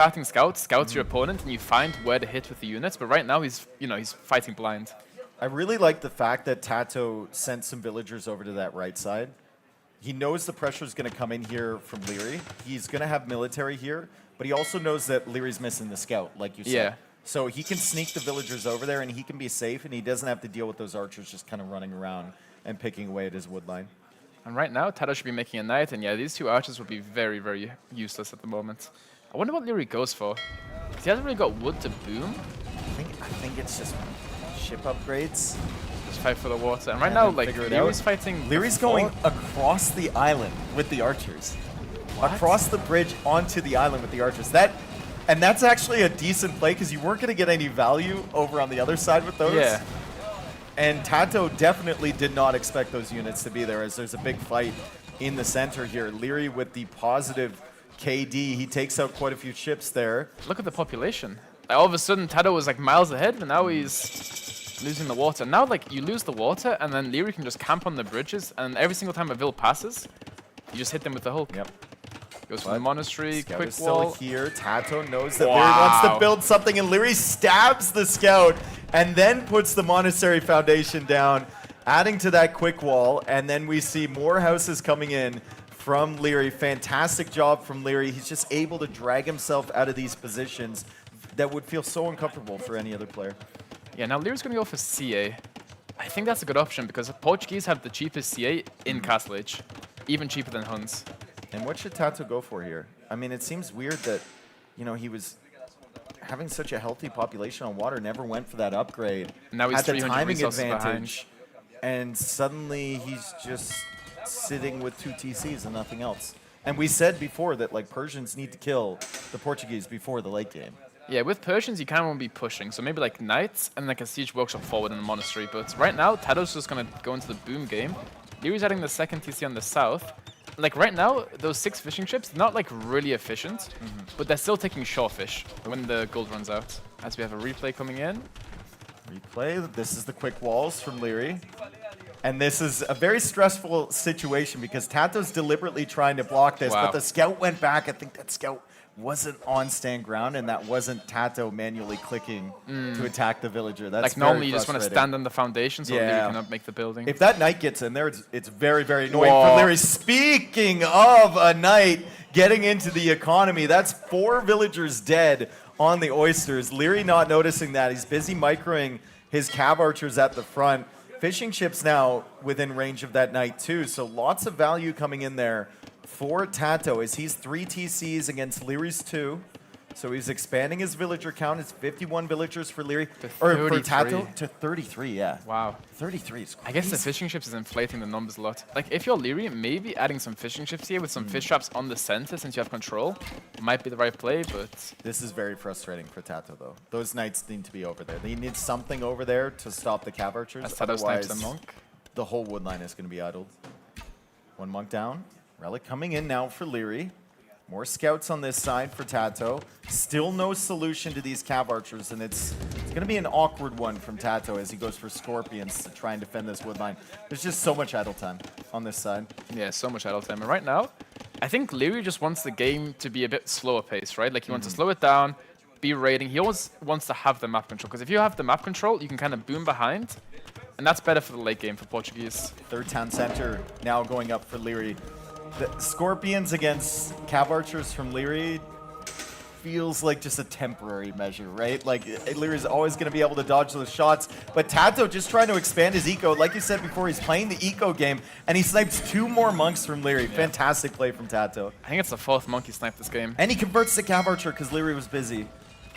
starting scouts your opponent, and you find where to hit with the units. But right now, he's fighting blind. I really like the fact that Tato sent some villagers over to that right side. He knows the pressure is going to come in here from Leary. He's going to have military here, but he also knows that Leary's missing the scout, like you said. Yeah. So he can sneak the villagers over there, and he can be safe, and he doesn't have to deal with those archers just kind of running around and picking away at his wood line. And right now, Tato should be making a knight, and yeah, these two archers would be very, very useless at the moment. I wonder what Leary goes for. He hasn't really got wood to boom. I think it's just ship upgrades. Just fight for the water. And right now, like, Leary's fighting... Leary's going across the island with the archers. What? Across the bridge onto the island with the archers. And that's actually a decent play because you weren't going to get any value over on the other side with those. Yeah. And Tato definitely did not expect those units to be there as there's a big fight in the center here. Leary with the positive KD. He takes out quite a few ships there. Look at the population. Like, all of a sudden, Tato was like miles ahead, but now he's losing the water. Now, like, you lose the water, and then Leary can just camp on the bridges, and every single time a Vil passes, you just hit them with the Hulk. Yep. Goes from the monastery, Scout quick is wall. still here. Tato knows that Leary wants to build something, and Leary stabs the scout and then puts the monastery foundation down, adding to that quick wall. And then we see more houses coming in from Leary. Fantastic job from Leary. He's just able to drag himself out of these positions that would feel so uncomfortable for any other player. Yeah, now Leary's going to go for CA. I think that's a good option because the Portuguese have the cheapest CA in Castle Age, even cheaper than Huns. And what should Tato go for here? I mean, it seems weird that, he was having such a healthy population on water, never went for that upgrade. Now he's had the 300 timing resources advantage, and suddenly he's just sitting with 2 TCs and nothing else. And we said before that like Persians need to kill the Portuguese before the late game. Yeah, with Persians, you kind of want to be pushing. So maybe like Knights and like a Siege Workshop forward in the Monastery. But right now, Tato's just going to go into the boom game. Leary's adding the second TC on the south. Like right now, those 6 fishing ships, not like really efficient, but they're still taking shorefish when the gold runs out. As we have a replay coming in. Replay, this is the quick walls from Leary. And this is a very stressful situation because Tato's deliberately trying to block this, but the scout went back. I think that scout wasn't on stand ground, and that wasn't Tato manually clicking to attack the villager. That's like normally you just want to stand on the foundation so Leary cannot make the building. If that knight gets in there, it's very, very annoying for Leary. Speaking of a knight getting into the economy, that's 4 villagers dead on the oysters. Leary not noticing that. He's busy microing his cav archers at the front. Fishing ships now within range of that knight too, so lots of value coming in there for Tato as he's 3 TCs against Leary's 2. So he's expanding his villager count. It's 51 villagers for Leary, or for Tato to 33, yeah. Wow. 33 is crazy. I guess the fishing ships is inflating the numbers a lot. Like if you're Leary, maybe adding some fishing ships here with some fish traps on the center since you have control might be the right play, but... This is very frustrating for Tato though. Those knights need to be over there. They need something over there to stop the cav archers. As Tato snipes the monk. The whole wood line is going to be idled. 1 monk down. Relic coming in now for Leary. More scouts on this side for Tato. Still no solution to these cav archers, and it's going to be an awkward one from Tato as he goes for scorpions to try and defend this wood line. There's just so much idle time on this side. Yeah, so much idle time. And right now, I think Leary just wants the game to be a bit slower paced, right? Like he wants to slow it down, be raiding. He always wants to have the map control, because if you have the map control, you can kind of boom behind, and that's better for the late game for Portuguese. 3rd town center now going up for Leary. The Scorpions against cav archers from Leary feels like just a temporary measure, right? Like Leary's always going to be able to dodge those shots, but Tato just trying to expand his eco. Like you said before, he's playing the eco game, and he snipes 2 more monks from Leary. Yeah. Fantastic play from Tato. I think it's the 4th monk he sniped this game. And he converts the cav archer because Leary was busy.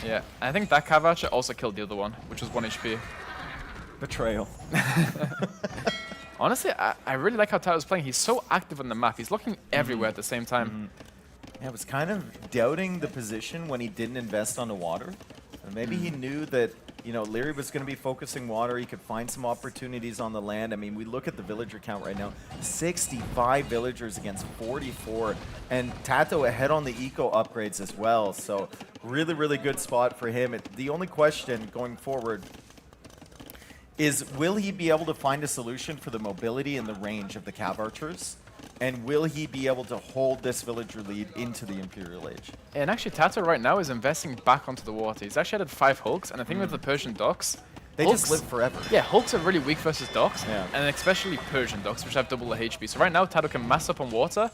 Yeah, I think that cav archer also killed the other one, which was 1 HP. Betrayal. Honestly, I really like how Tato's playing. He's so active on the map. He's looking everywhere at the same time. Yeah, I was kind of doubting the position when he didn't invest on the water. Maybe he knew that, Leary was going to be focusing water. He could find some opportunities on the land. I mean, we look at the villager count right now. 65 villagers against 44. And Tato ahead on the eco upgrades as well. So really, really good spot for him. The only question going forward is, will he be able to find a solution for the mobility and the range of the cav archers? And will he be able to hold this villager lead into the Imperial Age? And actually, Tato right now is investing back onto the water. He's actually added 5 Hulks, and I think with the Persian docks, They Hulks, just live forever. Yeah, Hulks are really weak versus docks, Yeah. and especially Persian docks, which have double the HP. So right now, Tato can mass up on water,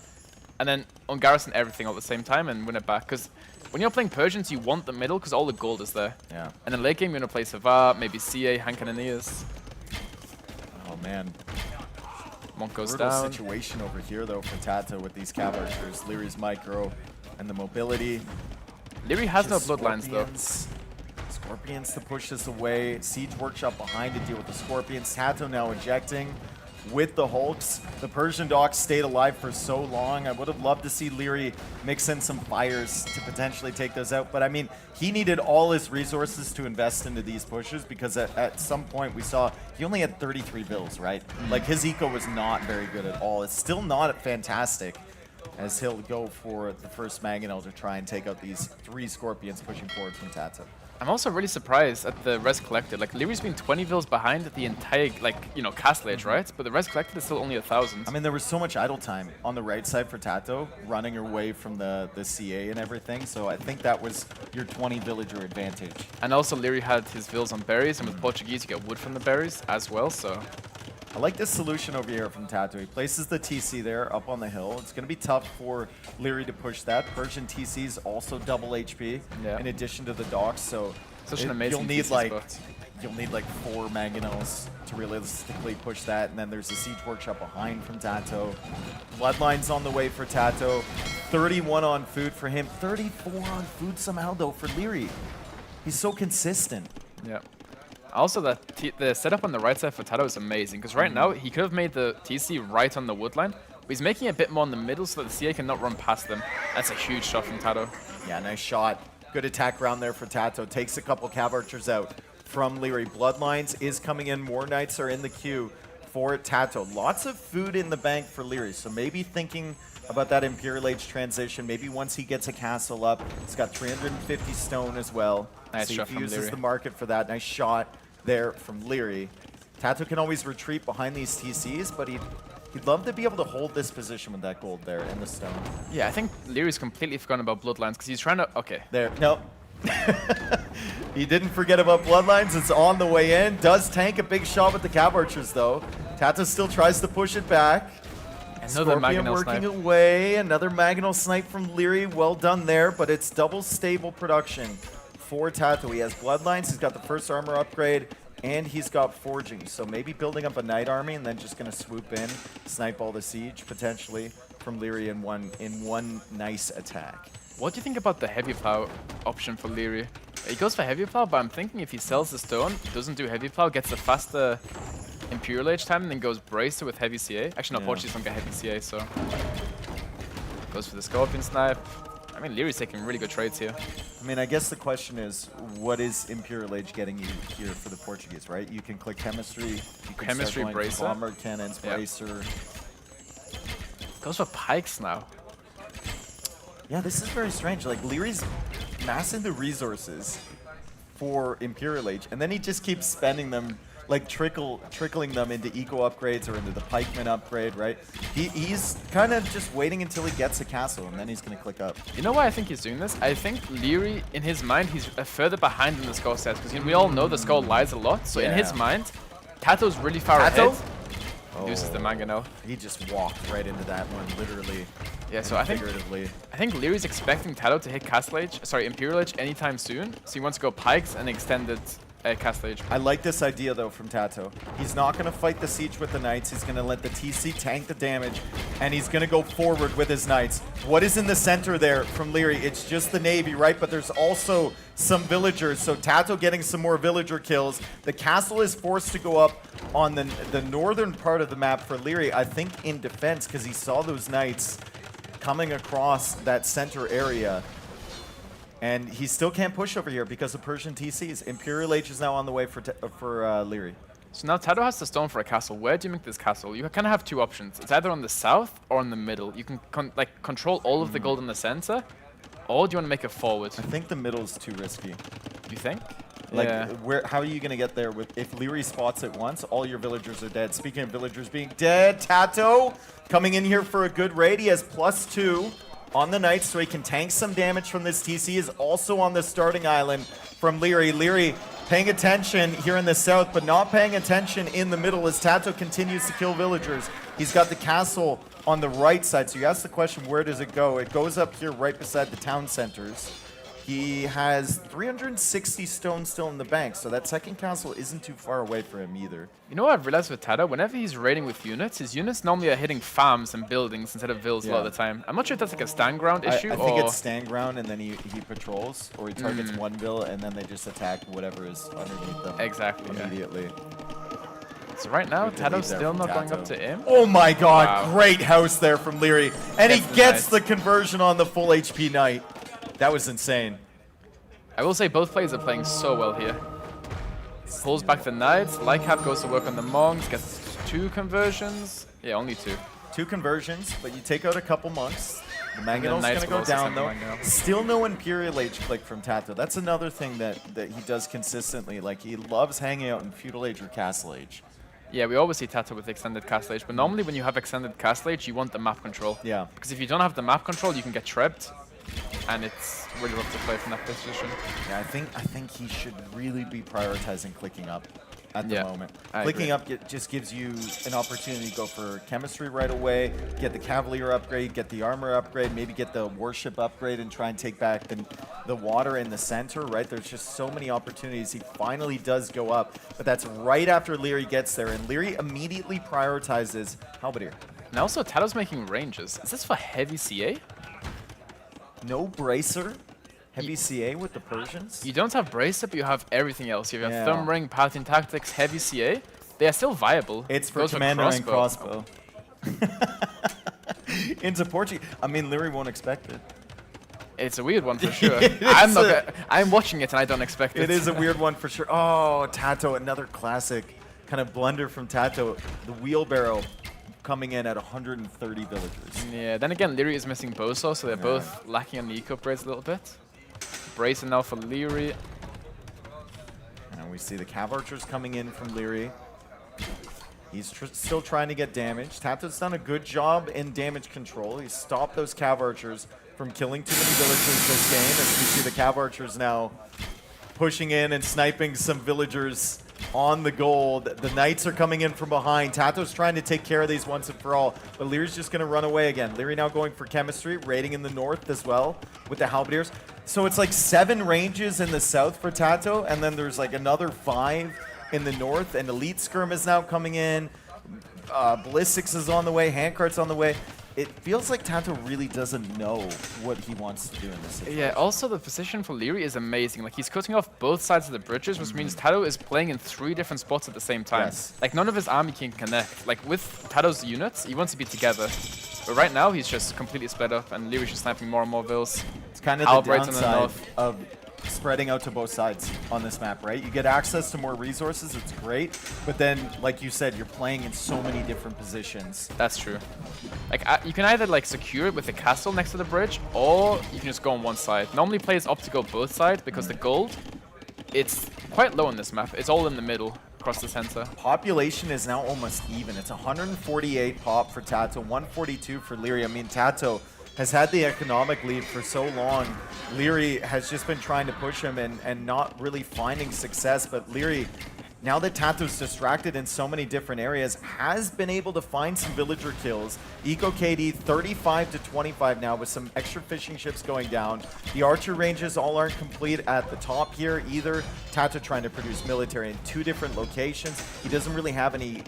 and then on garrison everything all at the same time and win it back. Because when you're playing Persians, you want the middle because all the gold is there. Yeah. And then late game, you're going to play Savar, maybe CA, Hank and Aeneas. Oh, man. Monk goes Brutal down. situation over here, though, for Tato with these cav archers. Leary's micro and the mobility. Leary has no Just bloodlines, though. Scorpions to push this away. Siege Workshop behind to deal with the Scorpions. Tato now ejecting with the Hulks. The Persian docks stayed alive for so long. I would have loved to see Leary mix in some fires to potentially take those out. But I mean, he needed all his resources to invest into these pushes because at some point we saw he only had 33 bills, right? Like his eco was not very good at all. It's still not fantastic as he'll go for the first Mangonel to try and take out these 3 Scorpions pushing forward from Tato. I'm also really surprised at the res collected. Like, Leary's been 20 vills behind the entire, like, you know, castle age, right? But the res collected is still only 1,000. I mean, there was so much idle time on the right side for Tato, running away from the CA and everything, so I think that was your 20 villager advantage. And also, Leary had his vills on berries, and with Portuguese, you get wood from the berries as well, so... I like this solution over here from Tato. He places the TC there up on the hill. It's going to be tough for Leary to push that. Persian TC's also double HP in addition to the docks, so such an amazing you'll need TC like spot. you'll need like 4 Mangonels to realistically push that, and then there's a Siege Workshop behind from Tato. Bloodlines on the way for Tato. 31 on food for him. 34 on food somehow though for Leary. He's so consistent. Yeah. Also, the setup on the right side for Tato is amazing, because right now, he could have made the TC right on the wood line, but he's making it a bit more in the middle so that the CA cannot run past them. That's a huge shot from Tato. Yeah, nice shot. Good attack round there for Tato. Takes a couple cav archers out from Leary. Bloodlines is coming in. More knights are in the queue for Tato. Lots of food in the bank for Leary, so maybe thinking about that Imperial Age transition. Maybe once he gets a castle up, he's got 350 stone as well. Nice so shot he from uses Leary. the market for that. Nice shot there from Leary. Tato can always retreat behind these TCs, but he'd love to be able to hold this position with that gold there in the stone. Yeah, I think Leary's completely forgotten about Bloodlines, because he's trying to... Okay. There, no. He didn't forget about Bloodlines. It's on the way in. Does tank a big shot with the cav archers, though. Tato still tries to push it back. Another Scorpion Mangonel working snipe. away. Another Mangonel snipe from Leary. Well done there, but it's double stable production for Tato. He has Bloodlines. He's got the first armor upgrade, and he's got Forging. So maybe building up a Knight army and then just going to swoop in, snipe all the siege, potentially, from Leary in one nice attack. What do you think about the heavy plow option for Leary? He goes for heavy plow, but I'm thinking if he sells the stone, doesn't do heavy plow, gets the faster Imperial Age time, and then goes Bracer with heavy CA. Actually, no, Portuguese don't get heavy CA, so... Goes for the Scorpion Snipe. I mean, Leary's taking really good trades here. I mean, I guess the question is, what is Imperial Age getting you here for the Portuguese, right? You can click Chemistry, you can Chemistry, start going to Bracer. Bomber Cannons, Yep. Bracer. Goes for Pikes now. Yeah, this is very strange. Like, Leary's massing the resources for Imperial Age, and then he just keeps spending them, like trickling them into eco upgrades or into the pikeman upgrade, right? He's kind of just waiting until he gets a castle, and then he's going to click up. You know why I think he's doing this? I think Leary, in his mind, he's further behind than the skull sets, because we all know the skull lies a lot, so in his mind, Tato's really far Tato? ahead. Uses the Mangonel. He just walked right into that one, literally. Yeah, so I think Leary's expecting Tato to hit Imperial Age anytime soon, so he wants to go Pikes and extended Castle Age. I like this idea, though, from Tato. He's not going to fight the siege with the knights. He's going to let the TC tank the damage, and he's going to go forward with his knights. What is in the center there from Leary? It's just the navy, right? But there's also some villagers, so Tato getting some more villager kills. The castle is forced to go up on the northern part of the map for Leary, I think in defense, because he saw those knights coming across that center area. And he still can't push over here because of Persian TCs. Imperial Age is now on the way for Leary. So now Tato has the stone for a castle. Where do you make this castle? You kind of have two options. It's either on the south or on the middle. You can control all of the gold in the center, or do you want to make it forward? I think the middle is too risky. You think? Like, Yeah. how are you going to get there with if Leary spots it once, all your villagers are dead. Speaking of villagers being dead, Tato coming in here for a good raid. He has +2 on the Knights, so he can tank some damage from this TC. Is also on the starting island from Leary. Leary paying attention here in the south, but not paying attention in the middle as Tato continues to kill villagers. He's got the castle on the right side, so you ask the question, where does it go? It goes up here right beside the town centers. He has 360 stone still in the bank, so that second castle isn't too far away for him either. You know what I've realized with Tato? Whenever he's raiding with units, his units normally are hitting farms and buildings instead of vills a lot of the time. I'm not sure if that's like a stand ground issue I or... think it's stand ground, and then he patrols, or he targets one vill, and then they just attack whatever is underneath them. Exactly, immediately. So right now, Good Tato's lead there still from not Tato. going up to him. Oh my god, Wow. great house there from Leary. And he Gets the gets Knight. the conversion on the full HP Knight. That was insane. I will say both players are playing so well here. Pulls back the Knights, Lycap goes to work on the Monks, gets 2 conversions. Yeah, only 2. 2 conversions, but you take out a couple monks. The Mangonel's Knights going to will go also down, send the though. Mangonel. Still no Imperial Age click from Tato. That's another thing that he does consistently. Like, he loves hanging out in Feudal Age or Castle Age. Yeah, we always see Tato with extended Castle Age, but normally when you have extended Castle Age, you want the map control. Yeah. Because if you don't have the map control, you can get trapped, and it's really rough to play from that position. Yeah, I think he should really be prioritizing clicking up at the moment. I Clicking agree. up just gives you an opportunity to go for chemistry right away, get the Cavalier upgrade, get the armor upgrade, maybe get the warship upgrade and try and take back the water in the center, right? There's just so many opportunities. He finally does go up, but that's right after Leary gets there, and Leary immediately prioritizes Halberdier. And also, Tato's making ranges. Is this for heavy CA? No bracer, heavy CA with the Persians. You don't have Bracer, but you have everything else. You have Yeah. Thumb Ring, Paladin Tactics, heavy CA. They are still viable. It's for Goes commander and crossbow. Into Portuguese. I mean, Leary won't expect it. It's a weird one for sure. It's I'm watching it and I don't expect it. It is a weird one for sure. Oh, Tato, another classic kind of blunder from Tato. The wheelbarrow coming in at 130 villagers. Yeah, then again, Leary is missing Boso, so they're both lacking on the eco upgrades a little bit. Bracer now for Leary. And we see the Cav Archers coming in from Leary. He's still trying to get damage. Tato's done a good job in damage control. He's stopped those Cav Archers from killing too many villagers this game. As we see the Cav Archers now pushing in and sniping some villagers on the gold. The Knights are coming in from behind. Tato's trying to take care of these once and for all, but Leary's just going to run away again. Leary now going for chemistry, raiding in the north as well with the Halberdiers. So it's like 7 ranges in the south for Tato, and then there's like another 5 in the north, and Elite Skirm is now coming in. Ballistics is on the way, Handcart's on the way. It feels like Tato really doesn't know what he wants to do in this situation. Yeah, also the position for Leary is amazing. Like, he's cutting off both sides of the bridges, which means Tato is playing in 3 different spots at the same time. Yes. Like, none of his army can connect. Like, with Tato's units, he wants to be together. But right now, he's just completely split up, and Leary's just sniping more and more vills. It's kind of the Albright's on the downside north. of spreading out to both sides on this map, right? You get access to more resources, it's great, but then, like you said, you're playing in so many different positions. That's true. Like, you can either, like, secure it with the castle next to the bridge, or you can just go on one side. Normally, players opt to go both sides, because the gold, it's quite low on this map. It's all in the middle, across the center. Population is now almost even. It's 148 pop for Tato, 142 for Leary. I mean, Tato has had the economic lead for so long. Leary has just been trying to push him and not really finding success, but Leary, now that Tato's distracted in so many different areas, has been able to find some villager kills. Eco KD 35 to 25 now with some extra fishing ships going down. The archer ranges all aren't complete at the top here either. Tato trying to produce military in 2 different locations. He doesn't really have any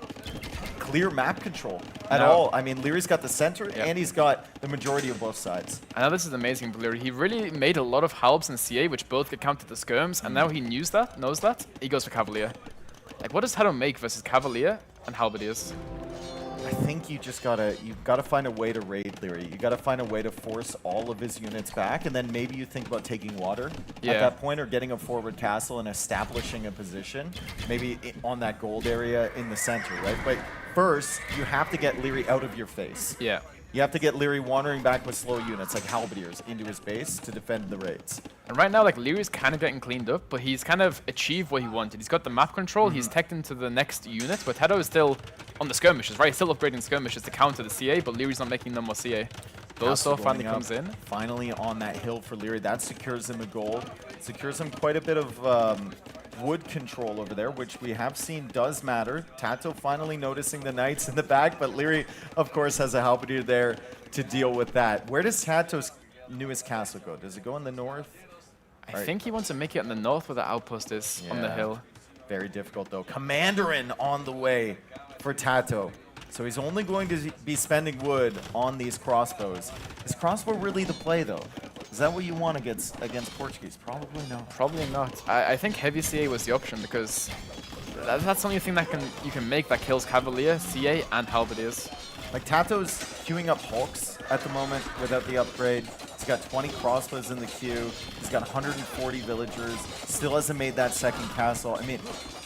clear map control at all. I mean, Leary's got the center and he's got the majority of both sides. I know this is amazing, but Leary, he really made a lot of halbs and CA, which both get counted to skirms, and now he knows that, he goes for Cavalier. Like, what does Tato make versus Cavalier and Halberdiers? I think you've got to find a way to raid Leary. You got to find a way to force all of his units back, and then maybe you think about taking water at that point, or getting a forward castle and establishing a position, maybe on that gold area in the center, right? But first, you have to get Leary out of your face. Yeah. You have to get Leary wandering back with slow units, like Halberdiers, into his base to defend the raids. And right now, like, Leary's kind of getting cleaned up, but he's kind of achieved what he wanted. He's got the map control, he's teched into the next unit, but Tedo is still on the skirmishes, right? He's still upgrading skirmishes to counter the CA, but Leary's not making no more CA. Boso finally comes in. Finally on that hill for Leary. That secures him a gold. Secures him quite a bit of wood control over there, which we have seen does matter. Tato finally noticing the Knights in the back, but Leary, of course, has a Halberdier there to deal with that. Where does Tato's newest castle go? Does it go in the north? I think he wants to make it in the north where the outpost is, on the hill. Very difficult, though. Commanderin on the way for Tato. So he's only going to be spending wood on these crossbows. Is crossbow really the play, though? Is that what you want against Portuguese? Probably not. Probably not. I think heavy CA was the option because that's the only thing that you can make that kills Cavalier, CA, and Halberdiers. Like, Tato's queuing up Hulks at the moment without the upgrade. He's got 20 crossbows in the queue. He's got 140 villagers. Still hasn't made that second castle. I mean,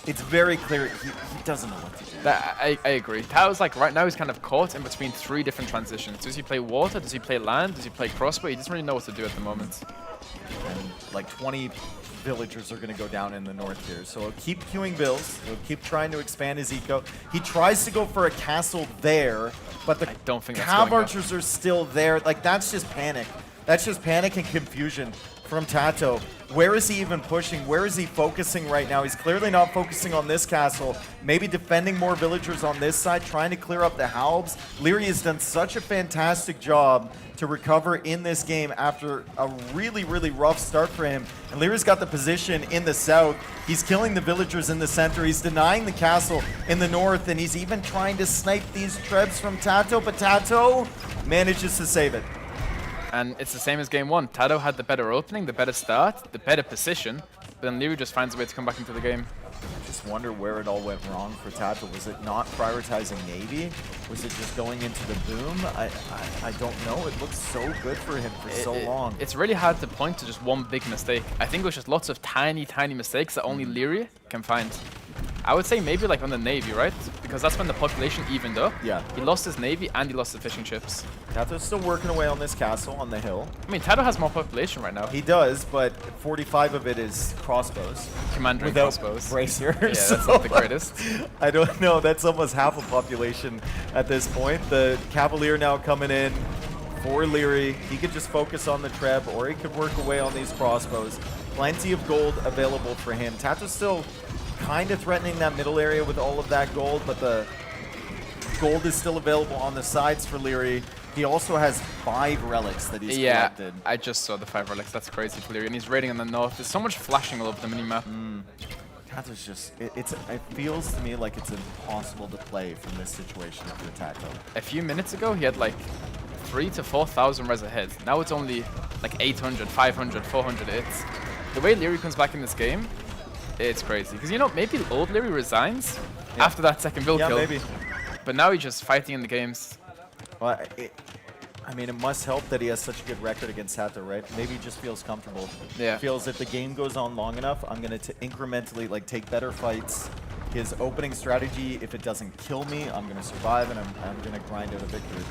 it's very clear he doesn't know what to do. I agree. Tato's like, right now he's kind of caught in between 3 different transitions. Does he play water? Does he play land? Does he play crossbow? He doesn't really know what to do at the moment. And like 20 villagers are going to go down in the north here. So he'll keep queuing bills. He'll keep trying to expand his eco. He tries to go for a castle there, but the Cav archers are still there. Like, that's just panic. That's just panic and confusion from Tato. Where is he even pushing? Where is he focusing right now? He's clearly not focusing on this castle. Maybe defending more villagers on this side, trying to clear up the halbs. Leary has done such a fantastic job to recover in this game after a really, really rough start for him. And Leary's got the position in the south. He's killing the villagers in the center. He's denying the castle in the north, and he's even trying to snipe these trebs from Tato, but Tato manages to save it. And it's the same as game 1. Tato had the better opening, the better start, the better position, but then Leary just finds a way to come back into the game. I just wonder where it all went wrong for Tato. Was it not prioritizing Navy? Was it just going into the boom? I don't know. It looks so good for him for so long. It's really hard to point to just one big mistake. I think it was just lots of tiny, tiny mistakes that only Leary can find. I would say maybe like on the Navy, right? Because that's when the population evened up. Yeah. He lost his Navy and he lost the fishing ships. Tato's still working away on this castle on the hill. I mean, Tato has more population right now. He does, but 45 of it is crossbows. Commander without crossbows. Bracers. Yeah, that's not the greatest. I don't know. That's almost half a population at this point. The Cavalier now coming in for Leary. He could just focus on the Treb, or he could work away on these crossbows. Plenty of gold available for him. Tato's still kind of threatening that middle area with all of that gold, but the gold is still available on the sides for Leary. He also has 5 relics that he's collected. Yeah, I just saw the 5 relics. That's crazy for Leary, and he's raiding on the north. There's so much flashing all over the minimap. Tato's just, it feels to me like it's impossible to play from this situation for Tato. A few minutes ago, he had like 3,000 to 4,000 res ahead. Now it's only like 800, 500, 400 hits. The way Leary comes back in this game, it's crazy. Because, you know, maybe old Leary resigns after that second build kill. Yeah, maybe. But now he's just fighting in the games. Well, I mean, it must help that he has such a good record against Tato, right? Maybe he just feels comfortable. Yeah. Feels if the game goes on long enough, I'm going to incrementally like take better fights. His opening strategy, if it doesn't kill me, I'm going to survive, and I'm going to grind out a victory.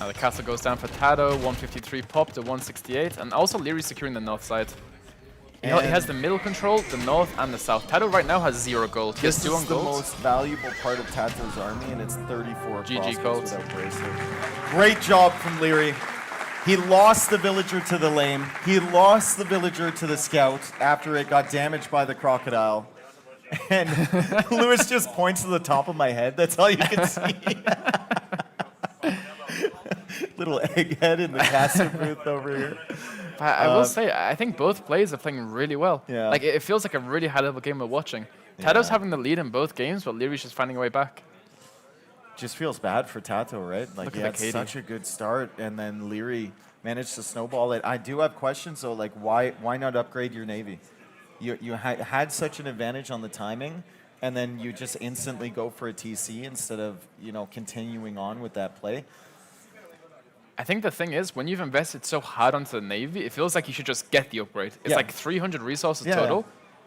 Now the castle goes down for Tato, 153 pop to 168, and also Leary securing the north side. He has the middle control, the north, and the south. Tato right now has 0 gold. He has 2 on gold. This is the most valuable part of Tato's army, and it's 34 GG gold. Without bracer. Great job from Leary. He lost the villager to the lame. He lost the villager to the scout after it got damaged by the crocodile. And Lewis just points to the top of my head. That's all you can see. Little egghead in the castle booth over here. I will say, I think both players are playing really well. Yeah. Like, it feels like a really high-level game we're watching. Tato's having the lead in both games, but Leary's just finding a way back. Just feels bad for Tato, right? Like, he had such a good start, and then Leary managed to snowball it. I do have questions, though, like, why not upgrade your Navy? You had such an advantage on the timing, and then you just instantly go for a TC instead of, you know, continuing on with that play. I think the thing is, when you've invested so hard onto the Navy, it feels like you should just get the upgrade. It's like 300 resources total.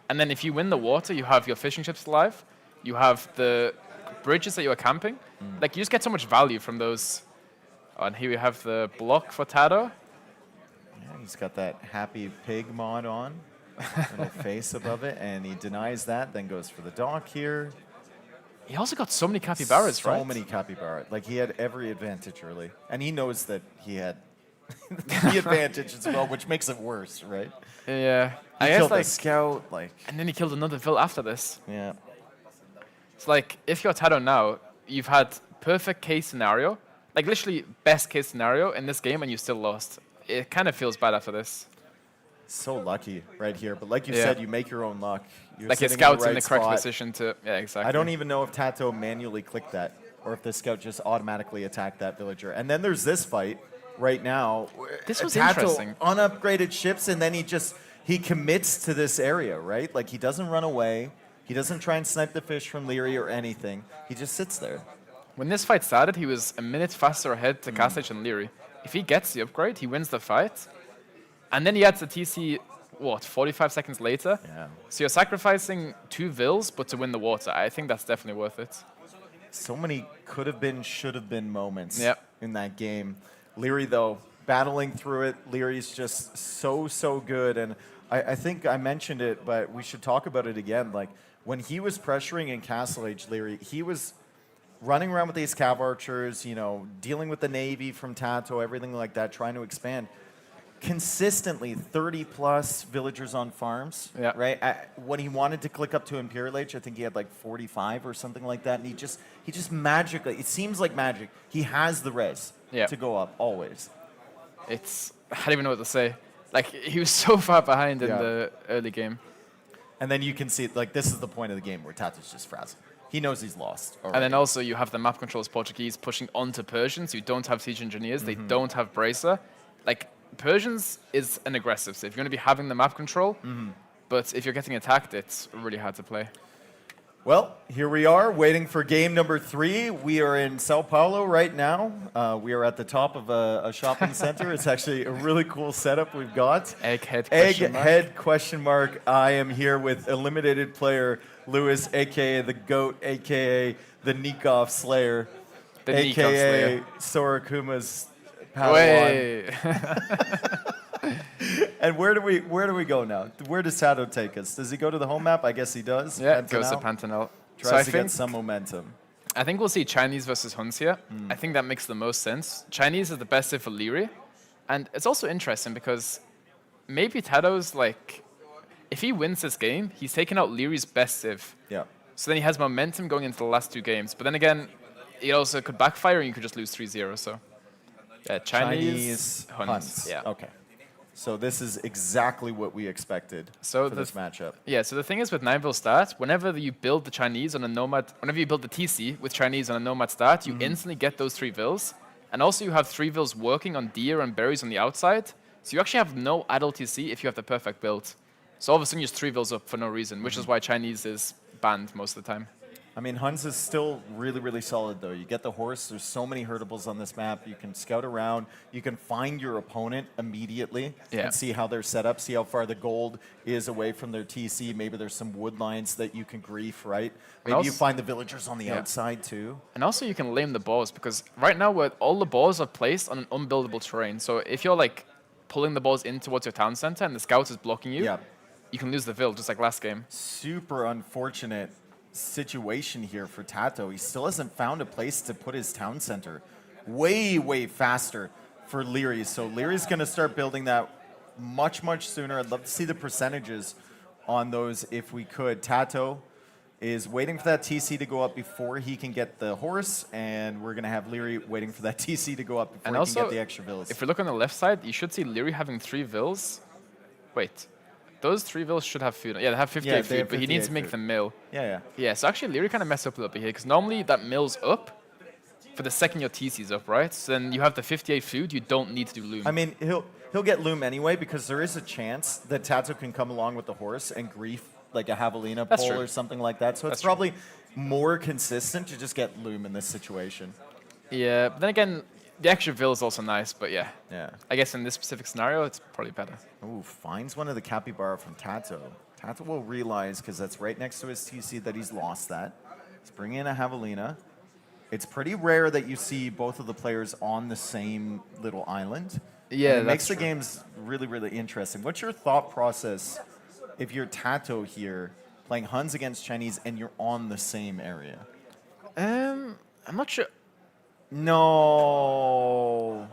And then if you win the water, you have your fishing ships alive. You have the bridges that you are camping. Like, you just get so much value from those And here we have the block for Tado. Yeah, he's got that happy pig mod on, little face above it, and he denies that, then goes for the dock here. He also got so many capybaras, right? So many capybara. Like, he had every advantage early. And he knows that he had the advantage as well, which makes it worse, right? Yeah. He I guess, killed like, the scout, like... and then he killed another Vil after this. Yeah. It's like, if you're Tado now, you've had perfect case scenario, like literally best case scenario in this game, and you still lost. It kind of feels bad after this. So lucky right here. But like you said, you make your own luck. You're like his sitting scout's in in the the right correct spot. position to... Yeah, exactly. I don't even know if Tato manually clicked that, or if the scout just automatically attacked that villager. And then there's this fight right now. This was Tato interesting. unupgraded ships, and then he commits to this area, right? Like, he doesn't run away. He doesn't try and snipe the fish from Leary or anything. He just sits there. When this fight started, he was a minute faster ahead to Castage than Leary. If he gets the upgrade, he wins the fight. And then he adds the TC, what, 45 seconds later? Yeah. So you're sacrificing 2 Vils, but to win the water. I think that's definitely worth it. So many could have been, should have been moments Yep. in that game. Leary, though, battling through it. Leary's just so good. And I think I mentioned it, but we should talk about it again. Like, when he was pressuring in Castle Age, Leary, he was running around with these cav archers, you know, dealing with the Navy from Tato, everything like that, trying to expand. Consistently 30+ villagers on farms, right? When he wanted to click up to Imperial Age, I think he had like 45 or something like that, and he just magically, it seems like magic, he has the res to go up always. It's, I don't even know what to say. Like, he was so far behind in the early game. And then you can see, like, this is the point of the game where Tato's just frazzled. He knows he's lost already. And then also you have the map controls Portuguese pushing onto Persians who don't have siege engineers, they don't have bracer. Like, Persians is an aggressive, so if you're going to be having the map control, but if you're getting attacked, it's really hard to play. Well, here we are, waiting for game number 3. We are in Sao Paulo right now. We are at the top of a shopping center. It's actually a really cool setup we've got. Egghead question mark. I am here with eliminated player Lewis, a.k.a. the GOAT, a.k.a. the Nikov Slayer, a.k.a. Sorakuma's Padawan. And where do we go now? Where does Tato take us? Does he go to the home map? I guess he does. Yeah, goes to Pantanal. Tries to get some momentum. I think we'll see Chinese versus Huns here. I think that makes the most sense. Chinese is the best civ for Leary. And it's also interesting because maybe Tato's like, if he wins this game, he's taken out Leary's best civ. Yeah. So then he has momentum going into the last 2 games. But then again, it also could backfire and you could just lose 3-0. So yeah, Chinese Huns. Yeah. Okay. So this is exactly what we expected for this matchup. Yeah, so the thing is with 9-Vil start, whenever you build the Chinese on a Nomad, whenever you build the TC with Chinese on a Nomad start, you instantly get those 3 Vils. And also you have 3 Vils working on deer and berries on the outside. So you actually have no idle TC if you have the perfect build. So all of a sudden you just 3 Vils up for no reason, which is why Chinese is banned most of the time. I mean, Huns is still really solid, though. You get the horse. There's so many hurtables on this map. You can scout around. You can find your opponent immediately and see how they're set up, see how far the gold is away from their TC. Maybe there's some wood lines that you can grief, right? Maybe you find the villagers on the outside, too. And also you can lame the boars, because right now all the boars are placed on an unbuildable terrain. So if you're like pulling the boars in towards your town center and the scout is blocking you, you can lose the Vil, just like last game. Super unfortunate situation here for Tato. He still hasn't found a place to put his town center. Way faster for Leary. So Leary's going to start building that much sooner. I'd love to see the percentages on those if we could. Tato is waiting for that TC to go up before he can get the horse, and we're going to have Leary waiting for that TC to go up before he can get the extra Vils. If we look on the left side, you should see Leary having 3 Vils. Wait. Those 3 Vils should have food. Yeah, they have 58 food, but he needs to make the mill. Yeah, so actually Leary kind of messed up a little bit here, because normally that mill's up for the second your TC's up, right? So then you have the 58 food, you don't need to do loom. I mean, he'll get loom anyway, because there is a chance that Tato can come along with the horse and grief like a Javelina pole or something like that. So it's probably more consistent to just get loom in this situation. Yeah, but then again, the extra Vil is also nice, but yeah. I guess in this specific scenario, it's probably better. Ooh, finds one of the capybara from Tato. Tato will realize, because that's right next to his TC, that he's lost that. Let's bring in a Javelina. It's pretty rare that you see both of the players on the same little island. Yeah, and it makes that's the games really, really interesting. What's your thought process if you're Tato here playing Huns against Chinese and you're on the same area? I'm not sure. No.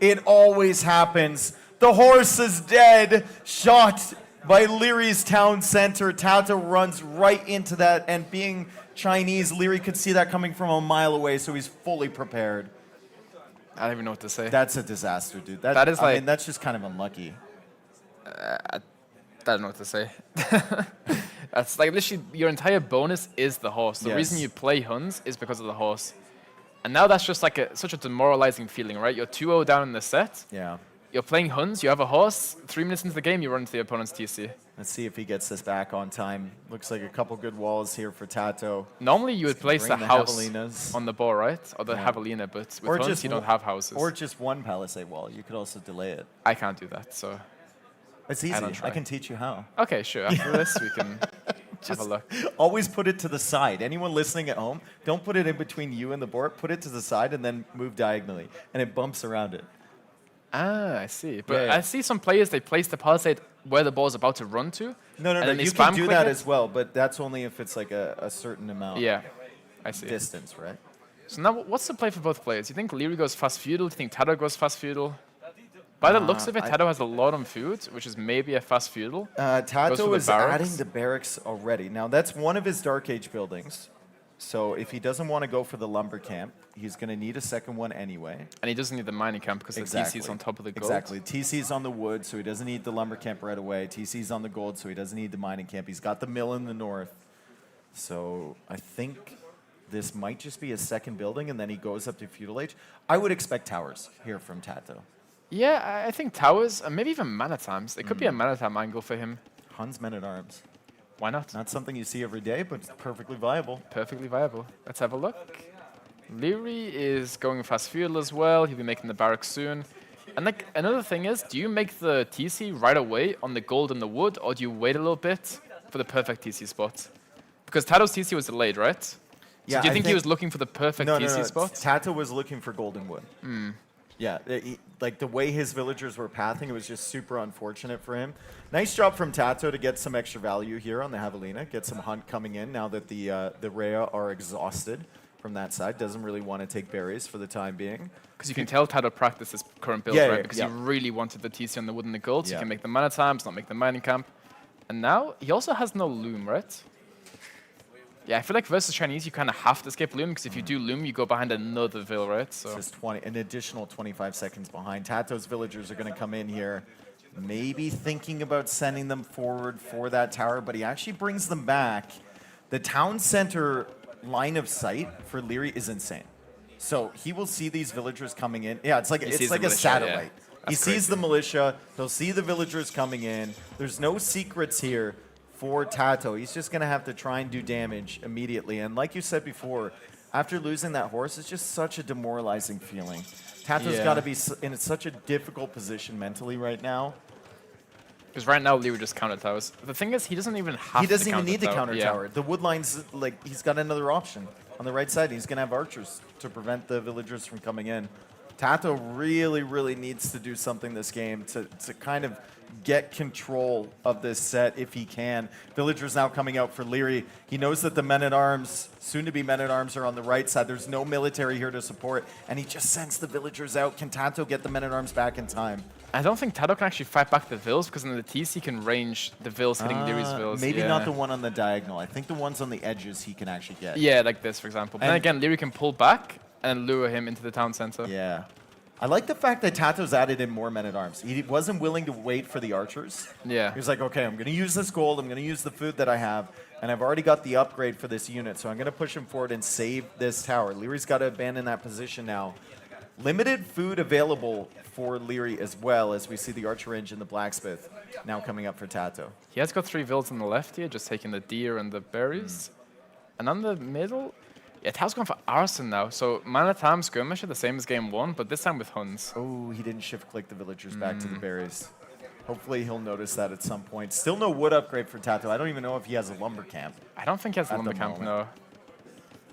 It always happens. The horse is dead. Shot by Leary's town center. Tato runs right into that, and being Chinese, Leary could see that coming from a mile away, so he's fully prepared. I don't even know what to say. That's a disaster, dude. That is I like- mean, that's just kind of unlucky. I don't know what to say. That's like literally your entire bonus is the horse. The reason Yes. you play Huns is because of the horse. And now that's just like such a demoralizing feeling, right? You're 2-0 down in the set. Yeah. You're playing Huns, you have a horse. 3 minutes into the game, you run into the opponent's TC. Let's see if he gets this back on time. Looks like a couple good walls here for Tato. Normally you would place the bring the house javelinas. on the ball, right? Or the Yeah. javelina, but with Huns you don't have houses. Or just one palisade wall. You could also delay it. I can't do that, so... It's easy. don't try. I can teach you how. Okay, sure. After this, we can have a look. Always put it to the side. Anyone listening at home, don't put it in between you and the board. Put it to the side and then move diagonally, and it bumps around it. Ah, I see. But Yeah. I see some players, they place the palisade where the ball's about to run to. No, and then they you spam can do click that it. as well, but that's only if it's like a certain amount Yeah, I see. distance, right? So now, what's the play for both players? You think Leary goes fast feudal? Do you think Tato goes fast feudal? By the looks of it, Tato has a lot on food, which is maybe a fast feudal. Goes Tato for the is barracks. adding the barracks already. Now, that's one of his Dark Age buildings. So if he doesn't want to go for the lumber camp, he's going to need a second one anyway. And he doesn't need the mining camp because the TC's on top of the gold. Exactly. TC's on the wood, so he doesn't need the lumber camp right away. TC's on the gold, so he doesn't need the mining camp. He's got the mill in the north. So I think this might just be his second building, and then he goes up to feudal age. I would expect towers here from Tato. Yeah, I think towers, and maybe even mana times. It could be a mana time angle for him. Huns men at arms. Why not? Not something you see every day, but it's perfectly viable. Perfectly viable. Let's have a look. Leary is going fast feudal as well. He'll be making the barracks soon. And like another thing is, do you make the TC right away on the gold and the wood, or do you wait a little bit for the perfect TC spot? Because Tato's TC was delayed, right? So Yeah, do you I think he was looking for the perfect No, TC no. spot? Tato was looking for golden wood. Yeah, like the way his villagers were pathing, it was just super unfortunate for him. Nice job from Tato to get some extra value here on the javelina, get some hunt coming in now that the Rhea are exhausted from that side. Doesn't really want to take berries for the time being. Because you can tell Tato practiced his current build, Yeah, right? yeah, Because yeah. he really wanted the TC on the wood and the gold, so Yeah. he can make the mana times, not make the mining camp. And now, he also has no loom, right? Yeah, I feel like versus Chinese, you kind of have to skip loom, because if you do loom, you go behind another vill, right? So Just an additional 25 seconds behind. Tato's villagers are going to come in here, maybe thinking about sending them forward for that tower, but he actually brings them back. The town center line of sight for Leary is insane. So he will see these villagers coming in. Yeah, it's like sees a the militia, satellite. yeah. He That's sees crazy. the militia. He'll see the villagers coming in. There's no secrets here for Tato. He's just going to have to try and do damage immediately. And like you said before, after losing that horse, it's just such a demoralizing feeling. Tato's Yeah. got to be in such a difficult position mentally right now. Because right now, Leary just counter towers. The thing is, he doesn't even have He doesn't to even need the counter Yeah. tower. The wood line's like, he's got another option on the right side. He's going to have archers to prevent the villagers from coming in. Tato really, really needs to do something this game to kind of get control of this set if he can. Villagers now coming out for Leary. He knows that the men-at-arms, soon-to-be men-at-arms, are on the right side. There's no military here to support, and he just sends the villagers out. Can Tato get the men-at-arms back in time? I don't think Tato can actually fight back the vills, because then the TC can range the vills hitting Leary's vills. Maybe yeah. not the one on the diagonal. I think the ones on the edges he can actually get. Yeah, like this, for example. But then And- again, Leary can pull back and lure him into the town center. Yeah. I like the fact that Tato's added in more men-at-arms. He wasn't willing to wait for the archers. Yeah. He was like, okay, I'm going to use this gold, I'm going to use the food that I have, and I've already got the upgrade for this unit, so I'm going to push him forward and save this tower. Leary's got to abandon that position now. Limited food available for Leary as well, as we see the archer range and the blacksmith now coming up for Tato. He has got 3 vills on the left here, just taking the deer and the berries. And on the middle, yeah, Tao's going for arson now. So mana time skirmish are the same as game 1, but this time with Huns. Oh, he didn't shift click the villagers back to the berries. Hopefully he'll notice that at some point. Still no wood upgrade for Tato. I don't even know if he has a lumber camp. I don't think he has a At the lumber camp, moment.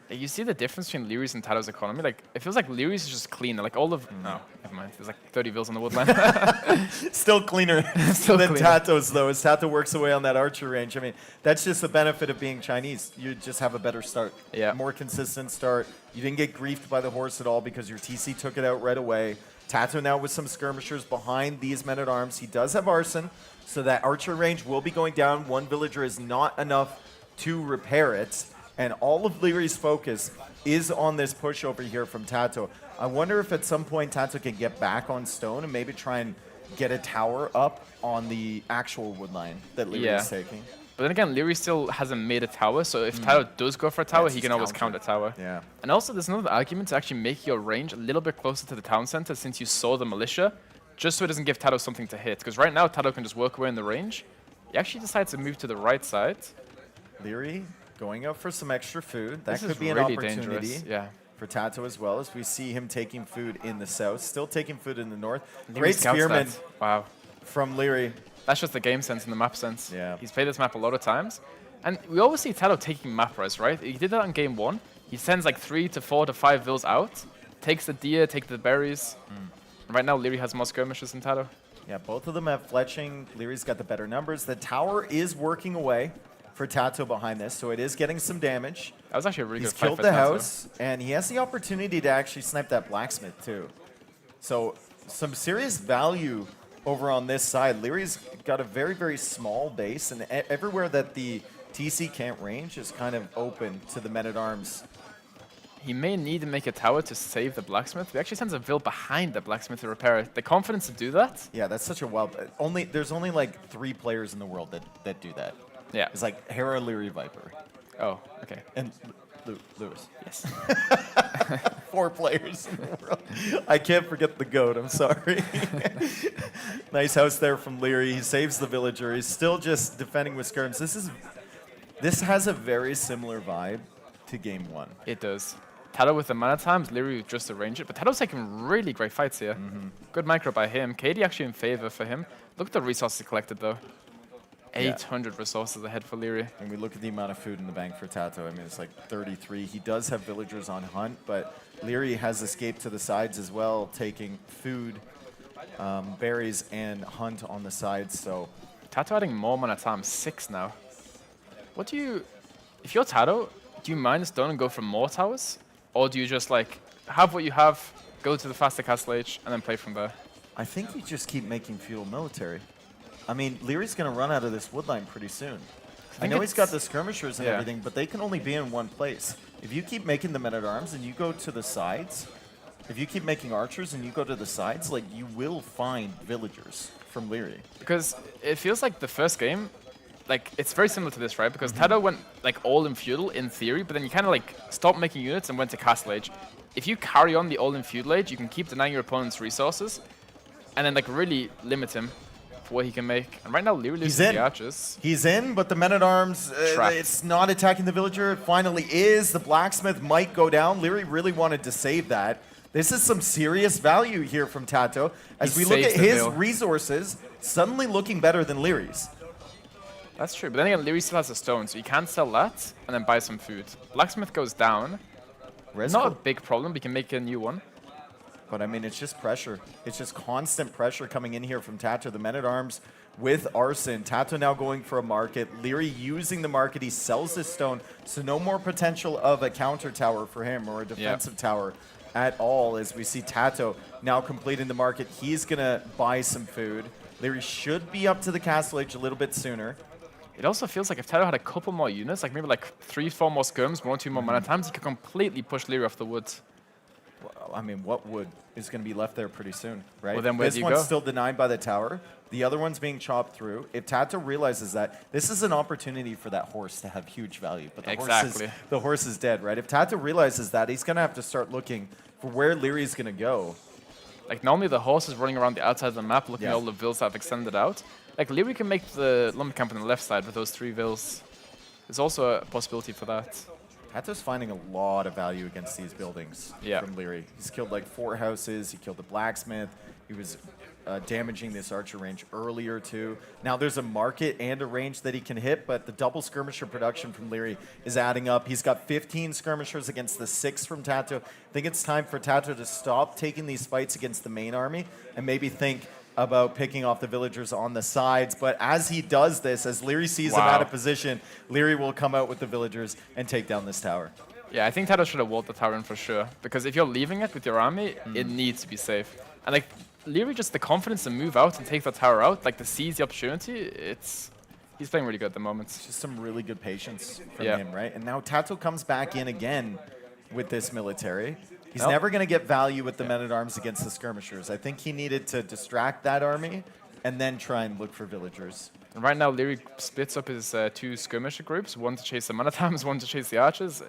no. You see the difference between Leary's and Tato's economy? Like, it feels like Leary's is just cleaner. Like, all of... No, never mind. There's like 30 vills on the woodline. Still cleaner Still than cleaner. Tato's, though, as Tato works away on that archer range. I mean, that's just the benefit of being Chinese. You just have a better start. Yeah. More consistent start. You didn't get griefed by the horse at all because your TC took it out right away. Tato now with some skirmishers behind these men-at-arms. He does have arson, so that archer range will be going down. One villager is not enough to repair it. And all of Leary's focus is on this push over here from Tato. I wonder if at some point Tato can get back on stone and maybe try and get a tower up on the actual woodline that Leary is taking. But then again, Leary still hasn't made a tower, so if Tato does go for a tower, That's he his can always counter. counter tower. Yeah. And also, there's another argument to actually make your range a little bit closer to the town center since you saw the militia, just so it doesn't give Tato something to hit. Because right now, Tato can just work away in the range. He actually decides to move to the right side. Leary going out for some extra food. That This could is be an really opportunity dangerous. Yeah. for Tato as well, as we see him taking food in the south, still taking food in the north. Leary Great scouts spearman that. Wow. from Leary. That's just the game sense and the map sense. Yeah. He's played this map a lot of times. And we always see Tato taking map res, right? He did that in game 1. He sends like 3 to 4 to 5 vills out, takes the deer, takes the berries. And right now, Leary has more skirmishes than Tato. Yeah, both of them have fletching. Leary's got the better numbers. The tower is working away for Tato behind this, so it is getting some damage. That was actually a really He's good fight killed for the Tato. house, and he has the opportunity to actually snipe that blacksmith too. So some serious value over on this side. Leary's got a very, very small base, and everywhere that the TC can't range is kind of open to the men-at-arms. He may need to make a tower to save the blacksmith. He actually sends a vill behind the blacksmith to repair it. The confidence to do that? Yeah, that's such a wild... There's only like 3 players in the world that do that. Yeah. It's like Hera, Leary, Viper. Oh, okay. And Lewis. Yes. 4 players in the world. I can't forget the GOAT, I'm sorry. Nice house there from Leary. He saves the villager. He's still just defending with skirms. This has a very similar vibe to game 1. It does. Tato with the mana times, Leary with just arrange it. But Tato's taking really great fights here. Good micro by him. KD actually in favor for him. Look at the resources he collected, though. 800 resources ahead for Leary. And we look at the amount of food in the bank for Tato. I mean, it's like 33. He does have villagers on hunt, but Leary has escaped to the sides as well, taking food, berries, and hunt on the sides. So Tato adding more mana time, 6 now. What do you... If you're Tato, do you mind stone and go for more towers? Or do you just, like, have what you have, go to the faster castle age, and then play from there? I think you just keep making feudal military. I mean, Leary's going to run out of this woodline pretty soon. I know he's got the skirmishers and everything, but they can only be in one place. If you keep making the men-at-arms and you go to the sides, if you keep making archers and you go to the sides, like, you will find villagers from Leary. Because it feels like the first game, like, it's very similar to this, right? Because Tato went, like, all in feudal in theory, but then you kind of, like, stopped making units and went to castle age. If you carry on the all in feudal age, you can keep denying your opponent's resources and then, like, really limit him for what he can make. And right now, Leary loses the archers. He's in, but the men-at-arms, it's not attacking the villager. It finally is. The blacksmith might go down. Leary really wanted to save that. This is some serious value here from Tato. As we look at his resources, suddenly looking better than Leary's. That's true, but then again, Leary still has a stone, so he can sell that and then buy some food. Blacksmith goes down. Not a big problem, we can make a new one. But I mean, it's just pressure. It's just constant pressure coming in here from Tato. The men-at-arms with arson. Tato now going for a market. Leary using the market. He sells this stone, so no more potential of a counter tower for him or a defensive tower at all, as we see Tato now completing the market. He's going to buy some food. Leary should be up to the castle age a little bit sooner. It also feels like if Tato had a couple more units, like maybe like 3-4 more skirms, 1 or 2 more mana times, he could completely push Leary off the wood. Well, I mean, what wood is going to be left there pretty soon, right? Well, then where do you This one's go? still denied by the tower. The other one's being chopped through. If Tato realizes that, this is an opportunity for that horse to have huge value. But the horse is dead, right? If Tato realizes that, he's going to have to start looking for where Leary's going to go. Like, normally the horse is running around the outside of the map, looking at all the vills that have extended out. Like, Leary can make the lumber camp on the left side with those 3 vills. There's also a possibility for that. Tato's finding a lot of value against these buildings from Leary. He's killed like 4 houses. He killed the blacksmith. He was damaging this archer range earlier too. Now there's a market and a range that he can hit, but the double skirmisher production from Leary is adding up. He's got 15 skirmishers against the 6 from Tato. I think it's time for Tato to stop taking these fights against the main army and maybe think about picking off the villagers on the sides. But as he does this, as Leary sees him out of position, Leary will come out with the villagers and take down this tower. Yeah, I think Tato should have walled the tower in for sure. Because if you're leaving it with your army, it needs to be safe. And like, Leary just the confidence to move out and take the tower out, like to seize the opportunity, he's playing really good at the moment. It's just some really good patience from him, right? And now Tato comes back in again with this military. He's never going to get value with the men-at-arms against the skirmishers. I think he needed to distract that army and then try and look for villagers. And right now, Leary splits up his 2 skirmisher groups, one to chase the men-at-arms, one to chase the archers.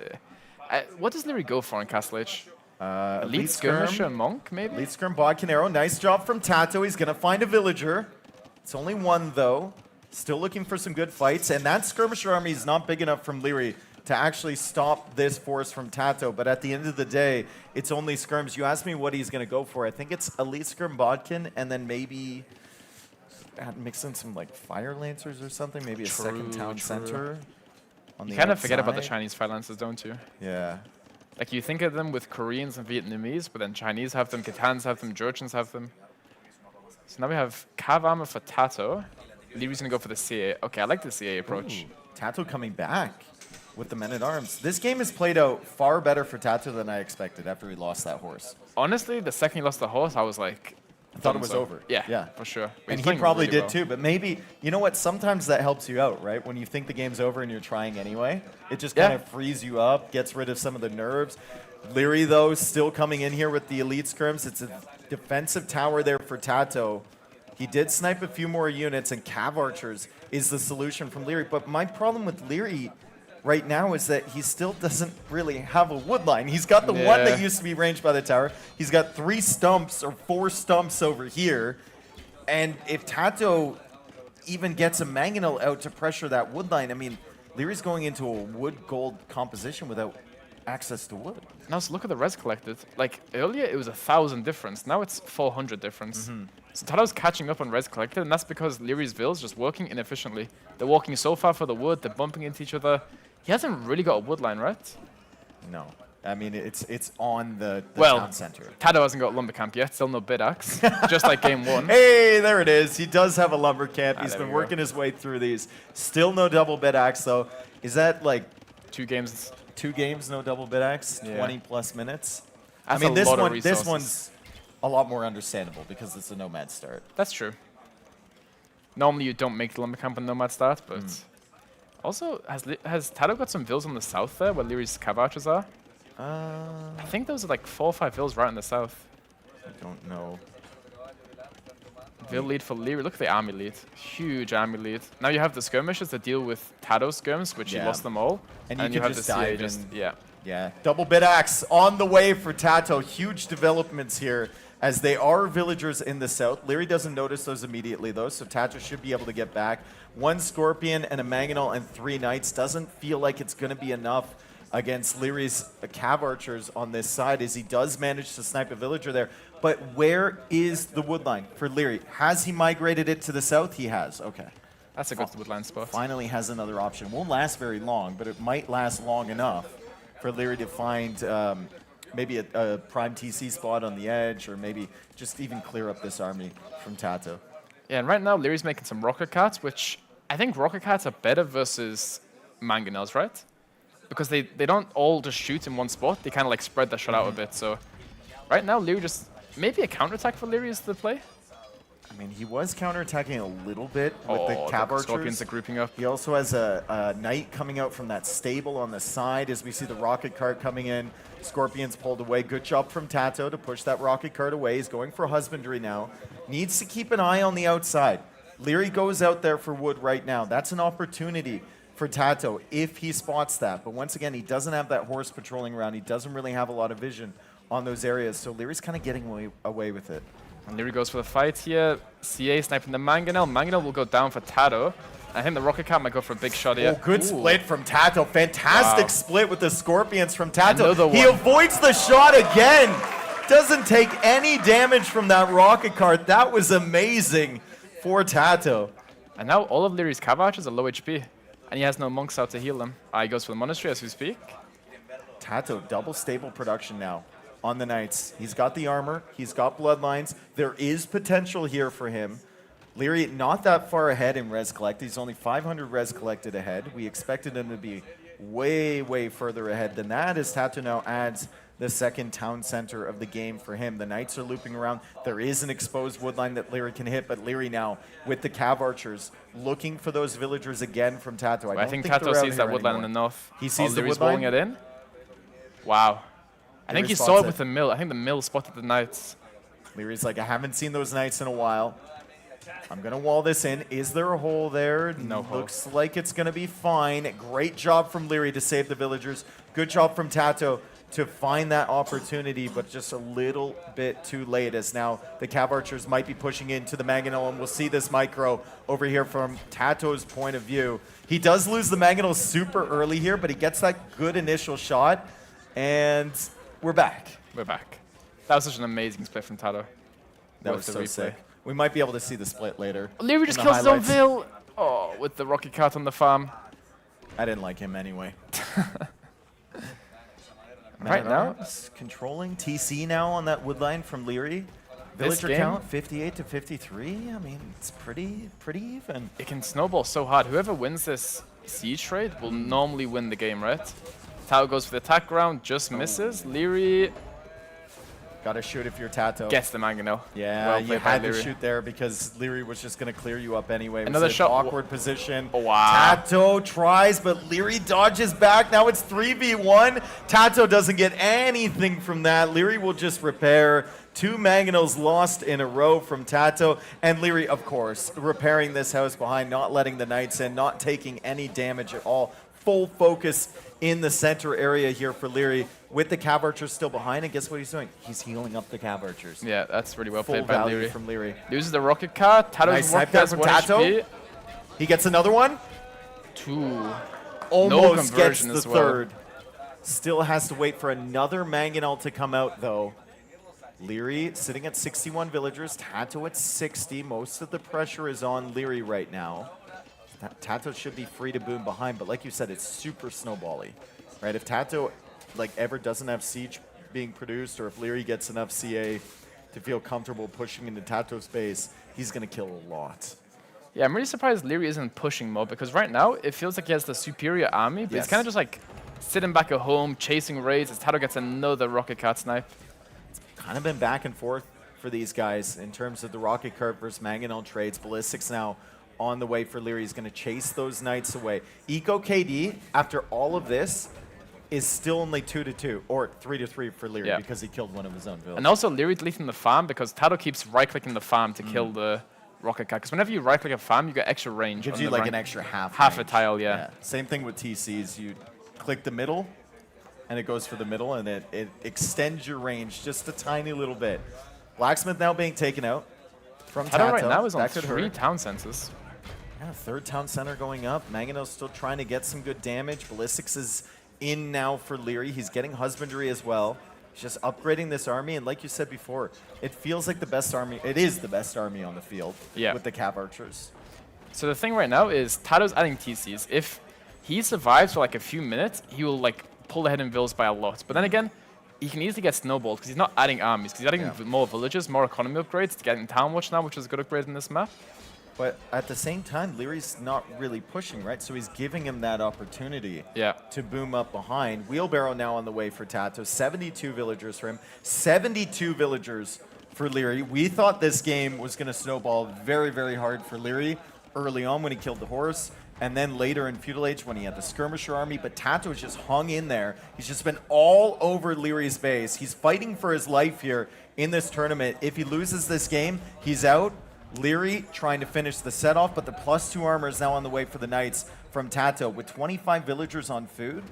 What does Leary go for in Castle H? Elite skirmisher, monk, maybe? Elite skirm, bodkin arrow. Nice job from Tato. He's going to find a villager. It's only one, though. Still looking for some good fights. And that skirmisher army is not big enough from Leary to actually stop this force from Tato. But at the end of the day, it's only skirms. You asked me what he's going to go for. I think it's Elite skirm, bodkin, and then maybe mix in some like fire lancers or something. Maybe a second town center. You kind of forget about the Chinese fire lancers, don't you? Yeah. Like you think of them with Koreans and Vietnamese, but then Chinese have them, Khitans have them, Georgians have them. So now we have cav armor for Tato. Leary's going to go for the CA. Okay, I like the CA approach. Ooh, Tato coming back with the men-at-arms. This game has played out far better for Tato than I expected after he lost that horse. Honestly, the second he lost the horse, I was like, I thought it was over. Yeah, for sure. And he probably did too, but maybe, you know what, sometimes that helps you out, right? When you think the game's over and you're trying anyway, it just kind of frees you up, gets rid of some of the nerves. Leary, though, still coming in here with the elite skirms. It's a defensive tower there for Tato. He did snipe a few more units, and cav archers is the solution from Leary. But my problem with Leary right now is that he still doesn't really have a wood line. He's got the one that used to be ranged by the tower. He's got 3 stumps or 4 stumps over here. And if Tato even gets a mangonel out to pressure that wood line, I mean, Leary's going into a wood-gold composition without access to wood. Now let's look at the res collected. Like earlier it was 1,000 difference. Now it's 400 difference. So Tato's catching up on res collected, and that's because Leary's Ville's just working inefficiently. They're walking so far for the wood, they're bumping into each other. He hasn't really got a wood line, right? No. I mean, it's on the town center. Tato hasn't got lumber camp yet, still no bid axe, just like game 1. Hey, there it is. He does have a lumber camp. He's been working his way through these. Still no double bid axe, though. Is that like 2 games? 2 games, no double bid axe, 20 plus minutes. That's I mean, this one's a lot more understandable because it's a nomad start. That's true. Normally you don't make the lumber camp on nomad start, but also has Tato got some vills on the south there where Leary's cav archers are? I think those are like 4 or 5 vills right in the south. I don't know. Vill lead for Leary. Look at the army lead. Huge army lead. Now you have the skirmishers that deal with Tato's skirms, which he lost them all. And you can have just the CA dive in. Yeah. Double bid axe on the way for Tato. Huge developments here as they are villagers in the south. Leary doesn't notice those immediately, though, so Tato should be able to get back. 1 scorpion and a mangonel and 3 knights. Doesn't feel like it's going to be enough against Leary's cav archers on this side, as he does manage to snipe a villager there. But where is the wood line for Leary? Has he migrated it to the south? He has. Okay. That's a good wood line spot. Finally has another option. Won't last very long, but it might last long enough for Leary to find maybe a prime TC spot on the edge, or maybe just even clear up this army from Tato. Yeah, and right now Leary's making some rocket carts, which I think rocket carts are better versus mangonels, right? Because they don't all just shoot in one spot. They kind of like spread their shot out a bit. So right now Leary just, maybe a counterattack for Leary is the play. I mean, he was counterattacking a little bit with the cav archers. Scorpions are grouping up. He also has a knight coming out from that stable on the side as we see the rocket cart coming in. Scorpions pulled away. Good job from Tato to push that rocket cart away. He's going for husbandry now. Needs to keep an eye on the outside. Leary goes out there for wood right now. That's an opportunity for Tato if he spots that. But once again, he doesn't have that horse patrolling around. He doesn't really have a lot of vision on those areas. So Leary's kind of getting away with it. And Leary goes for the fight here. CA sniping the mangonel. Mangonel will go down for Tato. I think the rocket cat might go for a big shot here. Oh, good split from Tato. Fantastic split with the Scorpions from Tato. He avoids the shot again. Doesn't take any damage from that rocket cart. That was amazing for Tato. And now all of Leary's cav archers are low HP. And he has no monks out to heal them. He goes for the monastery as we speak. Tato, double stable production now on the Knights. He's got the armor. He's got bloodlines. There is potential here for him. Leary not that far ahead in res collect. He's only 500 res collected ahead. We expected him to be way, way further ahead than that as Tato now adds the second town center of the game for him. The Knights are looping around. There is an exposed woodline that Leary can hit, but Leary now with the cav archers looking for those villagers again from Tato. I think Tato sees that woodline in the north. He sees the Leary's woodline. rolling it in. Wow. I think he saw it with the mill. I think the mill spotted the Knights. Leary's like, I haven't seen those Knights in a while. I'm going to wall this in. Is there a hole there? No hole. Looks like it's going to be fine. Great job from Leary to save the villagers. Good job from Tato to find that opportunity, but just a little bit too late as now the cav archers might be pushing into the Mangonel, and we'll see this micro over here from Tato's point of view. He does lose the Mangonel super early here, but he gets that good initial shot, and we're back. We're back. That was such an amazing split from Tato. That was so sick. We might be able to see the split later. Leary just kills his own Vil. Oh, with the rocket cart on the farm. I didn't like him anyway. Right now, controlling TC now on that woodline from Leary. Villager count 58 to 53. I mean, it's pretty even. It can snowball so hard. Whoever wins this siege trade will normally win the game, right? Tato goes for the attack round, just misses. Leary gotta shoot if you're Tato. gets the Mangonel. Yeah, well you had to shoot there because Leary was just gonna clear you up anyway. Another shot. Awkward position. Oh, wow. Tato tries, but Leary dodges back. Now it's 3v1. Tato doesn't get anything from that. Leary will just repair. 2 Mangonels lost in a row from Tato. And Leary, of course, repairing this house behind, not letting the Knights in, not taking any damage at all. Full focus in the center area here for Leary with the cav archers still behind. And guess what he's doing? He's healing up the cav archers. Yeah, that's really well Full played by value Leary. from Leary. Loses the rocket cart. Tato's Nice rocket snipe there cart's from 1 Tato. HP. He gets another one. 2. Almost gets conversion the as well. third. Still has to wait for another Mangonel to come out, though. Leary sitting at 61 villagers. Tato at 60. Most of the pressure is on Leary right now. Tato should be free to boom behind, but like you said, it's super snowbally, right? If Tato ever doesn't have siege being produced, or if Leary gets enough CA to feel comfortable pushing into Tato's base, he's gonna kill a lot. Yeah, I'm really surprised Leary isn't pushing more, because right now it feels like he has the superior army, but it's kind of just like sitting back at home, chasing raids as Tato gets another rocket cart snipe. It's kind of been back and forth for these guys in terms of the rocket cart versus Mangonel trades. Ballistics now on the way for Leary. He's going to chase those Knights away. Eco KD, after all of this, is still only 2-2, or 3-3 for Leary because he killed one of his own villagers. And also Leary deleting the farm because Tato keeps right-clicking the farm to kill the rocket cart. Because whenever you right-click a farm, you get extra range. Gives you like an extra half a range. tile, yeah. Same thing with TCs. You click the middle, and it goes for the middle, and it extends your range just a tiny little bit. Blacksmith now being taken out from Tato. Right now is on That could 3 hurt. town centers. Yeah, 3rd town center going up. Mangonel's still trying to get some good damage. Ballistics is in now for Leary. He's getting husbandry as well. He's just upgrading this army, and like you said before, it feels like the best army. It is the best army on the field with the cav archers. So the thing right now is Tato's adding TCs. If he survives for like a few minutes, he will like pull ahead in vills by a lot. But then again, he can easily get snowballed because he's not adding armies. Because he's adding more villages, more economy upgrades to get in Town Watch now, which is a good upgrade in this map. But at the same time, Leary's not really pushing, right? So he's giving him that opportunity to boom up behind. Wheelbarrow now on the way for Tato. 72 villagers for him. 72 villagers for Leary. We thought this game was going to snowball very, very hard for Leary early on when he killed the horse. And then later in Feudal Age when he had the Skirmisher army. But Tato's just hung in there. He's just been all over Leary's base. He's fighting for his life here in this tournament. If he loses this game, he's out. Leary trying to finish the set off, but the +2 armor is now on the way for the Knights from Tato. With 25 villagers on food,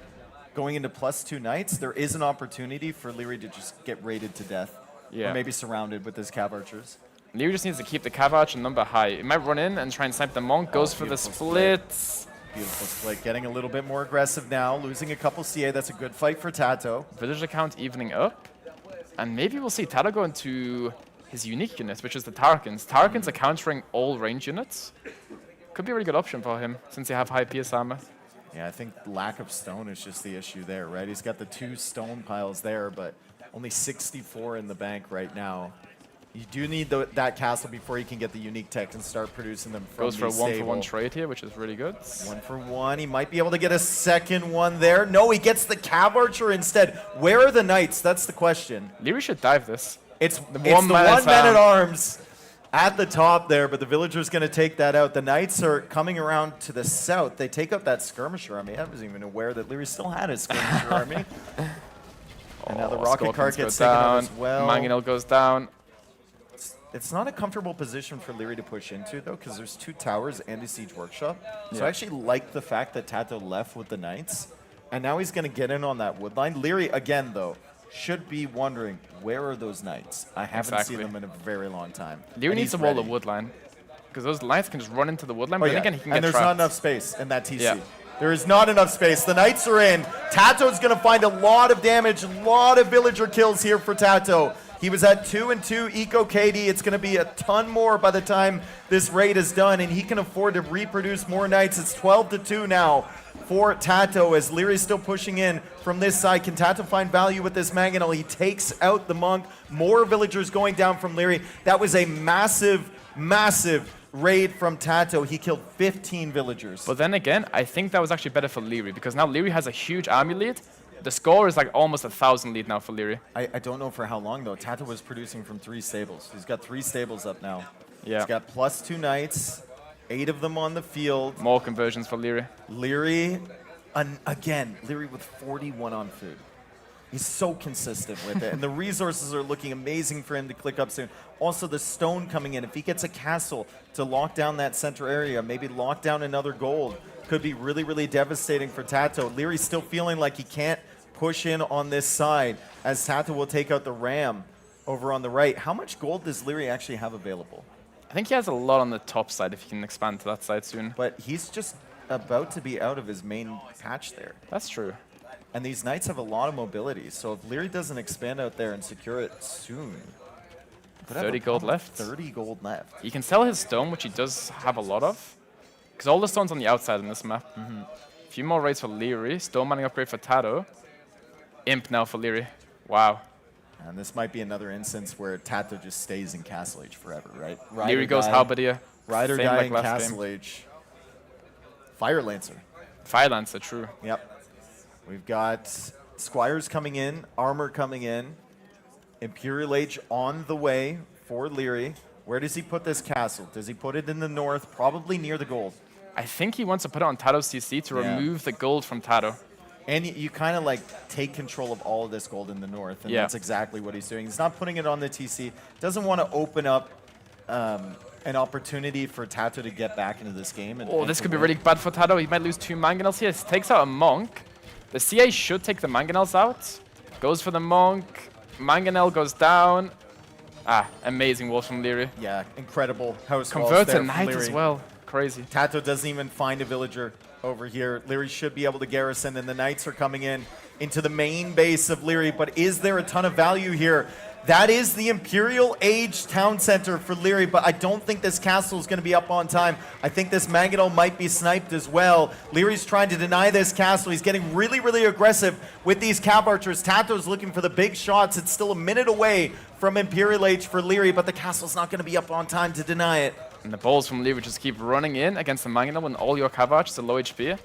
going into +2 Knights, there is an opportunity for Leary to just get raided to death. Or maybe surrounded with his cav archers. Leary just needs to keep the cav archer number high. He might run in and try and snipe the monk, goes for the splits. Beautiful split, getting a little bit more aggressive now, losing a couple CA. That's a good fight for Tato. Villager count evening up. And maybe we'll see Tato go into his unique unit, which is the Tarkans. Tarkans are countering all range units. Could be a really good option for him, since they have high PS armor. Yeah, I think lack of stone is just the issue there, right? He's got the 2 stone piles there, but only 64 in the bank right now. You do need that castle before you can get the unique tech and start producing them from Goes for a the 1-for-1 trade here, which is really good. 1-for-1. He might be able to get a second one there. No, he gets the Cav Archer instead. Where are the Knights? That's the question. Leary should dive this. It's the one man-at-arms at the top there, but the Villager's going to take that out. The Knights are coming around to the south. They take out that Skirmisher army. I wasn't even aware that Leary still had his Skirmisher army. And now the rocket cart gets taken out as well. Mangonel goes down. It's not a comfortable position for Leary to push into, though, because there's 2 towers and a siege workshop. So I actually like the fact that Tato left with the Knights. And now he's going to get in on that wood line. Leary, again, though, should be wondering, where are those Knights? I haven't seen them in a very long time. Leary needs to wall the wood line, because those Knights can just run into the wood line, but then again, he can get there's trapped. Not enough space in that TC. Yeah. There is not enough space. The Knights are in. Tato's going to find a lot of damage, a lot of villager kills here for Tato. He was at 2-2 Eco KD. It's going to be a ton more by the time this raid is done, and he can afford to reproduce more Knights. It's 12-2 now for Tato as Leary's still pushing in from this side. Can Tato find value with this Mangonel? He takes out the Monk. More villagers going down from Leary. That was a massive, massive raid from Tato. He killed 15 villagers. But then again, I think that was actually better for Leary, because now Leary has a huge army lead. The score is like almost 1,000 lead now for Leary. I don't know for how long, though. Tato was producing from 3 stables. He's got 3 stables up now. Yeah. He's got +2 Knights, 8 of them on the field. More conversions for Leary. Leary, again, Leary with 41 on food. He's so consistent with it. And the resources are looking amazing for him to click up soon. Also, the stone coming in. If he gets a castle to lock down that center area, maybe lock down another gold, could be really, really devastating for Tato. Leary's still feeling like he can't push in on this side as Tato will take out the Ram over on the right. How much gold does Leary actually have available? I think he has a lot on the top side if he can expand to that side soon. But he's just about to be out of his main patch there. That's true. And these Knights have a lot of mobility, so if Leary doesn't expand out there and secure it soon... 30 gold left. 30 gold left. He can sell his stone, which he does have a lot of. Because all the stone's on the outside in this map. A few more raids for Leary. Stone mining upgrade for Tato. Imp now for Leary. Wow. And this might be another instance where Tato just stays in Castle Age forever, right? Leary goes Halberdier. Ride or die in Castle Age. Fire Lancer. Fire Lancer, true. Yep. We've got Squires coming in, Armor coming in. Imperial Age on the way for Leary. Where does he put this castle? Does he put it in the north? Probably near the gold. I think he wants to put it on Tato's CC to remove the gold from Tato. And you kind of like take control of all of this gold in the north, and that's exactly what he's doing. He's not putting it on the TC. Doesn't want to open up an opportunity for Tato to get back into this game. And this could be really bad for Tato. He might lose 2 Mangonels here. He takes out a Monk. The CA should take the Mangonels out. Goes for the Monk. Mangonel goes down. Amazing walls from Leary. Yeah, incredible house walls. Converts a Knight as well. Crazy. Tato doesn't even find a villager over here. Leary should be able to garrison, and the Knights are coming in into the main base of Leary. But is there a ton of value here? That is the Imperial Age town center for Leary, but I don't think this castle is going to be up on time. I think this Mangonel might be sniped as well. Leary's trying to deny this castle. He's getting really, really aggressive with these Cav Archers. Tato's looking for the big shots. It's still a minute away from Imperial Age for Leary, but the castle's not going to be up on time to deny it. And the balls from Leary just keep running in against the Mangonel when all your Cav Archers are low HP.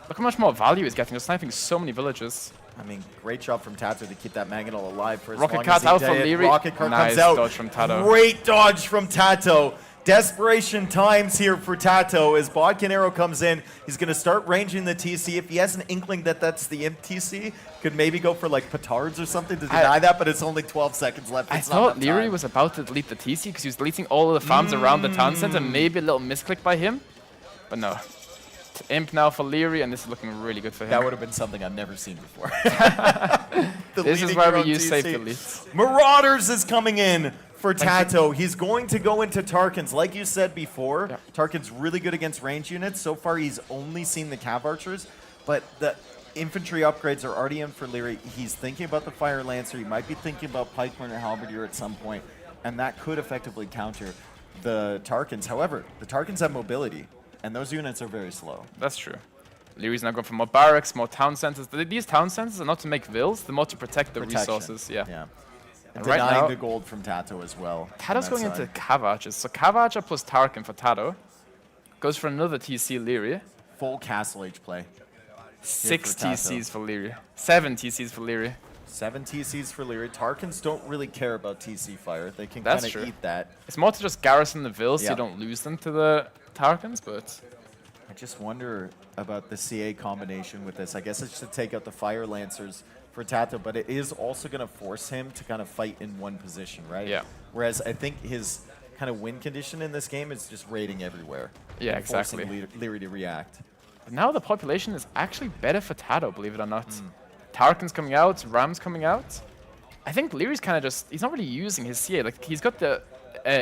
Look how much more value he's getting. He's sniping so many villagers. I mean, great job from Tato to keep that Mangonel alive for as Rocket long Cart as he out did. from Leary. Rocket Cart Nice comes out. Dodge from Tato. Great dodge from Tato. Desperation times here for Tato as Bodkin Arrow comes in. He's going to start ranging the TC. If he has an inkling that that's the Imp TC, could maybe go for like petards or something to deny that, but it's only 12 seconds left. I thought Leary was about to delete the TC because he was deleting all of the farms around the town center. Maybe a little misclick by him, but no. Imp now for Leary, and this is looking really good for him. That would have been something I've never seen before. This is why we use safe deletes. Marauders is coming in for Tato. He's going to go into Tarkans. Like you said before, Tarkan's really good against range units. So far, he's only seen the Cav Archers, but infantry upgrades are already in for Leary. He's thinking about the Fire Lancer. He might be thinking about Pikeman or Halberdier at some point, and that could effectively counter the Tarkans. However, the Tarkans have mobility, and those units are very slow. That's true. Leary's now going for more barracks, more town centers. These town centers are not to make vills, they're more to protect the resources. Yeah. And right denying now, the gold from Tato as well. Tato's going into Cav Archers. So Cav Archer plus Tarkin for Tato. Goes for another TC Leary. Full Castle Age play. 6 TCs for Leary. 7 TCs for Leary. 7 TCs for Leary. Tarkans don't really care about TC fire. They can kind of eat that. It's more to just garrison the vills so you don't lose them to the Tarkans, but... I just wonder about the CA combination with this. I guess it's to take out the Fire Lancers for Tato, but it is also going to force him to kind of fight in one position, right? Yeah. Whereas I think his kind of win condition in this game is just raiding everywhere. Yeah, exactly. Forcing Leary to react. But now the population is actually better for Tato, believe it or not. Tarkin's coming out, Ram's coming out. I think Leary's kind of just, he's not really using his CA. Like, he's got the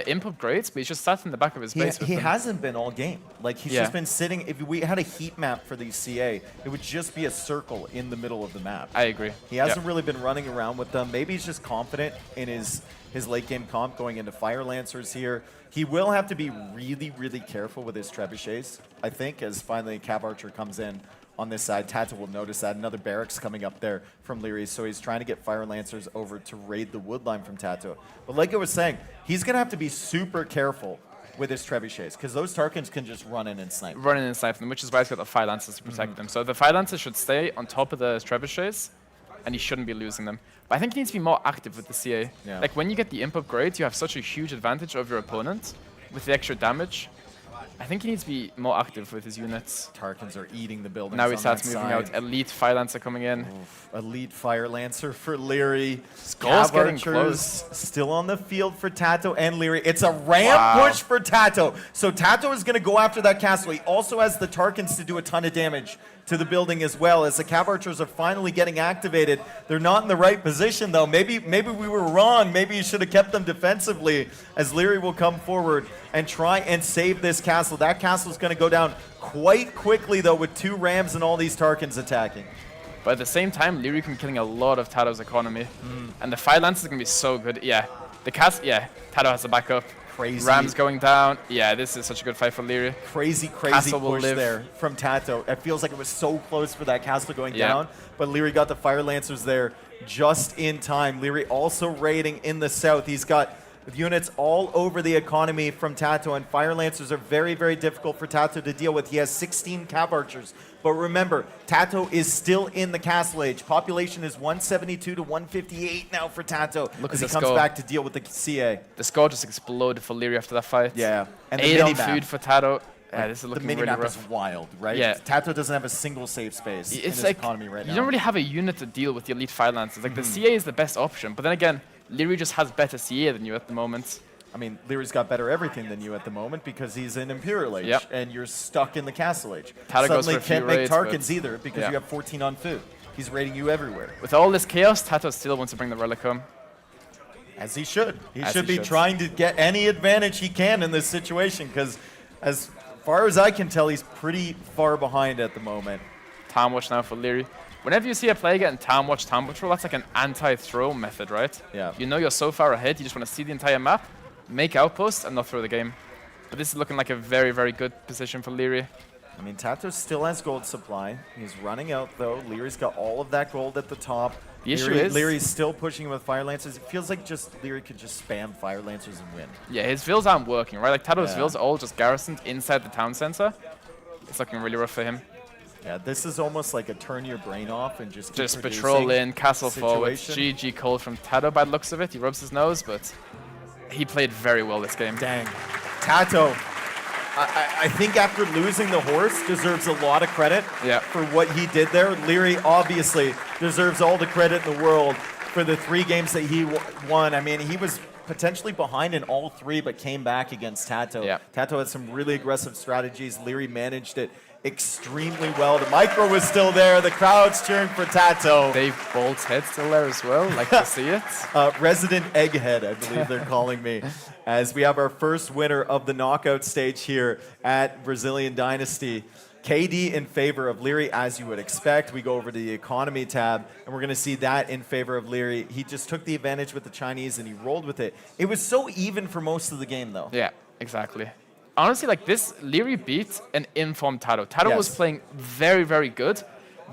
input grades, but he's just sat in the back of his base with He them. hasn't been all game. Like, he's just been sitting. If we had a heat map for these CA, it would just be a circle in the middle of the map. I agree. He hasn't really been running around with them. Maybe he's just confident in his late game comp going into Fire Lancers here. He will have to be really, really careful with his trebuchets, I think, as finally Cav Archer comes in on this side. Tato will notice that. Another barracks coming up there from Leary, so he's trying to get Fire Lancers over to raid the wood line from Tato. But like I was saying, he's going to have to be super careful with his trebuchets, because those Tarkans can just run in and snipe. Run in and snipe them, which is why he's got the Fire Lancers to protect them. So the Fire Lancers should stay on top of the trebuchets, and he shouldn't be losing them. But I think he needs to be more active with the CA. Yeah. Like, when you get the imp upgrades, you have such a huge advantage over your opponent with the extra damage. I think he needs to be more active with his units. Tarkans are eating the buildings. Now he starts moving out. Elite Fire Lancer coming in. Elite Fire Lancer for Leary. Skull's getting Archers close. Still on the field for Tato and Leary. It's a ramp push for Tato. So Tato is going to go after that castle. He also has the Tarkans to do a ton of damage to the building as well. As the Cav Archers are finally getting activated, they're not in the right position though. Maybe we were wrong. Maybe you should have kept them defensively, as Leary will come forward and try and save this castle. That castle is going to go down quite quickly though, with 2 rams and all these Tarkans attacking. But at the same time, Leary can be killing a lot of Tato's economy. And the Fire Lancers are going to be so good. Yeah, the castle, Tato has to back up. Crazy. Rams going down. Yeah, this is such a good fight for Leary. Crazy Castle will push live. there from Tato. It feels like it was so close for that castle going down, but Leary got the Fire Lancers there just in time. Leary also raiding in the south. He's got units all over the economy from Tato, and Fire Lancers are very, very difficult for Tato to deal with. He has 16 Cav Archers. But remember, Tato is still in the Castle Age. Population is 172 to 158 now for Tato as he comes back to deal with the CA. The score just exploded for Leary after that fight. Yeah. And 8 on food for Tato. Yeah, this is looking the really mini-map rough. is wild, right? Yeah. Tato doesn't have a single safe space in his economy right now. You don't really have a unit to deal with the Elite Fire Lancers. Like, the CA is the best option, but then again, Leary just has better CA than you at the moment. I mean, Leary's got better everything than you at the moment because he's in Imperial Age, and you're stuck in the Castle Age. Tato Suddenly goes for a can't few make raids, Tarkans either because you have 14 on food. He's raiding you everywhere. With all this chaos, Tato still wants to bring the Relic home. As he should. He should be trying to get any advantage he can in this situation, because as far as I can tell, he's pretty far behind at the moment. Town Watch now for Leary. Whenever you see a player getting Town Watch Patrol, that's like an anti-throw method, right? Yeah. You know you're so far ahead, you just want to see the entire map, make outposts, and not throw the game. But this is looking like a very, very good position for Leary. I mean, Tato still has gold supply. He's running out, though. Leary's got all of that gold at the top. The issue is... Leary's still pushing with Fire Lancers. It feels like just Leary could just spam Fire Lancers and win. Yeah, his vills aren't working, right? Like, Tato's vills are all just garrisoned inside the town center. It's looking really rough for him. Yeah, this is almost like a turn your brain off and just keep patrol in, castle forward. situation. GG cold from Tato by the looks of it. He rubs his nose, but he played very well this game. Dang. Tato, I think after losing the horse, deserves a lot of credit for what he did there. Leary obviously deserves all the credit in the world for the 3 games that he won. I mean, he was potentially behind in all 3, but came back against Tato. Yeah. Tato had some really aggressive strategies. Leary managed it extremely well. The micro was still there. The crowd's cheering for Tato. Dave Bolt's head still there as well. Like to see it. Resident Egghead, I believe they're calling me, as we have our first winner of the knockout stage here at Brazilian Dynasty. KD in favor of Leary, as you would expect. We go over to the economy tab, and we're going to see that in favor of Leary. He just took the advantage with the Chinese, and he rolled with it. It was so even for most of the game, though. Yeah, exactly. Honestly, like this, Leary beat an informed Tado. Tado was playing very, very good.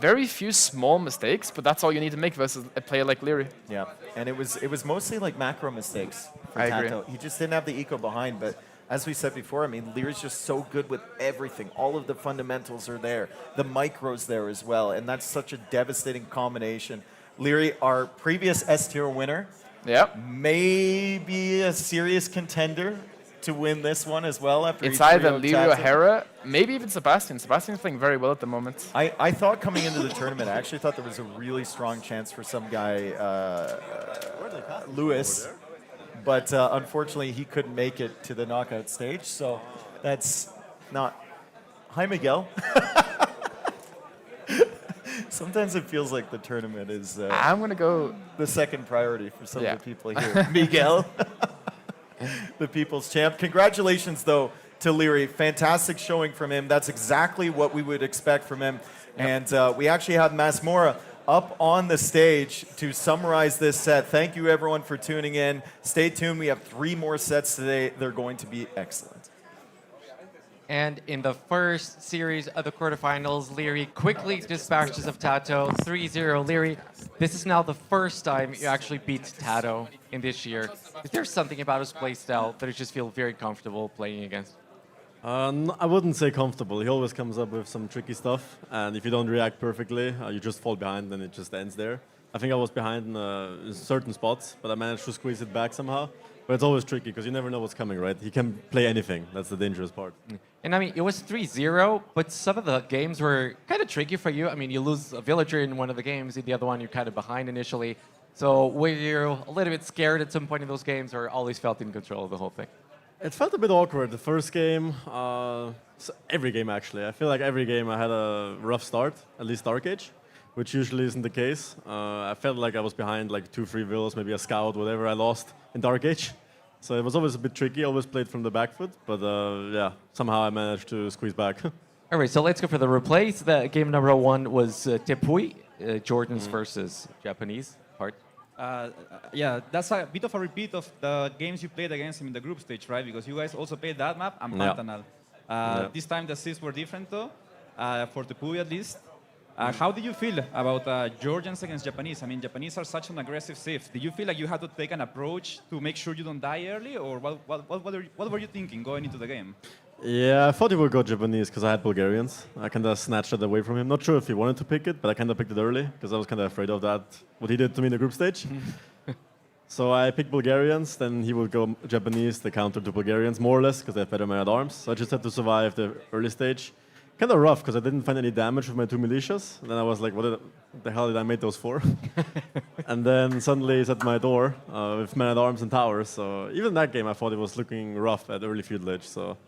Very few small mistakes, but that's all you need to make versus a player like Leary. Yeah, and it was mostly like macro mistakes for I Tato. agree. He just didn't have the eco behind, but as we said before, I mean, Leary's just so good with everything. All of the fundamentals are there. The micros there as well, and that's such a devastating combination. Leary, our previous S-tier winner, maybe a serious contender to win this one as well. After it's either Leary or Hera, maybe even Sebastian. Sebastian's playing very well at the moment. I thought coming into the tournament, I actually thought there was a really strong chance for some guy, Lewis. But unfortunately, he couldn't make it to the knockout stage, so that's not... Hi, Miguel. Sometimes it feels like the tournament is I'm going to go... the second priority for some of the people here. Miguel, the people's champ. Congratulations, though, to Leary. Fantastic showing from him. That's exactly what we would expect from him. And we actually have Masmora up on the stage to summarize this set. Thank you, everyone, for tuning in. Stay tuned. We have 3 more sets today. They're going to be excellent. And in the first series of the quarterfinals, Leary quickly dispatches of Tato, 3-0 Leary. This is now the first time you actually beat Tato in this year. Is there something about his playstyle that you just feel very comfortable playing against? I wouldn't say comfortable. He always comes up with some tricky stuff, and if you don't react perfectly, you just fall behind and it just ends there. I think I was behind in certain spots, but I managed to squeeze it back somehow. But it's always tricky because you never know what's coming, right? He can play anything. That's the dangerous part. And I mean, it was 3-0, but some of the games were kind of tricky for you. I mean, you lose a villager in one of the games, in the other one you're kind of behind initially. So were you a little bit scared at some point in those games, or always felt in control of the whole thing? It felt a bit awkward the first game. Every game, actually. I feel like every game I had a rough start, at least Dark Age, which usually isn't the case. I felt like I was behind like 2-3 villas, maybe a scout, whatever I lost in Dark Age. So it was always a bit tricky, always played from the back foot, but yeah, somehow I managed to squeeze back. All right, so let's go for the replays. The game number 1 was Tepui, Jordans versus Japanese part. Yeah, that's a bit of a repeat of the games you played against him in the group stage, right? Because you guys also played that map and Pantanal. This time the assists were different, though, for Tepui at least. How did you feel about Georgians against Japanese? I mean, Japanese are such an aggressive Sith. Did you feel like you had to take an approach to make sure you don't die early, or what were you thinking going into the game? Yeah, I thought he would go Japanese because I had Bulgarians. I kind of snatched it away from him. Not sure if he wanted to pick it, but I kind of picked it early because I was kind of afraid of that, what he did to me in the group stage. So I picked Bulgarians, then he would go Japanese, the counter to Bulgarians, more or less, because they have better man-at-arms. So I just had to survive the early stage. Kind of rough, because I didn't find any damage with my 2 militias. And then I was like, what the hell did I make those for? And then suddenly he's at my door with man-at-arms and towers. So even that game, I thought it was looking rough at early field ledge. So.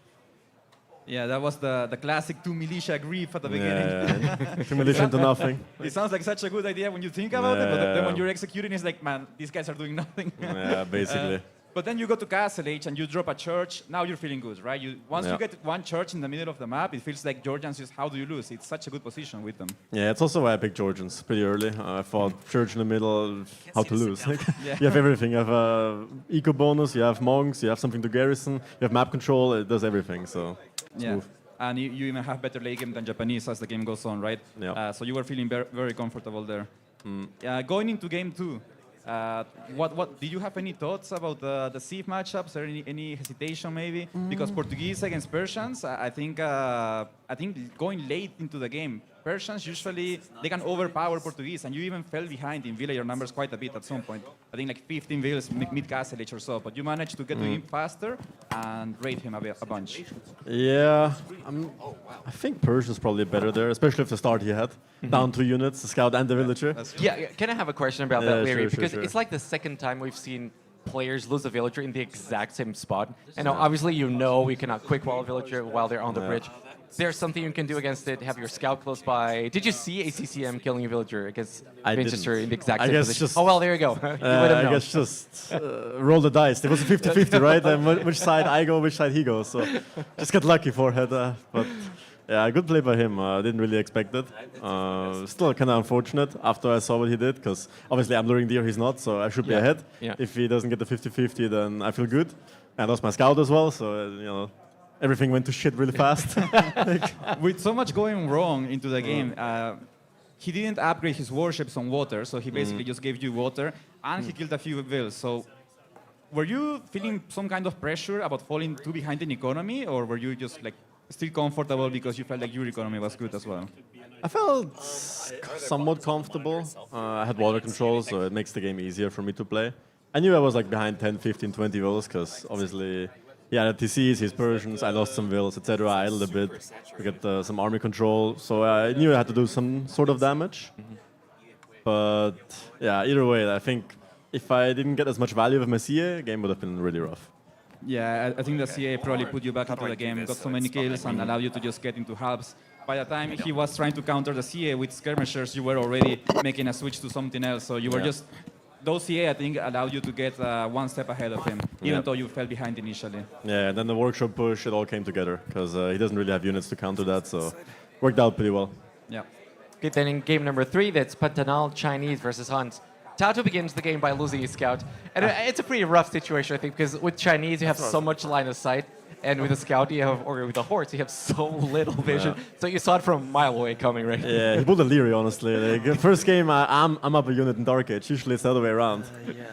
Yeah, that was the classic 2 militia grief at the beginning. Yeah. 2 militia into nothing. It sounds like such a good idea when you think about it, but then when you're executing, it's like, man, these guys are doing nothing. Yeah, basically. But then you go to Castle Age and you drop a church. Now you're feeling good, right? Once you get one church in the middle of the map, it feels like Georgians just, how do you lose? It's such a good position with them. Yeah, it's also why I picked Georgians pretty early. I thought church in the middle, how to lose. You have everything. You have eco bonus, you have monks, you have something to garrison, you have map control. It does everything. So yeah. And you even have better late game than Japanese as the game goes on, right? Yeah. So you were feeling very comfortable there. Going into game 2, what did you have any thoughts about the Civ matchups or any hesitation maybe? Because Portuguese against Persians, I think going late into the game, Persians usually they can overpower Portuguese, and you even fell behind in villager numbers quite a bit at some point. I think like 15 villas mid Castle Age or so, but you managed to get to him faster and raid him a bunch. Yeah, I think Persian's probably better there, especially if the start he had. Down 2 units, the scout and the villager. Yeah, can I have a question about that, Larry? Sure, because sure. it's like the second time we've seen players lose a villager in the exact same spot. And now, obviously, you cannot quick wall a villager while they're on the bridge. There's something you can do against it, have your scout close by. Did you see a CCM killing a villager against Winchester in the exact same position? Just, oh, well, there you go. I guess just roll the dice. It was a 50-50, right? And which side I go, which side he goes. So just get lucky for it. But Yeah, good play by him. I didn't really expect it. Still kind of unfortunate after I saw what he did, because obviously I'm luring deer, he's not, so I should be Yeah. ahead. Yeah. If he doesn't get the 50-50, then I feel good. I lost my scout as well, so everything went to shit really fast. With so much going wrong into the game, he didn't upgrade his warships on water, so he basically just gave you water, and he killed a few vills. So, were you feeling some kind of pressure about falling too behind in economy, or were you just like still comfortable because you felt like your economy was good as well? I felt somewhat comfortable. I had water control, so it makes the game easier for me to play. I knew I was like behind 10, 15, 20 vills, because obviously he had TCs, his Persians, I lost some vills, etc. I idled a bit to get some army control, so I knew I had to do some sort of damage. But yeah, either way, I think if I didn't get as much value with my CA, the game would have been really rough. Yeah, I think the CA probably put you back into the game, got so many kills, and allowed you to just get into halves. By the time he was trying to counter the CA with skirmishers, you were already making a switch to something else. So you were just, those CA, I think, allowed you to get one step ahead of him, even though you fell behind initially. Yeah, and then the workshop push, it all came together, because he doesn't really have units to counter that, so worked out pretty well. Yeah. Okay, then in game number 3, that's Pantanal Chinese versus Hunt. Tato begins the game by losing his scout. And it's a pretty rough situation, I think, because with Chinese, you have so much line of sight. And with a scout, you have, or with a horse, you have so little vision. So you saw it from a mile away coming, right? Yeah, he pulled a Leary, honestly. Like, first game, I'm up a unit in Dark Age. Usually it's the other way around.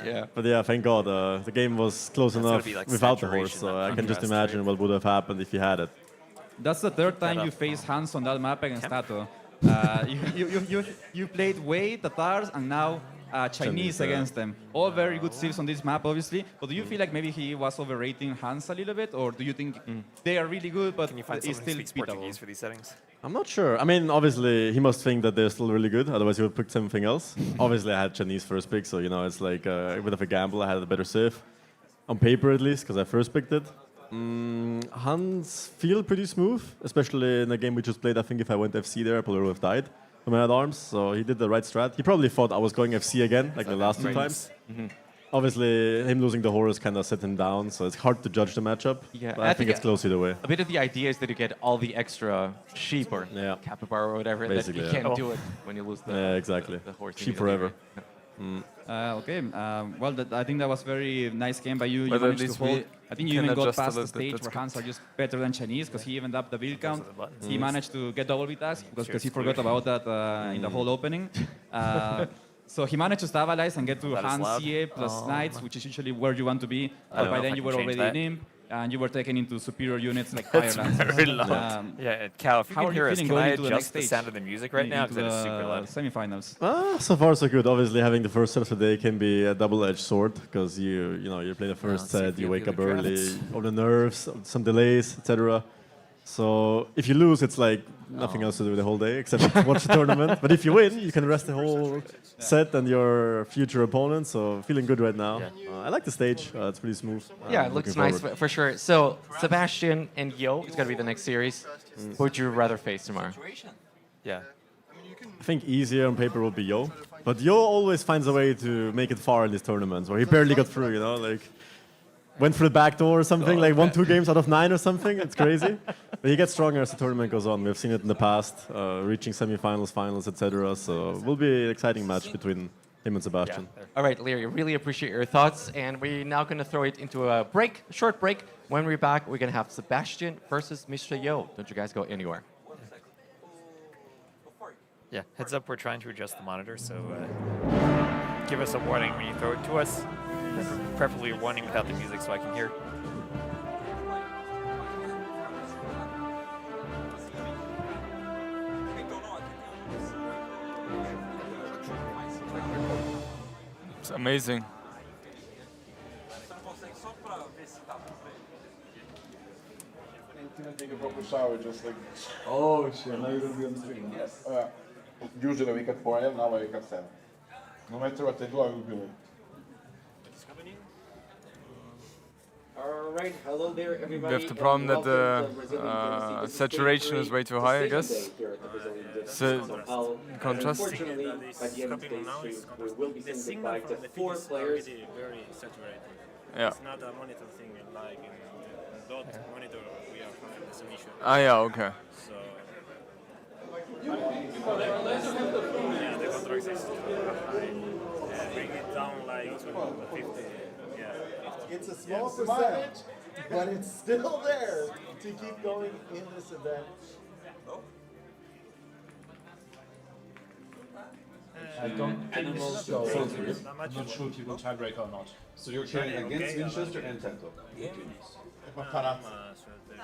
Yeah. But yeah, thank God, the game was close enough be like without the horse, saturation so that I can just contrast, imagine what would have happened if he had it. That's the third time you face Hans on that map against Tato. You played Wei, Tatars, and now Chinese against them. All very good steals on this map, obviously. But do you feel like maybe he was overrating Hans a little bit, or do you think they are really good, but Can you find it's someone who still speaks beatable? Portuguese for these settings? I'm not sure. I mean, obviously, he must think that they're still really good, otherwise he would pick something else. Obviously, I had Chinese first pick, so, it's like a bit of a gamble. I had a better save. On paper, at least, because I first picked it. Hans feel pretty smooth, especially in the game we just played. I think if I went FC there, I probably would have died from my arms. So he did the right strat. He probably thought I was going FC again, like the last two times. Obviously, him losing the horse kind of set him down, so it's hard to judge the matchup. Yeah, But I think it's close either way. A bit of the idea is that you get all the extra sheep or Yeah. capybara or whatever, that Basically, you yeah. can't do it when you lose the, Yeah, exactly. the horse. Sheep immediately, forever. right? Okay, well, I think that was very nice game by you. You But at managed to least hold. we I think you can even got adjust a past the little bit, stage that's where good. Hans are just better than Chinese because he evened up the build count. buttons. He managed to get double V task because he forgot about that in the whole opening. So he managed to stabilize and get to That is Hans loud. CA plus Knights, which is usually where you want to be. don't But know by if then I you can were change already that. in Imp, and you were taken into superior units like That's Fire very loud. Lancers. Yeah, Cal, if you how can are you hear us, feeling can going I into the next adjust the stage? sound of the music right now? Because Into it is super the loud. semifinals. So far so good. Obviously, having the first set of the day can be a double-edged sword because you play the first set, you wake up early, all the nerves, some delays, etc. So if you lose, it's like nothing else to do the whole day except watch the tournament. But if you win, you can rest the whole set and your future opponent. So feeling good right now. I like the stage. It's pretty smooth. Yeah, I'm it looks looking nice forward. for sure. So Sebastian and Yo is going to be the next series. Who would you rather face tomorrow? Yeah. I think easier on paper would be Yo. But Yo always finds a way to make it far in these tournaments where he barely got through, like went through the back door or something, like won 2 games out of 9 or something. It's crazy. But he gets stronger as the tournament goes on. We've seen it in the past, reaching semifinals, finals, etc. So it will be an exciting match between him and Sebastian. All right, Leary, really appreciate your thoughts. And we're now going to throw it into a break, a short break. When we're back, we're going to have Sebastian versus Mr. Yo. Don't you guys go anywhere. Yeah, heads up, we're trying to adjust the monitor, so give us a warning when you throw it to us. Preferably a warning without the music so I can hear. It's amazing. Take a proper shower, just like. Oh shit, now you're gonna be on the stream. Yes. Usually I wake at 4 a.m., now I wake at 7. No matter what I do, I will be late. Alright, hello there everybody. We have the problem that the the saturation is way too high, I guess. So, contrast. Unfortunately, by the end of today's stream, we will be sending goodbye to 4 players. Very saturated. Yeah. It's not a monitor thing like in dot monitor we are finding some issue. Ah, yeah, okay. So Yeah, the contract is bring it down like to 50. Yeah. It's a small percentage, but it's still there to keep going in this event. I don't think so. I'm not sure if you will tiebreaker or not. So you're carrying against Winchester and Tento.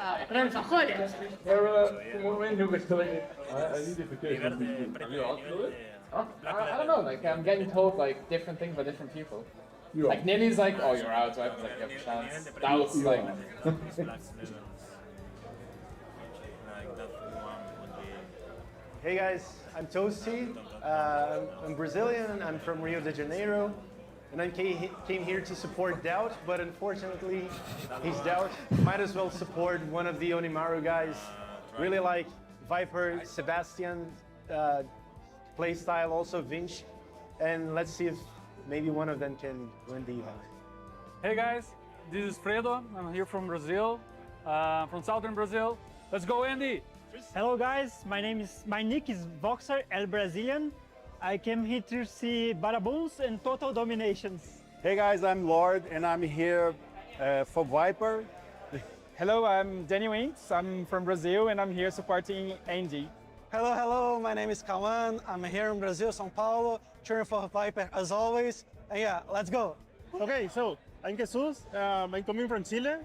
I don't know, like I'm getting told like different things by different people. Like Nilly's like, oh you're out, so I have like you have a chance. That was like Hey guys, I'm Toasty. I'm Brazilian. I'm from Rio de Janeiro, and I came here to support Doubt. But unfortunately, he's Doubt. Might as well support one of the Onimaru guys. Really like Viper, Sebastian play style, also Vinch, and let's see if maybe one of them can win the event. Hey guys, this is Fredo. I'm here from Brazil, from southern Brazil. Let's go, Andy! Hello guys, my nick is Voxer El Brazilian. I came here to see Baraboons and Total Dominations. Hey guys, I'm Lord and I'm here for Viper. Hello, I'm Danny Winks. I'm from Brazil and I'm here supporting Andy. Hello, my name is Kawan. I'm here in Brazil, São Paulo, cheering for Viper as always. And yeah, let's go. Okay, so I'm Jesus. I'm coming from Chile.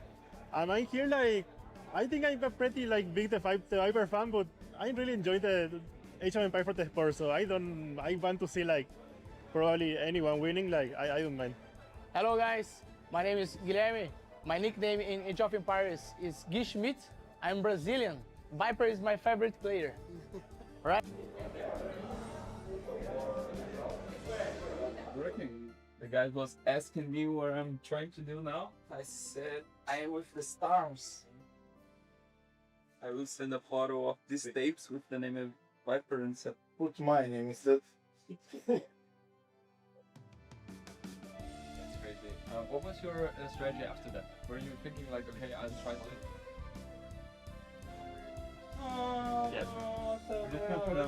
And I'm here like, I think I'm a pretty like big the Viper fan, but I really enjoy the Age of Empires for the sport. So I want to see like probably anyone winning. Like I don't mind. Hello guys, my name is Guilherme. My nickname in Age of Empires is Gui Schmidt. I'm Brazilian. Viper is my favorite player. Right? Working. The guy was asking me what I'm trying to do now. I said I am with the stars. I will send a photo of these tapes with the name of Viper and said, Put my name instead. that's crazy. What was your strategy after that? Were you thinking like, okay, I'll try to... Yes. I put it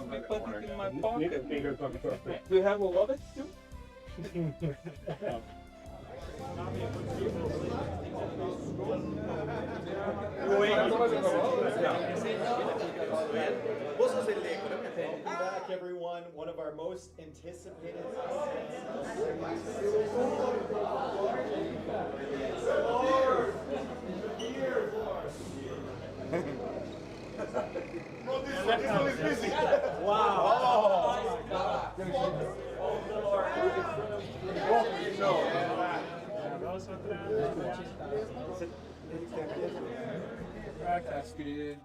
in my pocket. Do you have a wallet too? Welcome back, everyone. One of our most anticipated.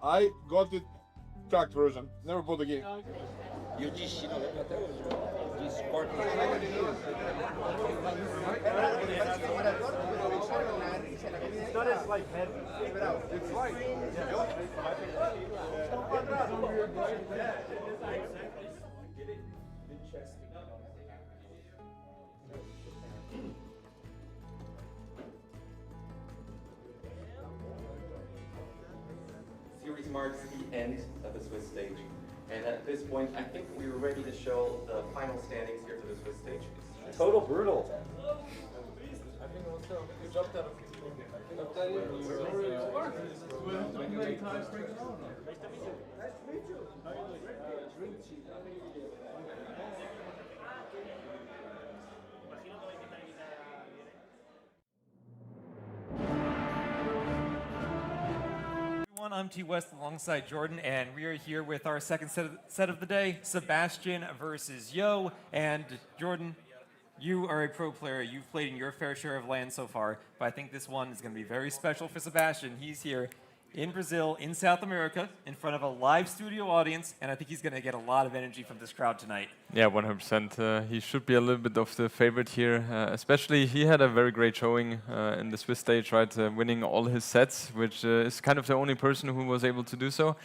I got the tracked version. Never bought the game. E o destino lembra até hoje. De esporte. It's not as like heavy. It's light. Series marks the end of the Swiss stage. And at this point, I think we're ready to show the final standings here for the Swiss stage. Total brutal. I think also you dropped out of I'm T West alongside Jordan, and we are here with our second set of the day, Sebastian versus Yo. And Jordan, you are a pro player. You've played in your fair share of LAN so far, but I think this one is going to be very special for Sebastian. He's here in Brazil, in South America, in front of a live studio audience, and I think he's going to get a lot of energy from this crowd tonight. Yeah, 100%. He should be a little bit of the favorite here, especially he had a very great showing in the Swiss stage, right, winning all his sets, which is kind of the only person who was able to do so.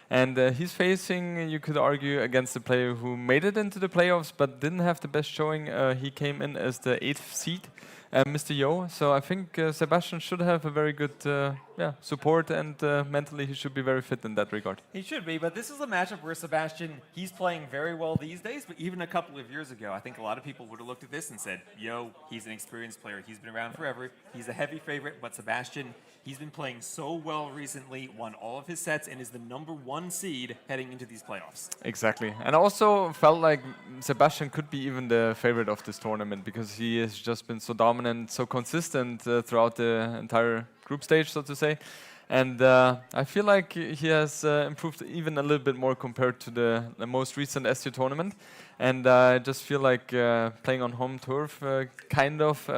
And he's facing, you could argue, against a player who made it into the playoffs but didn't have the best showing. He came in as the 8th seed, Mr. Yo. So I think Sebastian should have a very good support, and mentally he should be very fit in that regard. He should be, but this is a matchup where Sebastian, he's playing very well these days, but even a couple of years ago, I think a lot of people would have looked at this and said, Yo, he's an experienced player, he's been around forever, he's a heavy favorite, but Sebastian, he's been playing so well recently, won all of his sets, and is the #1 seed heading into these playoffs. Exactly. And I also felt like Sebastian could be even the favorite of this tournament because he has just been so dominant, so consistent throughout the entire group stage, so to say. And I feel like he has improved even a little bit more compared to the most recent SU tournament. And I just feel like playing on home turf kind of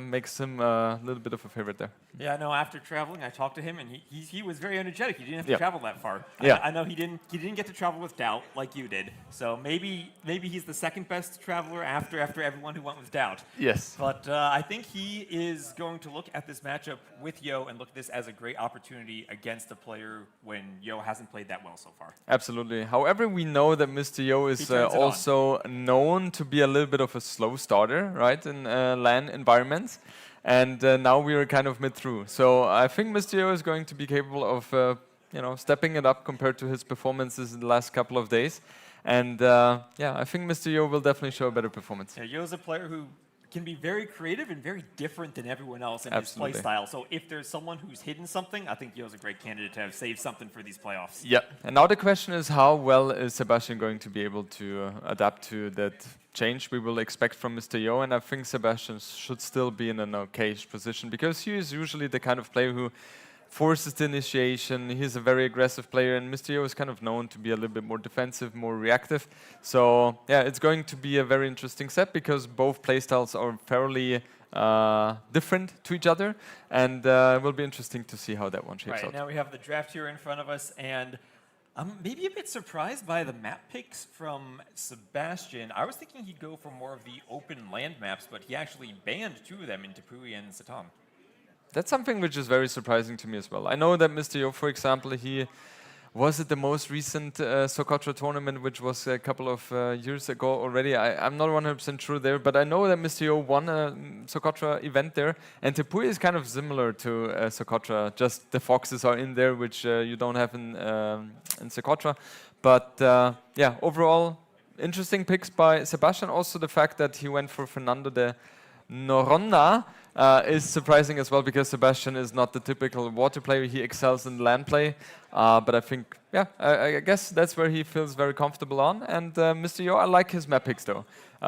makes him a little bit of a favorite there. Yeah, I know. After traveling, I talked to him, and he was very energetic. He didn't have to Yeah. travel that far. Yeah. I know he didn't get to travel with Doubt like you did. So maybe he's the second best traveler after everyone who went with Doubt. Yes. But I think he is going to look at this matchup with Yo and look at this as a great opportunity against a player when Yo hasn't played that well so far. Absolutely. However, we know that Mr. Yo is turns it on. also known to be a little bit of a slow starter, right, in LAN environments. And now we are kind of mid-through. So I think Mr. Yo is going to be capable of stepping it up compared to his performances in the last couple of days. And I think Mr. Yo will definitely show a better performance. Yeah, Yo's a player who can be very creative and very different than everyone else in Absolutely. his play style. So if there's someone who's hidden something, I think Yo's a great candidate to have saved something for these playoffs. Yeah. And now the question is, how well is Sebastian going to be able to adapt to that change we will expect from Mr. Yo? And I think Sebastian should still be in an okay position because he is usually the kind of player who forces the initiation. He's a very aggressive player, and Mr. Yo is kind of known to be a little bit more defensive, more reactive. So yeah, it's going to be a very interesting set because both playstyles are fairly different to each other, and it will be interesting to see how that one shapes Right, out. now we have the draft here in front of us, and I'm maybe a bit surprised by the map picks from Sebastian. I was thinking he'd go for more of the open land maps, but he actually banned 2 of them in Tepui and Satang. That's something which is very surprising to me as well. I know that Mr. Yo, for example, he was at the most recent Socotra tournament, which was a couple of years ago already. I'm not 100% sure there, but I know that Mr. Yo won a Socotra event there. And Tepui is kind of similar to Socotra, just the foxes are in there, which you don't have in Socotra. But overall, interesting picks by Sebastian. Also the fact that he went for Fernando de Noronha is surprising as well because Sebastian is not the typical water player. He excels in land play, but I think, I guess that's where he feels very comfortable on. And Mr. Yo, I like his map picks though.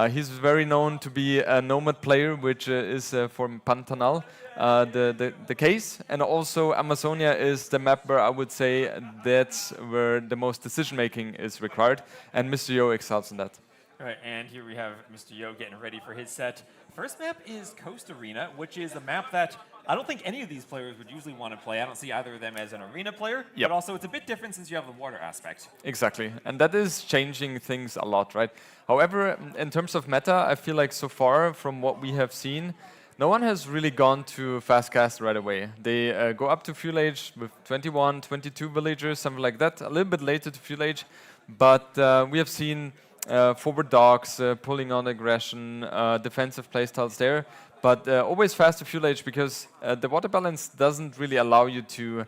He's very known to be a nomad player, which is for Pantanal the case. And also Amazonia is the map where I would say that's where the most decision making is required. And Mr. Yo excels in that. All right, and here we have Mr. Yo getting ready for his set. First map is Coast Arena, which is a map that I don't think any of these players would usually want to play. I don't see either of them as an arena player, Yep. but also it's a bit different since you have the water aspect. Exactly, and that is changing things a lot, right? However, in terms of meta, I feel like so far from what we have seen, no one has really gone to fast cast right away. They go up to fuel age with 21, 22 villagers, something like that, a little bit later to fuel age, but we have seen forward dogs, pulling on aggression, defensive playstyles there, but always fast to fuel age because the water balance doesn't really allow you to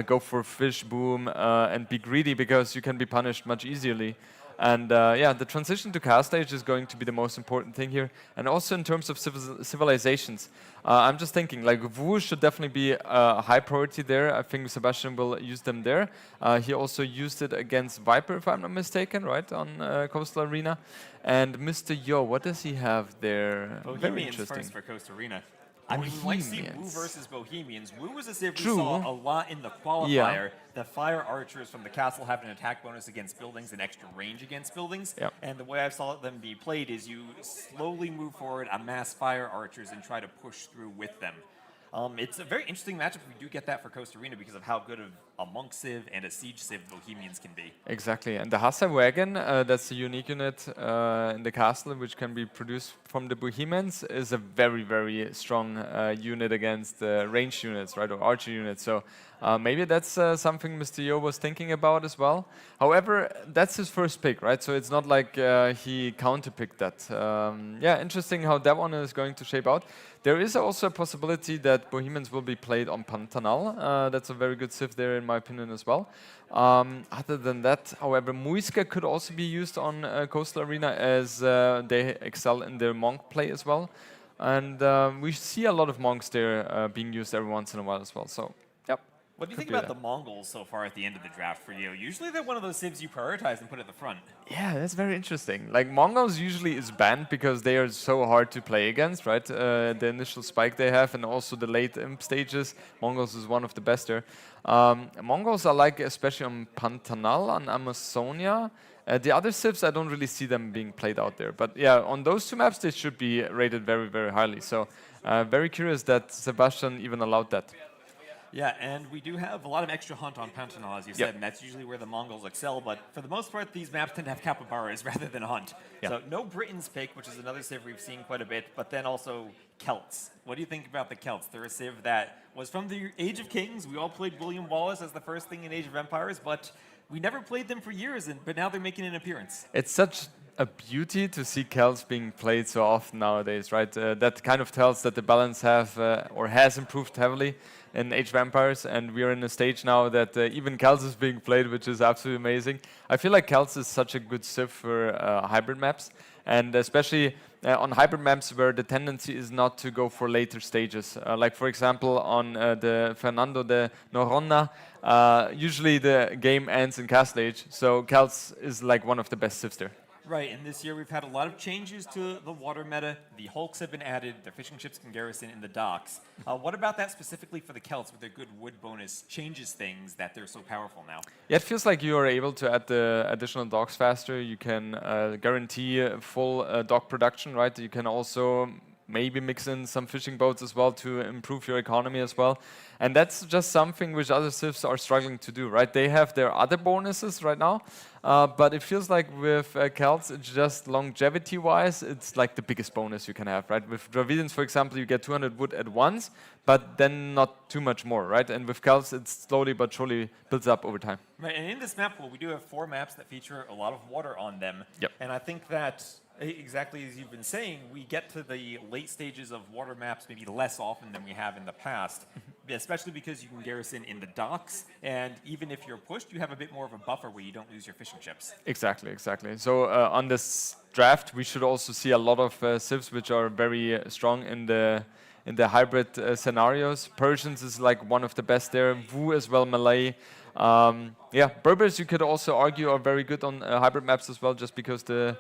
go for fish boom and be greedy because you can be punished much easily. And the transition to cast stage is going to be the most important thing here. And also in terms of civilizations, I'm just thinking like Wu should definitely be a high priority there. I think Sebastian will use them there. He also used it against Viper, if I'm not mistaken, right, on Coastal Arena. And Mr. Yo, what does he have there? Very Bohemians interesting. first for Coast Arena. I mean, we might see Wu Bohemians. versus Bohemians. Wu was as if we True. saw a lot in the qualifier. Yeah. The fire archers from the castle have an attack bonus against buildings and extra range against buildings. Yep. And the way I saw them be played is you slowly move forward, amass fire archers, and try to push through with them. It's a very interesting matchup if we do get that for Coast Arena because of how good of a Monk Civ and a Siege Civ Bohemians can be. Exactly, and the Hassa wagon, that's a unique unit in the castle which can be produced from the Bohemians, is a very, very strong unit against ranged units, right, or archer units. So maybe that's something Mr. Yo was thinking about as well. However, that's his first pick, right? So it's not like he counterpicked that. Interesting how that one is going to shape out. There is also a possibility that Bohemians will be played on Pantanal. That's a very good civ there, in my opinion, as well. Other than that, however, Muisca could also be used on Coastal Arena, as they excel in their Monk play as well. And we see a lot of Monks there being used every once in a while as well. So, yep. What do you think about the Mongols so far at the end of the draft for you? Usually they're one of those civs you prioritize and put at the front. Yeah, that's very interesting. Like, Mongols usually is banned because they are so hard to play against, right? The initial spike they have and also the late imp stages. Mongols is one of the best there. Mongols are like, especially on Pantanal, on Amazonia. The other civs, I don't really see them being played out there. But yeah, on those two maps, they should be rated very, very highly. So very curious that Sebastian even allowed that. Yeah, and we do have a lot of extra hunt on Pantanal, as you said, and that's usually where the Mongols excel. But for the most part, these maps tend to have capybaras rather than hunt. Yeah. So no Britain's pick, which is another civ we've seen quite a bit, but then also Celts. What do you think about the Celts? They're a civ that was from the Age of Kings. We all played William Wallace as the first thing in Age of Empires, but we never played them for years, but now they're making an appearance. It's such a beauty to see Celts being played so often nowadays, right? That kind of tells that the balance has improved heavily in Age of Empires, and we are in a stage now that even Celts is being played, which is absolutely amazing. I feel like Celts is such a good civ for hybrid maps, and especially on hybrid maps where the tendency is not to go for later stages. Like, for example, on the Fernando de Noronha, usually the game ends in Castle Age, so Celts is like one of the best civs there. Right, and this year we've had a lot of changes to the water meta. The hulks have been added, the fishing ships can garrison in the docks. What about that specifically for the Celts with their good wood bonus changes things that they're so powerful now? Yeah, it feels like you are able to add the additional docks faster. You can guarantee full dock production, right? You can also maybe mix in some fishing boats as well to improve your economy as well. And that's just something which other civs are struggling to do, right? They have their other bonuses right now, but it feels like with Celts, it's just longevity-wise, it's like the biggest bonus you can have, right? With Dravidians, for example, you get 200 wood at once, but then not too much more, right? And with Celts, it slowly but surely builds up over time. Right, and in this map pool, we do have 4 maps that feature a lot of water on them. Yep. And I think that, exactly as you've been saying, we get to the late stages of water maps maybe less often than we have in the past, especially because you can garrison in the docks, and even if you're pushed, you have a bit more of a buffer where you don't lose your fishing ships. Exactly, exactly. So on this draft, we should also see a lot of civs which are very strong in the hybrid scenarios. Persians is like one of the best there. Wu as well, Malay. Yeah, Berbers you could also argue are very good on hybrid maps as well, just because the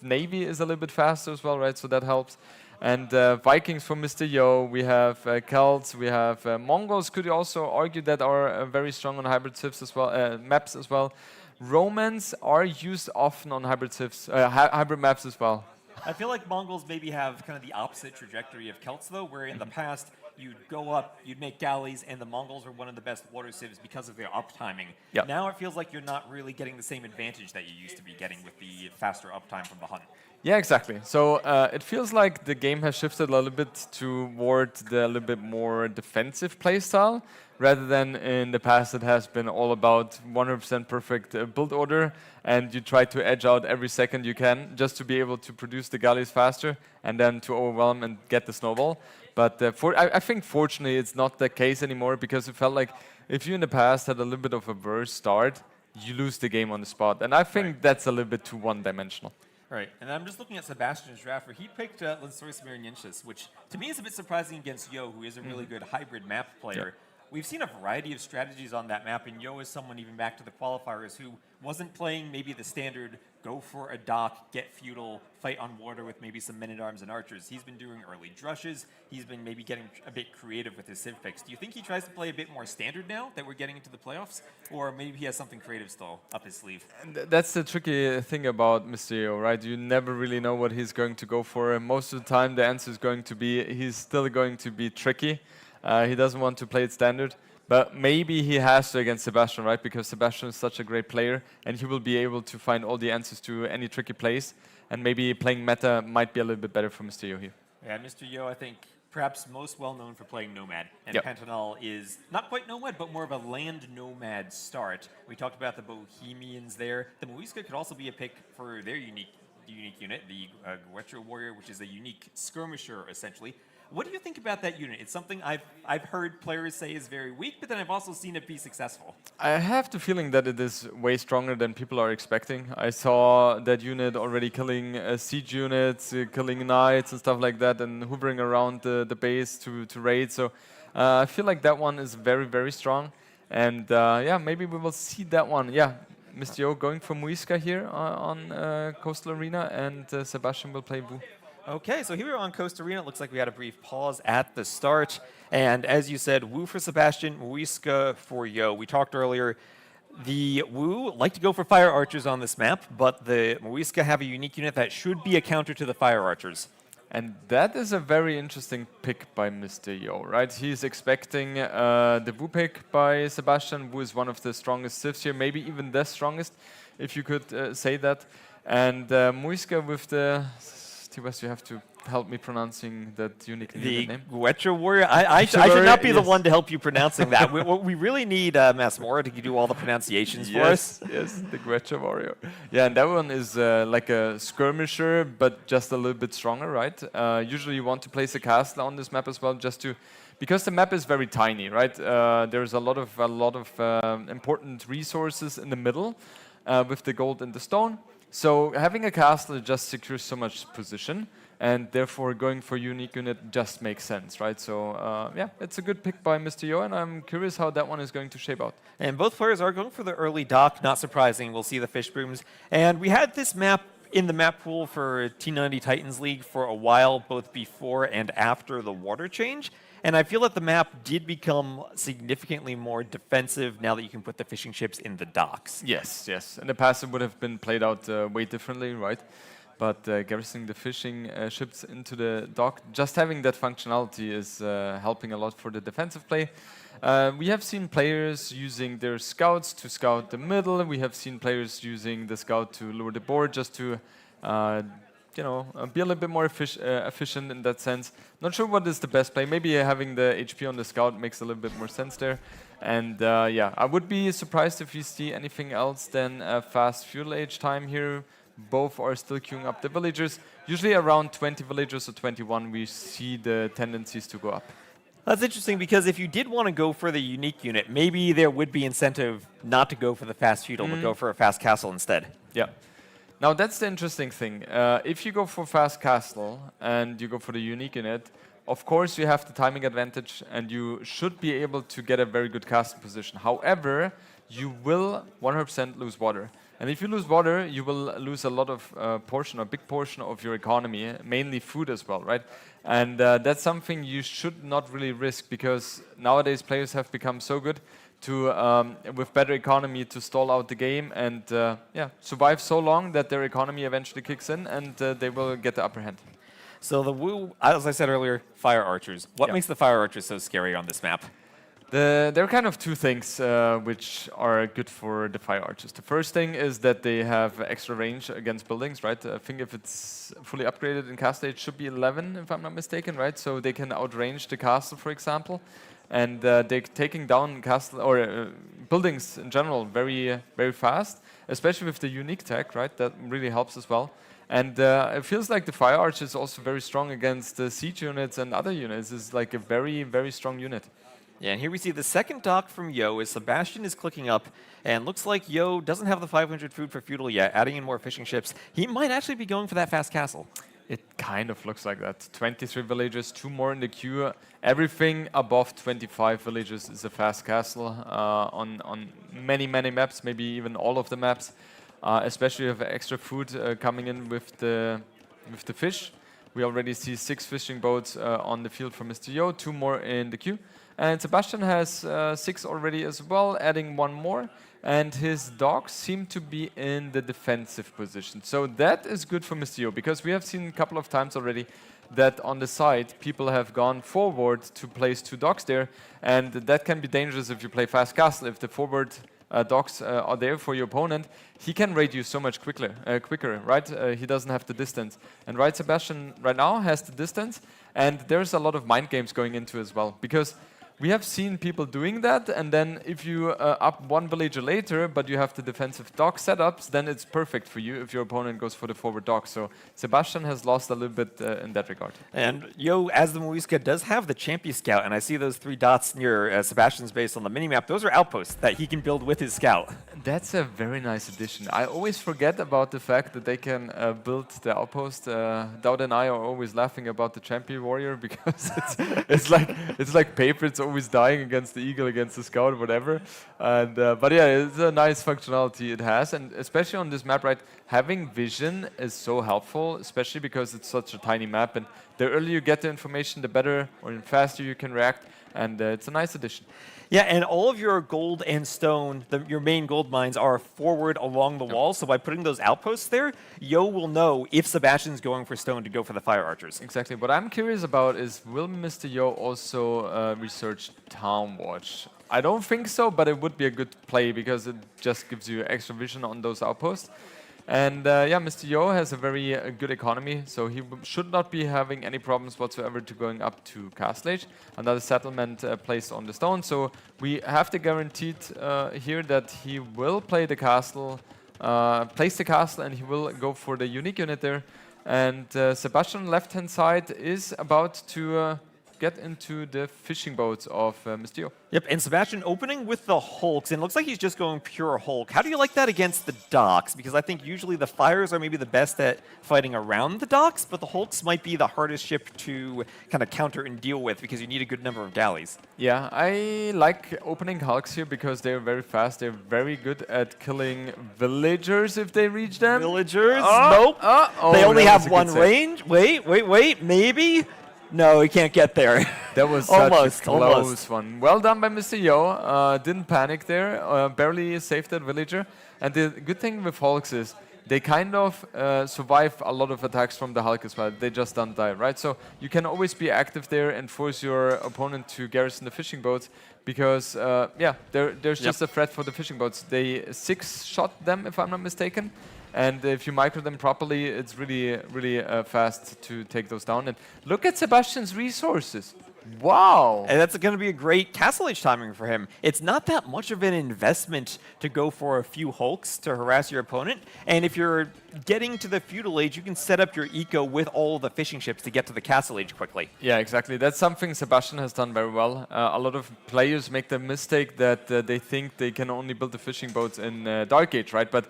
Navy is a little bit faster as well, right? So that helps. And Vikings from Mr. Yo, we have Celts, we have Mongols. Could you also argue that are very strong on hybrid civs as well, maps as well. Romans are used often on hybrid civs, hybrid maps as well. I feel like Mongols maybe have kind of the opposite trajectory of Celts, though, where in the past you'd go up, you'd make galleys, and the Mongols are one of the best water civs because of their uptiming. Yep. Now it feels like you're not really getting the same advantage that you used to be getting with the faster uptime from the hunt. Yeah, exactly. So it feels like the game has shifted a little bit toward the little bit more defensive playstyle, rather than in the past it has been all about 100% perfect build order, and you try to edge out every second you can just to be able to produce the galleys faster and then to overwhelm and get the snowball. But I think fortunately it's not the case anymore, because it felt like if you in the past had a little bit of a worse start, you lose the game on the spot. And I think that's a little bit too one-dimensional. Right, and I'm just looking at Sebastian's draft where he picked Lansoris Miriniensis, which to me is a bit surprising against Yo, who is a really good hybrid map player. We've seen a variety of strategies on that map, and Yo is someone, even back to the qualifiers, who wasn't playing maybe the standard go for a dock, get feudal, fight on water with maybe some men-at-arms and archers. He's been doing early drushes. He's been maybe getting a bit creative with his civ picks. Do you think he tries to play a bit more standard now that we're getting into the playoffs? Or maybe he has something creative still up his sleeve? That's the tricky thing about Mr. Yo, right? You never really know what he's going to go for. And most of the time the answer is going to be, he's still going to be tricky. He doesn't want to play it standard. But maybe he has to against Sebastian, right? Because Sebastian is such a great player, and he will be able to find all the answers to any tricky plays. And maybe playing meta might be a little bit better for Mr. Yo here. Yeah, Mr. Yo, I think, perhaps most well-known for playing Nomad. And Pantanal is not quite Nomad, but more of a land Nomad start. We talked about the Bohemians there. The Muisca could also be a pick for their unique unique unit, the Guetra Warrior, which is a unique skirmisher, essentially. What do you think about that unit? It's something I've heard players say is very weak, but then I've also seen it be successful. I have the feeling that it is way stronger than people are expecting. I saw that unit already killing siege units, killing knights and stuff like that, and hovering around the base to raid. So I feel like that one is very, very strong. And yeah, maybe we will see that one. Yeah, Mr. Yo going for Muisca here on Coastal Arena, and Sebastian will play Wu. Okay, so here we are on Coast Arena. It looks like we had a brief pause at the start. And as you said, Wu for Sebastian, Muisca for Yo. We talked earlier, the Wu like to go for Fire Archers on this map, but the Muisca have a unique unit that should be a counter to the Fire Archers. And that is a very interesting pick by Mr. Yo, right? He's expecting the Wu pick by Sebastian. Wu is one of the strongest civs here, maybe even the strongest, if you could say that. And Muisca with the... West, you have to help me pronouncing that unique the name. Guetra Warrior. I should not be the one to help you pronouncing that. we really need Masmora to do all the pronunciations for us. Yes, the Guetra Warrior. Yeah, and that one is like a skirmisher, but just a little bit stronger, right? Usually you want to place a castle on this map as well, just to, because the map is very tiny, right? There's a lot of important resources in the middle with the gold and the stone. So having a castle just secures so much position, and therefore going for unique unit just makes sense, right? So yeah, it's a good pick by Mr. Yo, and I'm curious how that one is going to shape out. And both players are going for the early dock, not surprising. We'll see the fish brooms. And we had this map in the map pool for T90 Titans League for a while, both before and after the water change. And I feel that the map did become significantly more defensive now that you can put the fishing ships in the docks. Yes, yes. In the past, it would have been played out way differently, right? But garrisoning the fishing ships into the dock, just having that functionality is helping a lot for the defensive play. We have seen players using their scouts to scout the middle. We have seen players using the scout to lure the board, just to you know, be a little bit more efficient in that sense. Not sure what is the best play. Maybe having the HP on the scout makes a little bit more sense there. And yeah, I would be surprised if you see anything else than a fast fuel age time here. Both are still queuing up the villagers. Usually around 20 villagers or 21, we see the tendencies to go up. That's interesting, because if you did want to go for the unique unit, maybe there would be incentive not to go for the fast feudal, but go for a fast castle instead. Yeah. Now that's the interesting thing. If you go for fast castle and you go for the unique unit, of course you have the timing advantage and you should be able to get a very good castle position. However, you will 100% lose water. And if you lose water, you will lose a lot of portion, a big portion of your economy, mainly food as well, right? And that's something you should not really risk, because nowadays players have become so good to, with better economy, to stall out the game and yeah, survive so long that their economy eventually kicks in and they will get the upper hand. So the Wu, as I said earlier, Fire Archers. What makes the Fire Archers so scary on this map? There are kind of two things which are good for the Fire Archers. The first thing is that they have extra range against buildings, right? I think if it's fully upgraded in castle, it should be 11, if I'm not mistaken, right? So they can outrange the castle, for example. And they're taking down castle or buildings in general very, very fast, especially with the unique tech, right? That really helps as well. And it feels like the Fire Archer is also very strong against siege units and other units. It's like a very, very strong unit. Yeah, and here we see the second dock from Yo as Sebastian is clicking up, and looks like Yo doesn't have the 500 food for feudal yet, adding in more fishing ships. He might actually be going for that fast castle. It kind of looks like that. 23 villagers, 2 more in the queue. Everything above 25 villages is a fast castle on many, many maps, maybe even all of the maps, especially with extra food coming in with the fish. We already see 6 fishing boats on the field for Mr. Yo, 2 more in the queue. And Sebastian has 6 already as well, adding 1 more. And his dogs seem to be in the defensive position. So that is good for Mr. Yo, because we have seen a couple of times already that on the side, people have gone forward to place 2 dogs there. And that can be dangerous if you play fast castle. If the forward dogs are there for your opponent, he can raid you so much quicker, right? He doesn't have the distance. And right, Sebastian right now has the distance. And there's a lot of mind games going into as well. Because we have seen people doing that, and then if you up one villager later, but you have the defensive dock setups, then it's perfect for you if your opponent goes for the forward dock. So Sebastian has lost a little bit in that regard. And Yo, as the Muisca, does have the Champion Scout, and I see those 3 dots near Sebastian's base on the minimap. Those are outposts that he can build with his Scout. That's a very nice addition. I always forget about the fact that they can build the outpost. Dowd and I are always laughing about the Champion Warrior because it's like paper. It's always dying against the Eagle, against the Scout, whatever. And but yeah, it's a nice functionality it has, and especially on this map, right? Having vision is so helpful, especially because it's such a tiny map. And the earlier you get the information, the better or the faster you can react. And it's a nice addition. Yeah, and all of your gold and stone, your main gold mines, are forward along the wall. So by putting those outposts there, Yo will know if Sebastian's going for stone to go for the fire archers. Exactly. What I'm curious about is, will Mr. Yo also research Town Watch? I don't think so, but it would be a good play because it just gives you extra vision on those outposts. And yeah, Mr. Yo has a very good economy, so he should not be having any problems whatsoever to going up to Castle Age. Another settlement placed on the stone, so we have the guaranteed here that he will play the castle, place the castle, and he will go for the unique unit there. And Sebastian, left-hand side, is about to get into the fishing boats of Mr. Yo. Yep, and Sebastian opening with the Hulks, and it looks like he's just going pure Hulk. How do you like that against the docks? Because I think usually the Fires are maybe the best at fighting around the docks, but the Hulks might be the hardest ship to kind of counter and deal with because you need a good number of galleys. Yeah, I like opening Hulks here because they're very fast. They're very good at killing villagers if they reach them. Villagers? Nope. They only have one range. Wait, maybe? No, he can't get there. That was almost, such a close one. Well done by Mr. Yo. Didn't panic there. Barely saved that villager. And the good thing with Hulks is they kind of survive a lot of attacks from the Hulk as well. They just don't die, right? So you can always be active there and force your opponent to garrison the fishing boats because, yeah, there's just a threat for the fishing boats. They 6-shot them, if I'm not mistaken. And if you micro them properly, it's really, really fast to take those down. And look at Sebastian's resources. Wow. And that's going to be a great Castle Age timing for him. It's not that much of an investment to go for a few Hulks to harass your opponent. And if you're getting to the Feudal Age, you can set up your eco with all of the fishing ships to get to the Castle Age quickly. Yeah, exactly. That's something Sebastian has done very well. A lot of players make the mistake that they think they can only build the fishing boats in Dark Age, right? But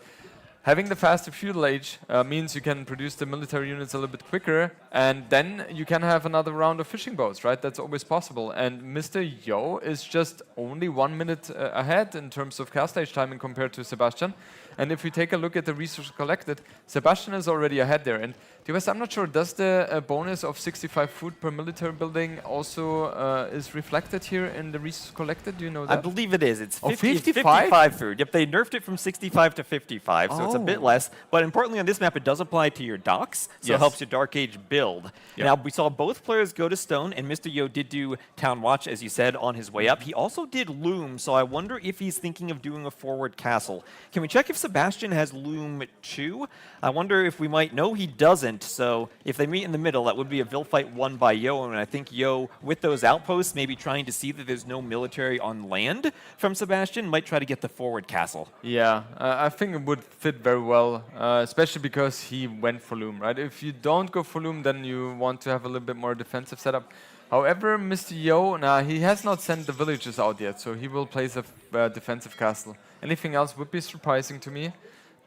having the faster Feudal Age means you can produce the military units a little bit quicker, and then you can have another round of fishing boats, right? That's always possible. And Mr. Yo is just only 1 minute ahead in terms of Castle Age timing compared to Sebastian. And if we take a look at the resources collected, Sebastian is already ahead there. And DWS, I'm not sure, does the bonus of 65 food per military building also is reflected here in the resources collected? Do you know that? I believe it is. It's 55? 55 food. Yep, they nerfed it from 65 to 55, so it's a bit less. But importantly on this map, it does apply to your docks, so it helps your Dark Age build. Yep. Now, we saw both players go to stone, and Mr. Yo did do Town Watch, as you said, on his way up. He also did Loom, so I wonder if he's thinking of doing a forward castle. Can we check if Sebastian has Loom too? I wonder if we might. No, he doesn't. So if they meet in the middle, that would be a Vil fight won by Yo. And I think Yo, with those outposts, maybe trying to see that there's no military on land from Sebastian, might try to get the forward castle. Yeah, I think it would fit very well, especially because he went for Loom, right? If you don't go for Loom, then you want to have a little bit more defensive setup. However, Mr. Yo, he has not sent the villagers out yet, so he will place a defensive castle. Anything else would be surprising to me.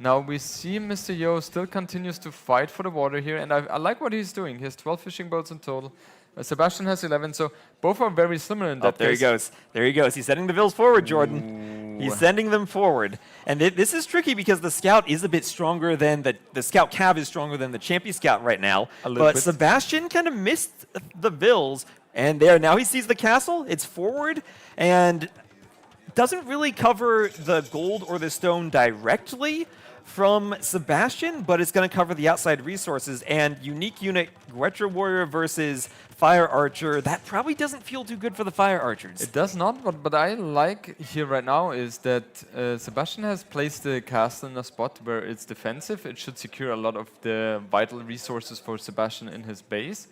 Now we see Mr. Yo still continues to fight for the water here, and I like what he's doing. He has 12 fishing boats in total. Sebastian has 11, so both are very similar in that there case. He goes. There he goes. He's sending the Vils forward, Jordan. Ooh. He's sending them forward. And this is tricky because the Scout is a bit stronger than the Scout Cav is stronger than the Champion Scout right now. But Sebastian kind of missed the Vils, and there, now he sees the castle. It's forward, and doesn't really cover the gold or the stone directly from Sebastian, but it's going to cover the outside resources. And unique unit Guetra Warrior versus Fire Archer, that probably doesn't feel too good for the Fire Archers. It does not, but I like here right now is that Sebastian has placed the castle in a spot where it's defensive. It should secure a lot of the vital resources for Sebastian in his base.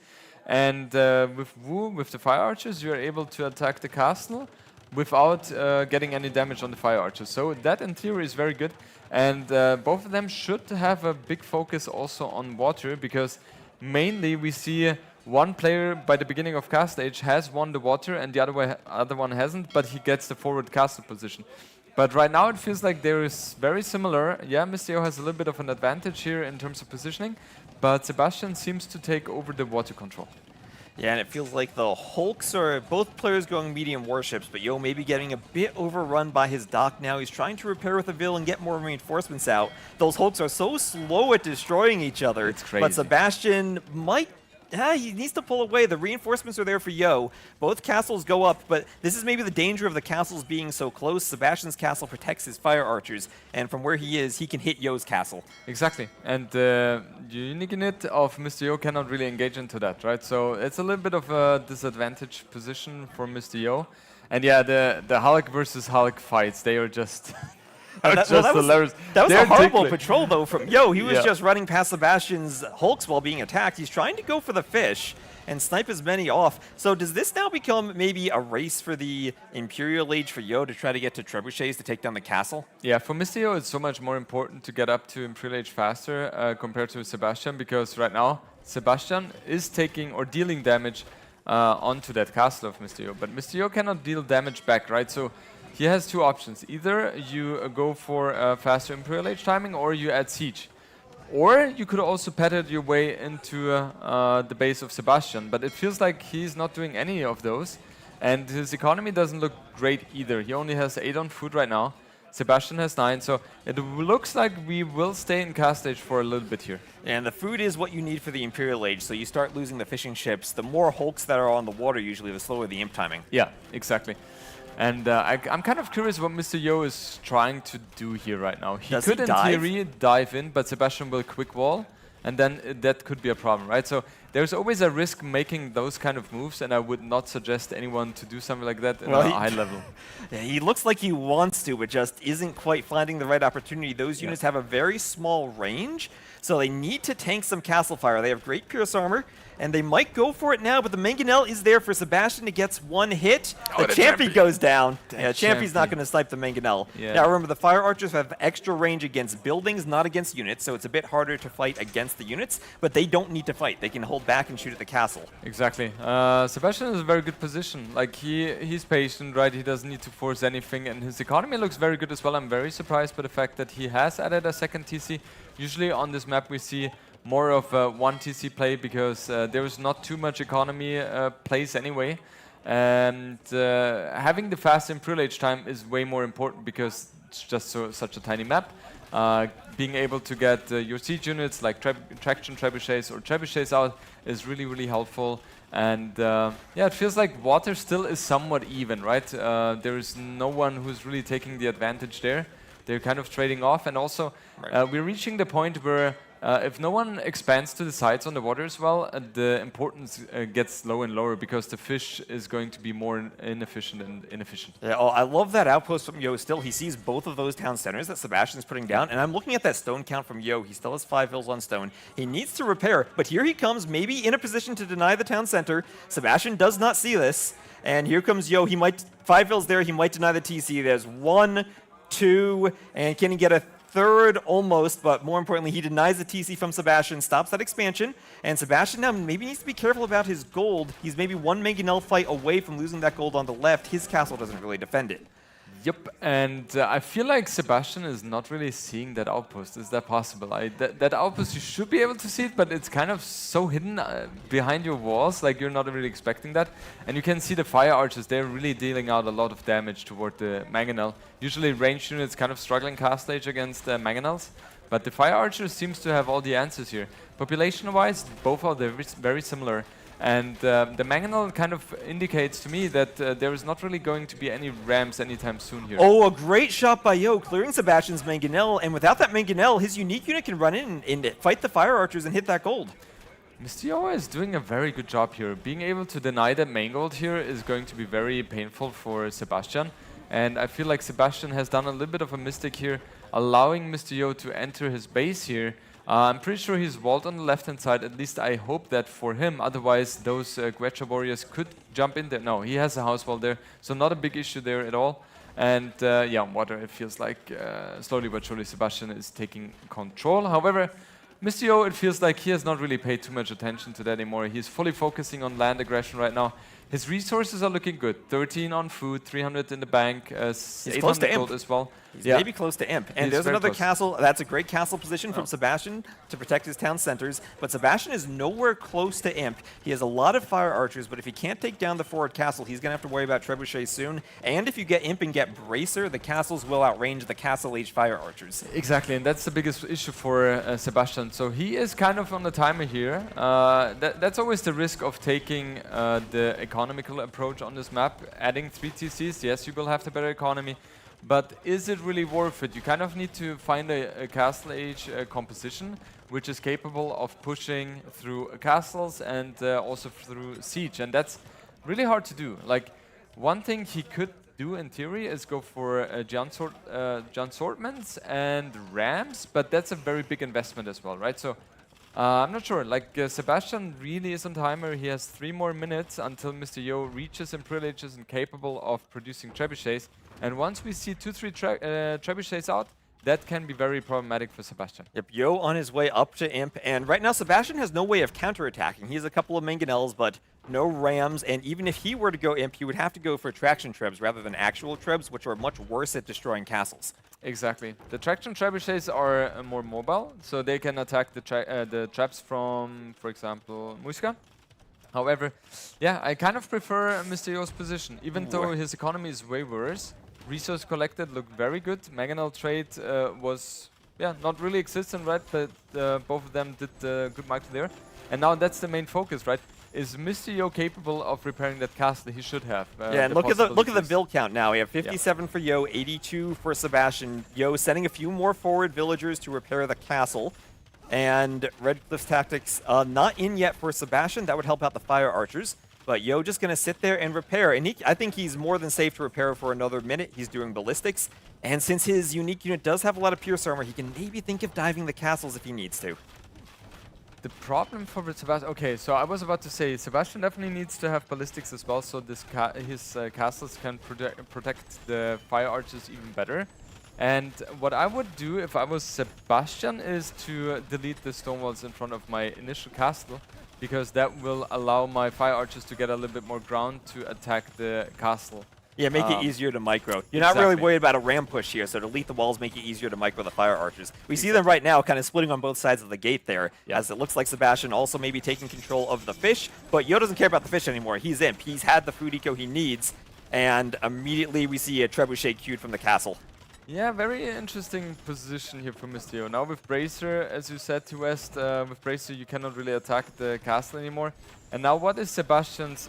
And with Wu, with the Fire Archers, you're able to attack the castle without getting any damage on the Fire Archers. So that in theory is very good. And both of them should have a big focus also on water, because mainly we see one player by the beginning of cast stage has won the water and the other one hasn't, but he gets the forward castle position. But right now it feels like there is very similar. Yeah, Mr. has a little bit of an advantage here in terms of positioning, but Sebastian seems to take over the water control. Yeah, and it feels like the Hulks are both players going medium warships, but Yo maybe getting a bit overrun by his dock now. He's trying to repair with a Vil and get more reinforcements out. Those Hulks are so slow at destroying each other. It's crazy. But Sebastian might... he needs to pull away. The reinforcements are there for Yo. Both castles go up, but this is maybe the danger of the castles being so close. Sebastian's castle protects his fire archers, and from where he is, he can hit Yo's castle. Exactly, and the unique unit of Mr. Yo cannot really engage into that, right? So it's a little bit of a disadvantaged position for Mr. Yo. And yeah, the Hulk versus Hulk fights, they are just... That was a horrible patrol, though, from Yo. He was just running past Sebastian's Hulks while being attacked. He's trying to go for the fish and snipe as many off. So does this now become maybe a race for the Imperial Age for Yo to try to get to trebuchets to take down the castle? Yeah, for Mr. Yo, it's so much more important to get up to Imperial Age faster compared to Sebastian, because right now, Sebastian is taking or dealing damage onto that castle of Mr. Yo. But Mr. Yo cannot deal damage back, right? So he has two options. Either you go for faster Imperial Age timing, or you add siege. Or you could also pattern your way into the base of Sebastian, but it feels like he's not doing any of those. And his economy doesn't look great either. He only has 8 on food right now. Sebastian has 9, so it looks like we will stay in cast stage for a little bit here. And the food is what you need for the Imperial Age, so you start losing the fishing ships. The more Hulks that are on the water, usually, the slower the imp timing. Yeah, exactly. And I'm kind of curious what Mr. Yo is trying to do here right now. He could, in theory, dive in, but Sebastian will quick wall, and then that could be a problem, right? So there's always a risk making those kind of moves, and I would not suggest anyone to do something like that at a high level. Yeah, he looks like he wants to, but just isn't quite finding the right opportunity. Those units have a very small range, so they need to tank some castle fire. They have great Pierce armor, and they might go for it now, but the Mangonel is there for Sebastian. He gets one hit. The Champy goes down. Yeah, Champy's not going to snipe the Mangonel. Yeah. Now remember, the Fire Archers have extra range against buildings, not against units, so it's a bit harder to fight against the units, but they don't need to fight. They can hold back and shoot at the castle. Exactly. Sebastian is in a very good position. Like, he's patient, right? He doesn't need to force anything, and his economy looks very good as well. I'm very surprised by the fact that he has added a second TC. Usually on this map we see more of one TC play, because there is not too much economy plays anyway. And having the fast Imperial Age time is way more important, because it's just such a tiny map. Being able to get your siege units like traction trebuchets or trebuchets out is really, really helpful. And yeah, it feels like water still is somewhat even, right? There is no one who's really taking the advantage there. They're kind of trading off, and also we're reaching the point where if no one expands to the sides on the water as well, the importance gets lower and lower, because the fish is going to be more inefficient and inefficient. Yeah, I love that outpost from Yo still. He sees both of those town centers that Sebastian's putting down, and I'm looking at that stone count from Yo. He still has 5 Vils on stone. He needs to repair, but here he comes, maybe in a position to deny the town center. Sebastian does not see this, and here comes Yo. He might, 5 Vils there, he might deny the TC. There's 1, 2, and can he get a third? Almost, but more importantly, he denies the TC from Sebastian, stops that expansion, and Sebastian now maybe needs to be careful about his gold. He's maybe one Mangonel fight away from losing that gold on the left. His castle doesn't really defend it. Yep, and I feel like Sebastian is not really seeing that outpost. Is that possible? That outpost, you should be able to see it, but it's kind of so hidden behind your walls, like you're not really expecting that. And you can see the Fire Archers, they're really dealing out a lot of damage toward the Mangonel. Usually ranged units kind of struggling cast stage against Mangonels, but the Fire Archers seems to have all the answers here. Population-wise, both are very similar. And the Mangonel kind of indicates to me that there is not really going to be any rams anytime soon here. Oh, a great shot by Yo, clearing Sebastian's Mangonel, and without that Mangonel, his unique unit can run in and fight the Fire Archers and hit that gold. Mr. Yo is doing a very good job here. Being able to deny that main gold here is going to be very painful for Sebastian. And I feel like Sebastian has done a little bit of a mistake here, allowing Mr. Yo to enter his base here I'm pretty sure he's walled on the left-hand side. At least I hope that for him. Otherwise, those Guecha warriors could jump in there. No, he has a house wall there, so not a big issue there at all. And yeah, on water, it feels like slowly but surely Sebastian is taking control. However, Mr. Yo, it feels like he has not really paid too much attention to that anymore. He's fully focusing on land aggression right now. His resources are looking good. 13 on food, 300 in the bank, he's close to gold imp as well. He's maybe close to imp. And He's there's another close. castle. That's a great castle position from Sebastian to protect his town centers. But Sebastian is nowhere close to imp. He has a lot of fire archers, but if he can't take down the forward castle, he's going to have to worry about trebuchet soon. And if you get imp and get bracer, the castles will outrange the castle age fire archers. Exactly, and that's the biggest issue for Sebastian. So he is kind of on the timer here. That's always the risk of taking the economical approach on this map. Adding 3 TCs, yes, you will have the better economy. But is it really worth it? You kind of need to find a castle age composition which is capable of pushing through castles and also through siege, and that's really hard to do. Like, one thing he could do in theory is go for John Swordmans and Rams, but that's a very big investment as well, right? So I'm not sure. Like, Sebastian really is on timer. He has 3 more minutes until Mr. Yo reaches and privileges and capable of producing trebuchets. And once we see 2-3 trebuchets out, that can be very problematic for Sebastian. Yep, Yo on his way up to imp, and right now Sebastian has no way of counterattacking. He has a couple of mangonels, but no rams, and even if he were to go imp, he would have to go for traction trebs rather than actual trebs, which are much worse at destroying castles. Exactly. The traction trebuchets are more mobile, so they can attack the traps from, for example, Muska. However, yeah, I kind of prefer Mr. Yo's position, even though his economy is way worse. Resource collected looked very good. Mangonel trade was, yeah, not really existent, right? But both of them did good micro there. And now that's the main focus, right? Is Mr. Yo capable of repairing that castle? He should have. Yeah, and look at the build count now. We have 57 for Yo, 82 for Sebastian. Yo sending a few more forward villagers to repair the castle. And Redcliffe's tactics not in yet for Sebastian. That would help out the fire archers. But Yo just going to sit there and repair. And I think he's more than safe to repair for another minute. He's doing ballistics. And since his unique unit does have a lot of pierce armor, he can maybe think of diving the castles if he needs to. The problem for Sebastian... Okay, so I was about to say, Sebastian definitely needs to have ballistics as well, so his castles can protect the fire archers even better. And what I would do if I was Sebastian is to delete the stone walls in front of my initial castle, because that will allow my fire archers to get a little bit more ground to attack the castle. Yeah, make it easier to micro. You're not really worried about a ram push here, so delete the walls, make it easier to micro the fire archers. We see them right now kind of splitting on both sides of the gate there, as it looks like Sebastian also maybe taking control of the fish, but Yo doesn't care about the fish anymore. He's imp. He's had the food eco he needs, and immediately we see a trebuchet queued from the castle. Yeah, very interesting position here for Mr. Yo. Now with Bracer, as you said to West, with Bracer you cannot really attack the castle anymore. And now what is Sebastian's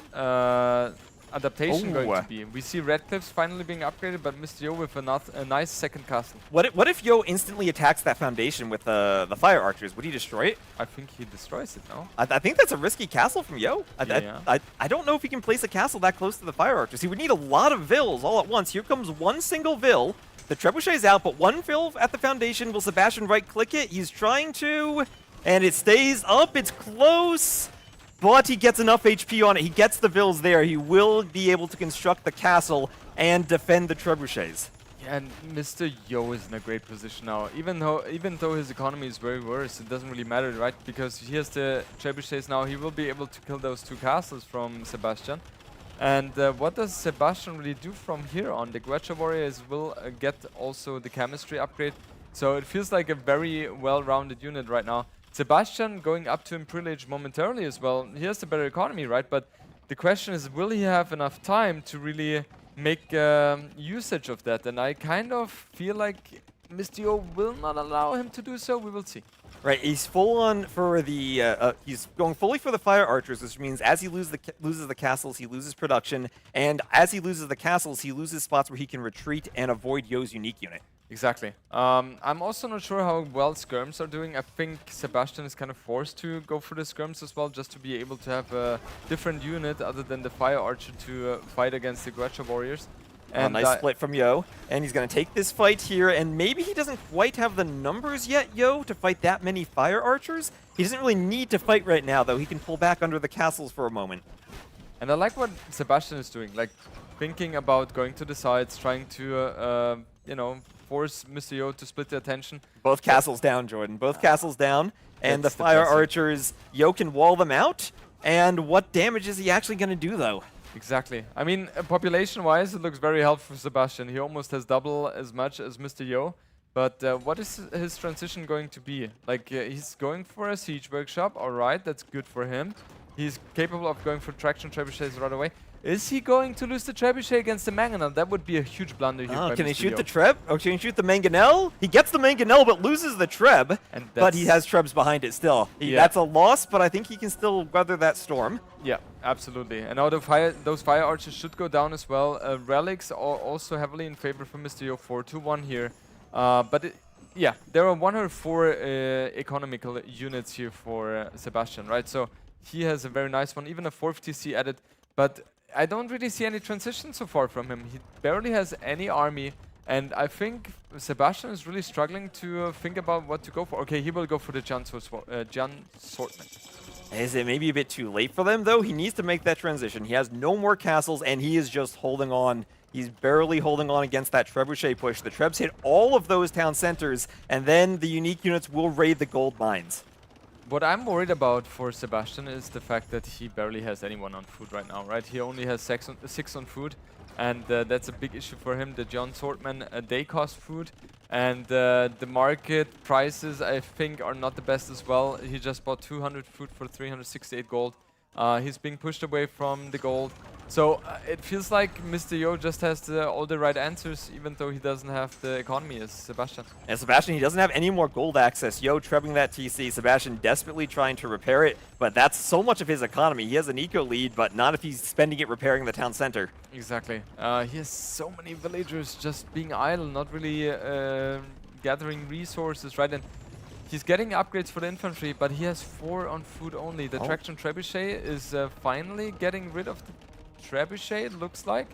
adaptation going to be? We see Redcliffe's finally being upgraded, but Mr. Yo with a nice second castle. What if Yo instantly attacks that foundation with the fire archers? Would he destroy it? I think he destroys it, no? I think that's a risky castle from Yo. I don't know if he can place a castle that close to the fire archers. He would need a lot of vills all at once. Here comes one single vill. The trebuchet is out, but one vill at the foundation. Will Sebastian right-click it? He's trying to, and it stays up. It's close, but he gets enough HP on it. He gets the vills there. He will be able to construct the castle and defend the trebuchets. Yeah, and Mr. Yo is in a great position now. Even though his economy is very worse, it doesn't really matter, right? Because he has the trebuchets now. He will be able to kill those 2 castles from Sebastian. And what does Sebastian really do from here on? The Guecha Warriors will get also the chemistry upgrade. So it feels like a very well-rounded unit right now. Sebastian going up to Imprilage momentarily as well. He has the better economy, right? But the question is, will he have enough time to really make usage of that? And I kind of feel like Mr. Yo will not allow him to do so. We will see. Right, he's full on for the. He's going fully for the fire archers, which means as he loses the castles, he loses production, and as he loses the castles, he loses spots where he can retreat and avoid Yo's unique unit. Exactly. I'm also not sure how well skirms are doing. I think Sebastian is kind of forced to go for the skirms as well, just to be able to have a different unit other than the fire archer to fight against the Guecha warriors. And nice split from Yo. And he's going to take this fight here, and maybe he doesn't quite have the numbers yet, Yo, to fight that many fire archers. He doesn't really need to fight right now, though. He can pull back under the castles for a moment. And I like what Sebastian is doing, like thinking about going to the sides, trying to, you know, force Mr. Yo to split the attention. Both castles down, Jordan. Both castles down. And the That's fire depressing. archers, Yo can wall them out. And what damage is he actually going to do, though? Exactly. I mean, population-wise, it looks very helpful for Sebastian. He almost has double as much as Mr. Yo. But what is his transition going to be? Like, he's going for a siege workshop. All right, that's good for him. He's capable of going for traction trebuchets right away. Is he going to lose the trebuchet against the Mangonel? That would be a huge blunder here. Oh, by can he Mr. shoot Yo. the Treb? Oh, can he shoot the Mangonel? He gets the Mangonel, but loses the Treb. And But he has Trebs behind it still. That's a loss, but I think he can still weather that storm. Yeah, absolutely. And now those fire archers should go down as well. Relics are also heavily in favor for Mr. Yo 4-2-1 here. Yeah, there are 104 economical units here for Sebastian, right? So he has a very nice one, even a 4th TC added. But I don't really see any transition so far from him. He barely has any army. And I think Sebastian is really struggling to think about what to go for. Okay, he will go for the Jan Swordsman. Is it maybe a bit too late for them, though? He needs to make that transition. He has no more castles, and he is just holding on. He's barely holding on against that trebuchet push. The Trebs hit all of those town centers, and then the unique units will raid the gold mines. What I'm worried about for Sebastian is the fact that he barely has anyone on food right now, right? He only has 6 on food, and that's a big issue for him. The John Swordman, they cost food, and the market prices, I think, are not the best as well. He just bought 200 food for 368 gold. He's being pushed away from the gold. So it feels like Mr. Yo just has all the right answers, even though he doesn't have the economy as Sebastian. And Sebastian, he doesn't have any more gold access. Yo trebbing that TC. Sebastian desperately trying to repair it, but that's so much of his economy. He has an eco lead, but not if he's spending it repairing the town center. Exactly. He has so many villagers just being idle, not really gathering resources, right? And he's getting upgrades for the infantry, but he has 4 on food only. The Traction Trebuchet is finally getting rid of the Trebuchet, it looks like.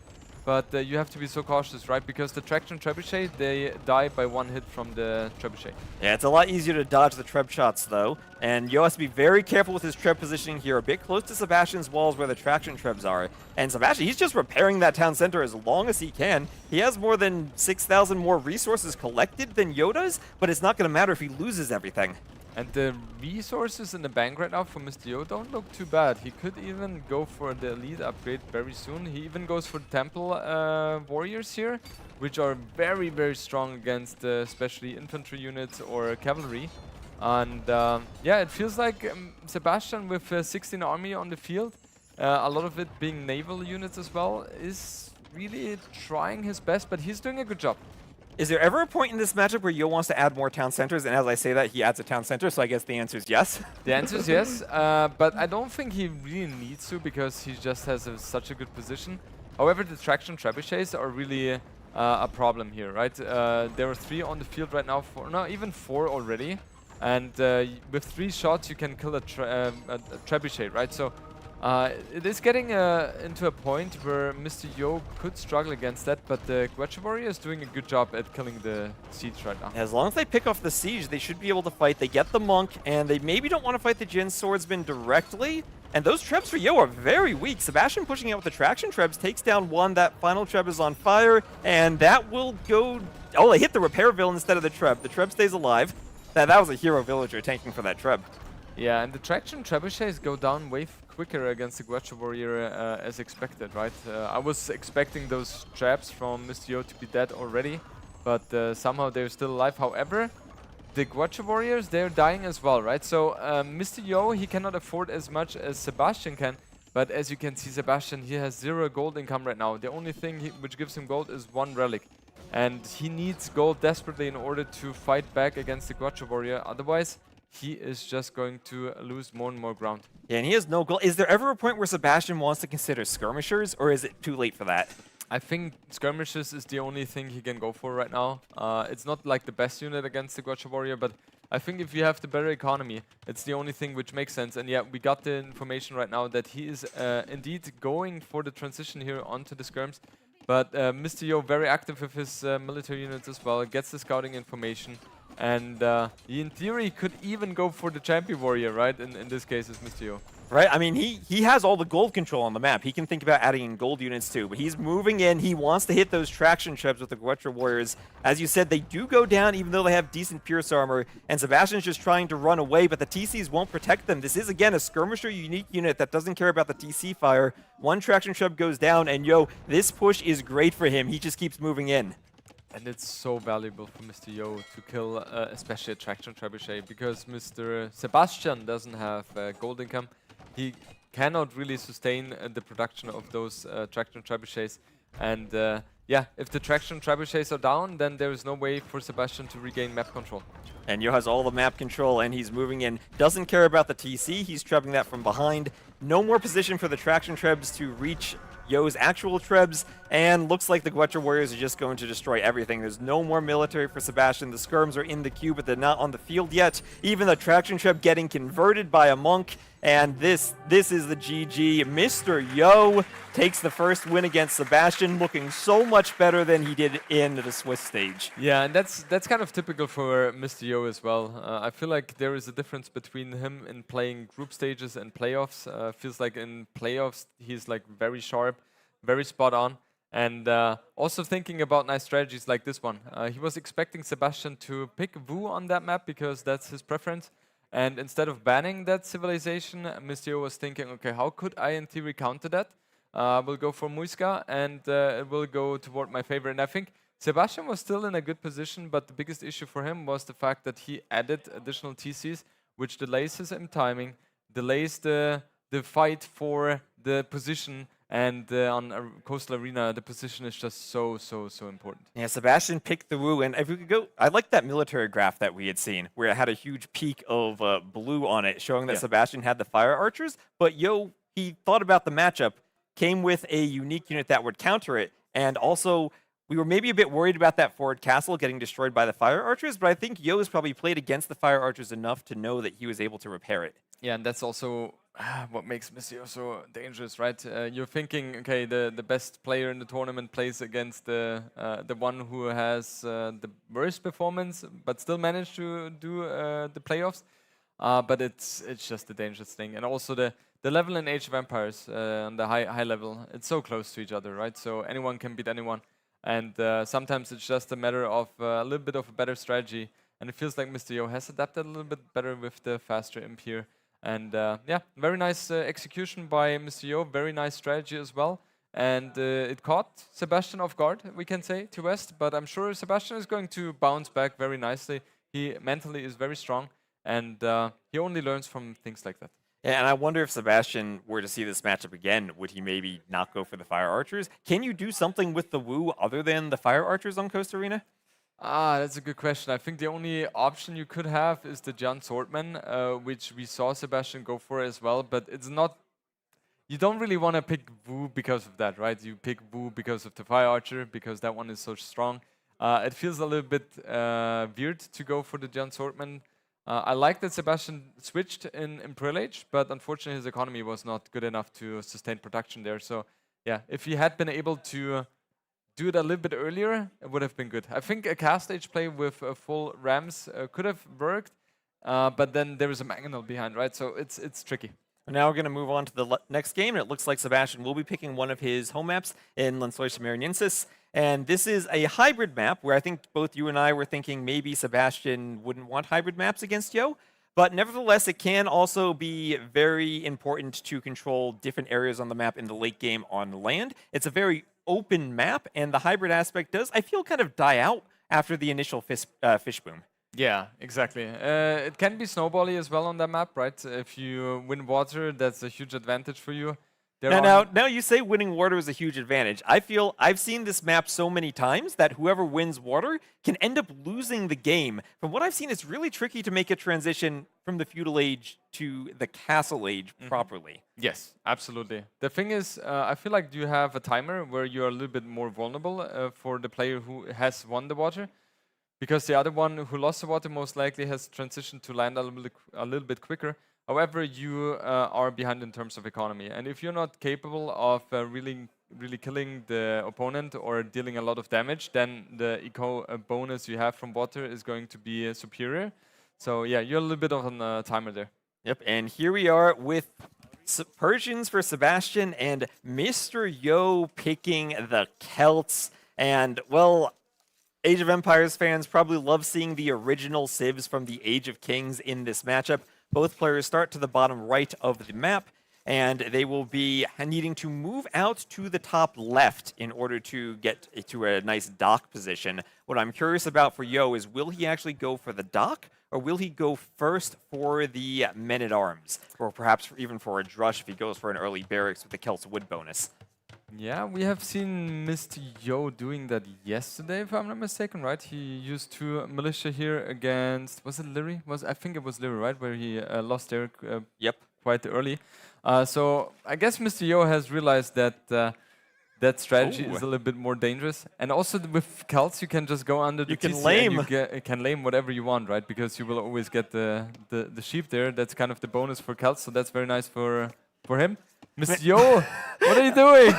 But you have to be so cautious, right? Because the Traction Trebuchet, they die by 1 hit from the Trebuchet. Yeah, it's a lot easier to dodge the Treb shots, though. And Yo has to be very careful with his Treb positioning here, a bit close to Sebastian's walls where the Traction Trebs are. And Sebastian, he's just repairing that town center as long as he can. He has more than 6,000 more resources collected than Yo does, but it's not going to matter if he loses everything. And the resources in the bank right now for Mr. Yo don't look too bad. He could even go for the elite upgrade very soon. He even goes for Temple Warriors here, which are very, very strong against especially infantry units or cavalry. And yeah, it feels like Sebastian with 16 army on the field, a lot of it being naval units as well, is really trying his best, but he's doing a good job. Is there ever a point in this matchup where Yo wants to add more town centers? And as I say that, he adds a town center, so I guess the answer is yes. The answer is yes, but I don't think he really needs to because he just has such a good position. However, the Traction Trebuchets are really a problem here, right? There are 3 on the field right now, no, even 4 already. And with 3 shots, you can kill a Trebuchet, right? So it is getting into a point where Mr. Yo could struggle against that, but the Guacha Warrior is doing a good job at killing the siege right now. As long as they pick off the siege, they should be able to fight. They get the monk, and they maybe don't want to fight the Jin Swordsman directly. And those Trebs for Yo are very weak. Sebastian pushing out with the Traction Trebs takes down 1. That final Treb is on fire, and that will go... Oh, they hit the Repairville instead of the Treb. The Treb stays alive. That was a hero villager tanking for that Treb. Yeah, and the Traction Trebuchets go down way quicker against the Guacha Warrior as expected, right? I was expecting those traps from Mr. Yo to be dead already, but somehow they're still alive. However, the Guacha Warriors, they're dying as well, right? So Mr. Yo, he cannot afford as much as Sebastian can, but as you can see, Sebastian, he has 0 gold income right now. The only thing which gives him gold is 1 relic. And he needs gold desperately in order to fight back against the Guacha Warrior. Otherwise, he is just going to lose more and more ground. Yeah, and he has no gold. Is there ever a point where Sebastian wants to consider skirmishers, or is it too late for that? I think skirmishes is the only thing he can go for right now. It's not like the best unit against the Guacha Warrior, but I think if you have the better economy, it's the only thing which makes sense. And yeah, we got the information right now that he is indeed going for the transition here onto the skirms. But Mr. Yo very active with his military units as well, gets the scouting information, and he in theory could even go for the champion warrior, right? In this case, is Mr. Yo. Right, I mean, he has all the gold control on the map. He can think about adding in gold units too, but he's moving in. He wants to hit those traction trebs with the Guetra Warriors. As you said, they do go down even though they have decent Pierce armor, and Sebastian's just trying to run away, but the TCs won't protect them. This is, again, a skirmisher unique unit that doesn't care about the TC fire. One traction treb goes down, and Yo, this push is great for him. He just keeps moving in. And it's so valuable for Mr. Yo to kill especially a traction trebuchet, because Mr. Sebastian doesn't have gold income. He cannot really sustain the production of those traction trebuchets. And yeah, if the traction trebuchets are down, then there is no way for Sebastian to regain map control. And Yo has all the map control, and he's moving in. Doesn't care about the TC. He's trebbing that from behind. No more position for the traction trebs to reach Yo's actual trebs, and looks like the Guetra Warriors are just going to destroy everything. There's no more military for Sebastian. The skirms are in the queue, but they're not on the field yet. Even the traction treb getting converted by a monk, and this is the GG. Mr. Yo takes the first win against Sebastian, looking so much better than he did in the Swiss stage. Yeah, and that's kind of typical for Mr. Yo as well. I feel like there is a difference between him in playing group stages and playoffs. Feels like in playoffs he's like very sharp, very spot on, and also thinking about nice strategies like this one. He was expecting Sebastian to pick Wu on that map because that's his preference. And instead of banning that civilization, Mr. Yo was thinking, okay, how could I in theory counter that? We'll go for Muisca, and it will go toward my favor. And I think Sebastian was still in a good position, but the biggest issue for him was the fact that he added additional TCs, which delays his timing, delays the fight for the position. And on a Coastal Arena, the position is just so important. Yeah, Sebastian picked the Wu, and if we could go, I like that military graph that we had seen, where it had a huge peak of blue on it, showing that Sebastian had the fire archers, but Yo, he thought about the matchup, came with a unique unit that would counter it, and also we were maybe a bit worried about that forward castle getting destroyed by the fire archers, but I think Yo has probably played against the fire archers enough to know that he was able to repair it. Yeah, and that's also what makes Mr. Yo so dangerous, right? You're thinking, okay, the best player in the tournament plays against the one who has the worst performance, but still managed to do the playoffs. But it's just a dangerous thing, and also the level in Age of Empires on the high level, it's so close to each other, right? So anyone can beat anyone, and sometimes it's just a matter of a little bit of a better strategy. And it feels like Mr. Yo has adapted a little bit better with the faster imp here. And yeah, very nice execution by Mr. Yo, very nice strategy as well. And it caught Sebastian off guard, we can say, to West. But I'm sure Sebastian is going to bounce back very nicely. He mentally is very strong, and he only learns from things like that. Yeah, and I wonder if Sebastian were to see this matchup again, would he maybe not go for the Fire Archers? Can you do something with the Wu other than the Fire Archers on Coast Arena? That's a good question. I think the only option you could have is the Giant Swordman, which we saw Sebastian go for as well, but it's not... You don't really want to pick Wu because of that, right? You pick Wu because of the Fire Archer, because that one is so strong. It feels a little bit weird to go for the Giant Swordman. I like that Sebastian switched in Imperial Age, but unfortunately his economy was not good enough to sustain production there. So yeah, if he had been able to do it a little bit earlier, it would have been good. I think a cast stage play with full Rams could have worked, but then there is a Mangonel behind, right? So it's tricky. Now we're going to move on to the next game, and it looks like Sebastian will be picking one of his home maps in Landsleute Mariensis. And this is a hybrid map where I think both you and I were thinking maybe Sebastian wouldn't want hybrid maps against Yo. But nevertheless, it can also be very important to control different areas on the map in the late game on land. It's a very open map, and the hybrid aspect does, I feel, kind of die out after the initial fish boom. Yeah, exactly. It can be snowbally as well on that map, right? If you win water, that's a huge advantage for you. Now you say winning water is a huge advantage. I feel I've seen this map so many times that whoever wins water can end up losing the game. From what I've seen, it's really tricky to make a transition from the feudal age to the castle age properly. Yes, absolutely. The thing is, I feel like you have a timer where you're a little bit more vulnerable for the player who has won the water, because the other one who lost the water most likely has transitioned to land a little bit quicker. However, you are behind in terms of economy, and if you're not capable of really really killing the opponent or dealing a lot of damage, then the eco bonus you have from water is going to be superior. So yeah, you're a little bit on a timer there. Yep, and here we are with Persians for Sebastian and Mr. Yo picking the Celts. And, well, Age of Empires fans probably love seeing the original civs from the Age of Kings in this matchup. Both players start to the bottom right of the map, and they will be needing to move out to the top left in order to get to a nice dock position. What I'm curious about for Yo is, will he actually go for the dock, or will he go first for the men-at-arms? Or perhaps even for a drush if he goes for an early barracks with the Celts wood bonus? Yeah, we have seen Mr. Yo doing that yesterday, if I'm not mistaken, right? He used 2 militia here against, was it Leary? I think it was Leary, right? Where he lost there quite early. So I guess Mr. Yo has realized that that strategy is a little bit more dangerous. And also with Celts, you can just go under the TC and you can lame whatever you want, right? Because you will always get the sheep there. That's kind of the bonus for Celts, so that's very nice for him. Mr. Yo, what are you doing?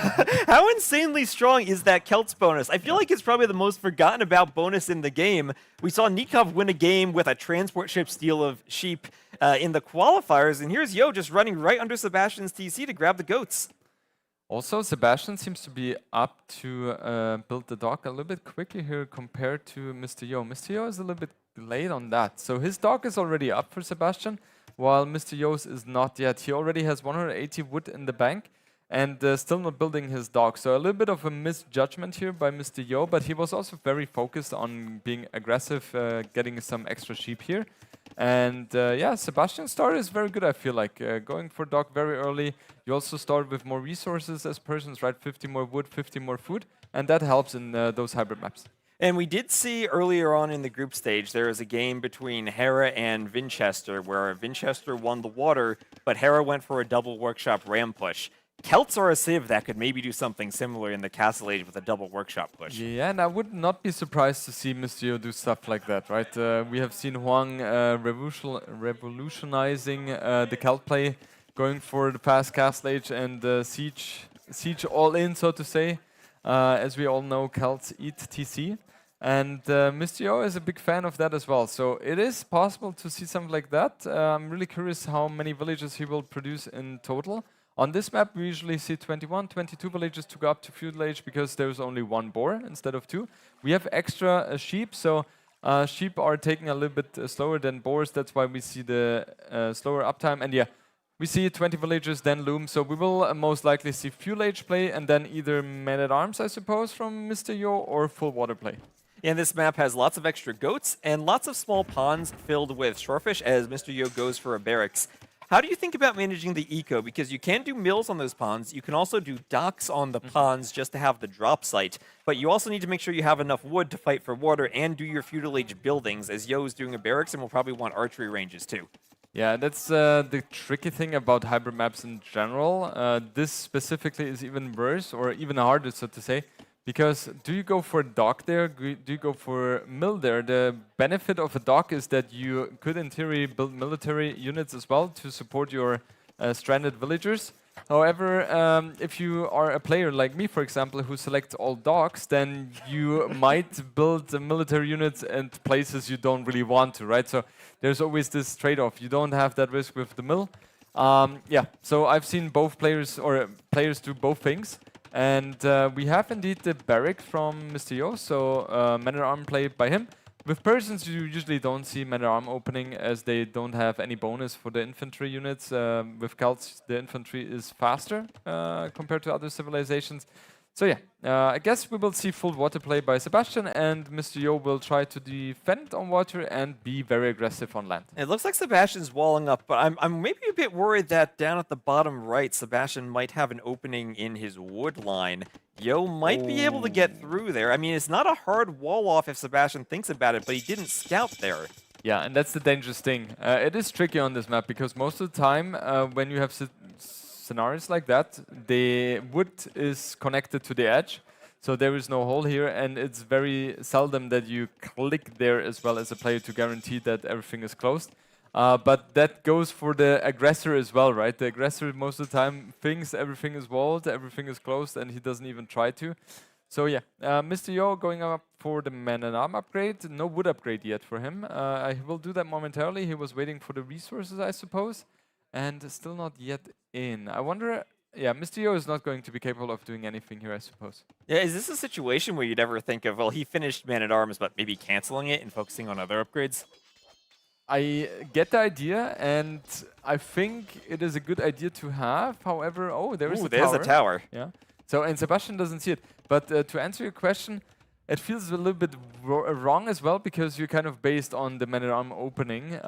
How insanely strong is that Celts bonus? I feel like it's probably the most forgotten about bonus in the game. We saw Nikov win a game with a transport ship steal of sheep in the qualifiers, and here's Yo just running right under Sebastian's TC to grab the goats. Also, Sebastian seems to be up to build the dock a little bit quickly here compared to Mr. Yo. Mr. Yo is a little bit late on that. So his dock is already up for Sebastian, while Mr. Yo's is not yet. He already has 180 wood in the bank and still not building his dock. So a little bit of a misjudgment here by Mr. Yo, but he was also very focused on being aggressive, getting some extra sheep here. And yeah, Sebastian's start is very good, I feel like. Going for dock very early. You also start with more resources as persons, right? 50 more wood, 50 more food, and that helps in those hybrid maps. And we did see earlier on in the group stage, there was a game between Hera and Winchester, where Winchester won the water, but Hera went for a double workshop ram push. Celts are a civ that could maybe do something similar in the Castle Age with a double workshop push. Yeah, and I would not be surprised to see Mr. Yo do stuff like that, right? We have seen Huang revolutionizing the Celt play, going for the past Castle Age and siege all in, so to say. As we all know, Celts eat TC. And Mr. Yo is a big fan of that as well. So it is possible to see something like that. I'm really curious how many villages he will produce in total. On this map, we usually see 21, 22 villages to go up to feudal age because there's only 1 boar instead of 2. We have extra sheep, so sheep are taking a little bit slower than boars. That's why we see the slower uptime. And yeah, we see 20 villages, then loom. So we will most likely see feudal age play and then either men-at-arms, I suppose, from Mr. Yo or full water play. And this map has lots of extra goats and lots of small ponds filled with shorefish as Mr. Yo goes for a barracks. How do you think about managing the eco? Because you can do mills on those ponds. You can also do docks on the ponds just to have the drop site. But you also need to make sure you have enough wood to fight for water and do your feudal age buildings, as Yo is doing a barracks and will probably want archery ranges too. Yeah, that's the tricky thing about hybrid maps in general. This specifically is even worse or even harder, so to say. Because do you go for a dock there? Do you go for mill there? The benefit of a dock is that you could, in theory, build military units as well to support your stranded villagers. However, if you are a player like me, for example, who selects all docks, then you might build military units in places you don't really want to, right? So there's always this trade-off. You don't have that risk with the mill. Yeah, so I've seen both players do both things. And we have indeed the barrack from Mr. Yo, so men-at-arm play by him. With persons, you usually don't see men-at-arm opening as they don't have any bonus for the infantry units. With Celts, the infantry is faster compared to other civilizations. So yeah, I guess we will see full water play by Sebastian, and Mr. Yo will try to defend on water and be very aggressive on land. It looks like Sebastian's walling up, but I'm maybe a bit worried that down at the bottom right, Sebastian might have an opening in his wood line. Yo might be able to get through there. I mean, it's not a hard wall off if Sebastian thinks about it, but he didn't scout there. Yeah, and that's the dangerous thing. It is tricky on this map because most of the time when you have scenarios like that, the wood is connected to the edge, so there is no hole here, and it's very seldom that you click there as well as a player to guarantee that everything is closed. But that goes for the aggressor as well, right? The aggressor most of the time thinks everything is walled, everything is closed, and he doesn't even try to. So yeah, Mr. Yo going up for the man-at-arm upgrade. No wood upgrade yet for him. I will do that momentarily. He was waiting for the resources, I suppose, and still not yet in. I wonder... Yeah, Mr. Yo is not going to be capable of doing anything here, I suppose. Yeah, is this a situation where you'd ever think of, well, he finished Man-at-Arms, but maybe canceling it and focusing on other upgrades? I get the idea, and I think it is a good idea to have. However, oh, there's a tower. Yeah. So, and Sebastian doesn't see it. But to answer your question, it feels a little bit wrong as well, because you're kind of based on the man-at-arm opening.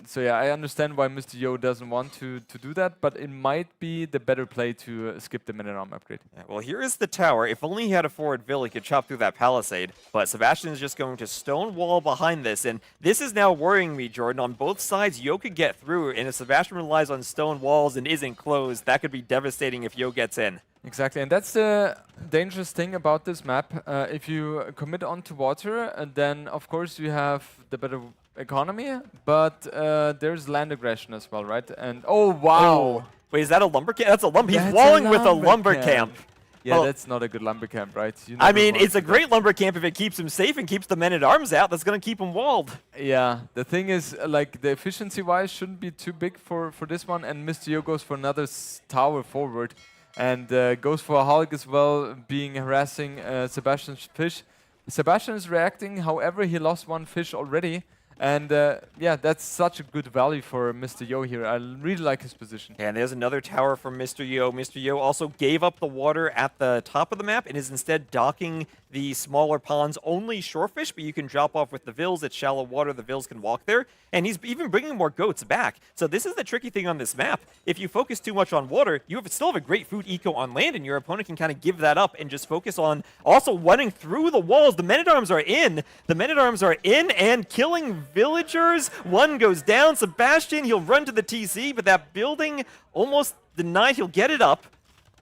So yeah, I understand why Mr. Yo doesn't want to do that, but it might be the better play to skip the man-at-arm upgrade. Yeah, well, here is the tower. If only he had a forward vill, he could chop through that palisade. But Sebastian is just going to stone wall behind this, and this is now worrying me, Jordan. On both sides, Yo could get through, and if Sebastian relies on stone walls and isn't closed, that could be devastating if Yo gets in. Exactly, and that's the dangerous thing about this map. If you commit onto water, then of course you have the better economy, but there's land aggression as well, right? And oh wow! Oh. Wait, is that a lumber camp? That's a lumber. He's walling with a lumber camp. Yeah, well, that's not a good lumber camp, right? I mean, it's a great lumber camp if it keeps him safe and keeps the men-at-arms out. That's going to keep him walled. Yeah, the thing is, like, the efficiency-wise shouldn't be too big for this one, and Mr. Yo goes for another tower forward. And goes for a Hulk as well, being harassing Sebastian's fish. Sebastian is reacting, however, he lost one fish already. And yeah, that's such a good value for Mr. Yo here. I really like his position. And there's another tower from Mr. Yo. Mr. Yo also gave up the water at the top of the map and is instead docking the smaller ponds, only shorefish, but you can drop off with the vills. It's shallow water, the vills can walk there. And he's even bringing more goats back. So this is the tricky thing on this map. If you focus too much on water, you still have a great food eco on land, and your opponent can kind of give that up and just focus on also running through the walls. The men-at-arms are in. The men-at-arms are in and killing villagers. One goes down. Sebastian, he'll run to the TC, but that building almost denied. He'll get it up.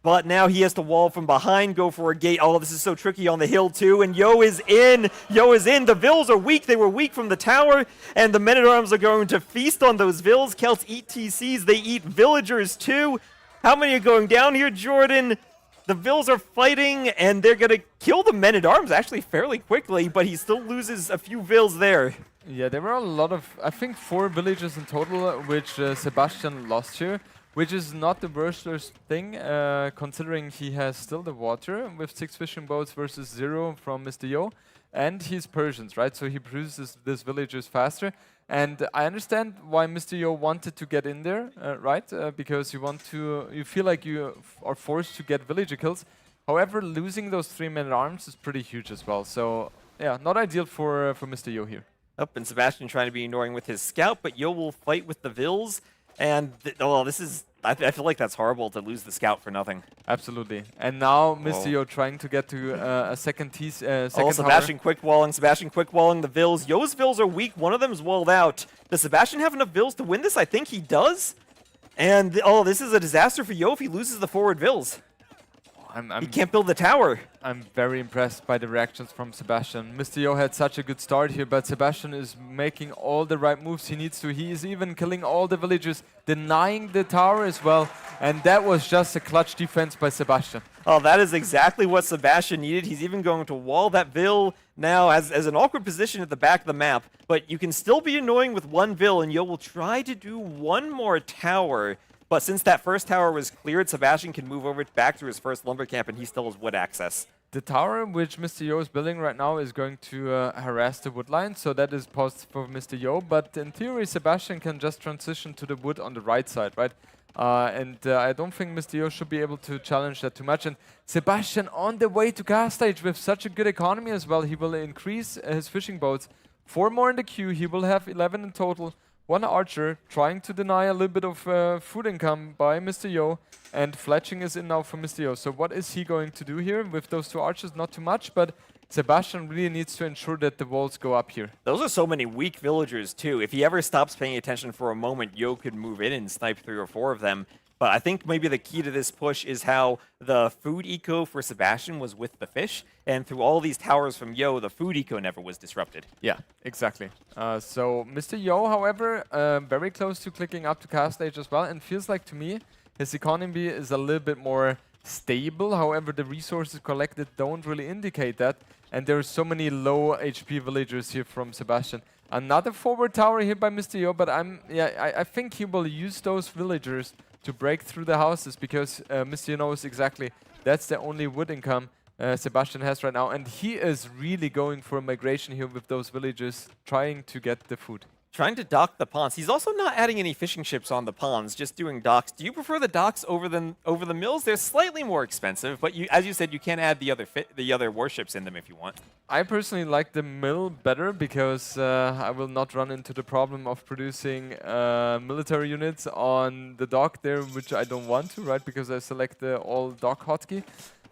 But now he has to wall from behind, go for a gate. Oh, this is so tricky on the hill, too. And Yo is in. Yo is in. The vills are weak. They were weak from the tower. And the men-at-arms are going to feast on those vills. Celts eat TCs. They eat villagers, too. How many are going down here, Jordan? The vills are fighting, and they're going to kill the men-at-arms actually fairly quickly. But he still loses a few vills there. Yeah, there were a lot of, I think, 4 villages in total, which Sebastian lost here. Which is not the worst thing, considering he has still the water with 6 fishing boats versus 0 from Mr. Yo. And he's Persians, right? So he produces these villagers faster. And I understand why Mr. Yo wanted to get in there, right? Because you feel like you are forced to get villager kills. However, losing those 3 men-at-arms is pretty huge as well. So yeah, not ideal for Mr. Yo here. Up, and Sebastian trying to be annoying with his scout, but Yo will fight with the vills. And, well, this is... I feel like that's horrible to lose the scout for nothing. Absolutely. And now Mr. Yo trying to get to a second Sebastian quick walling. Sebastian quick walling the vills. Yo's vills are weak. One of them's walled out. Does Sebastian have enough vills to win this? I think he does. And, this is a disaster for Yo if he loses the forward vills. He can't build the tower. I'm very impressed by the reactions from Sebastian. Mr. Yo had such a good start here, but Sebastian is making all the right moves he needs to. He is even killing all the villagers, denying the tower as well. And that was just a clutch defense by Sebastian. Oh, that is exactly what Sebastian needed. He's even going to wall that vill now as an awkward position at the back of the map. But you can still be annoying with one vill, and Yo will try to do one more tower. But since that first tower was cleared, Sebastian can move over back to his first lumber camp, and he still has wood access. The tower which Mr. Yo is building right now is going to harass the wood line, so that is positive for Mr. Yo. But in theory, Sebastian can just transition to the wood on the right side, right? I don't think Mr. Yo should be able to challenge that too much. And Sebastian on the way to gas stage with such a good economy as well. He will increase his fishing boats. 4 more in the queue. He will have 11 in total. 1 archer trying to deny a little bit of food income by Mr. Yo, and fletching is in now for Mr. Yo. So what is he going to do here with those 2 archers? Not too much, but Sebastian really needs to ensure that the walls go up here. Those are so many weak villagers too. If he ever stops paying attention for a moment, Yo could move in and snipe 3 or 4 of them. But I think maybe the key to this push is how the food eco for Sebastian was with the fish, and through all these towers from Yo, the food eco never was disrupted. Yeah, exactly. So Mr. Yo, however, very close to clicking up to cast stage as well, and feels like to me his economy is a little bit more stable. However, the resources collected don't really indicate that, and there are so many low HP villagers here from Sebastian. Another forward tower here by Mr. Yo, but I think he will use those villagers to break through the houses, because Mr. Yo knows exactly that's the only wood income Sebastian has right now, and he is really going for a migration here with those villagers, trying to get the food. Trying to dock the ponds. He's also not adding any fishing ships on the ponds, just doing docks. Do you prefer the docks over the mills? They're slightly more expensive, but as you said, you can add the other warships in them if you want. I personally like the mill better, because I will not run into the problem of producing military units on the dock there, which I don't want to, right? Because I select the all dock hotkey.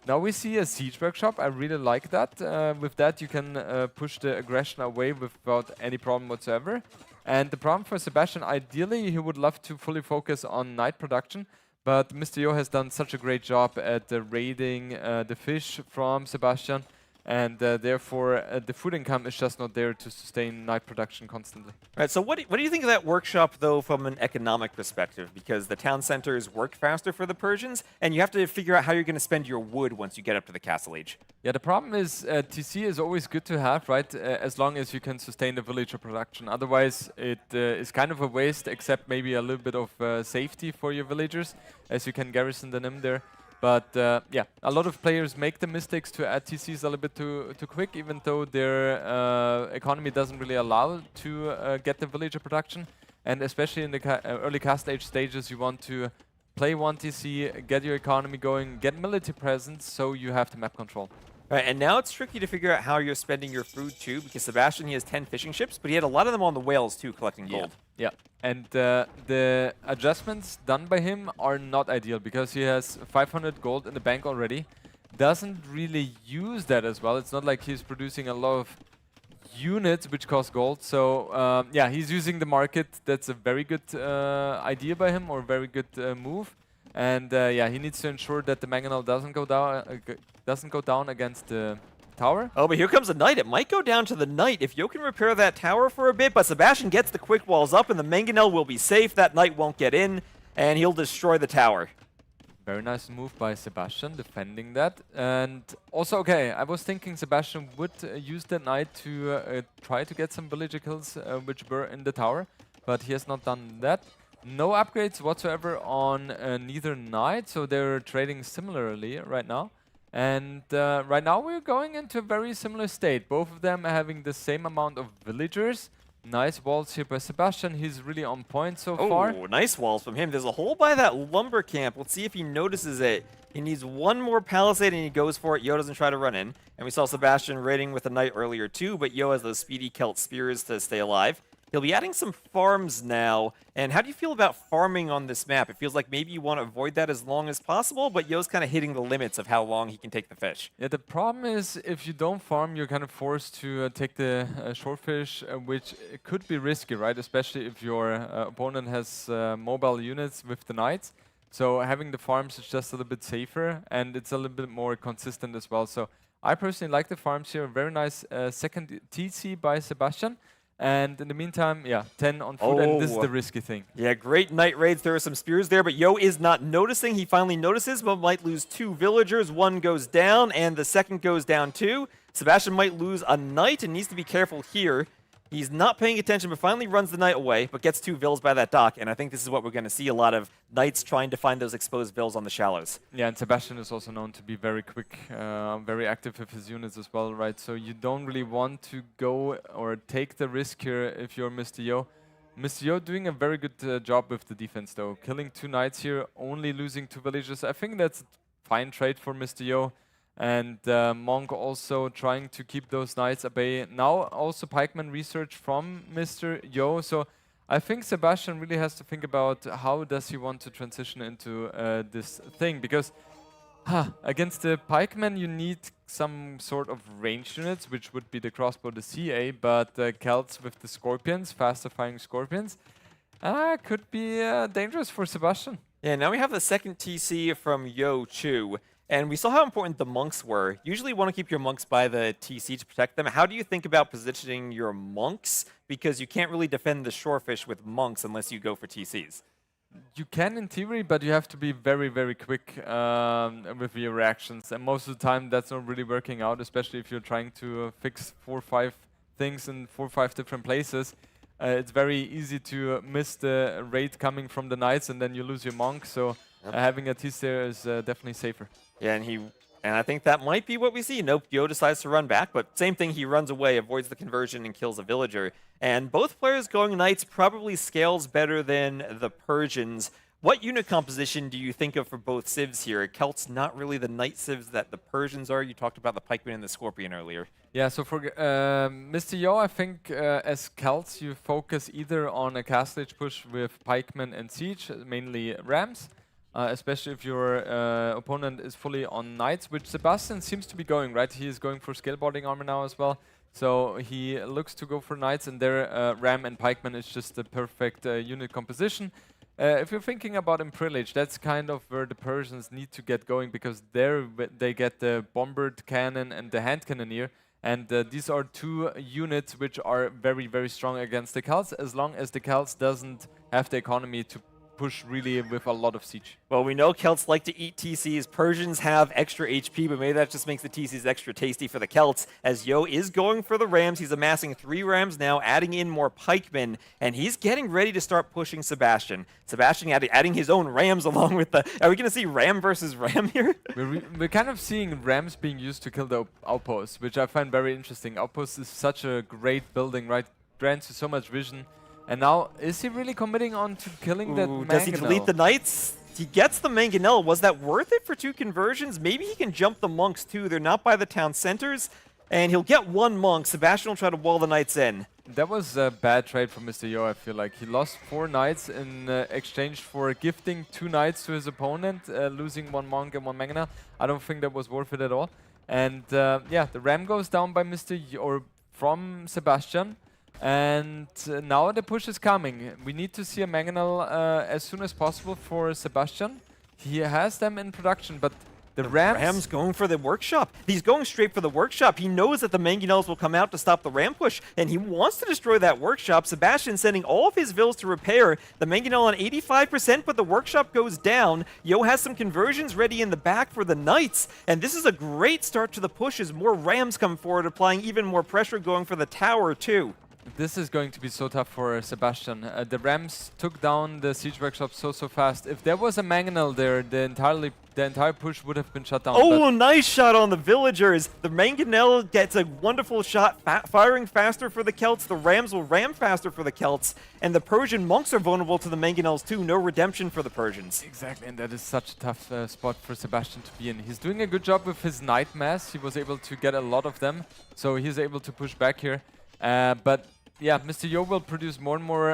Now we see a siege workshop. I really like that. With that, you can push the aggression away without any problem whatsoever. And the problem for Sebastian, ideally, he would love to fully focus on night production, but Mr. Yo has done such a great job at raiding the fish from Sebastian, and therefore the food income is just not there to sustain night production constantly. Right, so what do you think of that workshop, though, from an economic perspective? Because the town centers work faster for the Persians, and you have to figure out how you're going to spend your wood once you get up to the castle age. Yeah, the problem is TC is always good to have, right? As long as you can sustain the villager production. Otherwise, it is kind of a waste, except maybe a little bit of safety for your villagers, as you can garrison the Nim there. But yeah, a lot of players make the mistakes to add TCs a little bit too quick, even though their economy doesn't really allow to get the villager production. And especially in the early cast age stages, you want to play one TC, get your economy going, get military presence, so you have the map control. Right, and now it's tricky to figure out how you're spending your food too, because Sebastian, he has 10 fishing ships, but he had a lot of them on the whales too, collecting gold. Yeah, and the adjustments done by him are not ideal, because he has 500 gold in the bank already. Doesn't really use that as well. It's not like he's producing a lot of units which cost gold. So yeah, he's using the market. That's a very good idea by him, or very good move. And yeah, he needs to ensure that the mangonel doesn't go down against the tower. Oh, but here comes the knight. It might go down to the knight if Yo can repair that tower for a bit, but Sebastian gets the quick walls up and the mangonel will be safe. That knight won't get in, and he'll destroy the tower. Very nice move by Sebastian, defending that. And also, okay, I was thinking Sebastian would use the knight to try to get some villager kills which were in the tower, but he has not done that. No upgrades whatsoever on neither knight, so they're trading similarly right now. And right now we're going into a very similar state. Both of them are having the same amount of villagers. Nice walls here by Sebastian. He's really on point so far. Oh, nice walls from him. There's a hole by that lumber camp. Let's see if he notices it. He needs one more palisade and he goes for it. Yo doesn't try to run in. And we saw Sebastian raiding with a knight earlier too, but Yo has those speedy Celt spears to stay alive. He'll be adding some farms now. And how do you feel about farming on this map? It feels like maybe you want to avoid that as long as possible, but Yo's kind of hitting the limits of how long he can take the fish. Yeah, the problem is if you don't farm, you're kind of forced to take the short fish, which could be risky, right? Especially if your opponent has mobile units with the knights. So having the farms is just a little bit safer, and it's a little bit more consistent as well. So I personally like the farms here. Very nice second TC by Sebastian. And in the meantime, yeah, 10 on food, and this is the risky thing. Yeah, great knight raids. There are some spears there, but Yo is not noticing. He finally notices, but might lose 2 villagers. One goes down, and the second goes down too. Sebastian might lose a knight and needs to be careful here. He's not paying attention, but finally runs the knight away, but gets 2 vills by that dock. And I think this is what we're going to see, a lot of knights trying to find those exposed vills on the shallows. Yeah, and Sebastian is also known to be very quick, very active with his units as well, right? So you don't really want to go or take the risk here if you're Mr. Yo. Mr. Yo doing a very good job with the defense, though. Killing 2 knights here, only losing 2 villagers. I think that's a fine trade for Mr. Yo. And Monk also trying to keep those knights at bay. Now also pikeman research from Mr. Yo. So I think Sebastian really has to think about how does he want to transition into this thing. Because against the pikemen you need some sort of ranged units, which would be the crossbow, the CA. But Celts with the scorpions, faster firing scorpions, could be dangerous for Sebastian. Yeah, now we have the second TC from Yo Chu. And we saw how important the monks were. Usually you want to keep your monks by the TC to protect them. How do you think about positioning your monks? Because you can't really defend the shorefish with monks unless you go for TCs. You can in theory, but you have to be very, very quick with your reactions. And most of the time that's not really working out, especially if you're trying to fix 4 or 5 things in 4 or 5 different places. It's very easy to miss the raid coming from the knights and then you lose your monk. So having a TC there is definitely safer. Yeah, and I think that might be what we see. Nope, Yo decides to run back, but same thing, he runs away, avoids the conversion, and kills a villager. And both players going Knights probably scales better than the Persians. What unit composition do you think of for both civs here? Celts not really the Knight civs that the Persians are. You talked about the Pikeman and the Scorpion earlier. Yeah, so for Mr. Yo, I think as Celts you focus either on a castle age push with Pikemen and Siege, mainly Rams. Especially if your opponent is fully on Knights, which Sebastian seems to be going, right? He is going for scaleboarding armor now as well. So he looks to go for Knights, and their Ram and Pikeman is just the perfect unit composition. If you're thinking about Imperial, that's kind of where the Persians need to get going, because there they get the Bombard Cannon and the Hand Cannoneer. And these are 2 units which are very, very strong against the Celts, as long as the Celts doesn't have the economy to push really with a lot of siege. Well, we know Celts like to eat TCs. Persians have extra HP, but maybe that just makes the TCs extra tasty for the Celts, as Yo is going for the Rams. He's amassing 3 Rams now, adding in more Pikemen, and he's getting ready to start pushing Sebastian. Sebastian adding his own Rams along with the... Are we going to see Ram versus Ram here? We're kind of seeing Rams being used to kill the outposts, which I find very interesting. Outposts is such a great building, right? Grants you so much vision. And now, is he really committing on to killing that Mangonel? Does he delete the Knights? He gets the Mangonel. Was that worth it for 2 conversions? Maybe he can jump the monks too. They're not by the town centers. And he'll get 1 monk. Sebastian will try to wall the Knights in. That was a bad trade for Mr. Yo, I feel like. He lost 4 Knights in exchange for gifting 2 Knights to his opponent, losing 1 monk and 1 Mangonel. I don't think that was worth it at all. And yeah, the Ram goes down by Mr. Yo, or from Sebastian. And now the push is coming. We need to see a Mangonel as soon as possible for Sebastian. He has them in production, but the Ram's going for the workshop. He's going straight for the workshop. He knows that the Mangonels will come out to stop the Ram push, and he wants to destroy that workshop. Sebastian sending all of his vills to repair. The Mangonel on 85%, but the workshop goes down. Yo has some conversions ready in the back for the Knights, and this is a great start to the push as more Rams come forward, applying even more pressure, going for the tower too. This is going to be so tough for Sebastian. The Rams took down the siege workshop so fiast. If there was a Mangonel there, the entire push would have been shut down. Oh, nice shot on the villagers. The Mangonel gets a wonderful shot, firing faster for the Celts. The Rams will ram faster for the Celts. And the Persian monks are vulnerable to the Mangonels too. No redemption for the Persians. Exactly, and that is such a tough spot for Sebastian to be in. He's doing a good job with his Knight Mass. He was able to get a lot of them, so he's able to push back here. But yeah, Mr. Yo will produce more and more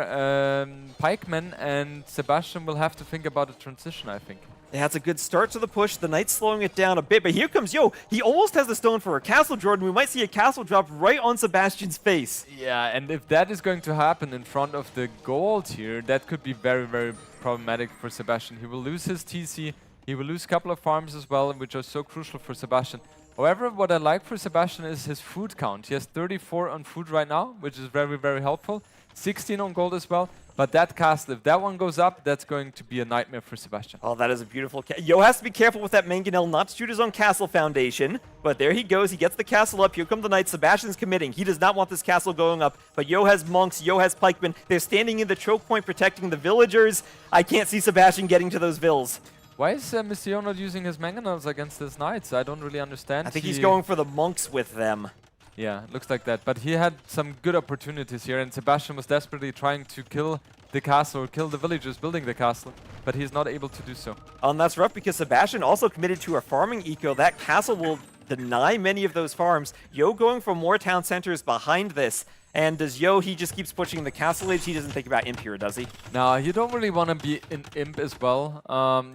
pikemen, and Sebastian will have to think about a transition, I think. Yeah, it's a good start to the push. The Knight's slowing it down a bit, but here comes Yo. He almost has the stone for a castle, Jordan. We might see a castle drop right on Sebastian's face. Yeah, and if that is going to happen in front of the gold here, that could be very, very problematic for Sebastian. He will lose his TC, he will lose a couple of farms as well, which are so crucial for Sebastian. However, what I like for Sebastian is his food count. He has 34 on food right now, which is very, very helpful. 16 on gold as well. But that castle, if that one goes up, that's going to be a nightmare for Sebastian. Oh, that is a beautiful... Yo has to be careful with that Mangonel, not to shoot his own castle foundation. But there he goes. He gets the castle up. Here come the knights. Sebastian's committing. He does not want this castle going up. But Yo has monks. Yo has pikemen. They're standing in the choke point protecting the villagers. I can't see Sebastian getting to those vills. Why is Mr. Yo not using his Mangonels against his knights? I don't really understand. I think he's going for the monks with them. Yeah, it looks like that. But he had some good opportunities here, and Sebastian was desperately trying to kill the castle, or kill the villagers building the castle, but he's not able to do so. And that's rough because Sebastian also committed to a farming eco. That castle will deny many of those farms. Yo going for more town centers behind this. And does Yo, he just keeps pushing the castle age, he doesn't think about Imp here, does he? No, you don't really want to be in Imp as well.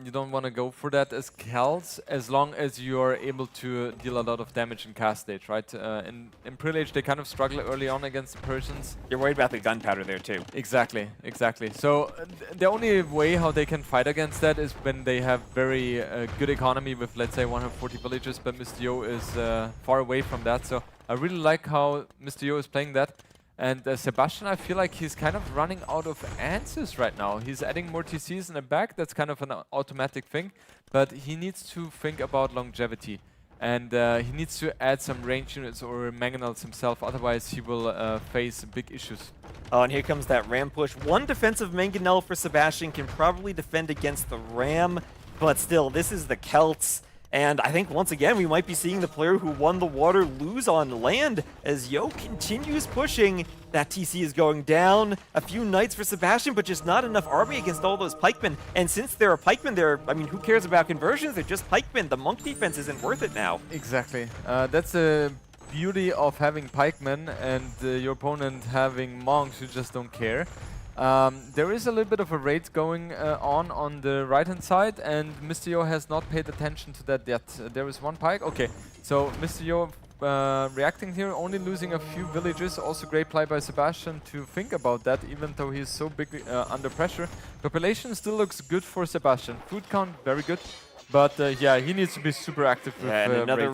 You don't want to go for that as Kels, as long as you are able to deal a lot of damage in cast stage, right? In Privilege, they kind of struggle early on against the Persians. You're worried about the gunpowder there too. Exactly, exactly. So the only way how they can fight against that is when they have very good economy with, let's say, 140 villages, but Mr. Yo is far away from that. So I really like how Mr. Yo is playing that. And Sebastian, I feel like he's kind of running out of answers right now. He's adding more TCs in the back. That's kind of an automatic thing. But he needs to think about longevity. And he needs to add some range units or mangonels himself. Otherwise, he will face big issues. Oh, and here comes that ram push. One defensive mangonel for Sebastian can probably defend against the ram. But still, this is the Celts. And I think once again we might be seeing the player who won the water lose on land as Yo continues pushing. That TC is going down. A few knights for Sebastian, but just not enough army against all those pikemen. And since there are pikemen there, I mean, who cares about conversions? They're just pikemen. The monk defense isn't worth it now. Exactly. That's a beauty of having pikemen and your opponent having monks who just don't care. There is a little bit of a raid going on the right-hand side, and Mr. Yo has not paid attention to that yet. There is one pike. Okay, so Mr. Yo reacting here, only losing a few villages. Also great play by Sebastian to think about that, even though he's so big under pressure. Population still looks good for Sebastian. Food count, very good. But yeah, he needs to be super active with and another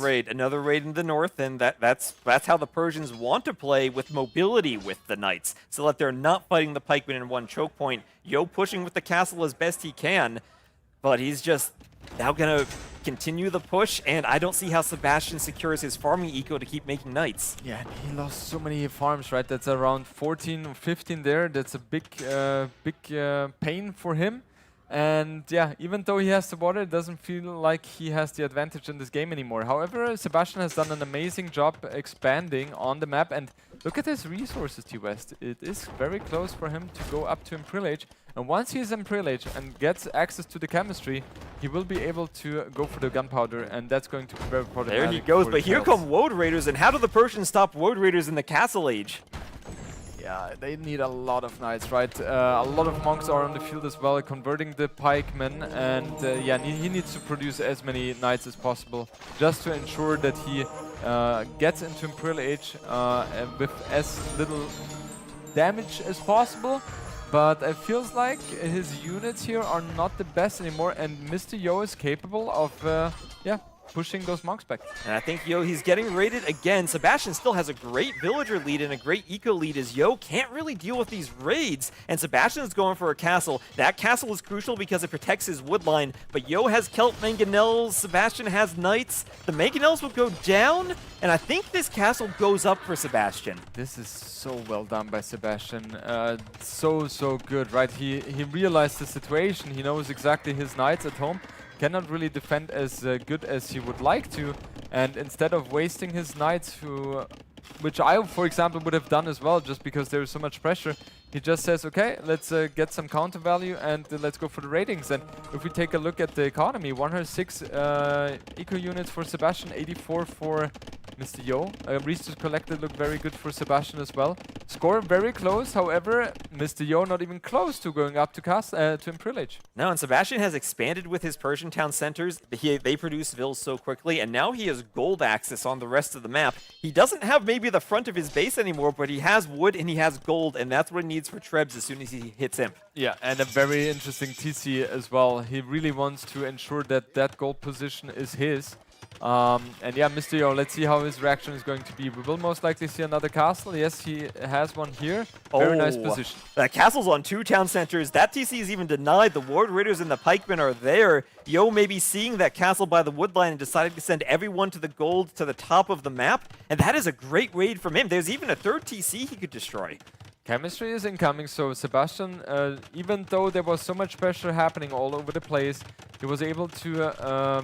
raid in the north, and that's how the Persians want to play, with mobility with the knights, so that they're not fighting the pikemen in one choke point. Yo pushing with the castle as best he can, but he's just now gonna continue the push, and I don't see how Sebastian secures his farming eco to keep making knights. Yeah, and he lost so many farms, right? That's around 14 or 15 there. That's a big pain for him. And yeah, even though he has the water, it doesn't feel like he has the advantage in this game anymore. However, Sebastian has done an amazing job expanding on the map. And look at his resources, T-West. It is very close for him to go up to Imperial Age. And once he's Imperial Age and gets access to the chemistry, he will be able to go for the gunpowder. And that's going to be very problematic. There he goes, but here come Woad Raiders. And how do the Persians stop Woad Raiders in the Castle Age? Yeah, they need a lot of knights, right? A lot of monks are on the field as well, converting the pikemen, and yeah, he needs to produce as many knights as possible, just to ensure that he gets into Imperial Age with as little damage as possible. But it feels like his units here are not the best anymore, and Mr. Yo is capable of, yeah, pushing those monks back. And I think Yo, he's getting raided again. Sebastian still has a great villager lead and a great eco lead, as Yo can't really deal with these raids. And Sebastian is going for a castle. That castle is crucial because it protects his wood line. But Yo has Celt Mangonels, Sebastian has knights. The Mangonels will go down, and I think this castle goes up for Sebastian. This is so well done by Sebastian. So good, right? He realized the situation. He knows exactly his knights at home. Cannot really defend as good as he would like to, and instead of wasting his knights, which I, for example, would have done as well, just because there is so much pressure, he just says, okay, let's get some counter value and let's go for the ratings. And if we take a look at the economy, 106 eco units for Sebastian, 84 for Mr. Yo. Resources collected look very good for Sebastian as well. Score very close, however, Mr. Yo not even close to going up to Imperial Age. No, and Sebastian has expanded with his Persian town centers. They produce vills so quickly, and now he has gold access on the rest of the map. He doesn't have maybe the front of his base anymore, but he has wood and he has gold, and that's what he needs for Trebs as soon as he hits Imp. Yeah, and a very interesting TC as well. He really wants to ensure that that gold position is his. And yeah, Mr. Yo, let's see how his reaction is going to be. We will most likely see another castle. Yes, he has one here. Very nice position. The castle's on 2 town centers. That TC is even denied. The Ward Raiders and the pikemen are there. Yo may be seeing that castle by the woodline and deciding to send everyone to the gold to the top of the map. And that is a great raid from him. There's even a 3rd TC he could destroy. Chemistry is incoming, so Sebastian, even though there was so much pressure happening all over the place, he was able to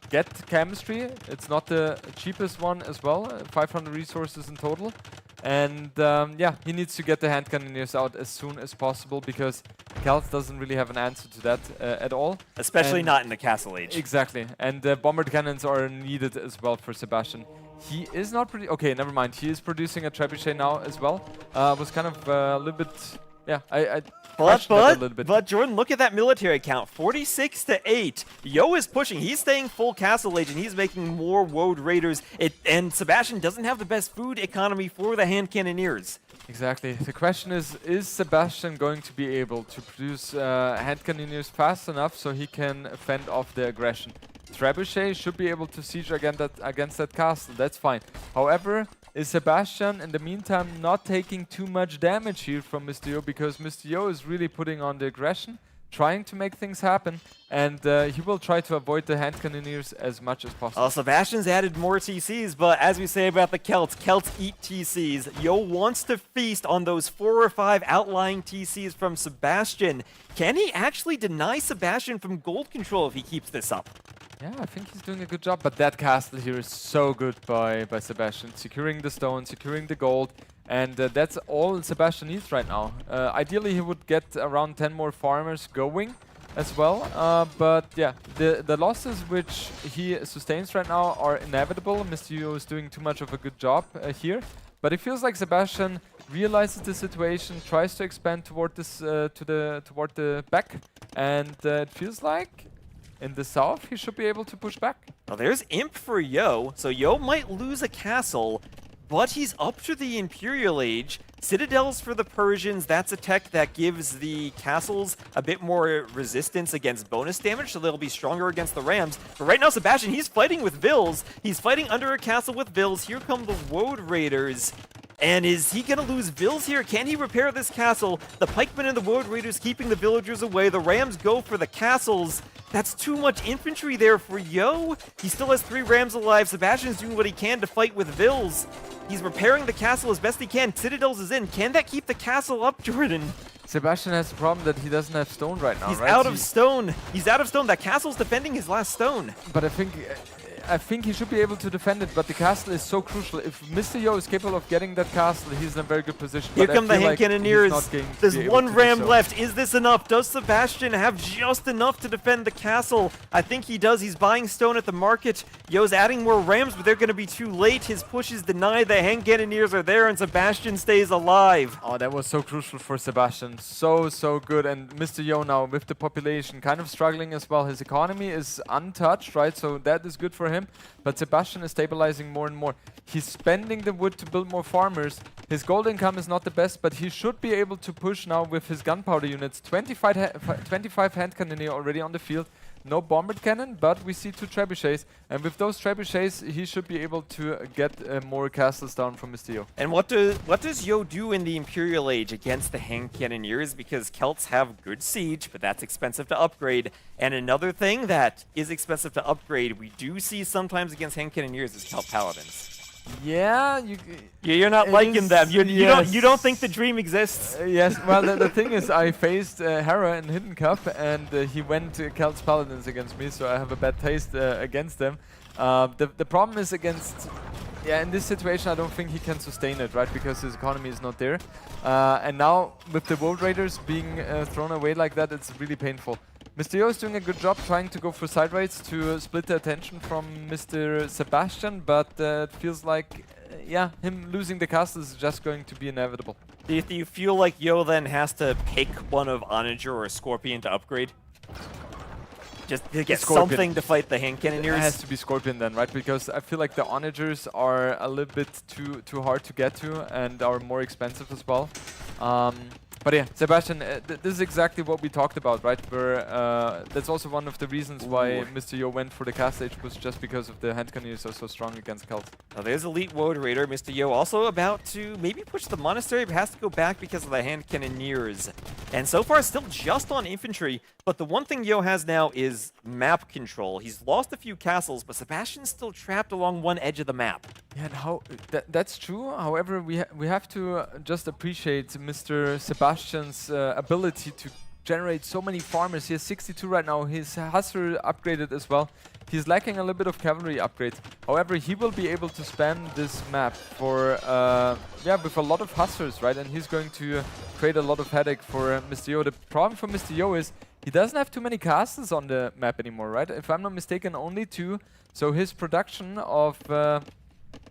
get chemistry. It's not the cheapest one as well, 500 resources in total. And yeah, he needs to get the hand cannoneers out as soon as possible, because Kelt doesn't really have an answer to that at all. Especially not in the Castle Age. Exactly. And bomber cannons are needed as well for Sebastian. He is not okay, never mind. He is producing a trebuchet now as well. Was kind of a little bit, yeah, I questioned that a little bit. But Jordan, look at that military count, 46-8. Yo is pushing. He's staying full castle age, and he's making more Woad Raiders. And Sebastian doesn't have the best food economy for the hand cannoneers. Exactly. The question is Sebastian going to be able to produce hand cannoneers fast enough so he can fend off the aggression? Trebuchet should be able to siege against that castle, that's fine. However, is Sebastian in the meantime not taking too much damage here from Mr. Yo, because Mr. Yo is really putting on the aggression, trying to make things happen, and he will try to avoid the hand cannoneers as much as possible. Sebastian's added more TCs, but as we say about the Celts eat TCs. Yo wants to feast on those 4 or 5 outlying TCs from Sebastian. Can he actually deny Sebastian from gold control if he keeps this up? Yeah, I think he's doing a good job, but that castle here is so good by Sebastian. Securing the stone, securing the gold, and that's all Sebastian needs right now. Ideally, he would get around 10 more farmers going as well, but yeah, the losses which he sustains right now are inevitable. Mr. Yo is doing too much of a good job here, but it feels like Sebastian realizes the situation, tries to expand toward this toward the back, and it feels like in the south, he should be able to push back. Well, there's Imp for Yo, so Yo might lose a castle, but he's up to the Imperial Age. Citadels for the Persians, that's a tech that gives the castles a bit more resistance against bonus damage, so they'll be stronger against the Rams. But right now, Sebastian, he's fighting with Vils. He's fighting under a castle with Vils. Here come the Woad Raiders. And is he going to lose Vils here? Can he repair this castle? The pikemen and the Woad Raiders keeping the villagers away. The Rams go for the castles. That's too much infantry there for Yo. He still has 3 Rams alive. Sebastian's doing what he can to fight with Vils. He's repairing the castle as best he can. Citadels is in. Can that keep the castle up, Jordan? Sebastian has the problem that he doesn't have stone right now, He's right? out of stone. He's out of stone. That castle's defending his last stone. But I think he should be able to defend it, but the castle is so crucial. If Mr. Yo is capable of getting that castle, he's in a very good position. Here come the hand like cannoneers. There's 1 ram left. Is this enough? Does Sebastian have just enough to defend the castle? I think he does. He's buying stone at the market. Yo's adding more rams, but they're going to be too late. His push is denied. The hand cannoneers are there, and Sebastian stays alive. Oh, that was so crucial for Sebastian. So good. And Mr. Yo now, with the population kind of struggling as well. His economy is untouched, right? So that is good for him. But Sebastian is stabilizing more and more. He's spending the wood to build more farmers. His gold income is not the best, but he should be able to push now with his gunpowder units. 25 hand cannoneer already on the field. No bombard cannon, but we see 2 trebuchets. And with those trebuchets, he should be able to get more castles down from Mr. Yo. And what does Yo do in the Imperial Age against the hand cannoneers? Because Celts have good siege, but that's expensive to upgrade. And another thing that is expensive to upgrade, we do see sometimes against hand cannoneers, is Celt Paladins. Yeah, you're not liking them. You don't think the dream exists. Yes. Well, the thing is, I faced Hera in Hidden Cup, and he went to Celts Paladins against me, so I have a bad taste against them. The problem is against. Yeah, in this situation, I don't think he can sustain it, right? Because his economy is not there. And now, with the Woad Raiders being thrown away like that, it's really painful. Mr. Yo is doing a good job trying to go for side raids to split the attention from Mr. Sebastian, but it feels like, yeah, him losing the castle is just going to be inevitable. Do you feel like Yo then has to pick one of Onager or Scorpion to upgrade? Just to get something to fight the hand cannoneers? It has to be Scorpion then, right? Because I feel like the Onagers are a little bit too hard to get to and are more expensive as well. But yeah, Sebastian, this is exactly what we talked about, right? Where that's also one of the reasons why Mr. Yo went for the cast stage, was just because of the hand cannoneers are so strong against Celts. Now there's Elite Woad Raider. Mr. Yo also about to maybe push the monastery, but has to go back because of the hand cannoneers. And so far, still just on infantry. But the one thing Yo has now is map control. He's lost a few castles, but Sebastian's still trapped along one edge of the map. Yeah, and that's true. However, we have to just appreciate Mr. Sebastian's ability to generate so many farmers. He has 62 right now. His Hussar upgraded as well. He's lacking a little bit of cavalry upgrades. However, he will be able to span this map for with a lot of Hussars, right? And he's going to create a lot of headache for Mr. Yo. The problem for Mr. Yo is he doesn't have too many castles on the map anymore, right? If I'm not mistaken, only 2. So his production of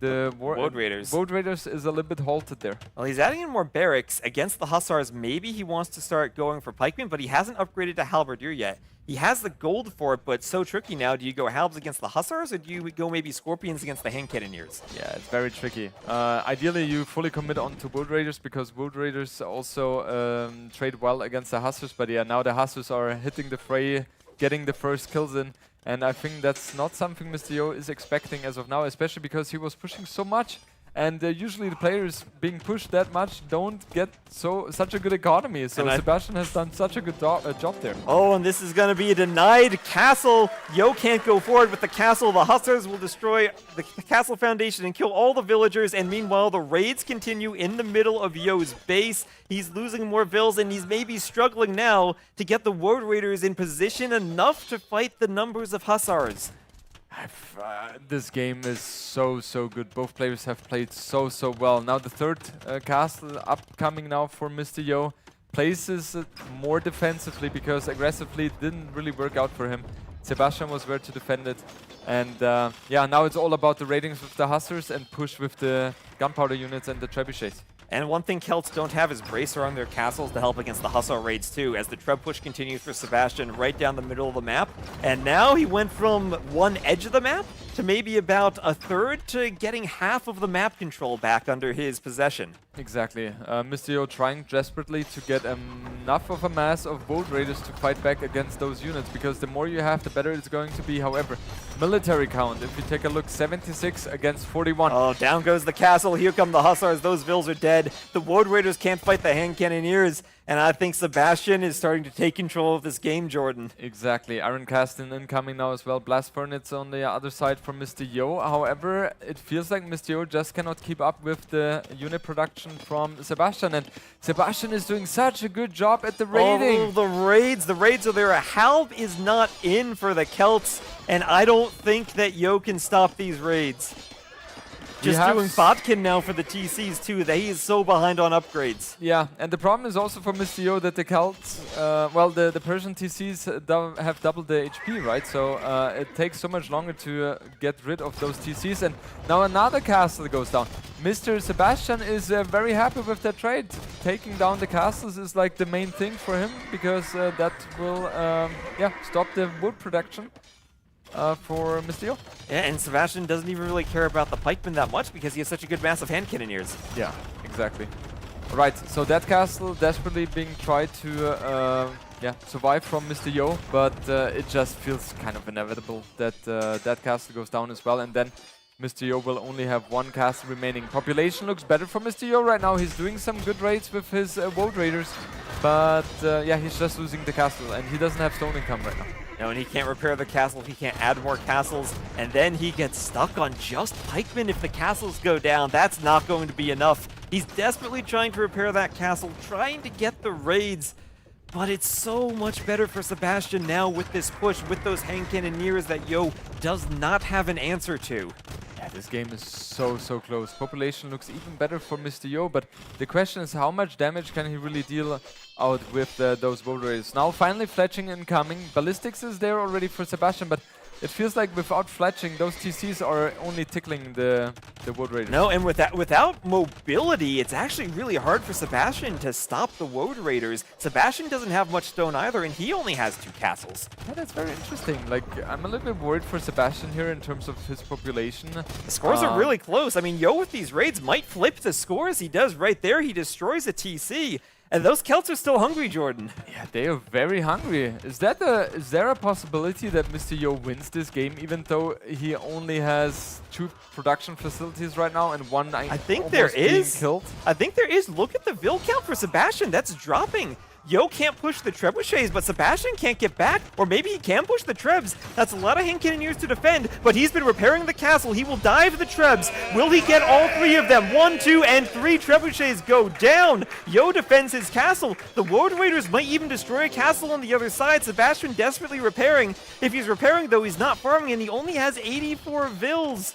the Woad Raiders. Woad Raiders is a little bit halted there. Well, he's adding in more barracks against the Hussars. Maybe he wants to start going for pikemen, but he hasn't upgraded to halberdier yet. He has the gold for it, but it's so tricky now. Do you go halbs against the Hussars, or do you go maybe scorpions against the hand cannoneers? Yeah, it's very tricky. Ideally, you fully commit onto Woad Raiders, because Woad Raiders also trade well against the Hussars. But yeah, now the Hussars are hitting the fray, getting the first kills in. And I think that's not something Mr. Yo is expecting as of now, especially because he was pushing so much. And usually the players being pushed that much don't get such a good economy. So Sebastian has done such a good job there. Oh, and this is going to be a denied castle. Yo can't go forward with the castle. The Hussars will destroy the castle foundation and kill all the villagers. And meanwhile, the raids continue in the middle of Yo's base. He's losing more vills, and he's maybe struggling now to get the Woad Raiders in position enough to fight the numbers of Hussars. This game is so good. Both players have played so well. Now the third castle upcoming now for Mr. Yo. Places it more defensively because aggressively didn't really work out for him. Sebastian was there to defend it. And yeah, now it's all about the ratings with the Hussars and push with the gunpowder units and the trebuchets. And one thing Celts don't have is Bracer on their castles to help against the Hussar raids too, as the Treb push continues for Sebastian right down the middle of the map. And now he went from one edge of the map to maybe about a third to getting half of the map control back under his possession. Exactly. Mr. Yo trying desperately to get enough of a mass of Woad Raiders to fight back against those units, because the more you have, the better it's going to be. However, military count, if you take a look, 76 against 41. Oh, down goes the castle. Here come the Hussars. Those vills are dead. The Woad Raiders can't fight the hand cannoneers. And I think Sebastian is starting to take control of this game, Jordan. Exactly. Iron Casting incoming now as well. Blast Furnace on the other side for Mr. Yo. However, it feels like Mr. Yo just cannot keep up with the unit production from Sebastian. And Sebastian is doing such a good job at the raiding. Oh, the raids. The raids are there. A halb is not in for the Celts. And I don't think that Yo can stop these raids. Just doing Botkin now for the TCs too. He is so behind on upgrades. Yeah, and the problem is also for Mr. Yo that the Celts, well, the Persian TCs have doubled the HP, right? So it takes so much longer to get rid of those TCs. And now another castle goes down. Mr. Sebastian is very happy with that trade. Taking down the castles is like the main thing for him, because that will stop the wood production. For Mr. Yo. Yeah, and Sebastian doesn't even really care about the pikemen that much because he has such a good mass of hand cannoneers. Yeah, exactly. Right, so that castle desperately being tried to survive from Mr. Yo, but it just feels kind of inevitable that that castle goes down as well, and then Mr. Yo will only have one castle remaining. Population looks better for Mr. Yo right now. He's doing some good raids with his Woad Raiders, but yeah, he's just losing the castle, and he doesn't have stone income right now. No, and he can't repair the castle if he can't add more castles, and then he gets stuck on just pikemen if the castles go down. That's not going to be enough. He's desperately trying to repair that castle, trying to get the raids, but it's so much better for Sebastian now with this push, with those hand cannoneers that Yo does not have an answer to. Yeah, this game is so close. Population looks even better for Mr. Yo, but the question is how much damage can he really deal out with those Woad Raiders. Now finally fletching incoming. Ballistics is there already for Sebastian, but it feels like without fletching, those TCs are only tickling the Woad Raiders. No, and without mobility, it's actually really hard for Sebastian to stop the Woad Raiders. Sebastian doesn't have much stone either, and he only has 2 castles. Yeah, that's very interesting. Like, I'm a little bit worried for Sebastian here in terms of his population. The scores are really close. I mean, Yo with these raids might flip the scores. He does right there. He destroys a TC. And those Celts are still hungry, Jordan. Yeah, they are very hungry. Is there a possibility that Mr. Yo wins this game, even though he only has 2 production facilities right now and one I think there is. I think there is. Look at the Vil count for Sebastian. That's dropping. Yo can't push the trebuchets, but Sebastian can't get back. Or maybe he can push the trebs. That's a lot of hand cannoneers to defend, but he's been repairing the castle. He will dive the trebs. Will he get all 3 of them? 1, 2, and 3 trebuchets go down. Yo defends his castle. The Woad Raiders might even destroy a castle on the other side. Sebastian desperately repairing. If he's repairing, though, he's not farming, and he only has 84 Vils.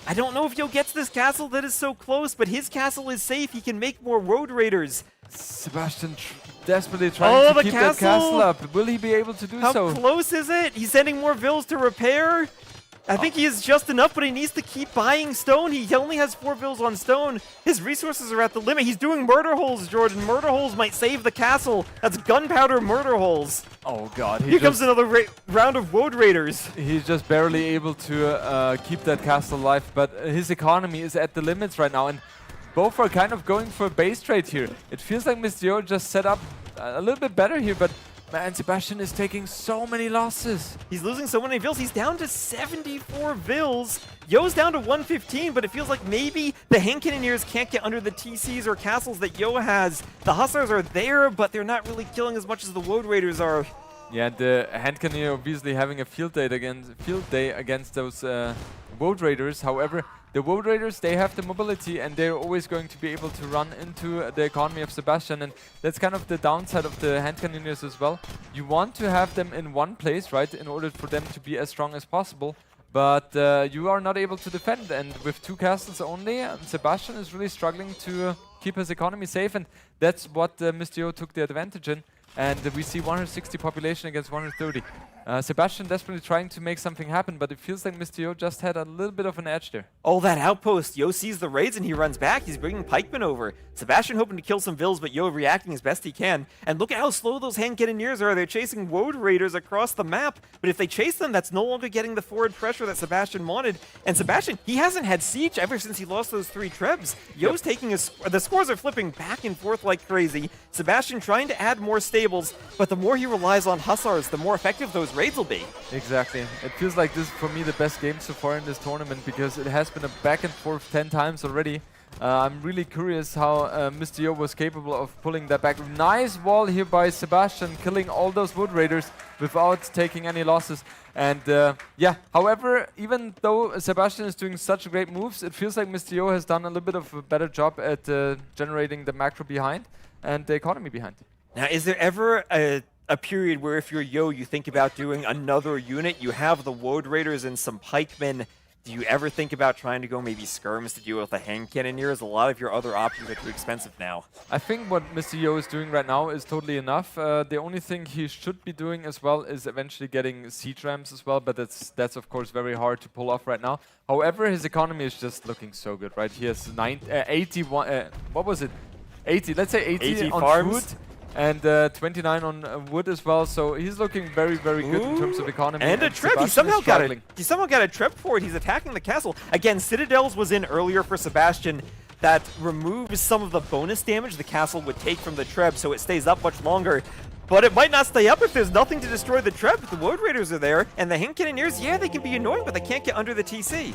I don't know if Yo gets this castle that is so close, but his castle is safe. He can make more Woad Raiders. Sebastian desperately trying to keep that castle up. Will he be able to do so? How close is it? He's sending more Vils to repair. I think he is just enough, but he needs to keep buying stone. He only has 4 bills on stone. His resources are at the limit. He's doing murder holes, Jordan. Murder holes might save the castle. That's gunpowder murder holes. Oh god, Here comes another round of Woad Raiders. He's just barely able to keep that castle alive, but his economy is at the limits right now, and both are kind of going for a base trade here. It feels like Mr. Yo just set up a little bit better here, but man, Sebastian is taking so many losses. He's losing so many vills. He's down to 74 vills. Yo's down to 115, but it feels like maybe the hand cannoneers can't get under the TCs or castles that Yo has. The Hussars are there, but they're not really killing as much as the Woad Raiders are. Yeah, the hand cannoneer obviously having a field day against those Woad Raiders. However, the Woad Raiders, they have the mobility and they're always going to be able to run into the economy of Sebastian, and that's kind of the downside of the hand cannoneers as well. You want to have them in one place, right, in order for them to be as strong as possible, but you are not able to defend, and with 2 castles only, Sebastian is really struggling to keep his economy safe, and that's what Mr. Yo took the advantage in. And we see 160 population against 130. Sebastian desperately trying to make something happen, but it feels like Mr. Yo just had a little bit of an edge there. Oh, that outpost. Yo sees the raids and he runs back. He's bringing pikemen over. Sebastian hoping to kill some vills, but Yo reacting as best he can. And look at how slow those hand cannoneers are. They're chasing Woad Raiders across the map, but if they chase them, that's no longer getting the forward pressure that Sebastian wanted. And Sebastian, he hasn't had siege ever since he lost those 3 trebs. Yo's taking the scores are flipping back and forth like crazy. Sebastian trying to add more stables, but the more he relies on Hussars, the more effective those raids will be. Exactly. It feels like this is for me the best game so far in this tournament, because it has been a back and forth 10 times already. I'm really curious how Mr. Yo was capable of pulling that back. Nice wall here by Sebastian, killing all those Wood Raiders without taking any losses. And yeah, however, even though Sebastian is doing such great moves, it feels like Mr. Yo has done a little bit of a better job at generating the macro behind and the economy behind. Now, is there ever a period where if you're Yo, you think about doing another unit? You have the Woad Raiders and some pikemen. Do you ever think about trying to go maybe skirms to deal with the hand cannoneers? A lot of your other options are too expensive now. I think what Mr. Yo is doing right now is totally enough. The only thing he should be doing as well is eventually getting siege rams as well, but that's of course very hard to pull off right now. However, his economy is just looking so good, right? He has 81, what was it? 80, let's say 80 on farms. food. And 29 on wood as well, so he's looking very, very good in terms of economy. And a treb. He somehow got a treb for it. He's attacking the castle. Again, Citadels was in earlier for Sebastian. That removes some of the bonus damage the castle would take from the treb, so it stays up much longer. But it might not stay up if there's nothing to destroy the treb. The Woad Raiders are there, and the hand cannoneers, yeah, they can be annoying, but they can't get under the TC.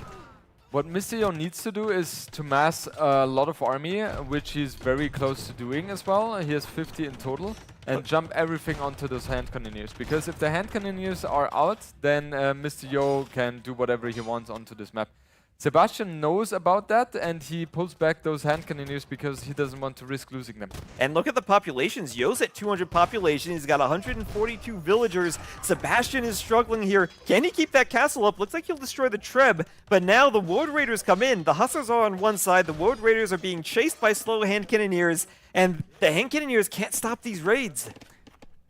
What Mr. Yo needs to do is to mass a lot of army, which he's very close to doing as well. He has 50 in total, and jump everything onto those hand cannoneers. Because if the hand cannoneers are out, then Mr. Yo can do whatever he wants onto this map. Sebastian knows about that, and he pulls back those hand cannoneers because he doesn't want to risk losing them. And look at the populations. Yo's at 200 population. He's got 142 villagers. Sebastian is struggling here. Can he keep that castle up? Looks like he'll destroy the treb. But now the Woad Raiders come in. The Hussars are on one side. The Woad Raiders are being chased by slow hand cannoneers. And the hand cannoneers can't stop these raids.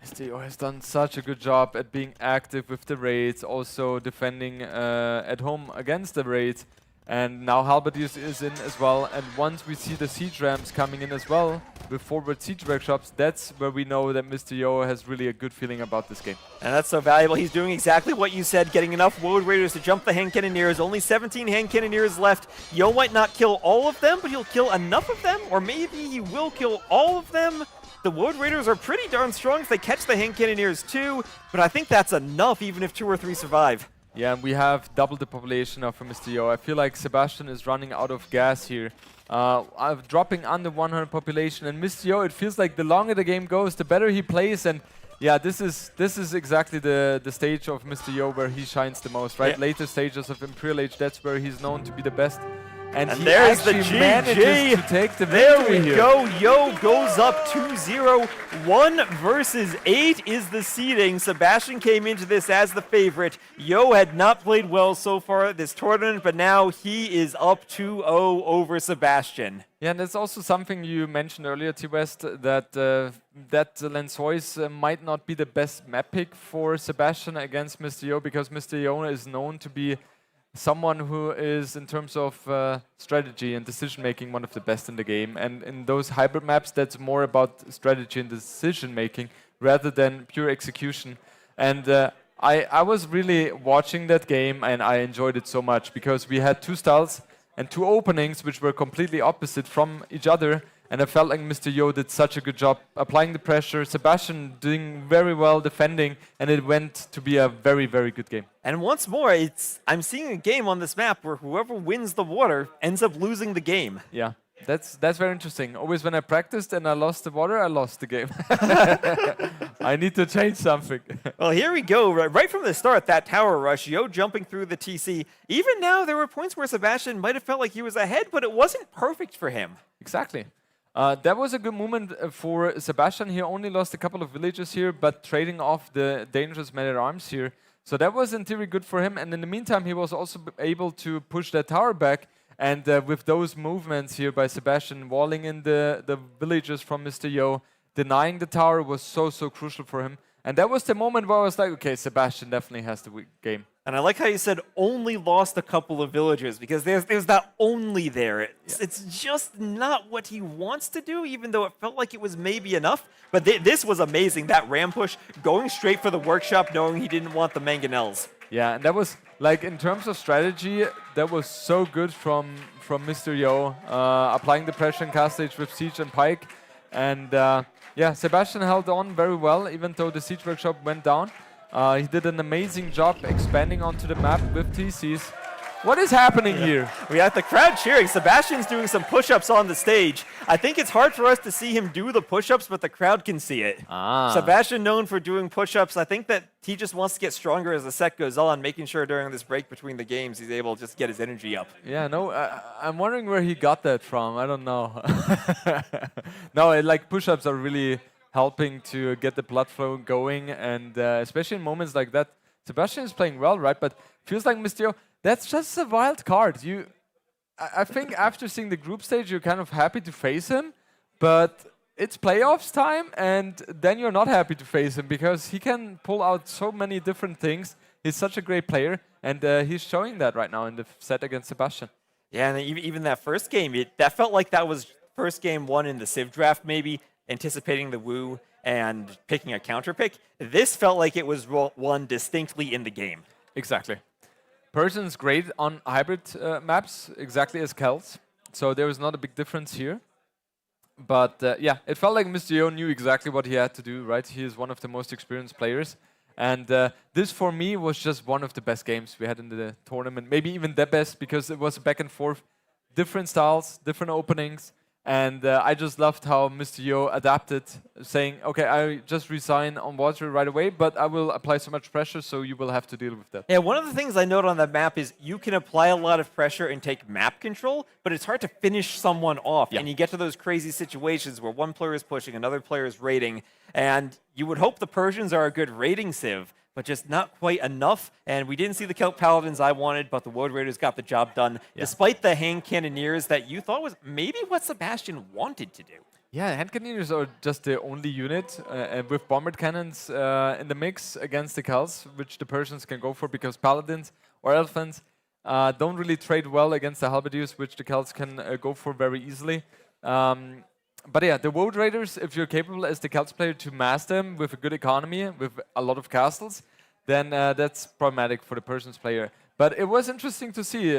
Mr. Yo has done such a good job at being active with the raids, also defending at home against the raids. And now Halberdiers is in as well, and once we see the siege rams coming in as well, with forward siege workshops, that's where we know that Mr. Yo has really a good feeling about this game. And that's so valuable. He's doing exactly what you said, getting enough Woad Raiders to jump the hand cannoneers. Only 17 hand cannoneers left. Yo might not kill all of them, but he'll kill enough of them, or maybe he will kill all of them. The Woad Raiders are pretty darn strong if they catch the hand cannoneers too, but I think that's enough even if 2 or 3 survive. Yeah, and we have double the population now for Mr. Yo. I feel like Sebastian is running out of gas here. Dropping under 100 population, and Mr. Yo, it feels like the longer the game goes, the better he plays, and yeah, this is exactly the stage of Mr. Yo where he shines the most, right? Yeah. Later stages of Imperial Age, that's where he's known to be the best. And he there's the GG manages to take the there victory we here. go. Yo goes up 2-0. 1 versus 8 is the seeding. Sebastian came into this as the favorite. Yo had not played well so far this tournament, but now he is up 2-0 over Sebastian. Yeah, and that's also something you mentioned earlier, T-West, that that Lensois might not be the best map pick for Sebastian against Mr. Yo, because Mr. Yo is known to be someone who is, in terms of strategy and decision making, one of the best in the game. And in those hybrid maps, that's more about strategy and decision making rather than pure execution. And I was really watching that game, and I enjoyed it so much because we had two styles and two openings which were completely opposite from each other. And I felt like Mr. Yo did such a good job applying the pressure, Sebastian doing very well defending, and it went to be a very, very good game. And once more, I'm seeing a game on this map where whoever wins the water ends up losing the game. Yeah, that's very interesting. Always when I practiced and I lost the water, I lost the game. I need to change something. Well, here we go. Right from the start, that tower rush, Yo jumping through the TC. Even now, there were points where Sebastian might have felt like he was ahead, but it wasn't perfect for him. Exactly. That was a good moment for Sebastian. He only lost a couple of villages here, but trading off the dangerous men-at-arms here. So that was in theory good for him. And in the meantime, he was also able to push that tower back. And with those movements here by Sebastian, walling in the villages from Mr. Yo, denying the tower was so crucial for him. And that was the moment where I was like, okay, Sebastian definitely has the game. And I like how you said only lost a couple of villagers, because there's that only there. It's just not what he wants to do, even though it felt like it was maybe enough. But this was amazing, that ram push, going straight for the workshop, knowing he didn't want the mangonels. Yeah, and that was, like, in terms of strategy, that was so good from Mr. Yo, applying the pressure in cast stage with Siege and Pike. And yeah, Sebastian held on very well, even though the Siege workshop went down. He did an amazing job expanding onto the map with TCs. What is happening here? We have the crowd cheering. Sebastian's doing some push-ups on the stage. I think it's hard for us to see him do the push-ups, but the crowd can see it. Sebastian known for doing push-ups. I think that he just wants to get stronger as the set goes on, making sure during this break between the games he's able to just get his energy up. Yeah, no, I'm wondering where he got that from. I don't know. No, like push-ups are really helping to get the blood flow going, and especially in moments like that. Sebastian is playing well, right? But feels like Mr. Yo, that's just a wild card. I think after seeing the group stage, you're kind of happy to face him, but it's playoffs time, and then you're not happy to face him because he can pull out so many different things. He's such a great player, and he's showing that right now in the set against Sebastian. Yeah, and even that first game, that felt like that was first game won in the Civ draft, maybe, anticipating the woo and picking a counter pick. This felt like it was won distinctly in the game. Exactly. Person's great on hybrid maps, exactly as Kels. So there was not a big difference here. But yeah, it felt like Mr. Yo knew exactly what he had to do, right? He is one of the most experienced players. And this, for me, was just one of the best games we had in the tournament. Maybe even the best, because it was back and forth. Different styles, different openings. And I just loved how Mr. Yo adapted, saying, okay, I just resign on water right away, but I will apply so much pressure, so you will have to deal with that. Yeah, one of the things I note on that map is you can apply a lot of pressure and take map control, but it's hard to finish someone off. Yeah. And you get to those crazy situations where one player is pushing, another player is raiding, and you would hope the Persians are a good raiding civ, but just not quite enough. And we didn't see the Kelp Paladins I wanted, but the Woad Raiders got the job done, despite the Hand Cannoneers that you thought was maybe what Sebastian wanted to do. Yeah, Hand Cannoneers are just the only unit with Bombard Cannons in the mix against the Kels, which the Persians can go for, because Paladins or Elephants don't really trade well against the Halberdiers, which the Kels can go for very easily. But yeah, the Woad Raiders, if you're capable as the Celts player to mass them with a good economy, with a lot of castles, then that's problematic for the Persians player. But it was interesting to see,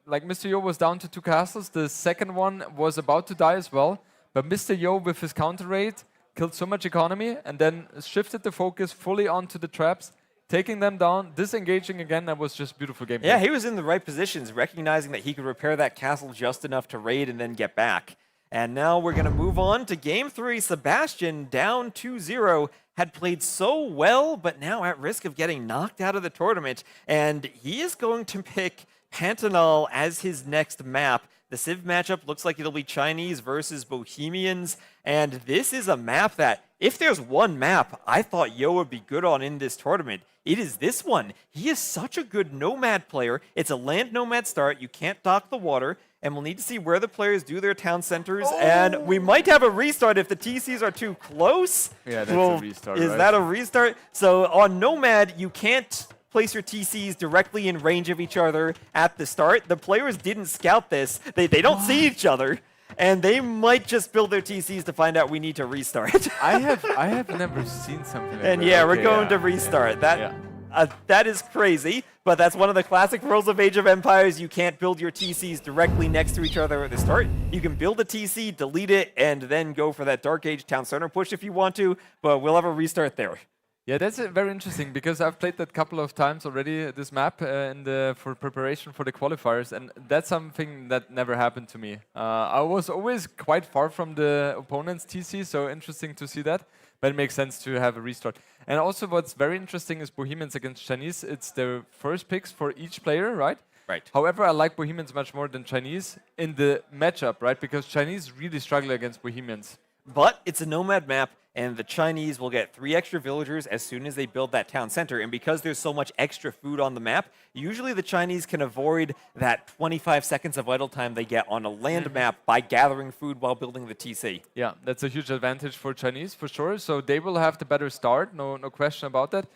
like Mr. Yo was down to 2 castles, the second one was about to die as well, but Mr. Yo with his counter raid killed so much economy and then shifted the focus fully onto the traps, taking them down, disengaging again. That was just beautiful gameplay. Yeah, he was in the right positions, recognizing that he could repair that castle just enough to raid and then get back. And now we're going to move on to Game 3. Sebastian, down 2-0, had played so well, but now at risk of getting knocked out of the tournament. And he is going to pick Pantanal as his next map. The Civ matchup looks like it'll be Chinese versus Bohemians. And this is a map that, if there's one map I thought Yo would be good on in this tournament, it is this one. He is such a good Nomad player. It's a land Nomad start. You can't dock the water. And we'll need to see where the players do their town centers. Oh. And we might have a restart if the TCs are too close. Yeah, that's a restart, Is that a restart? So on Nomad, you can't place your TCs directly in range of each other at the start. The players didn't scout this. They don't see each other. And they might just build their TCs to find out we need to restart. I have never seen something like that. And yeah, we're Okay, going to restart. That is crazy, but that's one of the classic rules of Age of Empires. You can't build your TCs directly next to each other at the start. You can build a TC, delete it, and then go for that Dark Age Town Center push if you want to, but we'll have a restart there. Yeah, that's very interesting because I've played that couple of times already, this map, for preparation for the qualifiers, and that's something that never happened to me. I was always quite far from the opponent's TC, so interesting to see that, but it makes sense to have a restart. And also what's very interesting is Bohemians against Chinese. It's their first picks for each player, right? Right. However, I like Bohemians much more than Chinese in the matchup, right? Because Chinese really struggle against Bohemians. But it's a nomad map, and the Chinese will get 3 extra villagers as soon as they build that town center. And because there's so much extra food on the map, usually the Chinese can avoid that 25 seconds of idle time they get on a land map by gathering food while building the TC. Yeah, that's a huge advantage for Chinese, for sure. So they will have the better start, no question about that.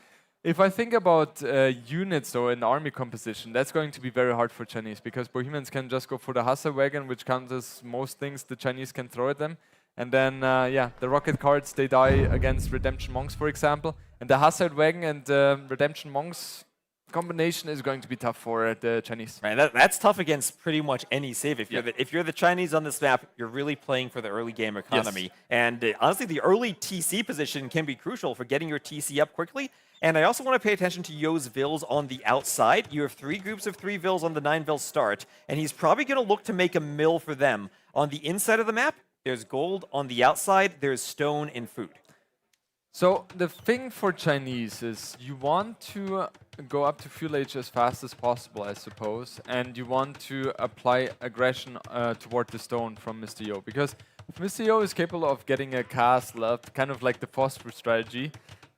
If I think about units, though, in army composition, that's going to be very hard for Chinese, because Bohemians can just go for the Hussar wagon, which counts as most things the Chinese can throw at them. And then, yeah, the rocket cards, they die against Redemption Monks, for example. And the Hussar wagon and Redemption Monks combination is going to be tough for the Chinese. Right, that's tough against pretty much any save. If you're the Chinese on this map, you're really playing for the early game economy. Yes. And honestly, the early TC position can be crucial for getting your TC up quickly. And I also want to pay attention to Yo's vills on the outside. You have 3 groups of 3 vills on the 9 vill start, and he's probably going to look to make a mill for them. On the inside of the map, there's gold. On the outside, there's stone and food. So the thing for Chinese is you want to go up to fuel age as fast as possible, I suppose, and you want to apply aggression toward the stone from Mr. Yo, because if Mr. Yo is capable of getting a castle up, kind of like the phosphor strategy,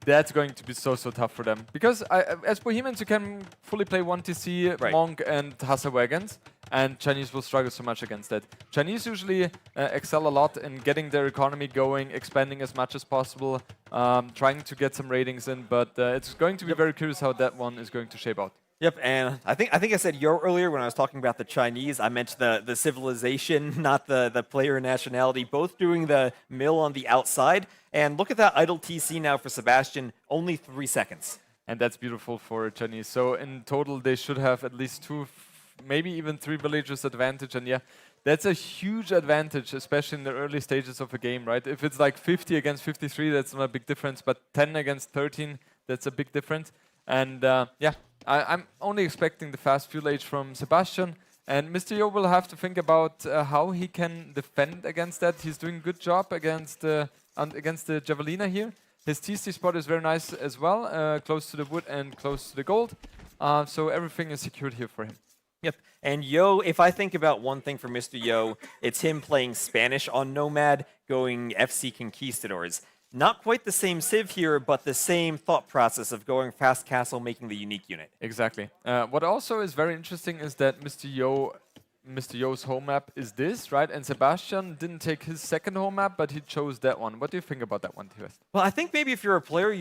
that's going to be so tough for them. Because as Bohemians, you can fully play 1TC, Right. Monk, and Hussar wagons, and Chinese will struggle so much against that. Chinese usually excel a lot in getting their economy going, expanding as much as possible, trying to get some ratings in, but it's going to be very curious how that one is going to shape out. Yep, and I think I said Yo earlier when I was talking about the Chinese. I meant the civilization, not the player nationality, both doing the mill on the outside. And look at that idle TC now for Sebastian, only 3 seconds. And that's beautiful for Chinese. So in total, they should have at least 2, maybe even 3 villagers advantage. And yeah, that's a huge advantage, especially in the early stages of a game, right? If it's like 50 against 53, that's not a big difference. But 10 against 13, that's a big difference. And yeah, I'm only expecting the fast fuel age from Sebastian. And Mr. Yo will have to think about how he can defend against that. He's doing a good job against the Javelina here. His TC spot is very nice as well, close to the wood and close to the gold. So everything is secured here for him. Yep, and Yo, if I think about one thing for Mr. Yo, it's him playing Spanish on Nomad, going FC Conquistadors. Not quite the same civ here, but the same thought process of going fast castle, making the unique unit. Exactly. What also is very interesting is that Mr. Yo's home map is this, right? And Sebastian didn't take his second home map, but he chose that one. What do you think about that one, Tivest? Well, I think maybe if you're a player,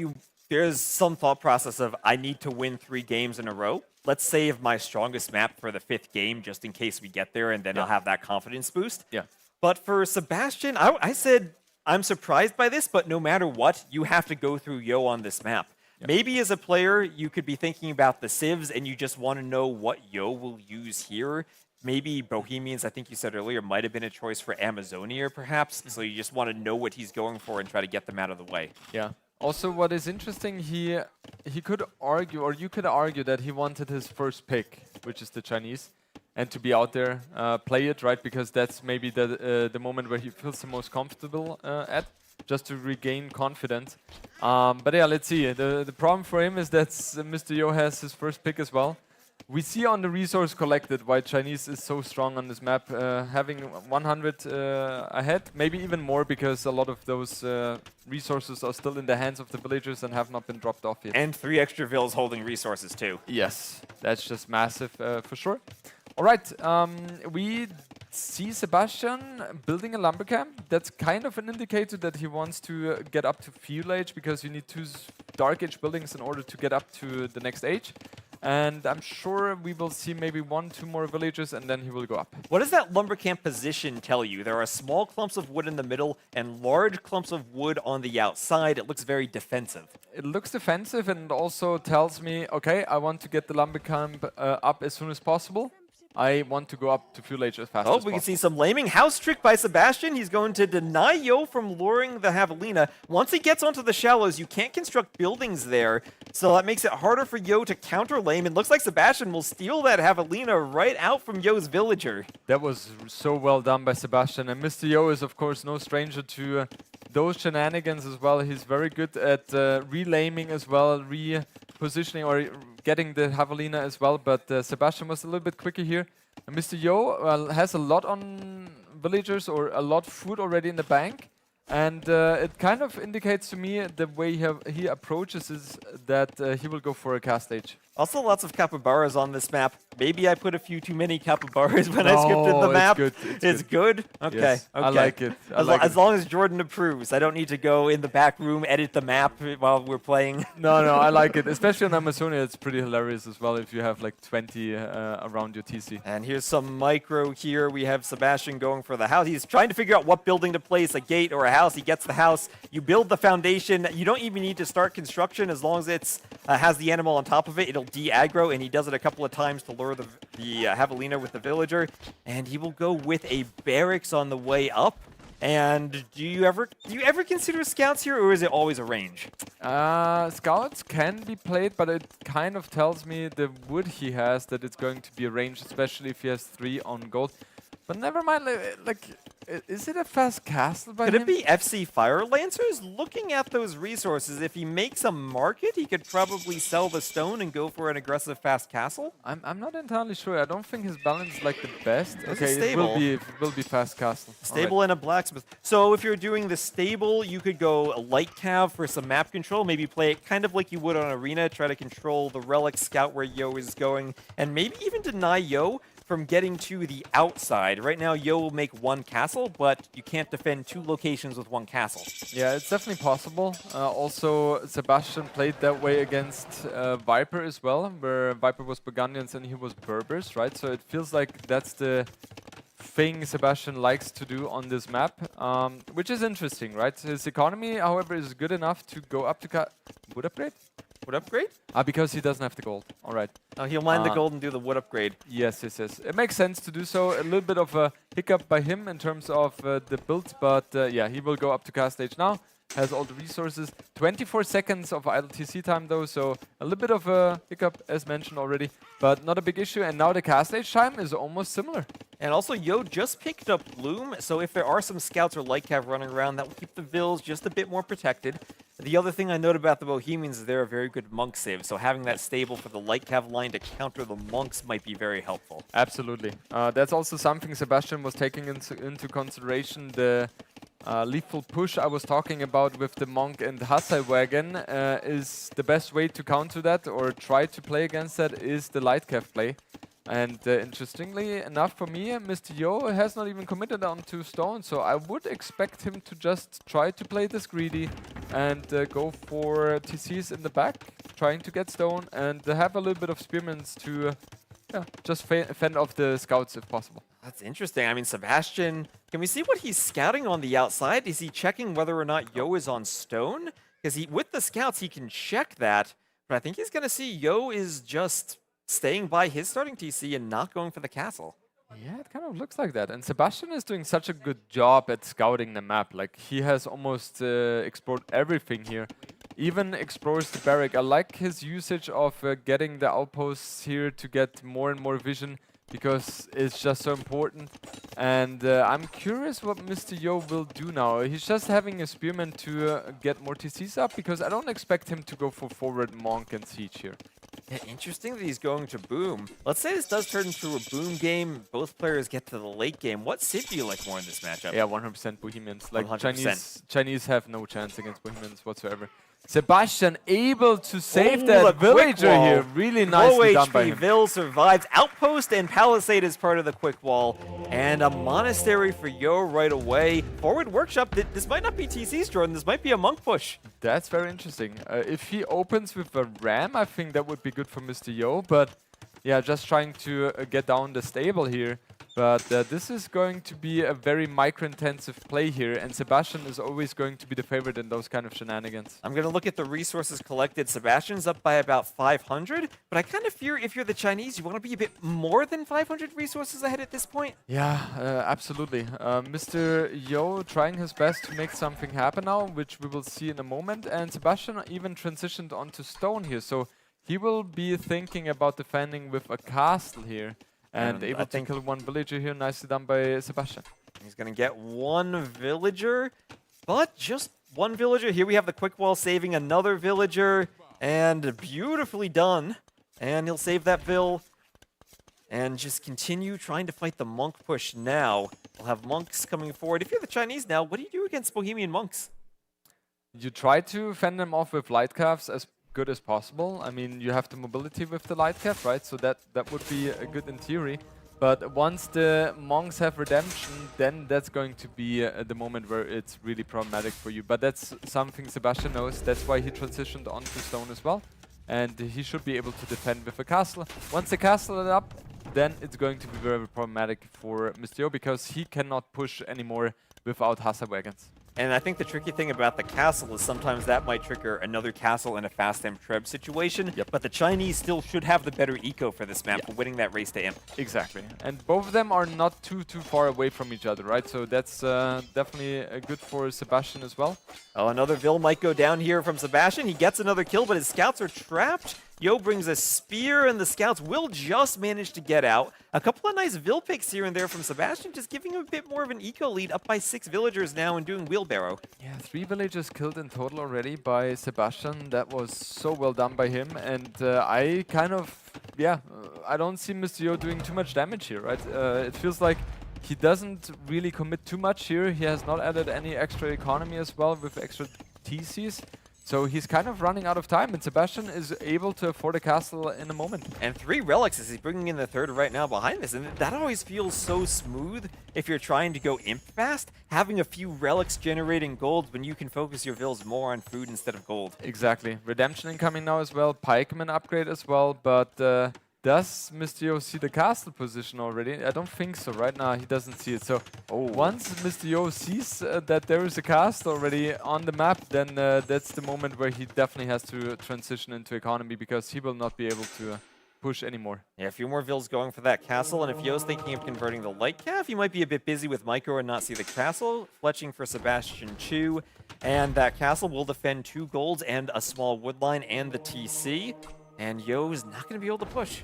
there's some thought process of, I need to win 3 games in a row. Let's save my strongest map for the 5th game, just in case we get there, and then I'll have that confidence boost. Yeah. But for Sebastian, I said, I'm surprised by this, but no matter what, you have to go through Yo on this map. Yep. Maybe as a player, you could be thinking about the civs, and you just want to know what Yo will use here. Maybe Bohemians, I think you said earlier, might have been a choice for Amazonia, perhaps. So you just want to know what he's going for and try to get them out of the way. Yeah. Also, what is interesting, he could argue, or you could argue, that he wanted his first pick, which is the Chinese, and to be out there, play it, right? Because that's maybe the moment where he feels the most comfortable at, just to regain confidence. But yeah, let's see. The problem for him is that Mr. Yo has his first pick as well. We see on the resource collected why Chinese is so strong on this map, having 100 ahead, maybe even more, because a lot of those resources are still in the hands of the villagers and have not been dropped off yet. And 3 extra vills holding resources too. Yes, that's just massive for sure. All right, we see Sebastian building a lumber camp. That's kind of an indicator that he wants to get up to Fuel Age, because you need 2 Dark Age buildings in order to get up to the next age. And I'm sure we will see maybe 1-2 more villagers, and then he will go up. What does that lumber camp position tell you? There are small clumps of wood in the middle and large clumps of wood on the outside. It looks very defensive. It looks defensive, and it also tells me, okay, I want to get the lumber camp up as soon as possible. I want to go up to Fuel Age as fast as possible. We can see some laming. House trick by Sebastian. He's going to deny Yo from luring the Javelina. Once he gets onto the shallows, you can't construct buildings there. So that makes it harder for Yo to counter lame. It looks like Sebastian will steal that Javelina right out from Yo's villager. That was so well done by Sebastian. And Mr. Yo is, of course, no stranger to those shenanigans as well. He's very good at relaming as well, repositioning or getting the Javelina as well. But Sebastian was a little bit quicker here. And Mr. Yo has a lot on villagers or a lot of food already in the bank. And it kind of indicates to me the way he approaches is that he will go for a cast stage. Also, lots of capybaras on this map. Maybe I put a few too many capybaras when I scripted the map. It's good. Okay, yes, okay. I like it. As long as Jordan approves. I don't need to go in the back room, edit the map while we're playing. No, I like it. Especially on Amazonia, it's pretty hilarious as well if you have like 20 around your TC. And here's some micro here. We have Sebastian going for the house. He's trying to figure out what building to place, a gate or a house. He gets the house. You build the foundation. You don't even need to start construction as long as it has the animal on top of it. It'll de-aggro, and he does it a couple of times to lure the Javelina with the villager, and he will go with a barracks on the way up. And do you ever consider scouts here, or is it always a range? Scouts can be played, but it kind of tells me the wood he has that it's going to be a range, especially if he has 3 on gold. But never mind, like, is it a fast castle by him? Could it be FC Fire Lancers? Looking at those resources, if he makes a market, he could probably sell the stone and go for an aggressive fast castle? I'm not entirely sure. I don't think his balance is like the best. It's okay, stable. It will be fast castle. Stable and a blacksmith. So if you're doing the stable, you could go a light cav for some map control. Maybe play it kind of like you would on Arena. Try to control the relic, scout where Yo is going, and maybe even deny Yo from getting to the outside. Right now, Yo will make 1 castle, but you can't defend 2 locations with 1 castle. Yeah, it's definitely possible. Also, Sebastian played that way against Viper as well, where Viper was Burgundians and he was Berbers, right? So it feels like that's the thing Sebastian likes to do on this map, which is interesting, right? His economy, however, is good enough to go up to wood upgrade? Wood upgrade? Because he doesn't have the gold. All right. Oh, he'll mine the gold and do the wood upgrade. Yes. It makes sense to do so. A little bit of a hiccup by him in terms of the build, but yeah, he will go up to cast stage now. Has all the resources. 24 seconds of idle TC time though, so a little bit of a hiccup as mentioned already, but not a big issue. And now the cast stage time is almost similar. And also, Yo just picked up Bloom, so if there are some scouts or light cav running around, that will keep the vills just a bit more protected. The other thing I note about the Bohemians is they're a very good monk save, so having that stable for the light cav line to counter the monks might be very helpful. Absolutely. That's also something Sebastian was taking into consideration. The lethal push I was talking about with the monk and Hassai wagon is the best way to counter that or try to play against that is the light cav play. And interestingly enough for me, Mr. Yo has not even committed onto stone, so I would expect him to just try to play this greedy and go for TCs in the back, trying to get stone and have a little bit of spearments to just fend off the scouts if possible. That's interesting. I mean, Sebastian, can we see what he's scouting on the outside? Is he checking whether or not Yo is on stone? Because with the scouts, he can check that, but I think he's going to see Yo is just staying by his starting TC and not going for the castle. Yeah, it kind of looks like that. And Sebastian is doing such a good job at scouting the map. Like, he has almost explored everything here. Even explores the barrack. I like his usage of getting the outposts here to get more and more vision because it's just so important. And I'm curious what Mr. Yo will do now. He's just having a spearman to get more TCs up because I don't expect him to go for forward monk and siege here. Yeah, interesting that he's going to boom. Let's say this does turn into a boom game. Both players get to the late game. What civ do you like more in this matchup? Yeah, 100% Bohemians. Like 100%. Chinese have no chance against Bohemians whatsoever. Sebastian able to save that villager here. Really nicely done by him. Vill survives. Outpost and Palisade is part of the quick wall. And a Monastery for Yo right away. Forward Workshop, this might not be TC's, Jordan. This might be a Monk push. That's very interesting. If he opens with a Ram, I think that would be good for Mr. Yo, but yeah, just trying to get down the stable here. But this is going to be a very micro-intensive play here, and Sebastian is always going to be the favorite in those kind of shenanigans. I'm going to look at the resources collected. Sebastian's up by about 500, but I kind of fear if you're the Chinese, you want to be a bit more than 500 resources ahead at this point. Yeah, absolutely. Mr. Yo trying his best to make something happen now, which we will see in a moment, and Sebastian even transitioned onto Stone here, so he will be thinking about defending with a castle here. And able to kill one villager here, nicely done by Sebastian. He's going to get one villager, but just one villager. Here we have the quick wall saving another villager, and beautifully done. And he'll save that vill and just continue trying to fight the monk push now. We'll have monks coming forward. If you're the Chinese now, what do you do against Bohemian monks? You try to fend them off with light calves as good as possible. I mean, you have the mobility with the light calf, right? So that would be good in theory. But once the monks have redemption, then that's going to be the moment where it's really problematic for you. But that's something Sebastian knows. That's why he transitioned onto Stone as well. And he should be able to defend with a castle. Once the castle is up, then it's going to be very problematic for Mr. Yo because he cannot push anymore without Hassa wagons. And I think the tricky thing about the castle is sometimes that might trigger another castle in a fast Treb situation. Yep. But the Chinese still should have the better eco for this map for winning that race to Imp. Exactly. And both of them are not too far away from each other, right? So that's definitely good for Sebastian as well. Oh, another Vill might go down here from Sebastian. He gets another kill, but his scouts are trapped. Yo brings a spear, and the scouts will just manage to get out. A couple of nice Vill picks here and there from Sebastian, just giving him a bit more of an eco lead, up by 6 villagers now and doing wheelbarrow. Yeah, 3 villagers killed in total already by Sebastian. That was so well done by him, and I kind of, I don't see Mr. Yo doing too much damage here, right? It feels like he doesn't really commit too much here. He has not added any extra economy as well with extra TCs. So he's kind of running out of time, and Sebastian is able to afford a castle in a moment. And 3 relics as he's bringing in the third right now behind this, and that always feels so smooth if you're trying to go imp fast. Having a few relics generating gold when you can focus your vills more on food instead of gold. Exactly. Redemption incoming now as well, pikeman upgrade as well, but does Mr. Yo see the castle position already? I don't think so. Right now, he doesn't see it. So once Mr. Yo sees that there is a castle already on the map, then that's the moment where he definitely has to transition into economy because he will not be able to push anymore. Yeah, a few more vills going for that castle, and if Yo's thinking of converting the light calf, he might be a bit busy with micro and not see the castle. Fletching for Sebastian Chu, and that castle will defend 2 golds and a small wood line and the TC. And Yo's not going to be able to push.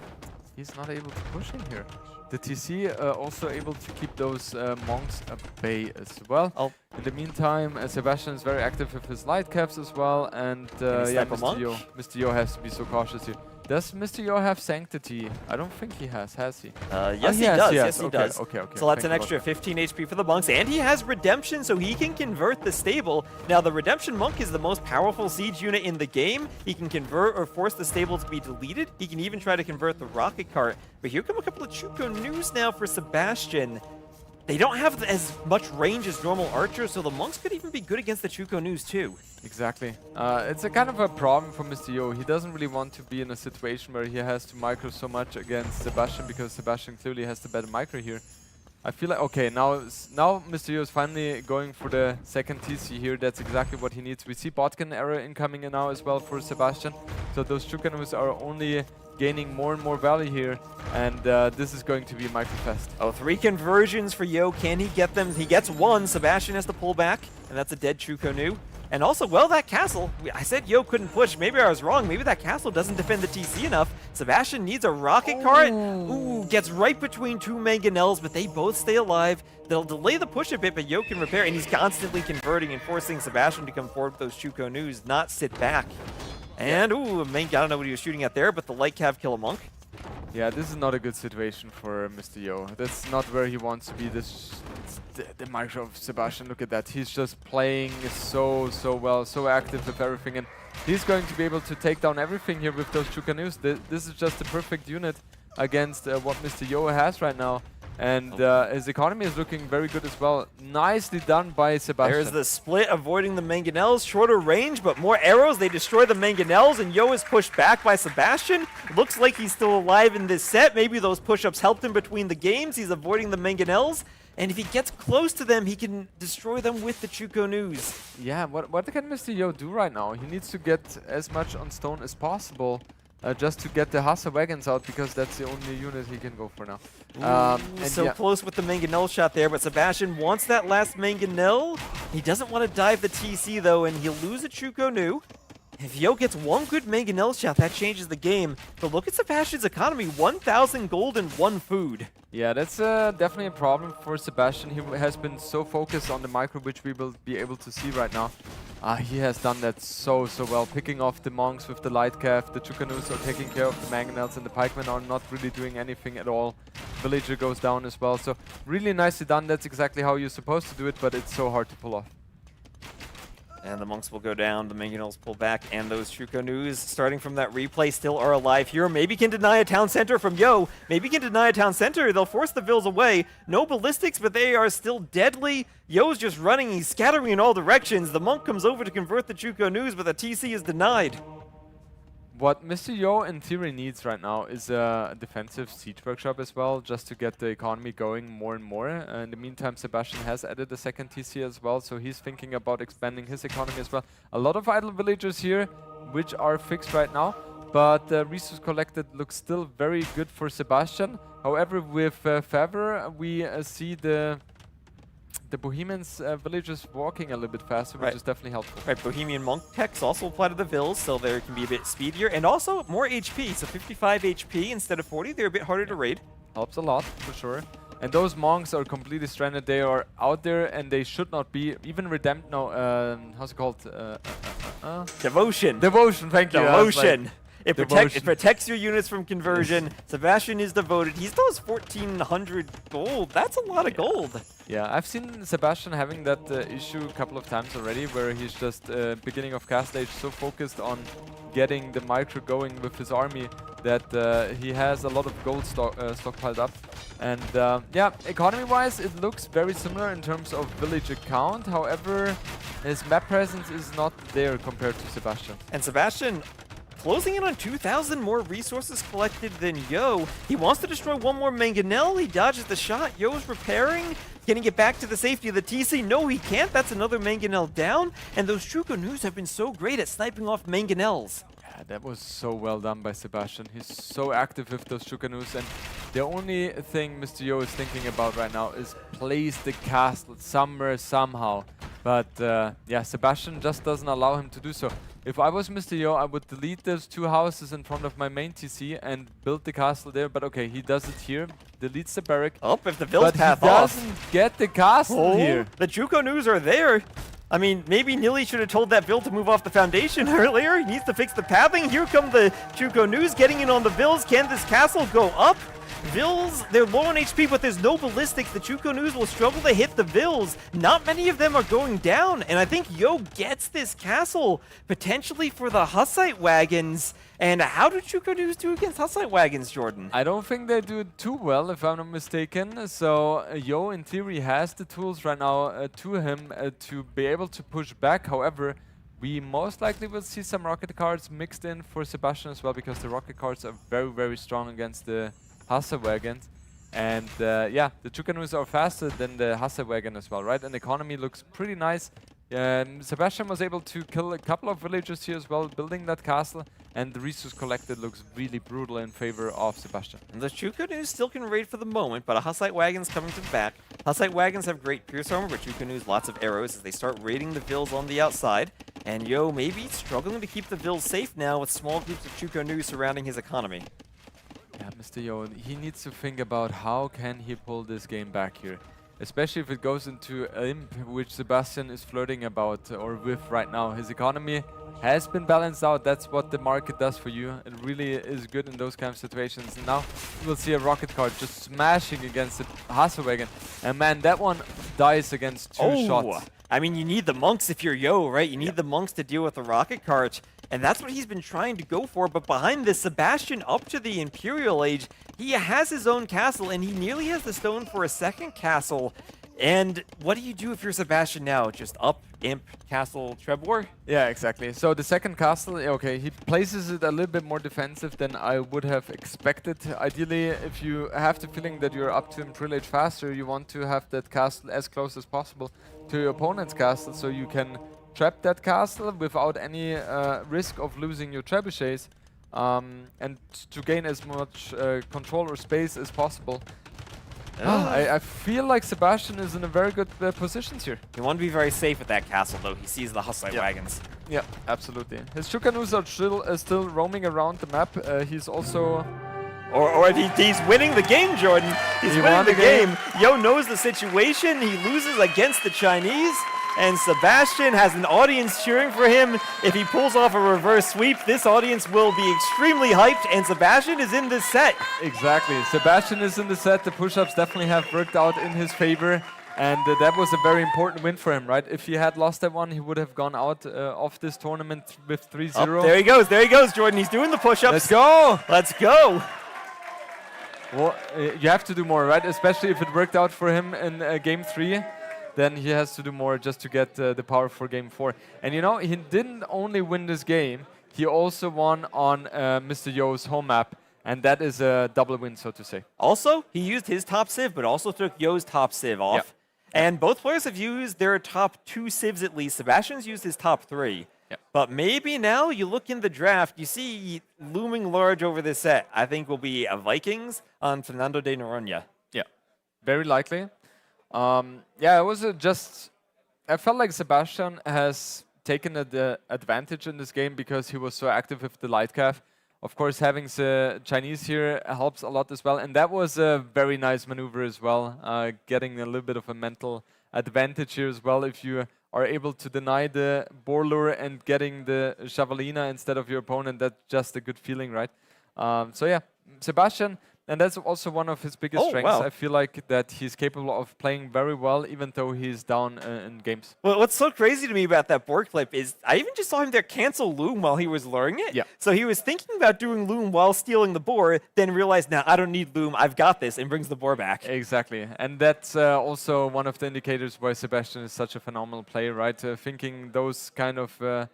He's not able to push in here. The TC also able to keep those monks at bay as well. In the meantime, Sebastian is very active with his light caps as well. And yeah, Mr. Yo has to be so cautious here. Does Mr. Yo have Sanctity? I don't think he has he? Yes, he does. Yes, he does. Okay. So that's an extra 15 HP for the monks, and he has Redemption, so he can convert the stable. Now, the Redemption Monk is the most powerful siege unit in the game. He can convert or force the stable to be deleted. He can even try to convert the rocket cart. But here come a couple of Chuko news now for Sebastian. They don't have as much range as normal archers, so the monks could even be good against the Chuko news too. Exactly. It's a kind of a problem for Mr. Yo. He doesn't really want to be in a situation where he has to micro so much against Sebastian because Sebastian clearly has the better micro here. I feel like, okay, now Mr. Yo is finally going for the second TC here. That's exactly what he needs. We see botkin error incoming in now as well for Sebastian. So those Chukanus are only gaining more and more value here, and this is going to be a microfest. Oh, 3 conversions for Yo. Can he get them? He gets 1. Sebastian has to pull back, and that's a dead Chukonu. And also, well, that castle, I said Yo couldn't push. Maybe I was wrong. Maybe that castle doesn't defend the TC enough. Sebastian needs a rocket cart. Ooh, gets right between 2 mangonels, but they both stay alive. They'll delay the push a bit, but Yo can repair, and he's constantly converting and forcing Sebastian to come forward with those Chukonus, not sit back. And, ooh, I don't know what he was shooting at there, but the light cav kill a monk. Yeah, this is not a good situation for Mr. Yo. That's not where he wants to be. The micro of Sebastian, look at that. He's just playing so well, so active with everything. And he's going to be able to take down everything here with those Chukanus. This is just the perfect unit against what Mr. Yo has right now. And his economy is looking very good as well. Nicely done by Sebastian. There's the split, avoiding the mangonels. Shorter range, but more arrows. They destroy the mangonels, and Yo is pushed back by Sebastian. Looks like he's still alive in this set. Maybe those push-ups helped him between the games. He's avoiding the mangonels. And if he gets close to them, he can destroy them with the Chuko News. Yeah, what can Mr. Yo do right now? He needs to get as much on stone as possible. Just to get the Hassa wagons out, because that's the only unit he can go for now. So close with the mangonel shot there, but Sebastian wants that last mangonel. He doesn't want to dive the TC though, and he'll lose a Chuko Nu. If Yo gets one good mangonel shot, that changes the game. But look at Sebastian's economy, 1,000 gold and 1 food. Yeah, that's definitely a problem for Sebastian. He has been so focused on the micro, which we will be able to see right now. He has done that so well, picking off the monks with the light calf. The Chukanus are taking care of the mangonels, and the pikemen are not really doing anything at all. Villager goes down as well, so really nicely done. That's exactly how you're supposed to do it, but it's so hard to pull off. And the monks will go down, the mangonels pull back, and those Chuko News, starting from that replay, still are alive here. Maybe can deny a town center from Yo. Maybe can deny a town center. They'll force the Vills away. No ballistics, but they are still deadly. Yo's just running. He's scattering in all directions. The monk comes over to convert the Chuko News, but the TC is denied. What Mr. Yo in theory needs right now is a defensive siege workshop as well, just to get the economy going more and more. In the meantime, Sebastian has added a second TC as well, so he's thinking about expanding his economy as well. A lot of idle villagers here, which are fixed right now, but resource collected looks still very good for Sebastian. However, with Favre, we see the Bohemians villagers walking a little bit faster, which is definitely helpful. Right, Bohemian Monk techs also apply to the Vills, so they can be a bit speedier. And also more HP, so 55 HP instead of 40. They're a bit harder to raid. Helps a lot, for sure. And those monks are completely stranded. They are out there, and they should not be. Even how's it called? Devotion. Devotion, thank you. Devotion. It protects your units from conversion. Sebastian is devoted. He still has 1,400 gold. That's a lot of gold. Yeah, I've seen Sebastian having that issue a couple of times already, where he's just beginning of cast stage so focused on getting the micro going with his army that he has a lot of gold stockpiled up. And yeah, economy-wise, it looks very similar in terms of village count. However, his map presence is not there compared to Sebastian. And Sebastian closing in on 2,000 more resources collected than Yo. He wants to destroy one more mangonel. He dodges the shot. Yo's repairing. Can he get back to the safety of the TC? No, he can't. That's another mangonel down. And those Chuko News have been so great at sniping off mangonels. Yeah, that was so well done by Sebastian. He's so active with those Chuko News. And the only thing Mr. Yo is thinking about right now is place the castle somewhere, somehow. But yeah, Sebastian just doesn't allow him to do so. If I was Mr. Yo, I would delete those 2 houses in front of my main TC and build the castle there. But okay, he does it here. Deletes the barrack. Oh, if the Vills path off. But he doesn't get the castle here. The Chuko News are there. I mean, maybe Nili should have told that Vill to move off the foundation earlier. He needs to fix the pathing. Here come the Chuko News getting in on the Vills. Can this castle go up? Vills, they're low on HP, but there's no ballistics. The Chuko News will struggle to hit the Vills. Not many of them are going down, and I think Yo gets this castle, potentially for the Hussite wagons. And how do Chuko News do against Hussite wagons, Jordan? I don't think they do it too well, if I'm not mistaken. So Yo, in theory, has the tools right now to him to be able to push back. However, we most likely will see some rocket cards mixed in for Sebastian as well, because the rocket cards are very strong against the Hassa wagons. And yeah, the Chuko News are faster than the Hassa wagon as well, right? And the economy looks pretty nice. Sebastian was able to kill a couple of villagers here as well, building that castle, and the resource collected looks really brutal in favor of Sebastian. And the Chuko News still can raid for the moment, but a Hussite wagon's coming to the back. Hussite wagons have great pierce armor, but Chuko News lots of arrows as they start raiding the Vills on the outside. And Yo maybe struggling to keep the Vills safe now with small groups of Chuko News surrounding his economy. Yeah, Mr. Yo, he needs to think about how can he pull this game back here. Especially if it goes into Imp, which Sebastian is flirting about or with right now. His economy has been balanced out. That's what the market does for you. It really is good in those kind of situations. And now we'll see a rocket card just smashing against the Hassa wagon. And man, that one dies against 2 shots. I mean, you need the monks if you're Yo, right? You need the monks to deal with the rocket cart. and that's what he's been trying to go for. But behind this, Sebastian up to the Imperial Age, he has his own castle, and he nearly has the stone for a second castle. And what do you do if you're Sebastian now? Just up, Imp, Castle, Trebor? Yeah, exactly. So the second castle, okay, he places it a little bit more defensive than I would have expected. Ideally, if you have the feeling that you're up to Imperial Age faster, you want to have that castle as close as possible to your opponent's castle, so you can trap that castle without any risk of losing your trebuchets, and to gain as much control or space as possible. I feel like Sebastian is in a very good position here. You want to be very safe with that castle, though. He sees the Hussite wagons. Yeah, absolutely. His Chukanus are still roaming around the map. He's also... Or he's winning the game, Jordan. He's winning the game. Yo knows the situation. He loses against the Chinese. And Sebastian has an audience cheering for him. If he pulls off a reverse sweep, this audience will be extremely hyped, and Sebastian is in this set. Exactly. Sebastian is in the set. The push-ups definitely have worked out in his favor, and that was a very important win for him, right? If he had lost that one, he would have gone out of this tournament with 3-0. Oh, there he goes, Jordan. He's doing the push-ups. Let's go! Let's go! Well, you have to do more, right? Especially if it worked out for him in Game 3. Then he has to do more just to get the power for Game 4. And you know, he didn't only win this game, he also won on Mr. Yo's home map, and that is a double win, so to say. Also, he used his top civ, but also took Yo's top civ off. Yeah. And both players have used their top 2 civs at least. Sebastian's used his top 3. Yeah. But maybe now you look in the draft, you see looming large over this set, I think will be a Vikings on Fernando de Noronha. Yeah, very likely. Yeah, it was I felt like Sebastian has taken the advantage in this game because he was so active with the light calf. Of course, having the Chinese here helps a lot as well, and that was a very nice maneuver as well, getting a little bit of a mental advantage here as well if you are able to deny the boar lure and getting the javelina instead of your opponent. That's just a good feeling, right? So yeah, Sebastian. And that's also one of his biggest strengths. Wow. I feel like that he's capable of playing very well, even though he's down in games. Well, what's so crazy to me about that board clip is I even just saw him there cancel Loom while he was luring it. Yeah. So he was thinking about doing Loom while stealing the boar, then realized, nah, I don't need Loom, I've got this, and brings the boar back. Exactly. And that's also one of the indicators why Sebastian is such a phenomenal player, right? Thinking those kind of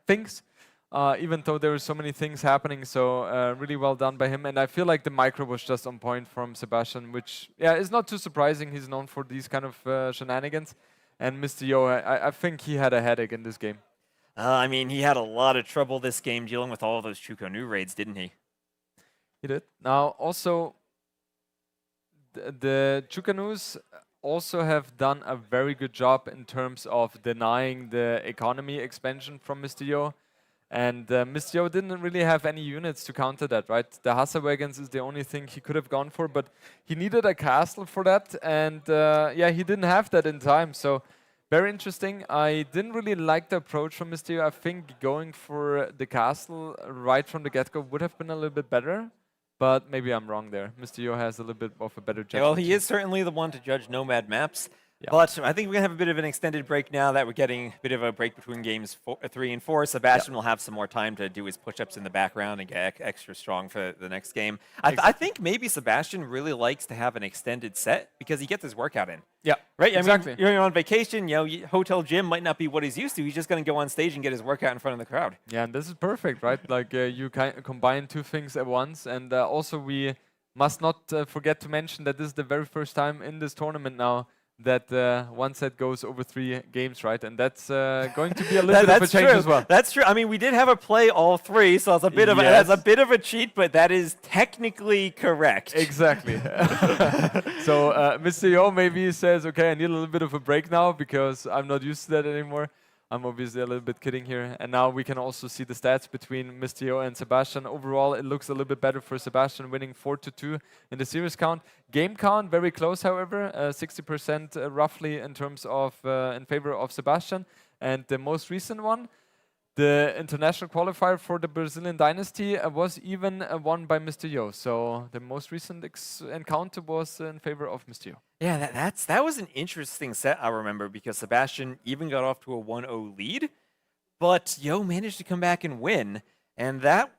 things. Even though there were so many things happening, so really well done by him. And I feel like the micro was just on point from Sebastian, which is not too surprising. He's known for these kind of shenanigans. And Mr. Yo, I think he had a headache in this game. I mean, he had a lot of trouble this game dealing with all of those Chukonu raids, didn't he? He did. Now, also, the Chukanus also have done a very good job in terms of denying the economy expansion from Mr. Yo. And Mr. Yo didn't really have any units to counter that, right? The Hassa wagons is the only thing he could have gone for, but he needed a castle for that, and he didn't have that in time, so very interesting. I didn't really like the approach from Mr. Yo. I think going for the castle right from the get-go would have been a little bit better, but maybe I'm wrong there. Mr. Yo has a little bit of a better judgment. Well, he is certainly the one to judge Nomad maps. Yeah. But I think we're going to have a bit of an extended break now that we're getting a bit of a break between games 3 and 4. Sebastian will have some more time to do his push-ups in the background and get extra strong for the next game. I think maybe Sebastian really likes to have an extended set because he gets his workout in. Yeah, right? Exactly. I mean, you're on vacation, hotel gym might not be what he's used to. He's just going to go on stage and get his workout in front of the crowd. Yeah, and this is perfect, right? Like you combine 2 things at once. And also we must not forget to mention that this is the very first time in this tournament now that one set goes over 3 games, right? And that's going to be a little bit of a change as well. That's true. I mean, we did have a play all 3, so it's a bit of a cheat, but that is technically correct. Exactly. So Mr. Yo maybe says, okay, I need a little bit of a break now because I'm not used to that anymore. I'm obviously a little bit kidding here. And now we can also see the stats between Mr. Yo and Sebastian. Overall, it looks a little bit better for Sebastian, winning 4-2 in the series count. Game count, very close, however, 60% roughly in terms of in favor of Sebastian. And the most recent one, the international qualifier for the Brazilian Dynasty, was even won by Mr. Yo. So the most recent encounter was in favor of Mr. Yo. Yeah, that was an interesting set, I remember, because Sebastian even got off to a 1-0 lead. but Yo managed to come back and win, and that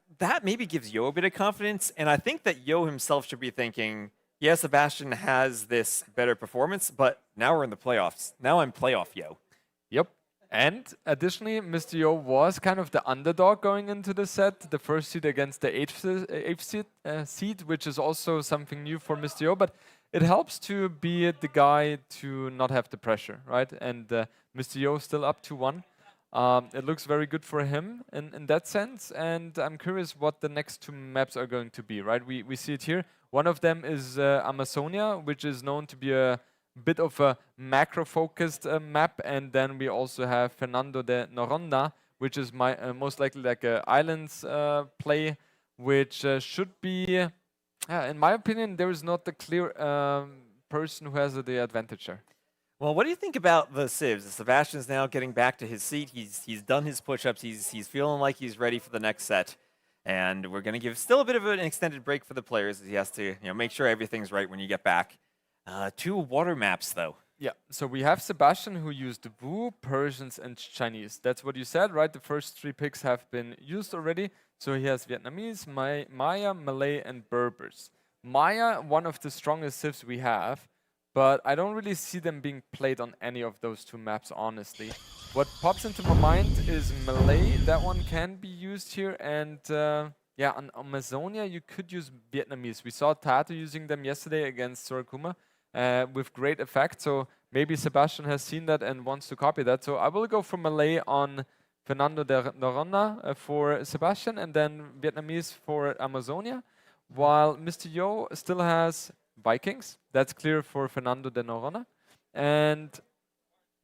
maybe gives Yo a bit of confidence, and I think that Yo himself should be thinking, yeah, Sebastian has this better performance, but now we're in the playoffs. Now I'm playoff Yo. Yep. And additionally, Mr. Yo was kind of the underdog going into the set, the first seed against the eighth seed, which is also something new for Mr. Yo, but it helps to be the guy to not have the pressure, right? And Mr. Yo still up to 1. It looks very good for him in that sense, and I'm curious what the next 2 maps are going to be, right? We see it here. One of them is Amazonia, which is known to be a bit of a macro-focused map, and then we also have Fernando de Noronha, which is most likely like a islands play, which should be, in my opinion, there is not a clear person who has the advantage there. Well, what do you think about the civs? Sebastian's now getting back to his seat. He's done his push-ups. He's feeling like he's ready for the next set. And we're going to give still a bit of an extended break for the players, as he has to make sure everything's right when you get back. 2 water maps, though. Yeah, so we have Sebastian, who used Wu, Persians, and Chinese. That's what you said, right? The first 3 picks have been used already. So he has Vietnamese, Maya, Malay, and Berbers. Maya, one of the strongest civs we have, but I don't really see them being played on any of those 2 maps, honestly. What pops into my mind is Malay. That one can be used here, and yeah, on Amazonia, you could use Vietnamese. We saw Tato using them yesterday against Sorokuma with great effect, so maybe Sebastian has seen that and wants to copy that. So I will go for Malay on Fernando de Noronha for Sebastian, and then Vietnamese for Amazonia, while Mr. Yo still has Vikings. That's clear for Fernando de Noronha. And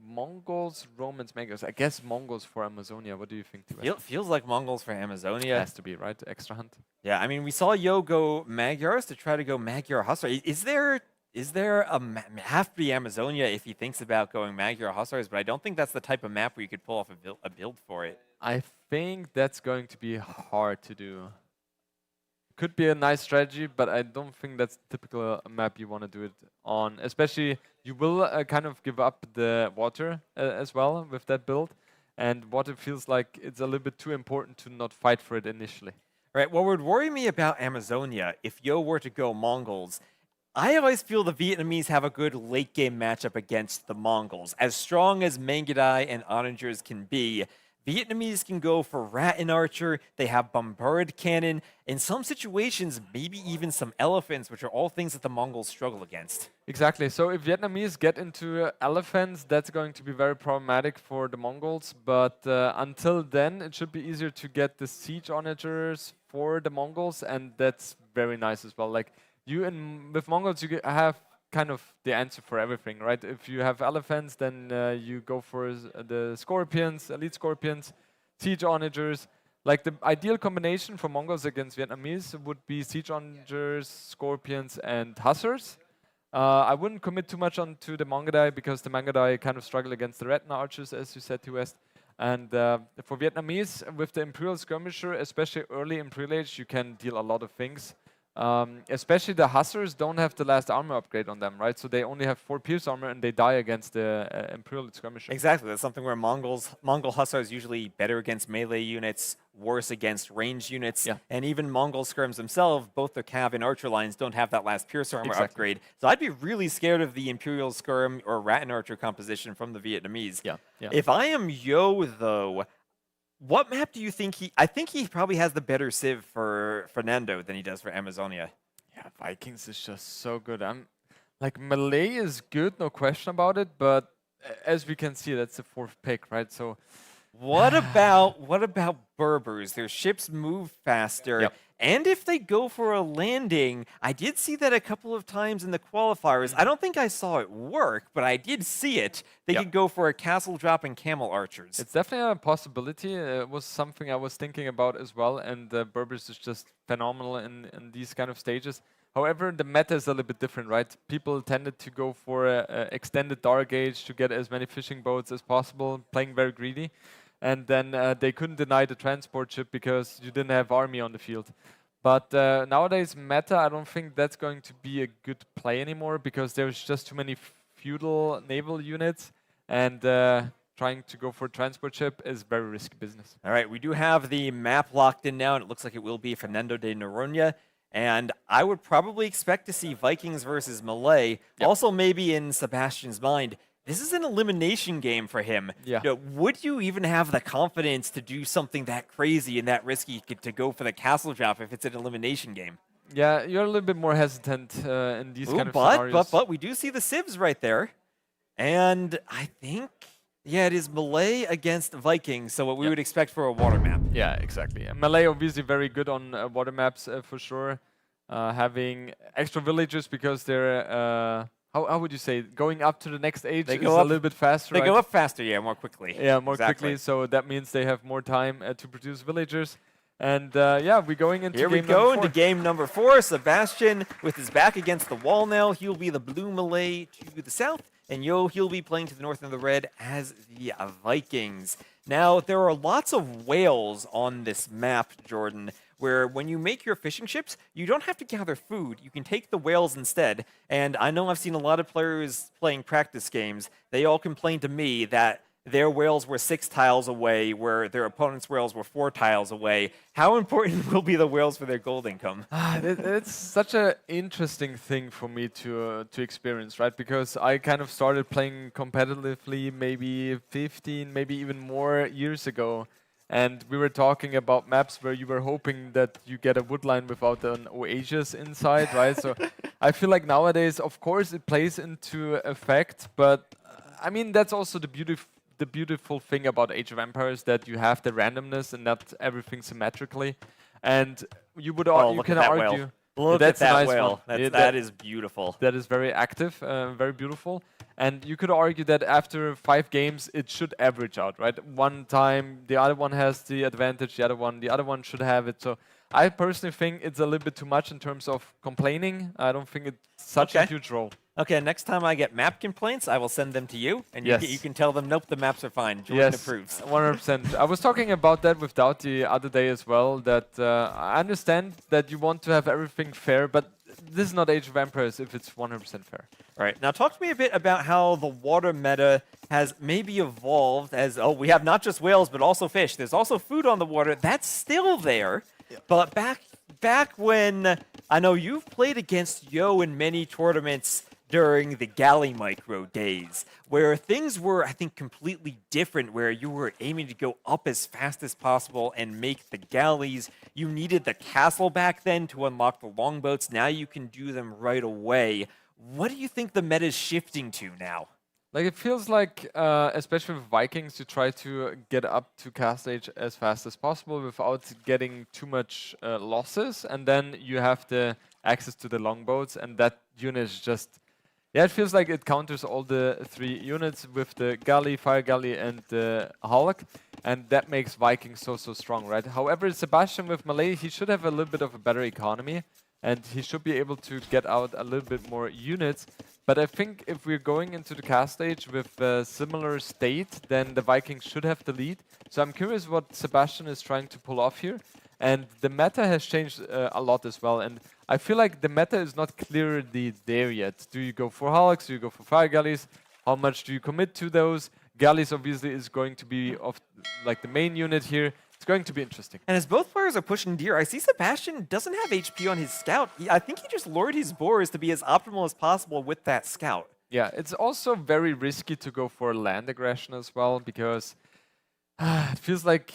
Mongols, Romans, Magyars. I guess Mongols for Amazonia. What do you think? Feels like Mongols for Amazonia. Has to be, right? Extra hunt. Yeah, I mean, we saw Yo go Magyars to try to go Magyar Hussar. Is there have to be Amazonia if he thinks about going Magyar Hussars, but I don't think that's the type of map where you could pull off a build for it. I think that's going to be hard to do. Could be a nice strategy, but I don't think that's typical map you want to do it on. Especially, you will kind of give up the water as well with that build. And water feels like it's a little bit too important to not fight for it initially. Right, what would worry me about Amazonia, if Yo were to go Mongols, I always feel the Vietnamese have a good late-game matchup against the Mongols. As strong as Mangudai and Onagers can be, Vietnamese can go for Rat and Archer, they have Bombard Cannon, in some situations, maybe even some Elephants, which are all things that the Mongols struggle against. Exactly, so if Vietnamese get into Elephants, that's going to be very problematic for the Mongols, but until then, it should be easier to get the Siege Onagers for the Mongols, and that's very nice as well. Like, with Mongols, you have kind of the answer for everything, right? If you have Elephants, then you go for the Scorpions, Elite Scorpions, Siege Onagers. Like the ideal combination for Mongols against Vietnamese would be Siege Onagers, Scorpions, and Hussars. I wouldn't commit too much onto the Mangudai because the Mangudai kind of struggle against the Retina Archers, as you said, T-West. And for Vietnamese, with the Imperial Skirmisher, especially early Imperial Age, you can deal a lot of things. Especially the Hussars don't have the last armor upgrade on them, right? So they only have 4 pierce armor and they die against the Imperial Skirmisher. Exactly, that's something where Mongol Hussars usually better against melee units, worse against ranged units, and even Mongol skirms themselves, both the Cav and Archer lines don't have that last pierce armor upgrade. So I'd be really scared of the Imperial Skirm or Rat and Archer composition from the Vietnamese. If I am Yo, though, what map do you think I think he probably has the better civ for Fernando than he does for Amazonia. Yeah, Vikings is just so good. Like, Malay is good, no question about it, but as we can see, that's the 4th pick, right? So what about Berbers? Their ships move faster. And if they go for a landing, I did see that a couple of times in the qualifiers. I don't think I saw it work, but I did see it. They could go for a castle drop and camel archers. It's definitely a possibility. It was something I was thinking about as well, and Berbers is just phenomenal in these kind of stages. However, the meta is a little bit different, right? People tended to go for a extended Dark Age to get as many fishing boats as possible, playing very greedy. And then they couldn't deny the transport ship because you didn't have army on the field. But nowadays, meta, I don't think that's going to be a good play anymore because there's just too many feudal naval units. And trying to go for a transport ship is very risky business. All right, we do have the map locked in now, and it looks like it will be Fernando de Noronha. And I would probably expect to see Vikings versus Malay. Also, maybe in Sebastian's mind, this is an elimination game for him. Yeah. You know, would you even have the confidence to do something that crazy and that risky to go for the castle drop if it's an elimination game? Yeah, you're a little bit more hesitant in these kind of but, scenarios. But we do see the civs right there. And I think, yeah, it is Malay against Vikings, so what we would expect for a water map. Yeah, exactly. And Malay obviously very good on water maps for sure. Having extra villagers because they're, how would you say, going up to the next age They is go a up, little bit faster, They right? go up faster, yeah, more quickly. Yeah, more Exactly. quickly, so that means they have more time to produce villagers. And yeah, we're going into Here we game go number 4. into game number 4. Sebastian with his back against the wall now. He'll be the blue Malay to the south, and he'll be playing to the north and the red as the Vikings. Now, there are lots of whales on this map, Jordan, where when you make your fishing ships, you don't have to gather food. You can take the whales instead. And I know I've seen a lot of players playing practice games. They all complain to me that their whales were 6 tiles away, where their opponent's whales were 4 tiles away. How important will be the whales for their gold income? It's such an interesting thing for me to experience, right? Because I kind of started playing competitively maybe 15, maybe even more years ago. And we were talking about maps where you were hoping that you get a woodline without an oasis inside, right? So I feel like nowadays, of course, it plays into effect, but I mean, that's also the beautiful thing about Age of Empires, that you have the randomness and not everything symmetrically. And you would you can argue Look that's at that a nice whale. one. That is beautiful. That is very active, very beautiful. And you could argue that after 5 games, it should average out, right? One time, the other one has the advantage, the other one should have it. So I personally think it's a little bit too much in terms of complaining. I don't think it's such a huge role. Okay, next time I get map complaints, I will send them to you, and you can tell them, nope, the maps are fine. Jordan approves. 100%. I was talking about that with Doubt the other day as well, that I understand that you want to have everything fair, but this is not Age of Empires if it's 100% fair. All right, now talk to me a bit about how the water meta has maybe evolved as, we have not just whales, but also fish. There's also food on the water. That's still there, but back when, I know you've played against Yo in many tournaments during the galley micro days, where things were, I think, completely different, where you were aiming to go up as fast as possible and make the galleys. You needed the castle back then to unlock the longboats. Now you can do them right away. What do you think the meta is shifting to now? Like, it feels like, especially with Vikings, you try to get up to cast stage as fast as possible without getting too much losses, and then you have the access to the longboats, and that unit is just... Yeah, it feels like it counters all the 3 units with the galley, fire galley, and the Hulk, and that makes Vikings so strong, right? However, Sebastian with Malay, he should have a little bit of a better economy, and he should be able to get out a little bit more units. But I think if we're going into the cast stage with a similar state, then the Vikings should have the lead. So I'm curious what Sebastian is trying to pull off here. And the meta has changed a lot as well. And I feel like the meta is not clearly there yet. Do you go for Hulks? Do you go for fire galleys? How much do you commit to those? Galleys obviously is going to be of like the main unit here. It's going to be interesting. And as both players are pushing deer, I see Sebastian doesn't have HP on his scout. I think he just lured his boars to be as optimal as possible with that scout. Yeah, it's also very risky to go for land aggression as well, because it feels like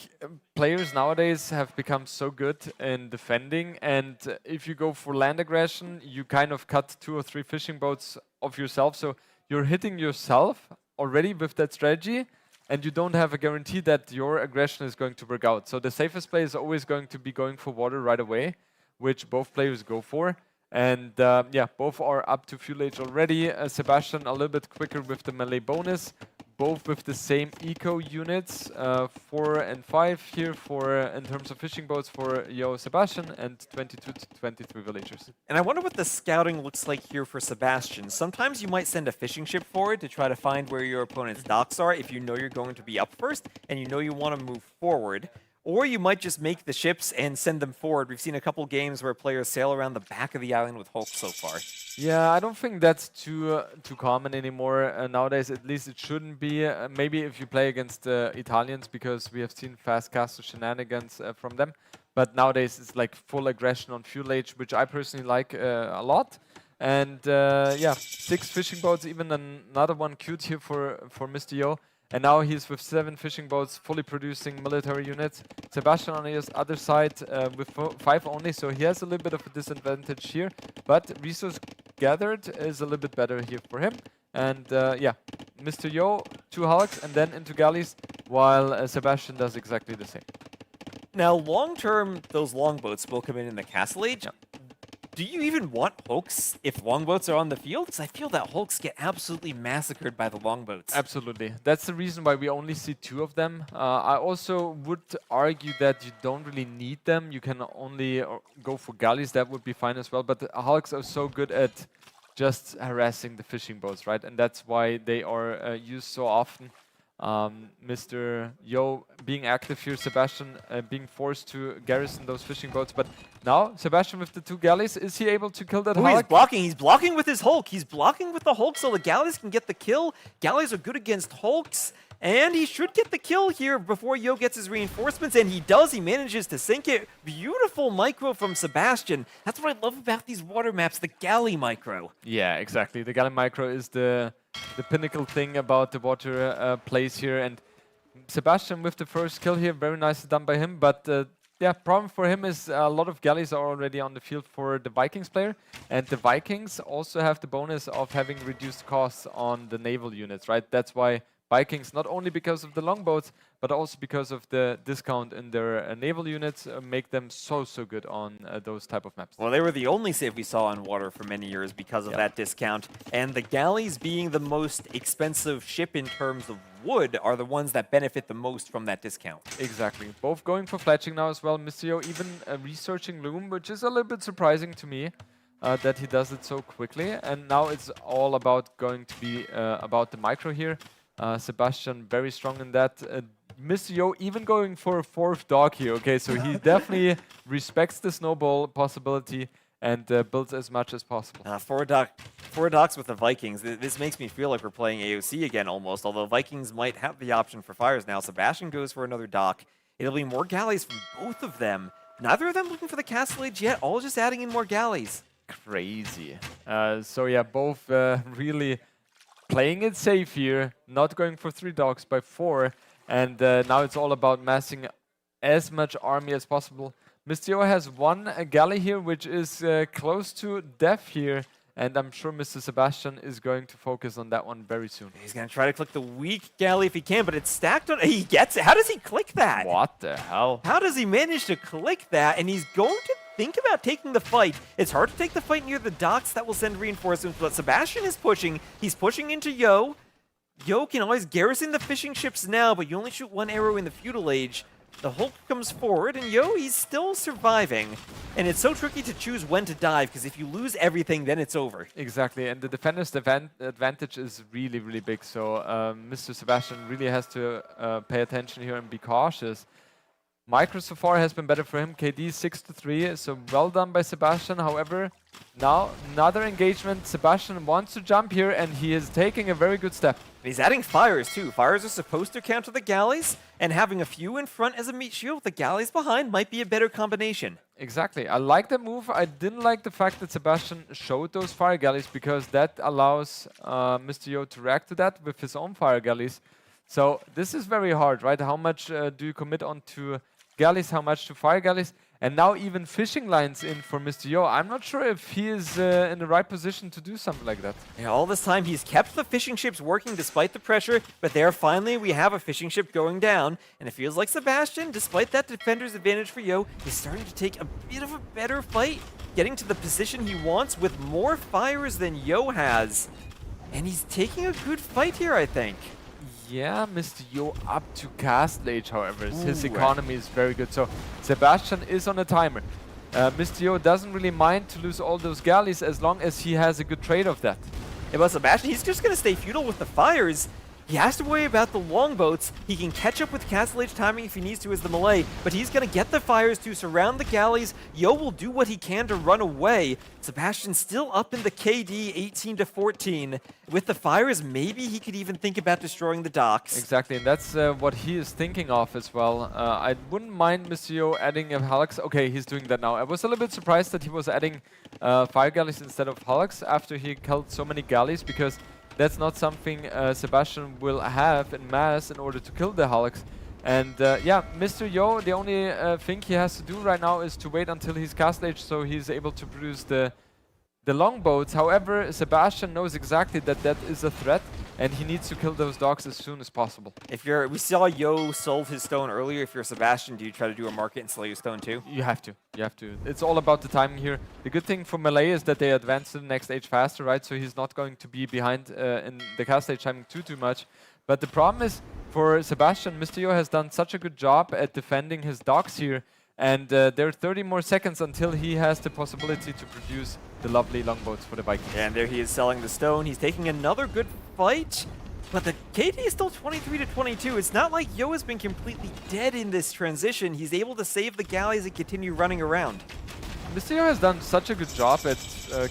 players nowadays have become so good in defending, and if you go for land aggression, you kind of cut 2 or 3 fishing boats of yourself, so you're hitting yourself already with that strategy, and you don't have a guarantee that your aggression is going to work out. So the safest play is always going to be going for water right away, which both players go for. And yeah, both are up to fuel age already. Sebastian a little bit quicker with the melee bonus, both with the same eco units, 4 and 5 here for in terms of fishing boats for Yo Sebastian, and 22 to 23 villagers. And I wonder what the scouting looks like here for Sebastian. Sometimes you might send a fishing ship forward to try to find where your opponent's docks are if you know you're going to be up first and you know you want to move forward. or you might just make the ships and send them forward. We've seen a couple games where players sail around the back of the island with Hulk so far. Yeah, I don't think that's too common anymore nowadays. At least it shouldn't be. Maybe if you play against Italians, because we have seen fast castle shenanigans from them. But nowadays it's like full aggression on fuel age, which I personally like a lot. And yeah, 6 fishing boats, even another one queued here for Mr. Yo. And now he's with 7 fishing boats, fully producing military units. Sebastian on his other side with 5 only, so he has a little bit of a disadvantage here. But resource gathered is a little bit better here for him. And yeah, Mr. Yo, 2 Hulks, and then into galleys, while Sebastian does exactly the same. Now, long term, those longboats will come in the castle age. Do you even want Hulks if longboats are on the field? Because I feel that Hulks get absolutely massacred by the longboats. Absolutely. That's the reason why we only see 2 of them. I also would argue that you don't really need them. You can only go for galleys. That would be fine as well. But the Hulks are so good at just harassing the fishing boats, right? And that's why they are used so often. Mr. Yo being active here, Sebastian being forced to garrison those fishing boats. But now, Sebastian with the 2 galleys, is he able to kill that Hulk? He's blocking. He's blocking with his Hulk. He's blocking with the Hulk so the galleys can get the kill. Galleys are good against Hulks. And he should get the kill here before Yo gets his reinforcements, and he does. He manages to sink it. Beautiful micro from Sebastian. That's what I love about these water maps, the galley micro. Yeah, exactly. The galley micro is the pinnacle thing about the water plays here. And Sebastian with the first kill here, very nicely done by him. But yeah, problem for him is a lot of galleys are already on the field for the Vikings player. And the Vikings also have the bonus of having reduced costs on the naval units, right? That's why Vikings, not only because of the longboats, but also because of the discount in their naval units, make them so good on those type of maps. Well, they were the only save we saw on water for many years because of that discount. And the galleys being the most expensive ship in terms of wood are the ones that benefit the most from that discount. Exactly. Both going for fletching now as well. Mr. Yo even researching Loom, which is a little bit surprising to me. That he does it so quickly. And now it's all about going to be about the micro here. Sebastian very strong in that. Mr. Yo even going for a 4th dog here. Okay, so he definitely respects the snowball possibility and builds as much as possible. 4 docks with the Vikings. This makes me feel like we're playing AOC again almost, although Vikings might have the option for fires now. Sebastian goes for another dock. It'll be more galleys from both of them. Neither of them looking for the castle age yet, all just adding in more galleys. Crazy. So yeah, both really playing it safe here, not going for 3 dogs by 4, and now it's all about massing as much army as possible. Mr. Yo has 1 galley here, which is close to death here, and I'm sure Mr. Sebastian is going to focus on that one very soon. He's going to try to click the weak galley if he can, but it's stacked on... He gets it. How does he click that? What the hell? How does he manage to click that? And he's going to think about taking the fight. It's hard to take the fight near the docks. That will send reinforcements, but Sebastian is pushing. He's pushing into Yo. Yo can always garrison the fishing ships now, but you only shoot 1 arrow in the feudal age. The Hulk comes forward, and Yo, he's still surviving. And it's so tricky to choose when to dive, because if you lose everything, then it's over. Exactly, and the defender's advantage is really big. So Mr. Sebastian really has to pay attention here and be cautious. Micro so far has been better for him. KD 6-3, so well done by Sebastian. However, now another engagement. Sebastian wants to jump here, and he is taking a very good step. He's adding fires too. Fires are supposed to counter the galleys, and having a few in front as a meat shield with the galleys behind might be a better combination. Exactly. I like that move. I didn't like the fact that Sebastian showed those fire galleys, because that allows Mr. Yo to react to that with his own fire galleys. So this is very hard, right? How much do you commit onto galleys, how much to fire galleys? And now even fishing lines in for Mr. Yo. I'm not sure if he is in the right position to do something like that. Yeah, all this time he's kept the fishing ships working despite the pressure, but there finally we have a fishing ship going down, and it feels like Sebastian, despite that defender's advantage for Yo, is starting to take a bit of a better fight, getting to the position he wants with more fires than Yo has. And he's taking a good fight here, I think. Yeah, Mr. Yo up to Castle Age, however. His economy is very good. So Sebastian is on a timer. Mr. Yo doesn't really mind to lose all those galleys as long as he has a good trade of that. Yeah, but Sebastian, he's just going to stay feudal with the fires. He has to worry about the longboats. He can catch up with Castle Age timing if he needs to as the melee, but he's going to get the fires to surround the galleys. Yo will do what he can to run away. Sebastian still up in the KD, 18-14. With the fires, maybe he could even think about destroying the docks. Exactly, and that's what he is thinking of as well. I wouldn't mind Mr. Yo adding a Hallux. Okay, he's doing that now. I was a little bit surprised that he was adding fire galleys instead of Hallux after he killed so many galleys, because that's not something Sebastian will have in mass in order to kill the Hallux. And yeah, Mr. Yo, the only thing he has to do right now is to wait until he's Castle Age so he's able to produce the longboats. However, Sebastian knows exactly that that is a threat, and he needs to kill those dogs as soon as possible. We saw Yo solve his stone earlier. If you're Sebastian, do you try to do a market and slay your stone too? You have to. You have to. It's all about the timing here. The good thing for Melee is that they advance to the next age faster, right? So he's not going to be behind in the cast age timing too much. But the problem is, for Sebastian, Mr. Yo has done such a good job at defending his dogs here. And there are 30 more seconds until he has the possibility to produce the lovely longboats for the Vikings. And there he is selling the stone. He's taking another good fight. But the KD is still 23-22. It's not like Yo has been completely dead in this transition. He's able to save the galleys and continue running around. Mr. Yo has done such a good job at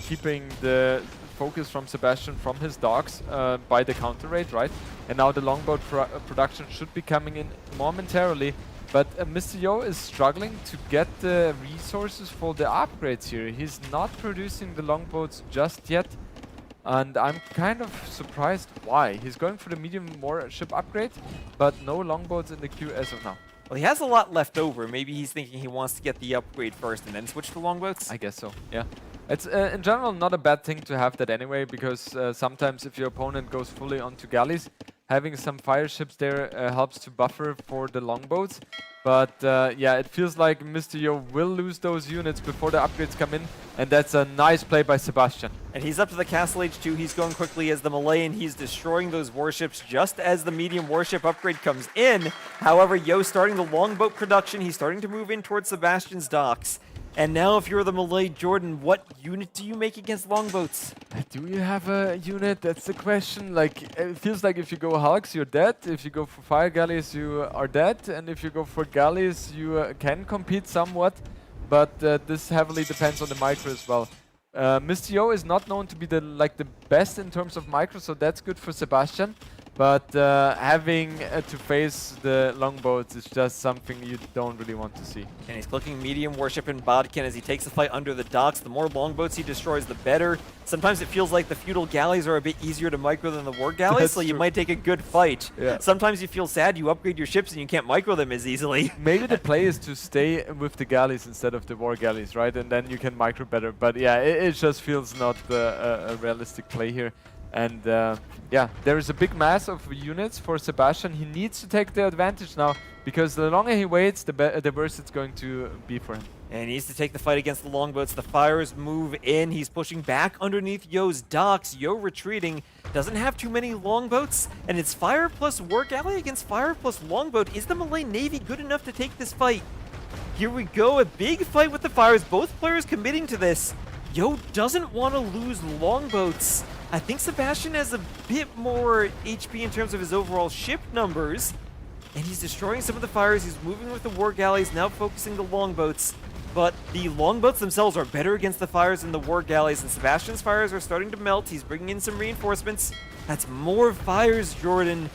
keeping the focus from Sebastian from his dogs by the counter rate, right? And now the longboat production should be coming in momentarily. But Mr. Yo is struggling to get the resources for the upgrades here. He's not producing the longboats just yet. And I'm kind of surprised why. He's going for the medium warship upgrade, but no longboats in the queue as of now. Well, he has a lot left over. Maybe he's thinking he wants to get the upgrade first and then switch to longboats? I guess so, yeah. It's in general not a bad thing to have that anyway, because sometimes if your opponent goes fully onto galleys, having some fire ships there helps to buffer for the longboats. But yeah, it feels like Mr. Yo will lose those units before the upgrades come in, and that's a nice play by Sebastian. And he's up to the Castle Age 2. He's going quickly as the melee, and he's destroying those warships just as the medium warship upgrade comes in. However, Yo starting the longboat production. He's starting to move in towards Sebastian's docks. And now if you're the melee, Jordan, what unit do you make against longboats? Do you have a unit? That's the question. Like, it feels like if you go Hallux, you're dead. If you go for fire galleys, you are dead. And if you go for galleys, you can compete somewhat. But this heavily depends on the micro as well. Mr. Yo is not known to be the best in terms of micro, so that's good for Sebastian. But having to face the longboats is just something you don't really want to see. And he's clicking medium warship and bodkin as he takes the fight under the docks. The more longboats he destroys, the better. Sometimes it feels like the feudal galleys are a bit easier to micro than the war galleys, so you might take a good fight. Yeah. Sometimes you feel sad you upgrade your ships and you can't micro them as easily. Maybe the play is to stay with the galleys instead of the war galleys, right? And then you can micro better. But yeah, it just feels not a realistic play here. And yeah, there is a big mass of units for Sebastian. He needs to take the advantage now, because the longer he waits, the worse it's going to be for him. And he needs to take the fight against the longboats. The fires move in. He's pushing back underneath Yo's docks. Yo retreating. Doesn't have too many longboats. And it's fire plus war galley against fire plus longboat. Is the Malay Navy good enough to take this fight? Here we go. A big fight with the fires. Both players committing to this. Yo doesn't want to lose longboats. I think Sebastian has a bit more HP in terms of his overall ship numbers. And he's destroying some of the fires. He's moving with the war galleys, now focusing the longboats. But the longboats themselves are better against the fires than the war galleys, and Sebastian's fires are starting to melt. He's bringing in some reinforcements. That's more fires, Jordan.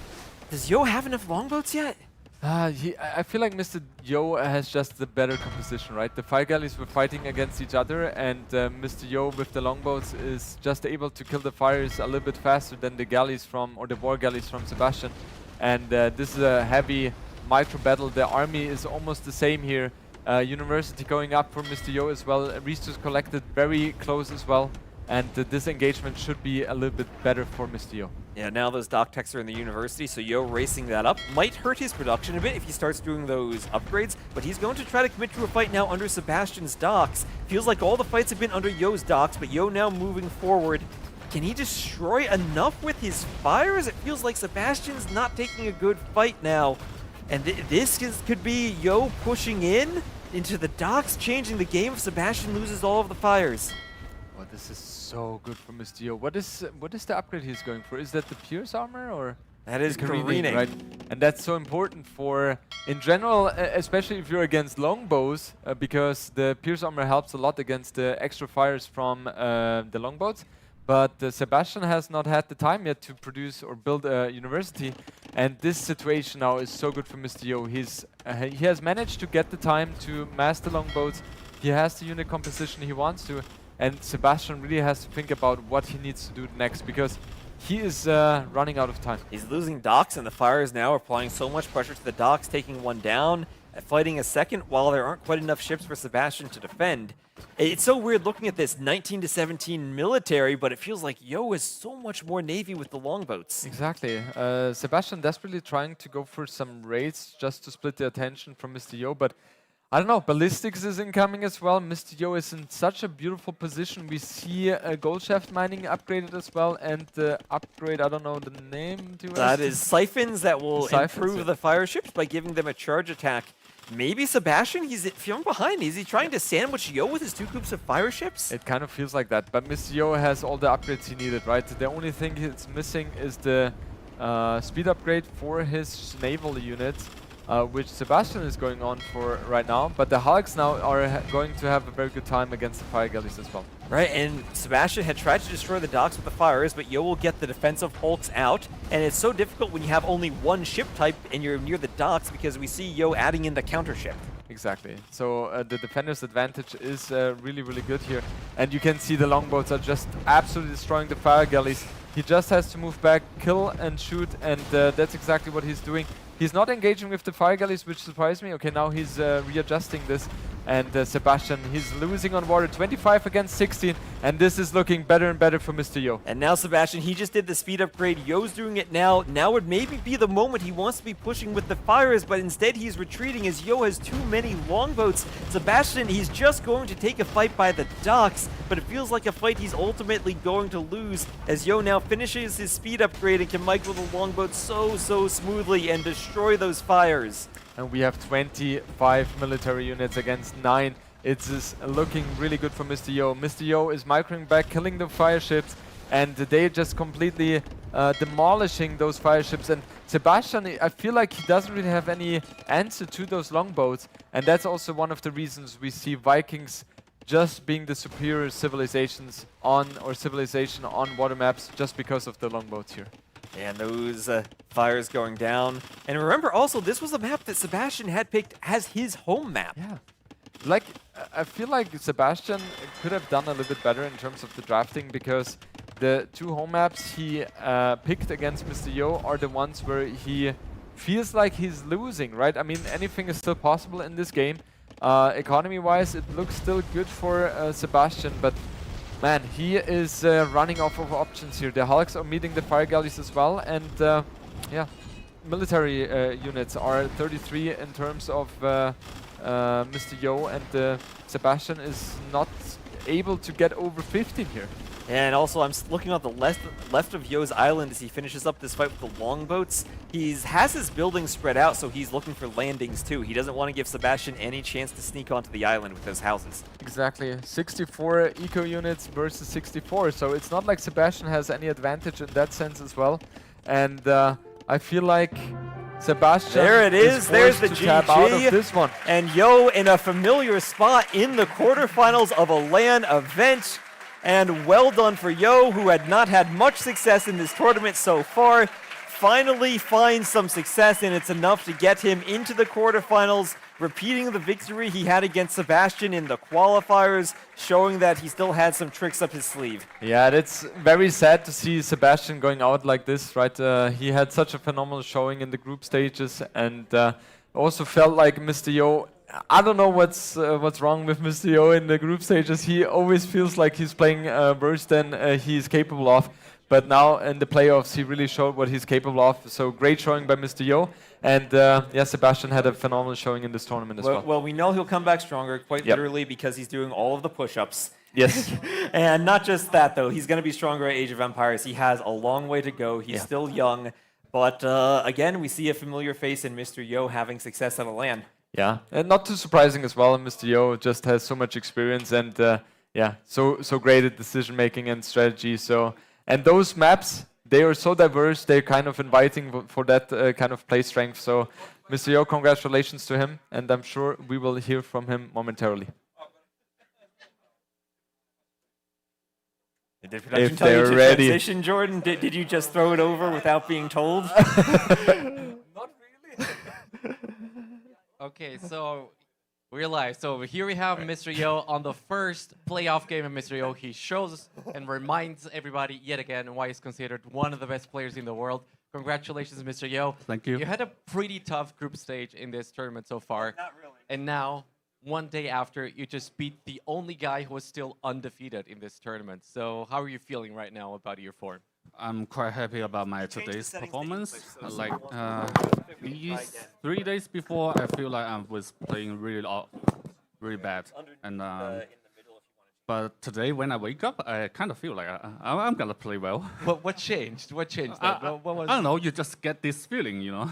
Does Yo have enough longboats yet? I feel like Mr. Yo has just the better composition, right? The fire galleys were fighting against each other, and Mr. Yo with the longboats is just able to kill the fires a little bit faster than the galleys from, or the war galleys from Sebastian. And this is a heavy micro battle. The army is almost the same here. University going up for Mr. Yo as well. Resources collected very close as well. And this engagement should be a little bit better for Mr. Yo. Yeah, now those dock techs are in the university, so Yo racing that up might hurt his production a bit if he starts doing those upgrades, but he's going to try to commit to a fight now under Sebastian's docks. Feels like all the fights have been under Yo's docks, but Yo now moving forward. Can he destroy enough with his fires? It feels like Sebastian's not taking a good fight now. And this could be Yo pushing in into the docks, changing the game if Sebastian loses all of the fires. Oh, this is so good for Mr. Yo. What is the upgrade he's going for? Is that the Pierce armor or? That is careening, right? And that's so important for, in general, especially if you're against longbows, because the Pierce Armor helps a lot against the extra fires from the longbows. But Sebastian has not had the time yet to produce or build a university, and this situation now is so good for Mr. Yo. He has managed to get the time to master longbows. He has the unit composition he wants to, and Sebastian really has to think about what he needs to do next, because he is running out of time. He's losing docks, and the Fires now are applying so much pressure to the docks, taking one down, fighting a second, while there aren't quite enough ships for Sebastian to defend. It's so weird looking at this 19 to 17 military, but it feels like Yo is so much more Navy with the longboats. Exactly. Sebastian desperately trying to go for some raids just to split the attention from Mr. Yo, but I don't know, Ballistics is incoming as well. Mr. Yo is in such a beautiful position. We see Gold Shaft Mining upgraded as well, and the upgrade, I don't know the name to That is Siphons that will improve the fire ships by giving them a charge attack. Maybe Sebastian, he's from behind. Is he trying to sandwich Yo with his 2 groups of fire ships? It kind of feels like that, but Mr. Yo has all the upgrades he needed, right? The only thing he's missing is the speed upgrade for his naval units, which Sebastian is going on for right now, but the Hulks now are going to have a very good time against the fire galleys as well. Right, and Sebastian had tried to destroy the docks with the fires, but Yo will get the defensive hulks out, and it's so difficult when you have only one ship type and you're near the docks, because we see Yo adding in the counter ship. Exactly. So the defender's advantage is really, really good here, and you can see the longboats are just absolutely destroying the fire galleys. He just has to move back, kill and shoot, and that's exactly what he's doing. He's not engaging with the fire galleys, which surprised me. Okay, now he's readjusting this. And Sebastian, he's losing on water, 25 against 16. And this is looking better and better for Mr. Yo. And now Sebastian, he just did the speed upgrade. Yo's doing it now. Now would maybe be the moment he wants to be pushing with the fires, but instead he's retreating as Yo has too many longboats. Sebastian, he's just going to take a fight by the docks, but it feels like a fight he's ultimately going to lose as Yo now finishes his speed upgrade and can micro the longboat so smoothly and destroy those fires. And we have 25 military units against 9. It's looking really good for Mr. Yo. Mr. Yo is microing back, killing the fire ships, and they just completely demolishing those fire ships. And Sebastian, I feel like he doesn't really have any answer to those longboats, and that's also one of the reasons we see Vikings just being the superior civilizations on, or civilization on water maps, just because of the longboats here. And those fires going down. And remember also, this was a map that Sebastian had picked as his home map. Yeah. Like, I feel like Sebastian could have done a little bit better in terms of the drafting, because the 2 home maps he picked against Mr. Yo are the ones where he feels like he's losing, right? I mean, anything is still possible in this game. Economy-wise, it looks still good for Sebastian, but man, he is running off of options here. The Hulks are meeting the fire galleys as well, and yeah, military units are 33 in terms of Mr. Yo, and Sebastian is not able to get over 15 here. And also, I'm looking on the left of Yo's island as he finishes up this fight with the longboats. He has his buildings spread out, so he's looking for landings too. He doesn't want to give Sebastian any chance to sneak onto the island with those houses. Exactly. 64 eco units versus 64, so it's not like Sebastian has any advantage in that sense as well. And I feel like Sebastian there it is. There's the GG. Out of this one. And Yo in a familiar spot in the quarterfinals of a LAN event. And well done for Yo, who had not had much success in this tournament so far. Finally finds some success, and it's enough to get him into the quarterfinals, repeating the victory he had against Sebastian in the qualifiers, showing that he still had some tricks up his sleeve. Yeah, it's very sad to see Sebastian going out like this, right? He had such a phenomenal showing in the group stages, and also felt like Mr. Yo, I don't know what's wrong with Mr. Yo in the group stages. He always feels like he's playing worse than he's capable of. But now in the playoffs, he really showed what he's capable of. So great showing by Mr. Yo. And yeah, Sebastian had a phenomenal showing in this tournament as well. Well, we know he'll come back stronger, quite literally, because he's doing all of the push-ups. Yes. And not just that, though. He's going to be stronger at Age of Empires. He has a long way to go. He's still young. But again, we see a familiar face in Mr. Yo having success at a LAN. Yeah, and not too surprising as well. Mr. Yo just has so much experience and yeah, so great at decision making and strategy. So, and those maps, they are so diverse. They're kind of inviting for that kind of play strength. So, Mr. Yo, congratulations to him, and I'm sure we will hear from him momentarily. Did production If tell you they're to ready. transition, Jordan? Did you just throw it over without being told? Okay, so we're live. So here we have Mr. Yo on the first playoff game of Mr. Yo. He shows and reminds everybody yet again why he's considered one of the best players in the world. Congratulations, Mr. Yo. Thank you. You had a pretty tough group stage in this tournament so far. Not really. And now, one day after, you just beat the only guy who was still undefeated in this tournament. So how are you feeling right now about your form? I'm quite happy about my today's performance. Like these 3 days before, I feel like I was playing really bad. And but today, when I wake up, I kind of feel like I'm gonna play well. What changed? What changed? What was I don't know. You just get this feeling, you know.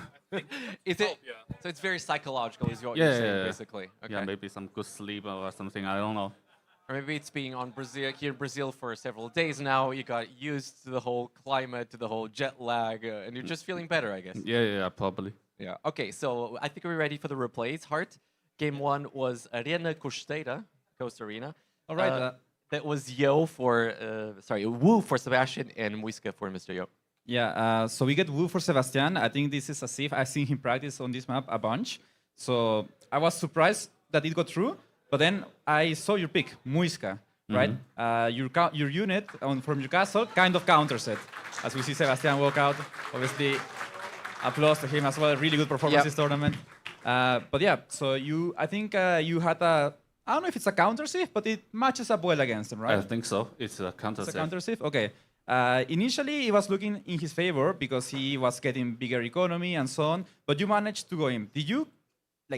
Is it? So it's very psychological, is what Yeah, you're saying, yeah. basically. Okay. Yeah, maybe some good sleep or something. I don't know. Or maybe it's being on Brazil here in Brazil for several days now. You got used to the whole climate, to the whole jet lag, and you're just feeling better, I guess. Yeah, probably. Yeah. Okay, so I think we're ready for the replays. Hart, game one was Arena Costa Arena. All right. That was Wu for Sebastian and Muisca for Mr. Yo. Yeah, so we get Wu for Sebastian. I think this is a safe. I've seen him practice on this map a bunch. So I was surprised that it got through. But then I saw your pick, Muisca, right? Your unit from your castle kind of counters it. As we see Sebastian walk out, obviously, applause to him as well. Really good performance this tournament. But yeah, so I think you had I don't know if it's a counter sieve, but it matches up well against him, right? I think so. It's a counter It's a save. counter sieve? Okay. Initially, it was looking in his favor because he was getting bigger economy and so on, but you managed to go in. Did you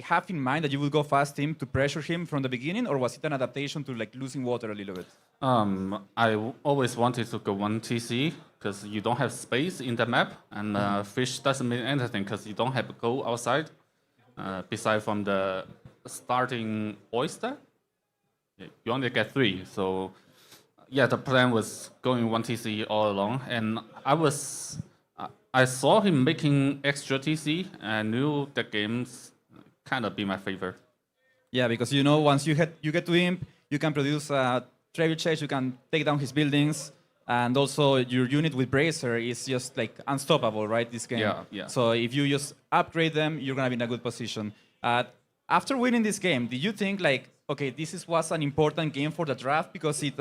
have in mind that you would go fast him to pressure him from the beginning, or was it an adaptation to losing water a little bit? Always wanted to go 1 TC because you don't have space in the map, and fish doesn't mean anything because you don't have to go outside. Beside from the starting oyster, you only get 3. So yeah, the plan was going 1 TC all along, and I saw him making extra TC, and knew the games kind of be my favor. Yeah, because once you get to imp, you can produce trebuchets, you can take down his buildings, and also your unit with bracer is just unstoppable, right? This game. Yeah. So if you just upgrade them, you're gonna be in a good position. After winning this game, did you think okay, was an important game for the draft because it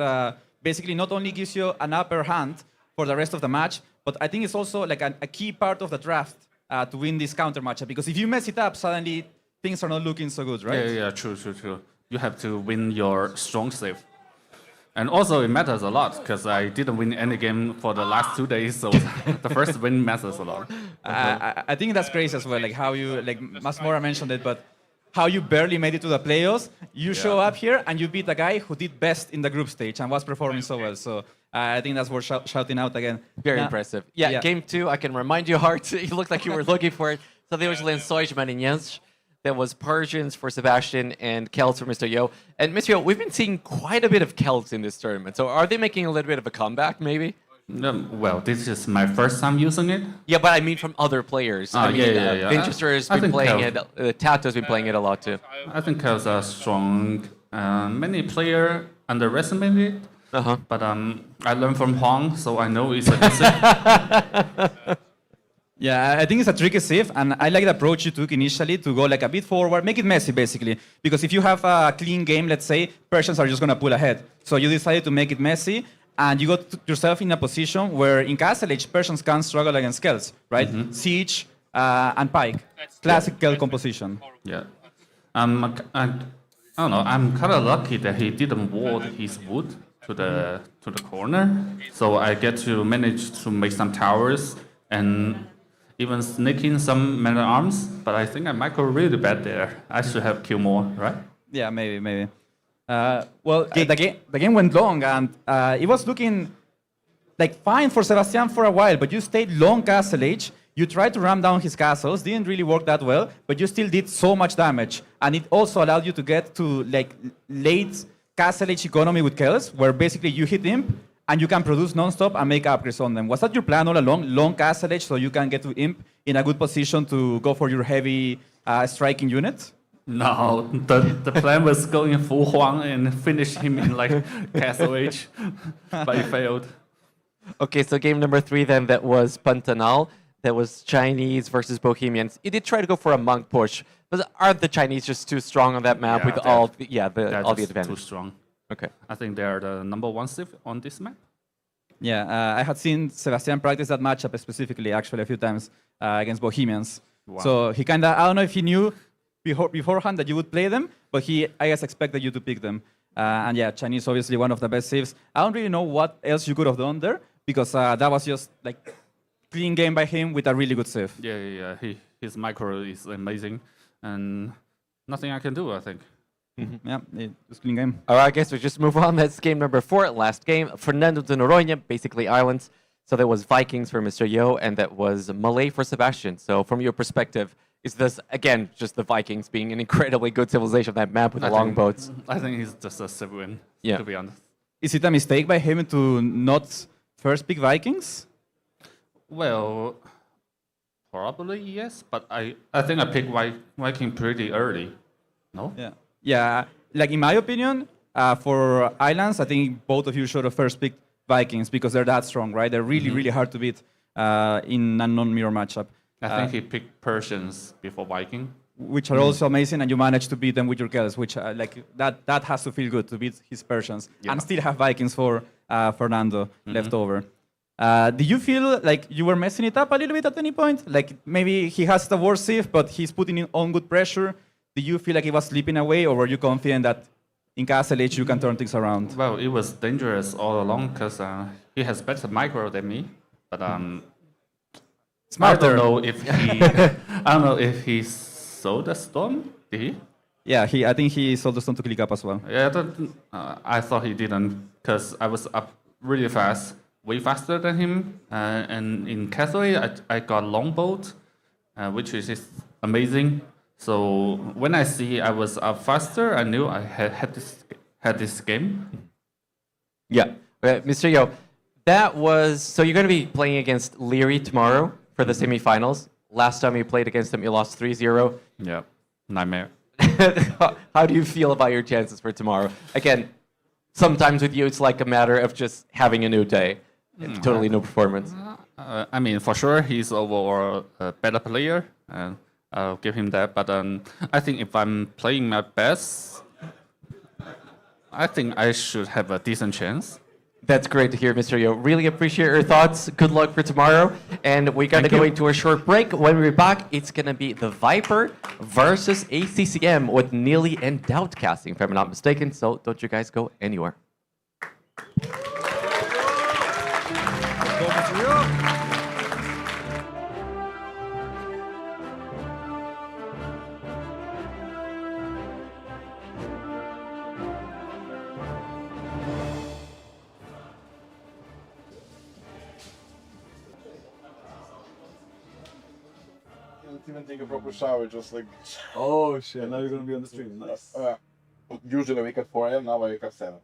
basically not only gives you an upper hand for the rest of the match, but I think it's also a key part of the draft to win this counter matchup, because if you mess it up, suddenly things are not looking so good, right? Yeah, true. You have to win your strong save. And also it matters a lot because I didn't win any game for the last 2 days, so the first win matters a lot. I think that's crazy as well, how you, Masmora mentioned it, but how you barely made it to the playoffs. You show up here and you beat a guy who did best in the group stage and was performing so well. So I think that's worth shouting out again. Very impressive. Yeah, game 2, I can remind you, Hart, you looked like you were looking for it. So there was Lençóis Maranhenses. There was Persians for Sebastian and Celts for Mr. Yo. And Mr. Yo, we've been seeing quite a bit of Celts in this tournament. So are they making a little bit of a comeback, maybe? Well, this is my first time using it. Yeah, but I mean from other players. Vinchester's been playing it. Tato's been playing it a lot too. I think Celts are strong. Many players underestimate it. But I learned from Huang, so I know it's a good set. Yeah, I think it's a tricky save, and I like the approach you took initially to go a bit forward, make it messy basically. Because if you have a clean game, let's say, Persians are just going to pull ahead. So you decided to make it messy, and you got yourself in a position where in Castle Age, Persians can struggle against Celts, right? Siege and Pike. Classic Celt composition. Yeah. I don't know, I'm kind of lucky that he didn't ward his wood to the corner. So I get to manage to make some towers and even sneak in some man-at-arms, but I think I might go really bad there. I should have killed more, right? Yeah, maybe. The game went long, and it was looking fine for Sebastian for a while, but you stayed long Castle Age. You tried to ram down his castles, didn't really work that well, but you still did so much damage. And it also allowed you to get to late Castle Age economy with Celts, where basically you hit him, and you can produce non-stop and make upgrades on them. Was that your plan all along? Long castle edge so you can get to imp in a good position to go for your heavy striking unit? No, the plan was going full Huang and finish him in like Castle Age, but it failed. Okay, so game number 3 then, that was Pantanal. That was Chinese versus Bohemians. You did try to go for a monk push, but aren't the Chinese just too strong on that map with all the advantage? Too strong. Okay. I think they are the #1 civ on this map. Yeah, I had seen Sebastian practice that matchup specifically, actually, a few times against Bohemians. Wow. So he kind of, I don't know if he knew beforehand that you would play them, but he, I guess, expected you to pick them. And yeah, Chinese obviously one of the best saves. I don't really know what else you could have done there, because that was just like clean game by him with a really good save. Yeah. His micro is amazing, and nothing I can do, I think. Yeah, it was clean game. All right, I guess we just move on. That's game number 4, last game. Fernando de Noronha, basically Islands. So that was Vikings for Mr. Yo, and that was Malay for Sebastian. So from your perspective, is this, again, just the Vikings being an incredibly good civilization on that map with the long boats? I think he's just a civ win, to be honest. Is it a mistake by him to not first pick Vikings? Well, probably yes, but I think I picked Viking pretty early. No? Yeah, like in my opinion, for Islands, I think both of you should have first picked Vikings because they're that strong, right? They're really, really hard to beat in a non-mirror matchup. I think he picked Persians before Viking. Which are also amazing, and you managed to beat them with your Kells, which like that has to feel good to beat his Persians and still have Vikings for Fernando left over. Do you feel like you were messing it up a little bit at any point? Like maybe he has the worst save, but he's putting on good pressure. Do you feel like he was slipping away, or were you confident that in Castle H you can turn things around? Well, it was dangerous all along because he has better micro than me, but Smarter. I don't know if he sold the storm. Did he? Yeah, I think he sold the stone to click up as well. Yeah, I thought he didn't because I was up really fast, way faster than him. And in Castle I got longboat, which is amazing. So when I see I was up faster, I knew I had this game. Yeah, Mr. Yo, that was, so you're going to be playing against Leary tomorrow for the semifinals. Last time you played against him, you lost 3-0. Yeah, nightmare. How do you feel about your chances for tomorrow? Again, sometimes with you, it's like a matter of just having a new day. Totally no performance. I mean, for sure, he's overall a better player, and I'll give him that. But I think if I'm playing my best, I think I should have a decent chance. That's great to hear, Mr. Yo. Really appreciate your thoughts. Good luck for tomorrow. And we're going to go into a short break. When we're back, it's going to be the Viper versus ACCM with Neely and Doubtcasting, if I'm not mistaken. So don't you guys go anywhere. Even take a proper shower, just like. Oh shit! Now you're gonna be on the stream. Nice. Usually I wake at 4 a.m. Now I wake at 7.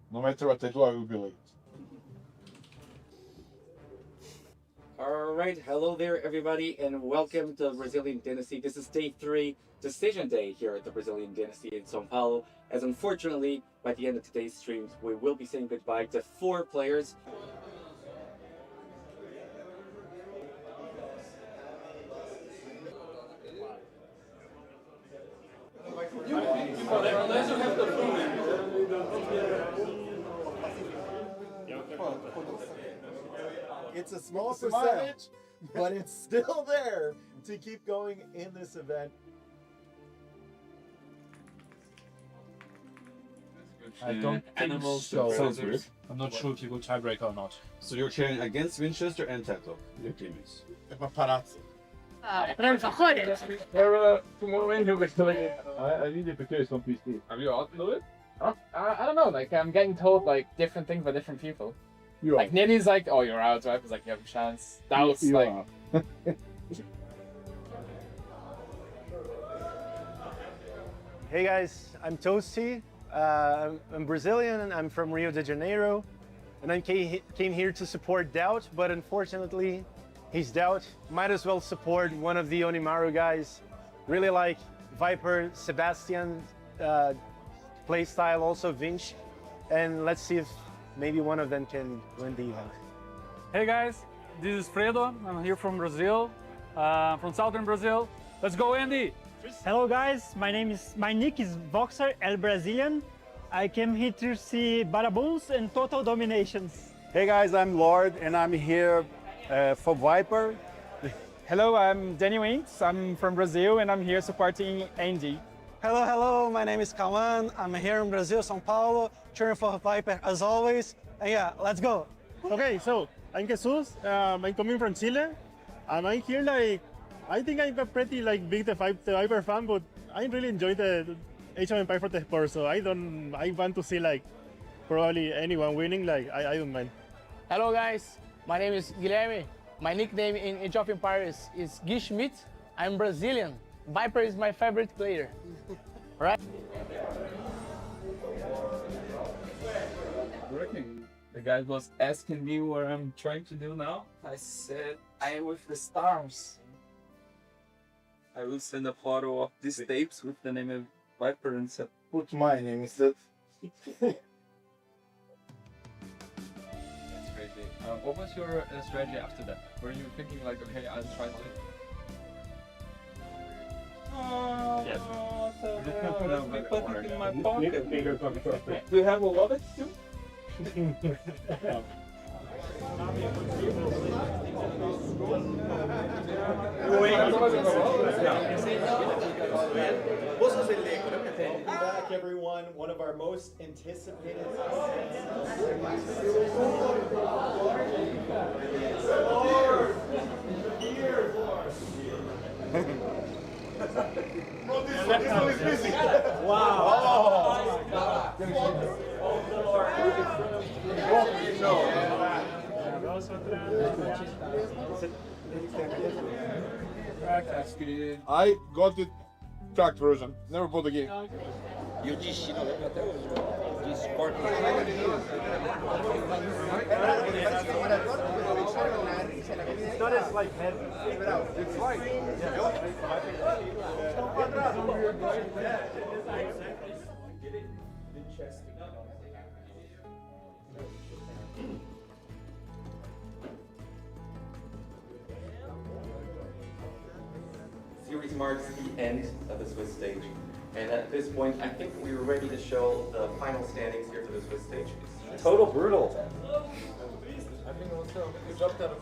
No matter what I do, I will be late. All right, hello there, everybody, and welcome to Brazilian Dynasty. This is day 3, decision day here at the Brazilian Dynasty in São Paulo. As unfortunately, by the end of today's streams, we will be saying goodbye to 4 players. It's a small percentage, but it's still there to keep going in this event. I don't think so. Sounds weird. I'm not sure if you go tiebreaker or not. So you're cheering against Winchester and Tato, your teammates. Paparazzi. I need to curious on PC. Have you out know it? I don't know, like I'm getting told like different things by different people. You like Nitty's like, oh you're out, right? It's like you have a chance. Doubt's like Hey guys, I'm Toasty. I'm Brazilian and I'm from Rio de Janeiro. and I came here to support Doubt, but unfortunately, he's Doubt. Might as well support one of the Onimaru guys. Really like Viper, Sebastian, playstyle, also Vinch, and let's see if maybe one of them can win the event. Hey guys, this is Fredo. I'm here from Brazil, from southern Brazil. Let's go, Andy! Hello guys, my nick is Voxer El Brazilian. I came here to see Badaboos and Total Dominations. Hey guys, I'm Lord and I'm here for Viper. Hello, I'm Danny Winks. I'm from Brazil and I'm here supporting Andy. Hello, my name is Kawan. I'm here in Brazil, São Paulo, cheering for Viper as always. And yeah, let's go. Okay, so I'm Jesus. I'm coming from Chile. And I'm here like, I think I'm a pretty like big the Viper fan, but I really enjoy the Age of Empires for the sport, so I want to see like probably anyone winning, like I don't mind. Hello guys, my name is Guilherme. My nickname in Age of Empires is Gui Schmidt. I'm Brazilian. Viper is my favorite player. Right? Working. The guy was asking me what I'm trying to do now. I said I am with the stars. I will send a photo of these tapes with the name of Viper and said, put my name instead. That's crazy. What was your strategy after that? Were you thinking like, okay, I'll try to... Oh, yes. I put it in my pocket. Do you have a wallet too? Back, everyone. One of our most anticipated. I got the tracked version. Never bought the game. E o destino lembra até hoje. De esporte. It's not as like heavy. It's light. Series marks the end of the Swiss stage. And at this point, I think we were ready to show the final standings here for the Swiss stage. Total Brutal. I think also you dropped out of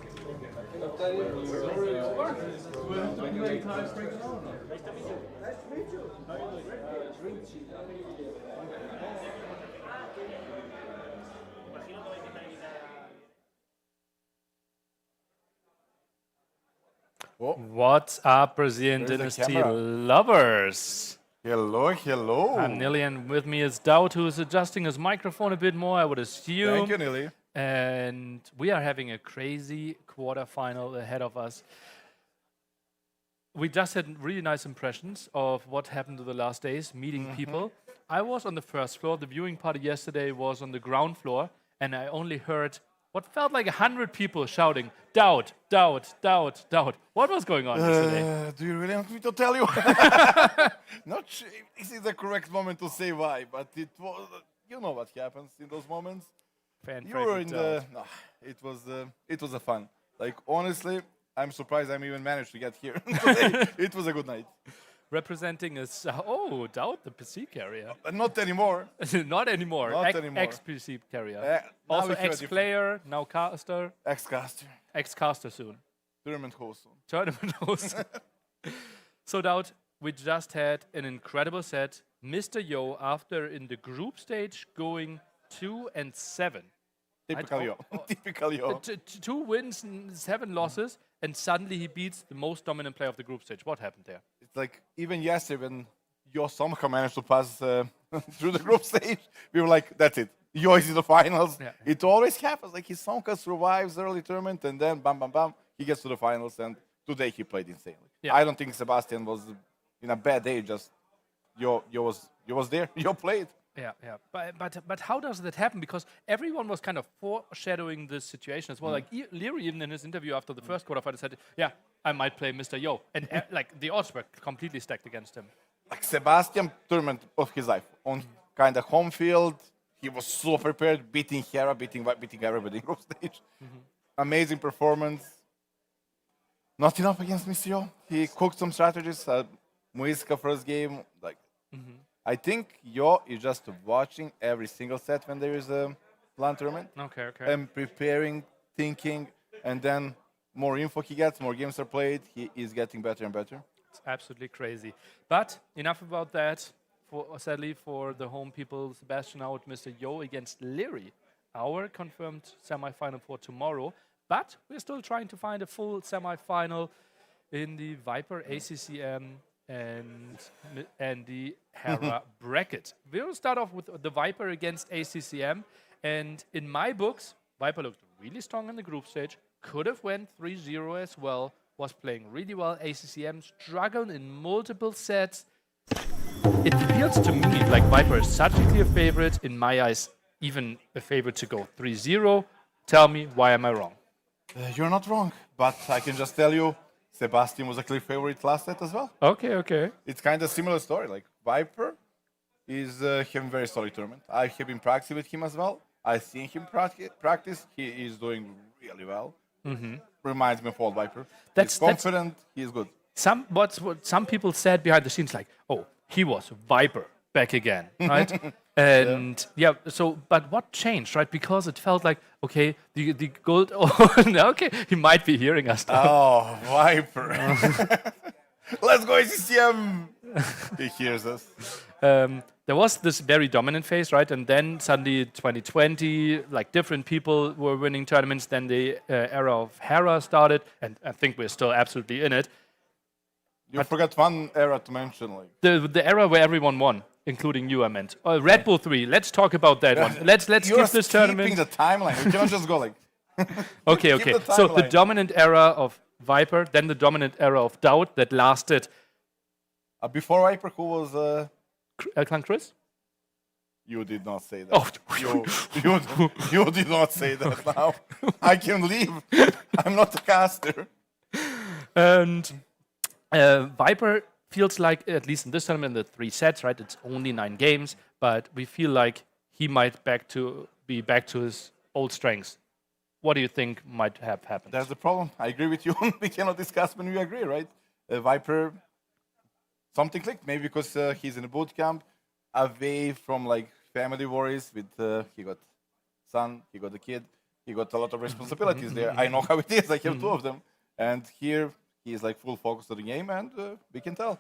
What's up, Brazilian Dynasty lovers? Hello, hello. I'm Nilly, and with me is Doubt, who is adjusting his microphone a bit more, I would assume. Thank you, Nilly. And we are having a crazy quarterfinal ahead of us. We just had really nice impressions of what happened to the last days, meeting people. I was on the first floor. The viewing party yesterday was on the ground floor, and I only heard what felt like 100 people shouting, Doubt, Doubt, Doubt, Doubt. What was going on yesterday? Do you really want me to tell you? Not sure if this is the correct moment to say why, but it was, you know what happens in those moments. You were in the, no, it was a fun. Like, honestly, I'm surprised I even managed to get here today. It was a good night. Representing us, Doubt, the PC carrier. Not anymore. Not anymore. Not anymore. Ex-PC carrier. Also we have a ex-player, now caster. Ex-caster. Ex-caster soon. Tournament host soon. Tournament host. So, Doubt, we just had an incredible set. Mr. Yo, after in the group stage, going 2-7. Typical Yo. Typical Yo. 2 wins, 7 losses, and suddenly he beats the most dominant player of the group stage. What happened there? It's like, even yesterday when Yo somehow managed to pass through the group stage, we were like, that's it. Yo is in the finals. Yeah. It always happens. Like, he somehow survives the early tournament, and then bam, bam, bam, he gets to the finals, and today he played insanely. Yeah. I don't think Sebastian was in a bad day, just Yo was there. Yo played. Yeah, yeah. But how does that happen? Because everyone was kind of foreshadowing this situation as well. Like Leary, even in his interview after the first quarterfinal, said, "Yeah, I might play Mr. Yo," and like the odds were completely stacked against him. Like Sebastian tournament of his life on kind of home field. He was so prepared, beating Hera, beating everybody in group stage. Amazing performance. Not enough against Mr. Yo. He cooked some strategies. Muisca first game, like. I think Yo is just watching every single set when there is a LAN tournament. Okay. And preparing, thinking, and then more info he gets, more games are played, he is getting better and better. It's absolutely crazy. But enough about that. Sadly for the home people, Sebastian out, Mr. Yo against Leary. Our confirmed semi-final for tomorrow. But we're still trying to find a full semi-final in the Viper ACCM and the Hera bracket. We'll start off with the Viper against ACCM, and in my books, Viper looked really strong in the group stage, could have went 3-0 as well, was playing really well. ACCM struggled in multiple sets. It feels to me like Viper is such a clear favorite, in my eyes, even a favorite to go 3-0. Tell me, why am I wrong? You're not wrong, but I can just tell you, Sebastian was a clear favorite last set as well. Okay. It's kind of similar story. Like Viper is having very solid tournament. I have been practicing with him as well. I seen him practice. He is doing really well. Reminds me of old Viper. He's confident. He's good. What some people said behind the scenes, like, oh, he was Viper back again, right? And but what changed, right? Because it felt like, okay, the gold. Oh, okay, he might be hearing us now. Oh, Viper! Let's go ACCM. He hears us. There was this very dominant phase, right? And then suddenly 2020, like different people were winning tournaments. Then the era of Hera started, and I think we're still absolutely in it. You forgot one era to mention, like the era where everyone won, including you, I meant. Red Bull 3. Let's talk about that one. Let's skip this tournament. You're skipping the timeline. We cannot just go like. Okay. So the dominant era of Viper, then the dominant era of Doubt that lasted. Before Viper, who was? Clan Chris. You did not say that. Oh, you did not say that. Now I can leave. I'm not a caster. And Viper feels like, at least in this tournament, the 3 sets, right? It's only 9 games, but we feel like he might be back to his old strengths. What do you think might have happened? That's the problem. I agree with you. We cannot discuss when we agree, right? Viper, something clicked. Maybe because he's in a boot camp, away from like family worries. With he got son, he got a kid, he got a lot of responsibilities there. I know how it is. I have 2 of them, and here. He's like full focus on the game, and we can tell.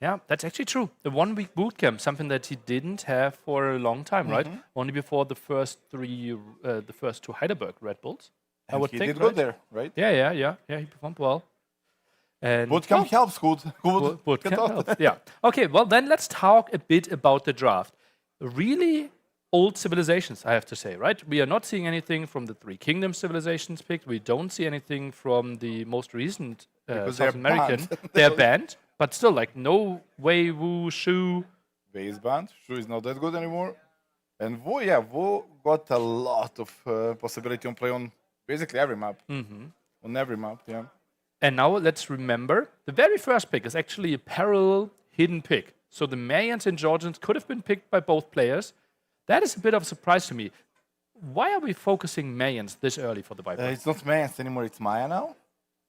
Yeah, that's actually true. The 1-week bootcamp, something that he didn't have for a long time, right? Only before the first 2 Heidelberg Red Bulls. And I would he think, did good there, right? Yeah. He performed well. And bootcamp helps. Who bootcamp helps. Yeah. Okay. Well, then let's talk a bit about the draft. Really old civilizations, I have to say, right? We are not seeing anything from the 3 Kingdoms civilizations picked. We don't see anything from the most recent South American. They're banned, but still, like, no Wei, Wu, Shu. Wei is banned. Shu is not that good anymore. And Wu got a lot of possibility on play on basically every map. On every map, yeah. And now let's remember, the very first pick is actually a parallel hidden pick. So the Mayans and Georgians could have been picked by both players. That is a bit of a surprise to me. Why are we focusing Mayans this early for the Viper? It's not Mayans anymore, it's Maya now.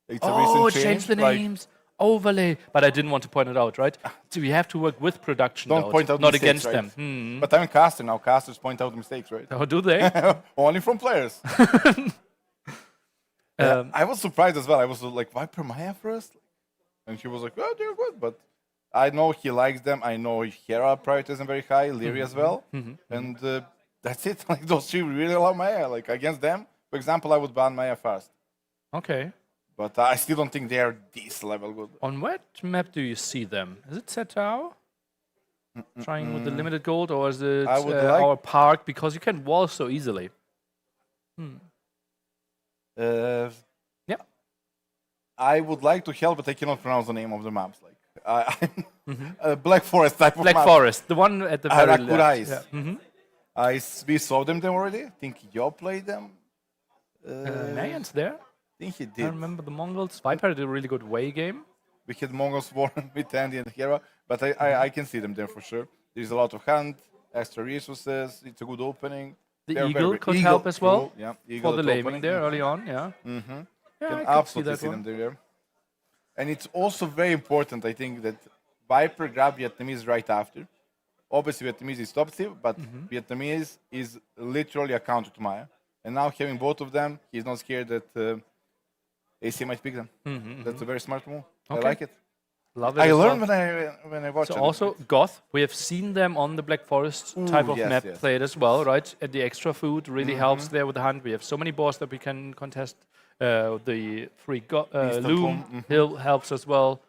It's a recent change. Changed the names. Overlay. But I didn't want to point it out, right? So we have to work with production, Don't point out not mistakes, against right? them. But I'm a caster now. Casters point out mistakes, right? Oh, do they? Only from players. I was surprised as well. I was like, Viper Maya first? And he was like, oh, they're good. But I know he likes them. I know Hera prioritizes them very high, Leary as well. And that's it. Like those 3 really love Maya. Like against them, for example, I would ban Maya first. Okay. But I still don't think they are this level good. On what map do you see them? Is it Setao? Trying with the limited gold, or is it our park? Because you can wall so easily. Yeah. I would like to help, but I cannot pronounce the name of the maps. Like Black Forest type of Black map. Forest, the one at the very left. Ice. Yeah. We saw them already. I think Yo played them. Mayans there? I think he I did. remember the Mongols. Viper did a really good way game. We had Mongols war with Andy and Hera, but I can see them there for sure. There's a lot of hunt, extra resources. It's a good opening. The They're Eagle very- could Eagle, help as well. cool, yeah, Eagle for the at laming opening. there early on. Yeah. Yeah, I can could see absolutely that see one. them there. And it's also very important, I think, that Viper grabbed Vietnamese right after. Obviously, Vietnamese is top tier, but Vietnamese is literally a counter to Maya. And now having both of them, he's not scared that AC might pick them. That's a very smart move. Okay. I like it. Love it. I as learned well. when I watched So it. also Goth, we have seen them on the Black Forest type of yes, map yes. played as well, right? And the extra food really helps there with the hunt. We have so many boars that we can contest. The free loom hill helps as well.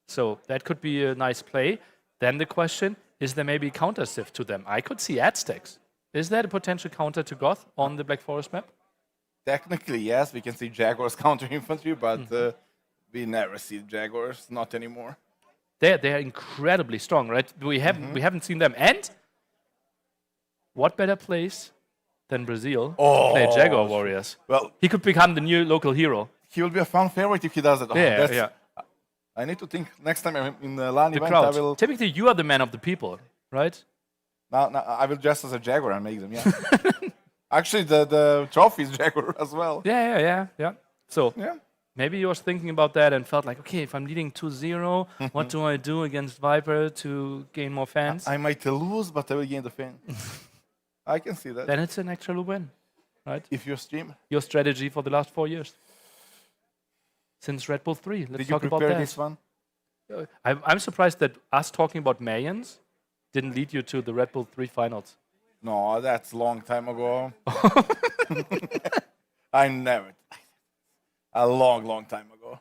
So that could be a nice play. Then the question, is there maybe counter sift to them? I could see Aztecs. Is that a potential counter to Goth on the Black Forest map? Technically, yes, we can see Jaguars counter infantry, but we never see Jaguars, not anymore. They're incredibly strong, right? We haven't seen them. And what better place than Brazil to play Jaguar Warriors? Well, he could become the new local hero. He will be a fan favorite if he does it. Yeah. I need to think next time I'm in the LAN The event. crowd. I will. Typically, you are the man of the people, right? Now I will dress as a Jaguar and make them. Yeah. Actually, the trophy is Jaguar as well. Yeah. So Yeah. maybe you was thinking about that and felt like, okay, if I'm leading 2-0, what do I do against Viper to gain more fans? I might lose, but I will gain the fan. I can see that. Then it's an actual win, right? If you stream. Your strategy for the last 4 years. Since Red Bull 3. Let's Did you talk about prepare that. this one? I'm surprised that us talking about Mayans didn't lead you to the Red Bull 3 finals. No, that's a long time ago. I never. A long time ago.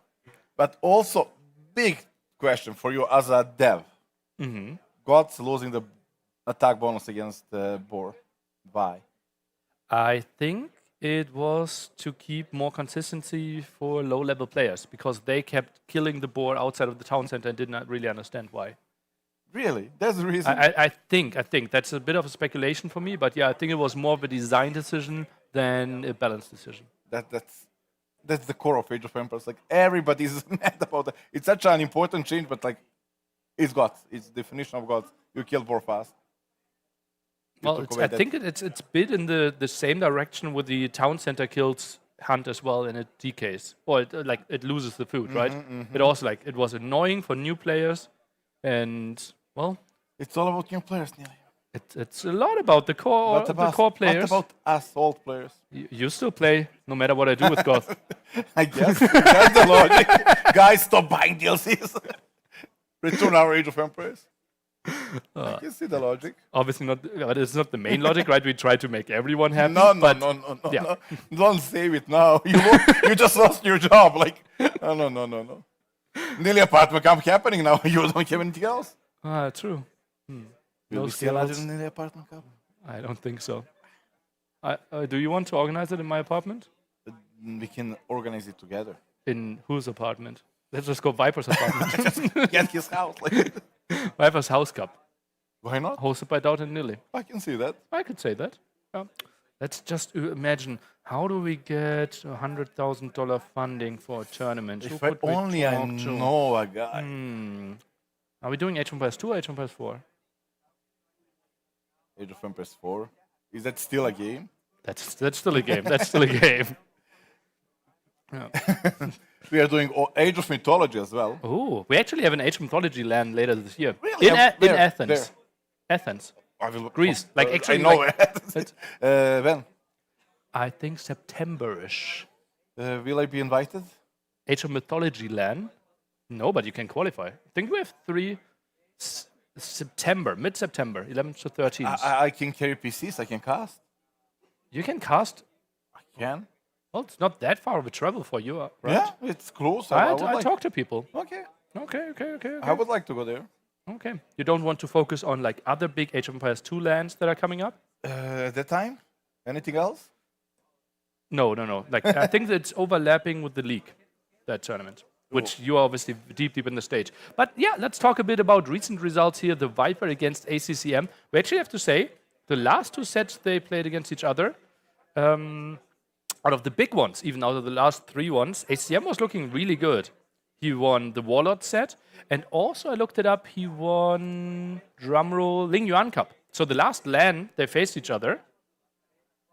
But also, big question for you as a dev. God's losing the attack bonus against Boar. Why? I think it was to keep more consistency for low-level players because they kept killing the boar outside of the town center and did not really understand why. Really? That's the reason? I think that's a bit of a speculation for me, but yeah, I think it was more of a design decision than a balance decision. That's the core of Age of Empires. Like everybody's mad about it. It's such an important change, but like it's God. It's the definition of God. You kill boar fast. Well, I think it's bit in the same direction with the town center kills hunt as well, and it decays or it loses the food, right? It also it was annoying for new players, and well, it's all about new players, Neil. It's a lot about the core players. What about us old players? You still play no matter what I do with Goth. I guess that's the logic. Guys, stop buying DLCs. Return our Age of Empires. I can see the logic. Obviously not, but it's not the main logic, right? We try to make everyone happy. No. Yeah. Don't save it now. You just lost your job. Like, no. Nearly apartment camp happening now. You don't have anything else. True. Will we see a lot in the apartment camp? I don't think so. Do you want to organize it in my apartment? We can organize it together. In whose apartment? Let's just go Viper's apartment. Get his house. Viper's House Cup. Why not? Hosted by Doubt and Nilly. I can see that. I could say that. Yeah. Let's just imagine, how do we get $100,000 funding for a tournament? If I only I know a guy. Are we doing Age of Empires 2 or Age of Empires 4? Age of Empires 4. Is that still a game? That's still a game. That's still a game. Yeah. We are doing Age of Mythology as well. Oh, we actually have an Age of Mythology LAN later this year. Really? In Athens. There. Athens. Greece. Actually, I know. When? I think September-ish. Will I be invited? Age of Mythology LAN? No, but you can qualify. I think we have 3 September, mid-September, 11th to 13th. I can carry PCs. I can cast. You can cast? I can. Well, it's not that far of a travel for you, right? Yeah, it's close. I talk to people. Okay. I would like to go there. Okay. You don't want to focus on other big Age of Empires 2 lands that are coming up? At that time? Anything else? No. I think it's overlapping with the league, that tournament. which you are obviously deep in the stage. But yeah, let's talk a bit about recent results here. The Viper against ACCM. We actually have to say, the last 2 sets they played against each other, out of the big ones, even out of the last 3 ones, ACCM was looking really good. He won the Warlord set, and also I looked it up, he won, drumroll, Ling Yuan Cup. So the last LAN they faced each other,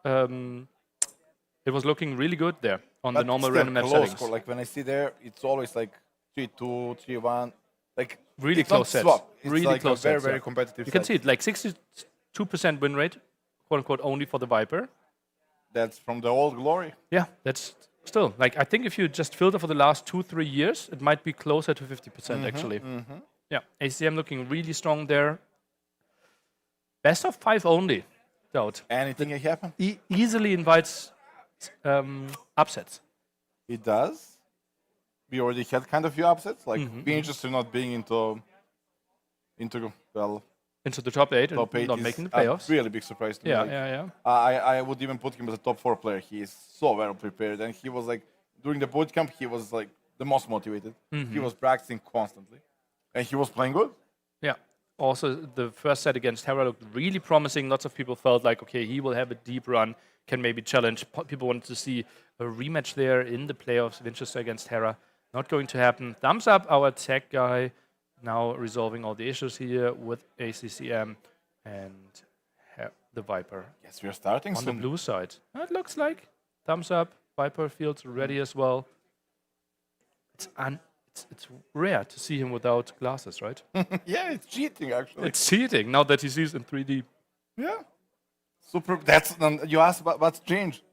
it was looking really good there on the normal random map settings. Score. Like when I see there, it's always like 3-2, 3-1. Like really it's close not sets. swap. It's Really like close a very, sets, very yeah. competitive You can set. see it, like 62% win rate, quote unquote, only for the Viper. That's from the old glory. Yeah, that's still, like, I think if you just filter for the last 2-3 years, it might be closer to 50% actually. Yeah, ACM looking really strong there. Best of 5 only, doubt. Anything can happen. Easily invites upsets. It does. We already had kind of few upsets, like being interested not being into the top 8 top and 8 not is making the playoffs. A really big surprise to me. Yeah, Like, yeah. I would even put him as a top 4 player. He is so well prepared, and he was like during the bootcamp, he was like the most motivated. He was practicing constantly, and he was playing good. Yeah. Also, the first set against Hera looked really promising. Lots of people felt like, okay, he will have a deep run, can maybe challenge. People wanted to see a rematch there in the playoffs, Winchester against Hera. Not going to happen. Thumbs up, our tech guy, now resolving all the issues here with ACCM and the Viper. Yes, we are starting on soon. the blue side. It looks like. Thumbs up. Viper feels ready as well. It's rare to see him without glasses, right? Yeah, it's cheating actually. It's cheating now that he sees in 3D. Yeah. Super. That's you asked about what's changed,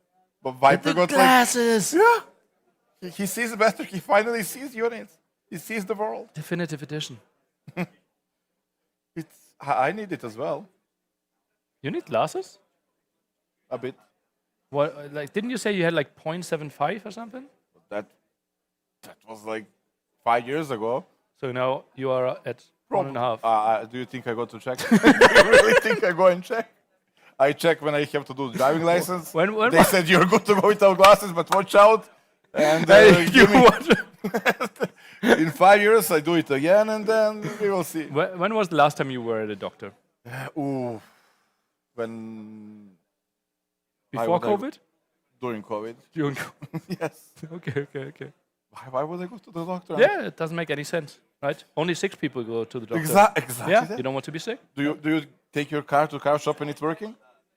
but Viper the got glasses. Like, yeah. He sees better. He finally sees units. He sees the world. Definitive edition. I need it as well. You need glasses? A bit. What? Like, didn't you say you had like 0.75 or something? That was like 5 years ago. So now you are at 1.5. Do you think I go to check? Do you really think I go and check? I check when I have to do driving license. They said you're good to go without glasses, but watch out. And in 5 years, I do it again, and then we will see. When was the last time you were at a doctor? When before COVID? During COVID. During COVID. Yes. Okay. Why would I go to the doctor? Yeah, it doesn't make any sense, right? Only 6 people go to the doctor. Exactly. Yeah, that. you don't want to be sick. Do you take your car to car shop and it's working?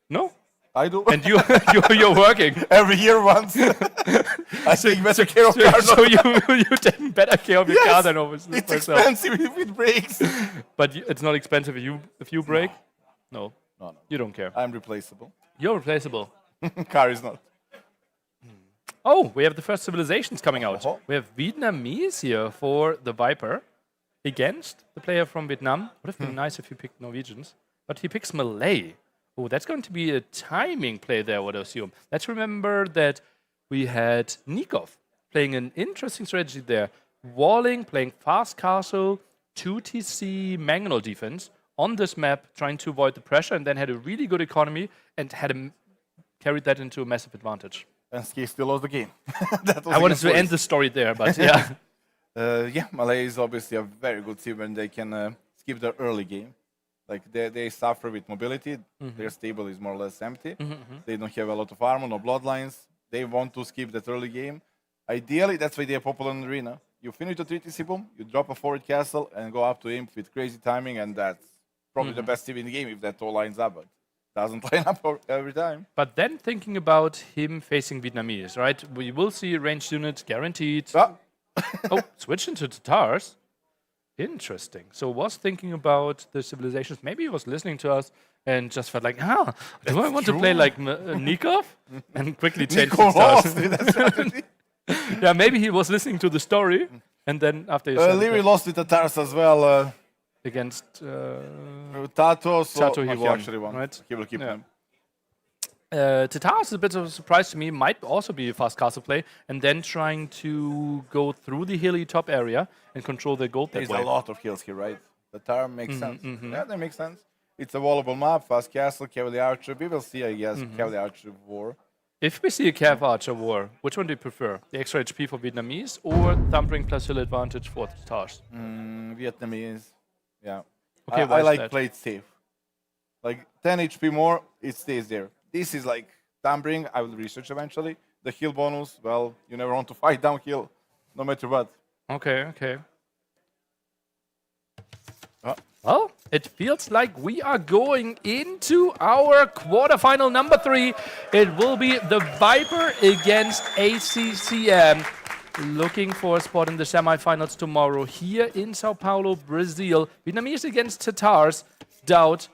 No. I do. And you're working every year once. I take better care of car. So you take better care of your car than obviously. It's expensive if it breaks. But it's not expensive if you break. No. You don't care. I'm replaceable. You're replaceable. Car is not. Oh, we have the first civilizations coming out. We have Vietnamese here for the Viper against the player from Vietnam. Would have been nice if he picked Norwegians, but he picks Malay. Oh, that's going to be a timing play there, I would assume. Let's remember that we had Nikov playing an interesting strategy there. Walling, playing fast castle, 2TC Mangonel defense on this map, trying to avoid the pressure, and then had a really good economy and carried that into a massive advantage. And he still lost the game. I wanted to end the story there, but yeah. Malay is obviously a very good team when they can skip the early game. Like they suffer with mobility. Their stable is more or less empty. They don't have a lot of armor, no bloodlines. They want to skip that early game. Ideally, that's why they are popular in the arena. You finish the 3TC boom, you drop a forward castle, and go up to imp with crazy timing, and that's probably the best team in the game if that all lines up. But doesn't line up every time. But then thinking about him facing Vietnamese, right? We will see ranged units guaranteed. Oh, switch into Tatars. Interesting. So was thinking about the civilizations. Maybe he was listening to us and just felt like, do I want to play like Nikov? And quickly changed to Tatars. Yeah, maybe he was listening to the story and then after he said Leary lost with Tatars as well. Against Tato, he won, actually won. Right? He will keep him. Tatars is a bit of a surprise to me. Might also be a fast castle play, and then trying to go through the hilly top area and control their gold that There's way. a lot of hills here, right? Tatar makes sense. Yeah, that makes sense. It's a wallable map, fast castle, cavalry archer. We will see, I guess, cavalry archer war. If we see a Cav Archer war, which one do you prefer? The extra HP for Vietnamese or Thumpering plus hill advantage for Tatars? Vietnamese. Yeah. Okay, I like that? play it safe. Like 10 HP more, it stays there. This is like Thumpering. I will research eventually. The heal bonus, well, you never want to fight downhill, no matter what. Okay. Well, it feels like we are going into our quarterfinal number 3. It will be the Viper against ACCM. Looking for a spot in the semifinals tomorrow here in Sao Paulo, Brazil. Vietnamese against Tatars. Doubt.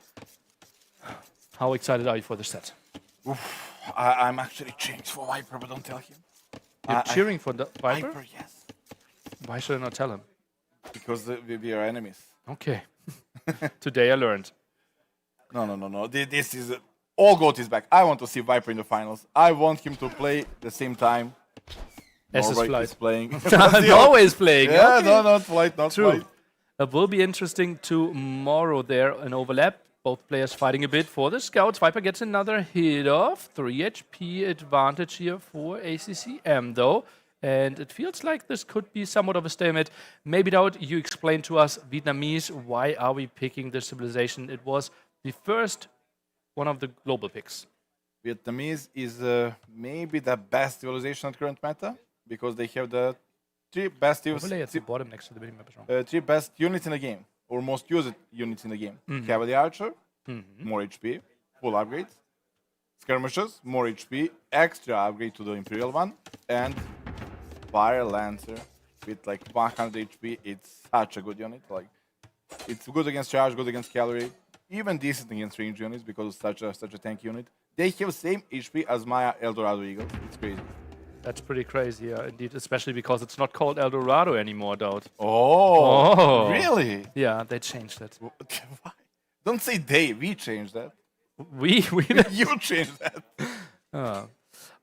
How excited are you for the set? I'm actually changed for Viper, but don't tell him. You're cheering for the Viper? Viper, yes. Why should I not tell him? Because we are enemies. Okay. Today I learned. No. This is all GOAT is back. I want to see Viper in the finals. I want him to play the same time. Norway is playing. Norway is playing. Yeah, okay. no, not Flight, not True. Flight. It will be interesting tomorrow there, an overlap. Both players fighting a bit for the scouts. Viper gets another hit off. 3 HP advantage here for ACCM though. And it feels like this could be somewhat of a stalemate. Maybe, Daud, you explain to us, Vietnamese, why are we picking this civilization? It was the first one of the global picks. Vietnamese is maybe the best civilization at current meta because they have the 3 best Overlay at the bottom next to the minimap is wrong. 3 best units in the game, or most used units in the game. Mhm. Cavalry Archer, Mhm. more HP, full upgrades. Skirmishers, more HP, extra upgrade to the Imperial one, and Fire Lancer with like 100 HP. It's such a good unit. Like, it's good against charge, good against cavalry, even decent against range units because it's such a tank unit. They have same HP as my Eldorado Eagle. It's crazy. That's pretty crazy, yeah, indeed, especially because it's not called Eldorado anymore, Daud. Oh, really? Yeah, they changed it. Don't say they. We changed that. We You changed that.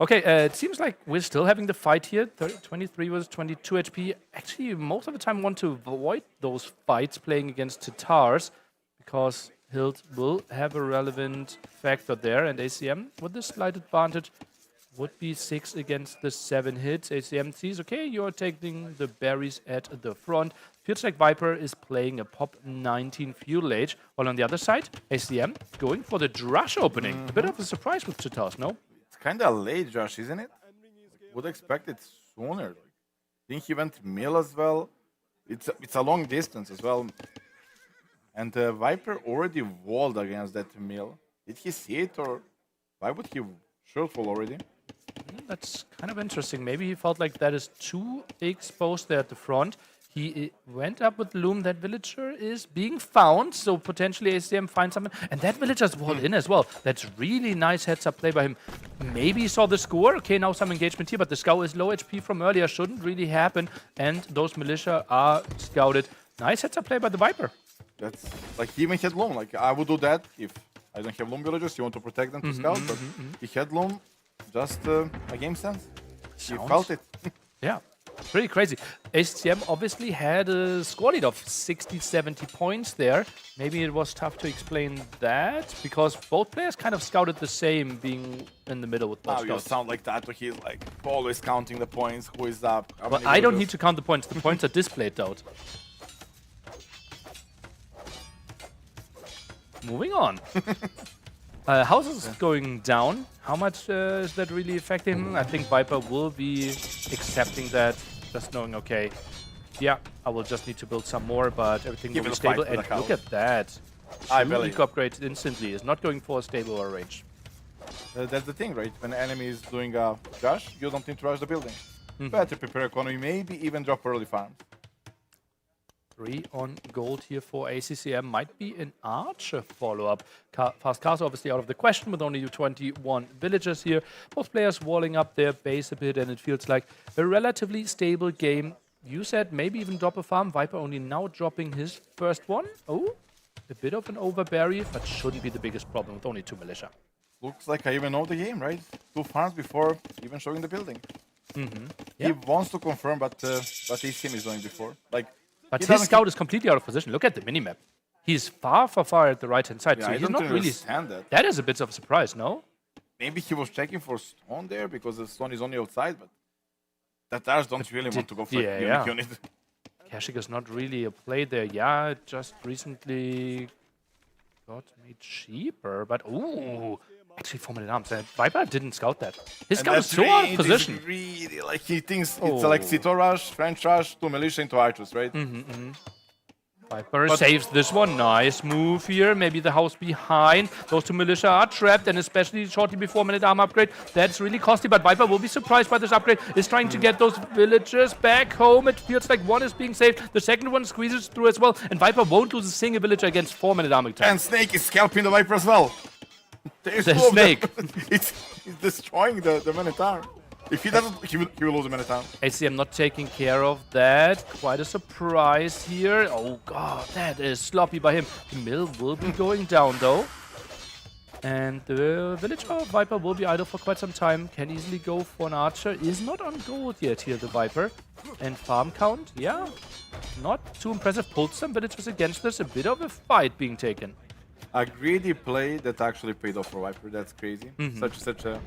Okay, it seems like we're still having the fight here. 23 versus 22 HP. Actually, most of the time want to avoid those fights playing against Tatars because Hild will have a relevant factor there. And ACM, with the slight advantage, would be 6 against the 7 hits. ACM sees, okay, you're taking the berries at the front. Feels like Viper is playing a pop 19 Feudal Age. While on the other side, ACM going for the Drush opening. A bit of a surprise with Tatars, no? Kind of late, Josh, isn't it? Would expect it sooner. I think he went mill as well. It's a long distance as well. And Viper already walled against that mill. Did he see it, or why would he shortfall already? That's kind of interesting. Maybe he felt like that is too exposed there at the front. He went up with Loom. That villager is being found, so potentially ACM finds someone. And that villager's walled in as well. That's really nice heads-up play by him. Maybe he saw the score. Okay, now some engagement here, but the scout is low HP from earlier. Shouldn't really happen. And those militia are scouted. Nice heads-up play by the Viper. That's like he even had Loom. Like, I would do that if I don't have Loom villagers. You want to protect them to scout, but he had Loom. Just a game sense. He felt it. Yeah. Pretty crazy. ACM obviously had a score lead of 60-70 points there. Maybe it was tough to explain that because both players kind of scouted the same, being in the middle with both Now you sound like that. He's like always counting the points. Who is up? Well, I don't need to count the points. The points are displayed out. Moving on. Houses is going down. How much is that really affecting him? I think Viper will be accepting that, just knowing, okay, yeah, I will just need to build some more, but everything will be stable. And look at that. Eco upgrade instantly. Is not going for a stable or range. That's the thing, right? When the enemy is doing a rush, you don't need to rush the building. Better prepare economy, maybe even drop early farms. 3 on gold here for ACCM. Might be an Archer follow-up. Fast Castle obviously out of the question with only 21 villagers here. Both players walling up their base a bit, and it feels like a relatively stable game. You said maybe even drop a farm. Viper only now dropping his first one. Oh, a bit of an overberry, but shouldn't be the biggest problem with only 2 militia. Looks like I even know the game, right? 2 farms before even showing the building. He wants to confirm, but ACM is doing before. Like, but his scout is completely out of position. Look at the minimap. He's far at the right-hand side, Yeah, so I he's don't not really... understand that. That is a bit of a surprise, no? maybe he was checking for stone there because the stone is only outside, but Tatars don't really want to go for unique unit. Kashik is not really a play there. Yeah, it just recently got made cheaper, but ooh, actually 4 minute arms. Viper didn't scout that. His scout is so out of position. Really, like he thinks it's like Cito rush, French rush, to militia into archers, right? Viper saves this one. Nice move here. Maybe the house behind. Those two militia are trapped, and especially shortly before minute arm upgrade. That's really costly, but Viper will be surprised by this upgrade. Is trying to get those villagers back home. It feels like one is being saved. The second one squeezes through as well, and Viper won't lose a single villager against 4 minute arm attack. And Snake is scalping the Viper as well. The Snake. It's destroying the Minotaur. If he doesn't, he will lose the Minotaur. ACM not taking care of that. Quite a surprise here. Oh god, that is sloppy by him. The mill will be going down though. And the villager Viper will be idle for quite some time. Can easily go for an archer. Is not on gold yet here, the Viper. And farm count, yeah. Not too impressive. Pulled some villagers against this. A bit of a fight being taken. A greedy play that actually paid off for Viper. That's crazy. Such a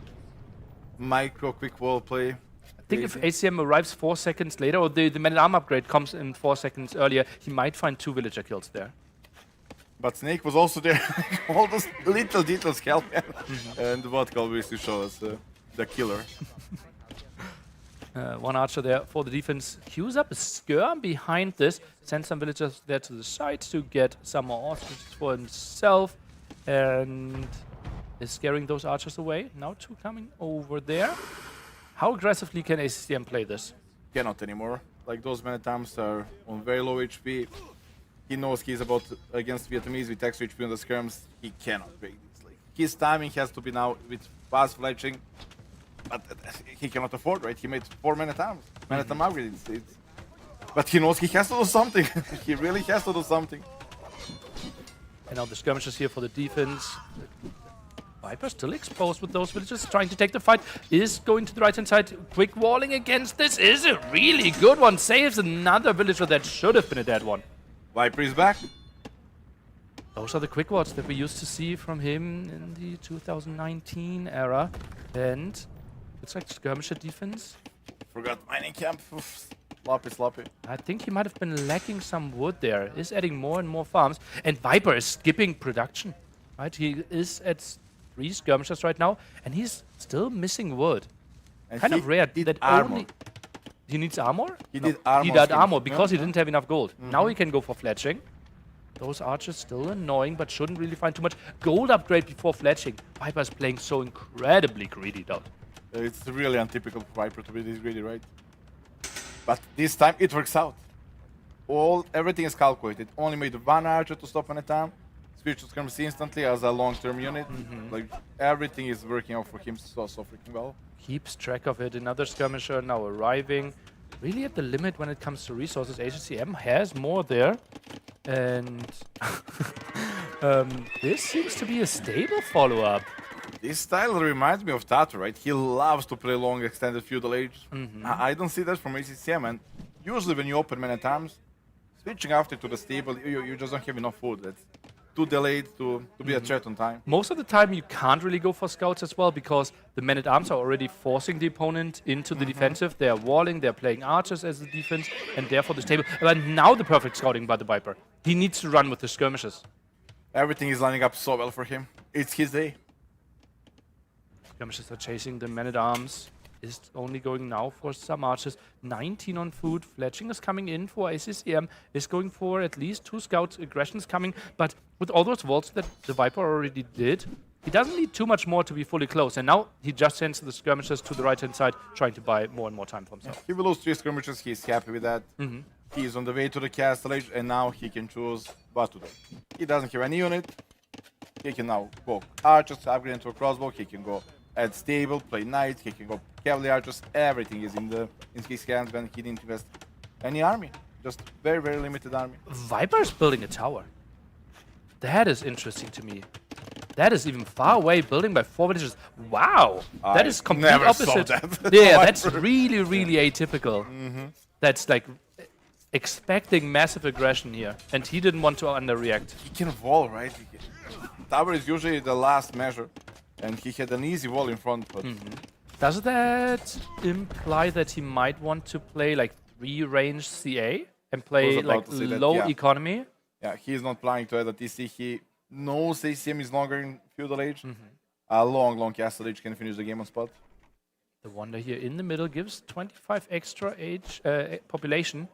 micro quick wall play. I think if ACM arrives 4 seconds later, or the man-at-arm upgrade comes in 4 seconds earlier, he might find 2 villager kills there. But Snake was also there. All those little details help. And what obviously shows us the killer. One archer there for the defense. Queues up a skirm behind this. Sends some villagers there to the side to get some more archers for himself. And is scaring those archers away. Now 2 coming over there. How aggressively can ACM play this? Cannot anymore. Like those Manatams are on very low HP. He knows he's about against Vietnamese with extra HP on the skirms. He cannot break this. Like his timing has to be now with fast fletching. But he cannot afford, right? He made 4 Manatams. Manatam upgrades. But he knows he has to do something. He really has to do something. And now the skirmishes here for the defense. Viper still exposed with those villagers, trying to take the fight. Is going to the right-hand side. Quick walling against this is a really good one. Saves another villager that should have been a dead one. Viper is back. Those are the quick wards that we used to see from him in the 2019 era. And it's like skirmisher defense. Forgot mining camp. Oof. Sloppy. I think he might have been lacking some wood there. Is adding more and more farms. And Viper is skipping production. Right? He is at 3 skirmishers right now, and he's still missing wood. And kind of rare that armor. only he needs armor. He did armor. He did armor because he didn't have enough gold. Now he can go for fletching. Those archers still annoying, but shouldn't really find too much gold upgrade before fletching. Viper's playing so incredibly greedy, though. It's really untypical for Viper to be this greedy, right? But this time it works out. Everything is calculated. Only made 1 archer to stop an attack. Switch to skirmish instantly as a long-term unit. Like everything is working out for him so freaking well. Keeps track of it. Another skirmisher now arriving. Really at the limit when it comes to resources. HCM has more there. And this seems to be a stable follow-up. This style reminds me of Tato, right? He loves to play long extended feudal age. I don't see that from ACCM, and usually when you open many times, switching after to the stable, you just don't have enough food. That's too delayed to be a threat on time. Most of the time you can't really go for scouts as well because the men-at-arms are already forcing the opponent into the defensive. They're walling, they're playing archers as the defense, and therefore the stable. But now the perfect scouting by the Viper. He needs to run with the skirmishes. Everything is lining up so well for him. It's his day. Skirmishes are chasing the men-at-arms. Is only going now for some archers. 19 on food. Fletching is coming in for ACCM. Is going for at least 2 scouts. Aggression's coming. But with all those vaults that the Viper already did, he doesn't need too much more to be fully close. And now he just sends the skirmishers to the right-hand side, trying to buy more and more time for himself. He will lose 3 skirmishers. He's happy with that. He's on the way to the castle age, and now he can choose what to do. He doesn't have any unit. He can now go archers, upgrade into a crossbow. He can go add stable, play knights. He can go cavalry archers. Everything is in his hands when he didn't invest any army. Just very, very limited army. Viper's building a tower. That is interesting to me. That is even far away, building by 4 villagers. Wow, that is complete never opposite. saw that. Yeah, that's really, really atypical. That's like expecting massive aggression here, and he didn't want to underreact. He can wall, right? Tower is usually the last measure, And he had an easy wall in front, but... Does that imply that he might want to play like 3-range CA and play like low economy? Yeah, he is not planning to add a TC. He knows ACM is longer in feudal age. A long castle age can finish the game on spot. The Wonder here in the middle gives 25 extra age population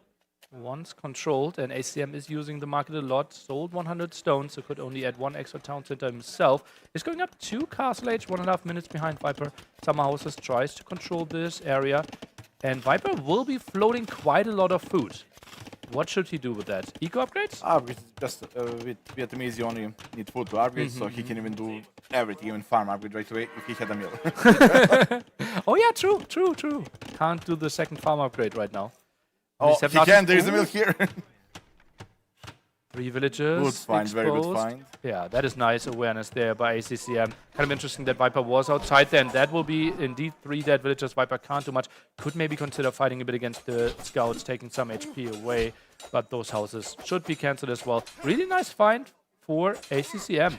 once controlled, and ACM is using the market a lot. Sold 100 stones, so could only add 1 extra town center himself. Is going up 2 castle age, 1.5 minutes behind Viper. Summer Houses tries to control this area, and Viper will be floating quite a lot of food. What should he do with that? Eco upgrades? Upgrades, just with Vietnamese you only need food to upgrade, so he can even do everything, even farm upgrade right away if he had a meal. Oh yeah, true. Can't do the second farm upgrade right now. Oh, he can, there is a mill here. 3 villages. Good find, very good find. Yeah, that is nice awareness there by ACCM. Kind of interesting that Viper was outside there, and that will be indeed 3 dead villagers. Viper can't do much. Could maybe consider fighting a bit against the scouts, taking some HP away, but those houses should be cancelled as well. Really nice find for ACCM.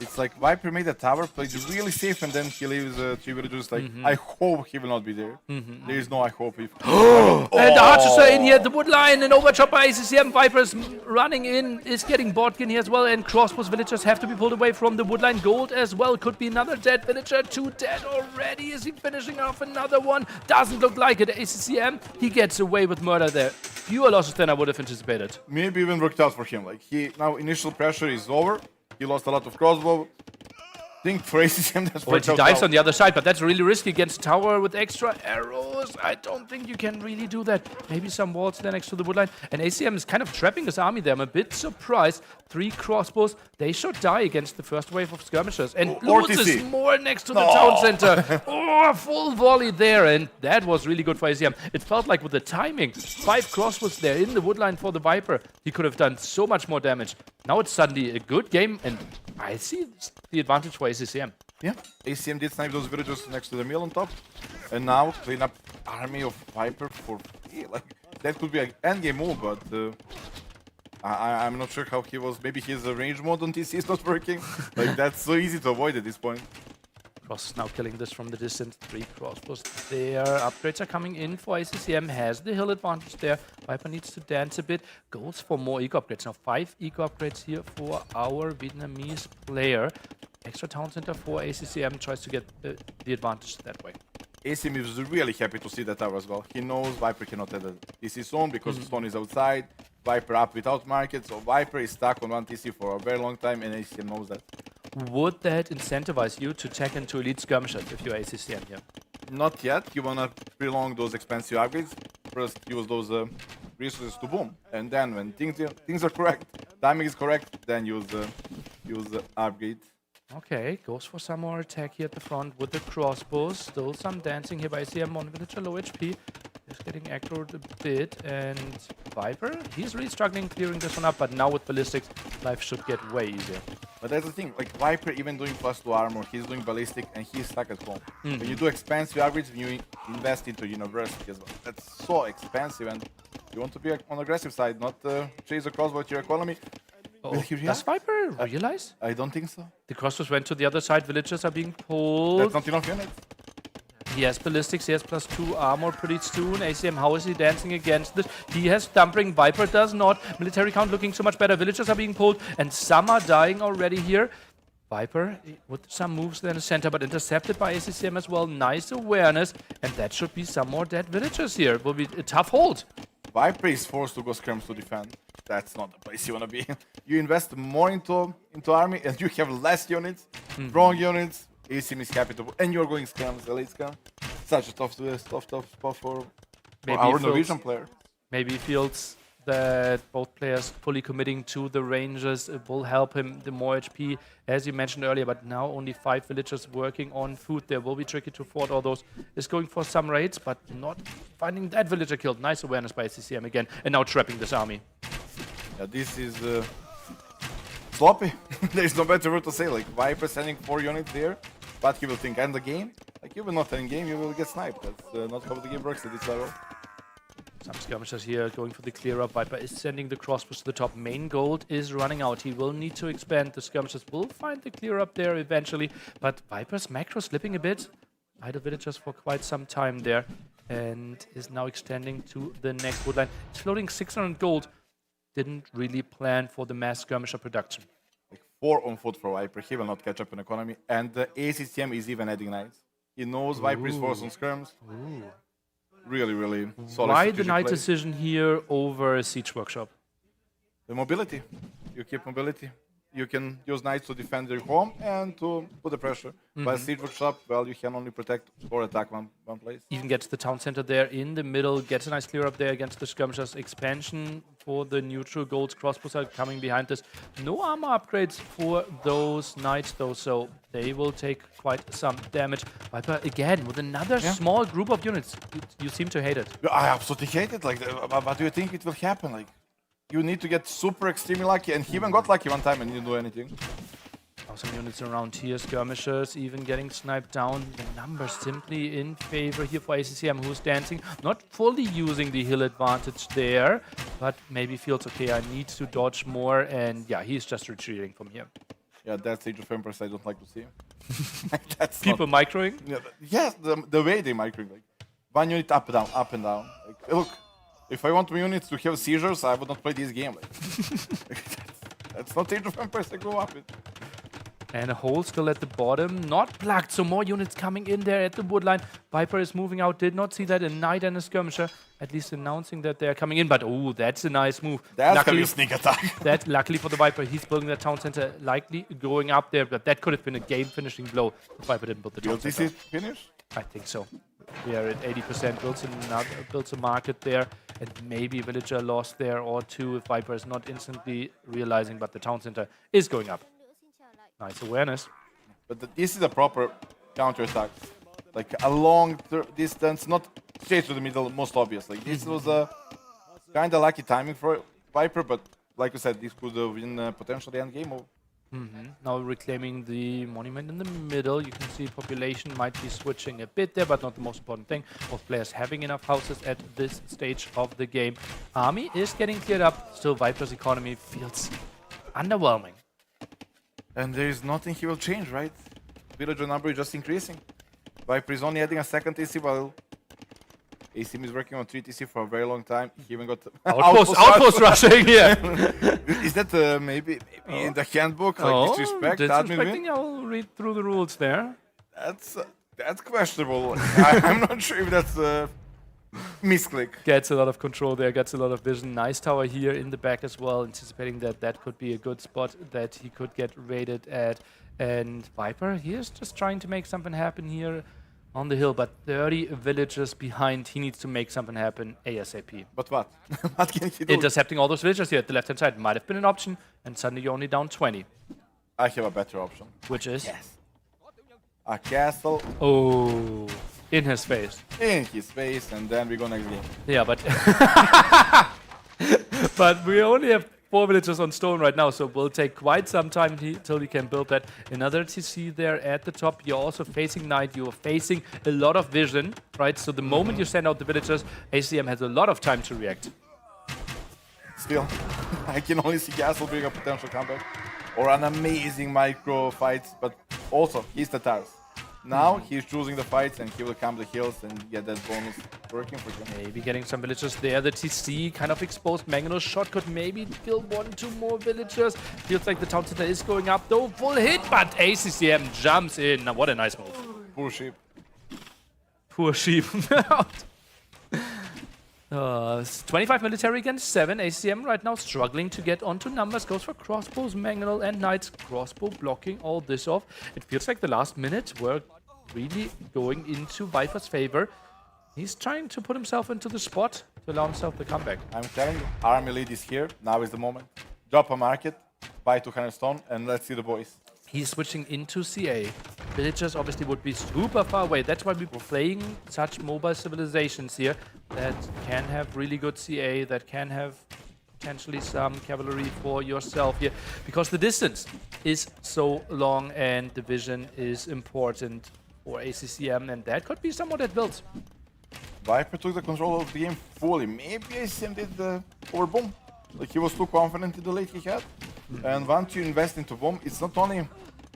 It's like Viper made a tower, played really safe, and then he leaves 3 villagers like, I hope he will not be there. There is no I hope. If And Archers are in here at the wood line, and overchop by ACCM. Viper's running in, is getting Botkin here as well, and crossbows villagers have to be pulled away from the wood line. Gold as well, could be another dead villager. 2 dead already. Is he finishing off another one? Doesn't look like it. ACCM, he gets away with murder there. Fewer losses than I would have anticipated. Maybe even worked out for him. Like now initial pressure is over. He lost a lot of crossbow. I think for ACCM that's Well, he dives on the other side, but that's really risky against tower with extra arrows. I don't think you can really do that. Maybe some walls there next to the woodline. And ACM is kind of trapping his army there. I'm a bit surprised. 3 crossbows. They should die against the first wave of skirmishers. And loses more next to the town center. Oh, full volley there. And that was really good for ACM. It felt like with the timing, 5 crossbows there in the woodline for the Viper. He could have done so much more damage. Now it's suddenly a good game, and I see the advantage for ACCM. Yeah, ACM did snipe those villagers next to the mill on top, and now clean up army of Viper for free. Like that could be an endgame move, but I'm not sure how he was. Maybe his range mode on TC is not working. Like that's so easy to avoid at this point. Cross is now killing this from the distance. 3 crossbows there. Upgrades are coming in for ACCM. Has the hill advantage there. Viper needs to dance a bit. Goes for more eco upgrades. Now 5 eco upgrades here for our Vietnamese player. Extra town center for ACCM. Tries to get the advantage that way. ACM is really happy to see that tower as well. He knows Viper cannot add a TC zone because the stone is outside. Viper up without market, so Viper is stuck on 1 TC for a very long time, and ACCM knows that. Would that incentivize you to tech into elite skirmishers if you're ACCM here? Not yet. You wanna prolong those expensive upgrades. First, use those resources to boom, and then when things are correct, timing is correct, then use the upgrade. Okay, goes for some more attack here at the front with the crossbows. Still some dancing here by ACM. 1 villager low HP. Just getting aggroed a bit, and Viper, he's really struggling clearing this one up, but now with ballistics, life should get way easier. But that's the thing, like Viper even doing +2 armor, he's doing ballistic, and he's stuck at home. When you do expensive upgrades, when you invest into university as well, that's so expensive, and you want to be on the aggressive side, not chase a crossbow at your economy. Does Viper realize? I don't think so. The crossbows went to the other side, villagers are being pulled. That's not enough units. He has ballistics, he has +2 armor pretty soon. ACM, how is he dancing against this? He has Thumpering, Viper does not. Military count looking so much better. Villagers are being pulled, and some are dying already here. Viper with some moves there in the center, but intercepted by ACCM as well. Nice awareness, and that should be some more dead villagers here. It will be a tough hold. Viper is forced to go skirms to defend. That's not the place you want to be. You invest more into army, and you have less units, wrong units. ACM is happy to, and you're going scams, elite scam. Such a tough spot for our Norwegian player. Maybe he feels that both players fully committing to the ranges will help him the more HP, as you mentioned earlier, but now only 5 villagers working on food. There will be tricky to fort all those. Is going for some raids, but not finding that villager killed. Nice awareness by CCM again, and now trapping this army. Yeah, this is sloppy. There's no better word to say. Like Viper sending 4 units there, but he will think end the game. Like you will not end game, you will get sniped. That's not how the game works at this level. Some skirmishers here going for the clear up. Viper is sending the crossbows to the top. Main gold is running out. He will need to expand. The skirmishers will find the clear up there eventually. But Viper's macro slipping a bit. Idle villagers for quite some time there. And is now extending to the next woodline. It's floating 600 gold. Didn't really plan for the mass skirmisher production. 4 on foot for Viper. He will not catch up in economy. And the ACCM is even adding knights. He knows Viper is 4 on skirms. Really, really solid. Why the knight play. decision here over Siege Workshop? The mobility. You keep mobility. You can use knights to defend your home and to put the pressure. By Siege Workshop, well, you can only protect or attack one place. Even gets the town center there in the middle, gets a nice clear up there against the skirmishers. Expansion for the neutral golds. Crossbows are coming behind this. No armor upgrades for those knights though, so they will take quite some damage. Viper again with another small group of units. You seem to hate it. I absolutely hate it. Like, what do you think it will happen? Like, you need to get super extremely lucky, and he even got lucky one time and didn't do anything. Some units around here, skirmishers even getting sniped down. The numbers simply in favor here for ACCM, who's dancing. Not fully using the hill advantage there, but maybe feels, okay, I need to dodge more, and yeah, he's just retreating from here. Yeah, that's Age of Empires I don't like to see. That's people microing? Yeah, yes, the way they microing. Like, one unit up and down, up and down. Like, look, if I want my units to have seizures, I would not play this game. Like, that's not Age of Empires I grew up with. And a hole still at the bottom, not plugged, so more units coming in there at the woodline. Viper is moving out, did not see that. A knight and a skirmisher, at least announcing that they're coming in. But oh, that's a nice move. That's gonna be a sneak attack. That, luckily for the Viper, he's building that town center, likely going up there. But that could have been a game-finishing blow if Viper didn't build the town center. This is finished? I think so. We are at 80%, builds a market there, and maybe a villager lost there or two if Viper is not instantly realizing, but the town center is going up. Nice awareness. But this is a proper counter-attack. Like a long distance, not straight to the middle, most obvious. Like this was a kind of lucky timing for Viper, but like you said, this could win potentially end game. Now reclaiming the monument in the middle. You can see population might be switching a bit there, but not the most important thing. Both players having enough houses at this stage of the game. Army is getting cleared up. Still, Viper's economy feels underwhelming. And there is nothing he will change, right? Villager number is just increasing. Viper is only adding a second TC while ACM is working on 3 TC for a very long time. He even got outpost rushing here. Is that maybe in the handbook? Like disrespect? Disrespecting, I'll read through the rules there. That's questionable. I'm not sure if that's a misclick. Gets a lot of control there, gets a lot of vision. Nice tower here in the back as well, anticipating that that could be a good spot that he could get raided at. And Viper, he is just trying to make something happen here on the hill, but 30 villagers behind. He needs to make something happen ASAP. But what? What can he do? Intercepting all those villagers here at the left-hand side might have been an option, and suddenly you're only down 20. I have a better option. Which is? Yes. A castle. Oh, in his face. In his face, and then we go next game. Yeah, but but we only have 4 villagers on stone right now, so it will take quite some time till he can build that. Another TC there at the top. You're also facing Knight. You're facing a lot of vision, right? So the moment you send out the villagers, ACM has a lot of time to react. Still, I can only see Castle being a potential comeback. Or an amazing micro fight, but also he's the Tatars. Now he's choosing the fights and he will come the hills and get that bonus working for him. Maybe getting some villagers there. The TC kind of exposed. Magno's shot could maybe kill 1-2 more villagers. Feels like the town center is going up though. Full hit, but ACCM jumps in. Now, what a nice move. Poor sheep. Poor sheep. 25 military against 7. ACM right now struggling to get onto numbers. Goes for crossbows, Mangonel, and Knights. Crossbow blocking all this off. It feels like the last minute were really going into Viper's favor. He's trying to put himself into the spot to allow himself the comeback. I'm telling you, army lead is here. Now is the moment. Drop a market, buy 200 stone, and let's see the boys. He's switching into CA. Villagers obviously would be super far away. That's why we're playing such mobile civilizations here that can have really good CA, that can have potentially some cavalry for yourself here. Because the distance is so long and the vision is important for ACCM, and that could be somewhat at builds. Viper took the control of the game fully. Maybe ACM did the over boom. Like he was too confident in the late he had. And once you invest into bomb, it's not only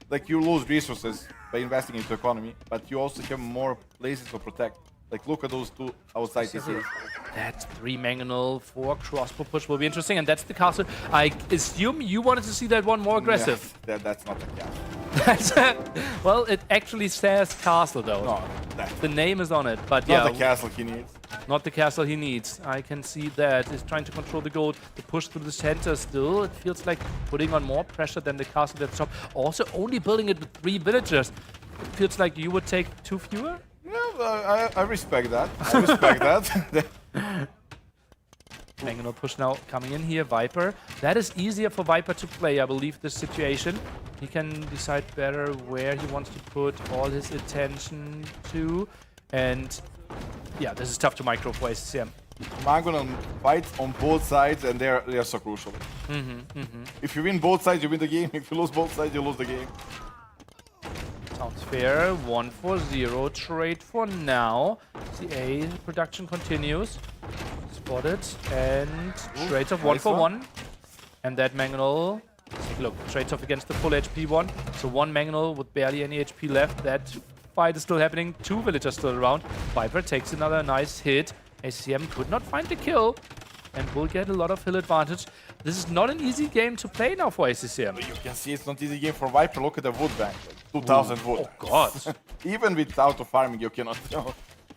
like you lose resources by investing into economy, but you also have more places to protect. Like look at those two outside TCs. That 3 mangonel for crossbow push will be interesting, and that's the castle. I assume you wanted to see that one more aggressive. Yeah, that's not the castle. Well, it actually says castle though. No, the name is on it, but not yeah. the castle he needs. Not the castle he needs. I can see that. He's trying to control the gold. The push through the center still. It feels like putting on more pressure than the castle at the top. Also only building it with 3 villagers. It feels like you would take 2 fewer? Yeah, I respect that. I respect that. Mangonel push now coming in here. Viper. That is easier for Viper to play, I believe, this situation. He can decide better where he wants to put all his attention to. And yeah, this is tough to micro for ACM. Mangonel fights on both sides, and they are so crucial. If you win both sides, you win the game. If you lose both sides, you lose the game. Sounds fair. 1-4-0 trade for now. CA production continues. Spotted and trades off 1-for-1. And that Mangonel. Take a look. Trades off against the full HP one. So 1 Mangonel with barely any HP left. That fight is still happening. 2 villagers still around. Viper takes another nice hit. ACM could not find the kill and will get a lot of hill advantage. This is not an easy game to play now for ACM. You can see it's not easy game for Viper. Look at the wood bank, like 2,000 wood. Oh god! Even without farming, you cannot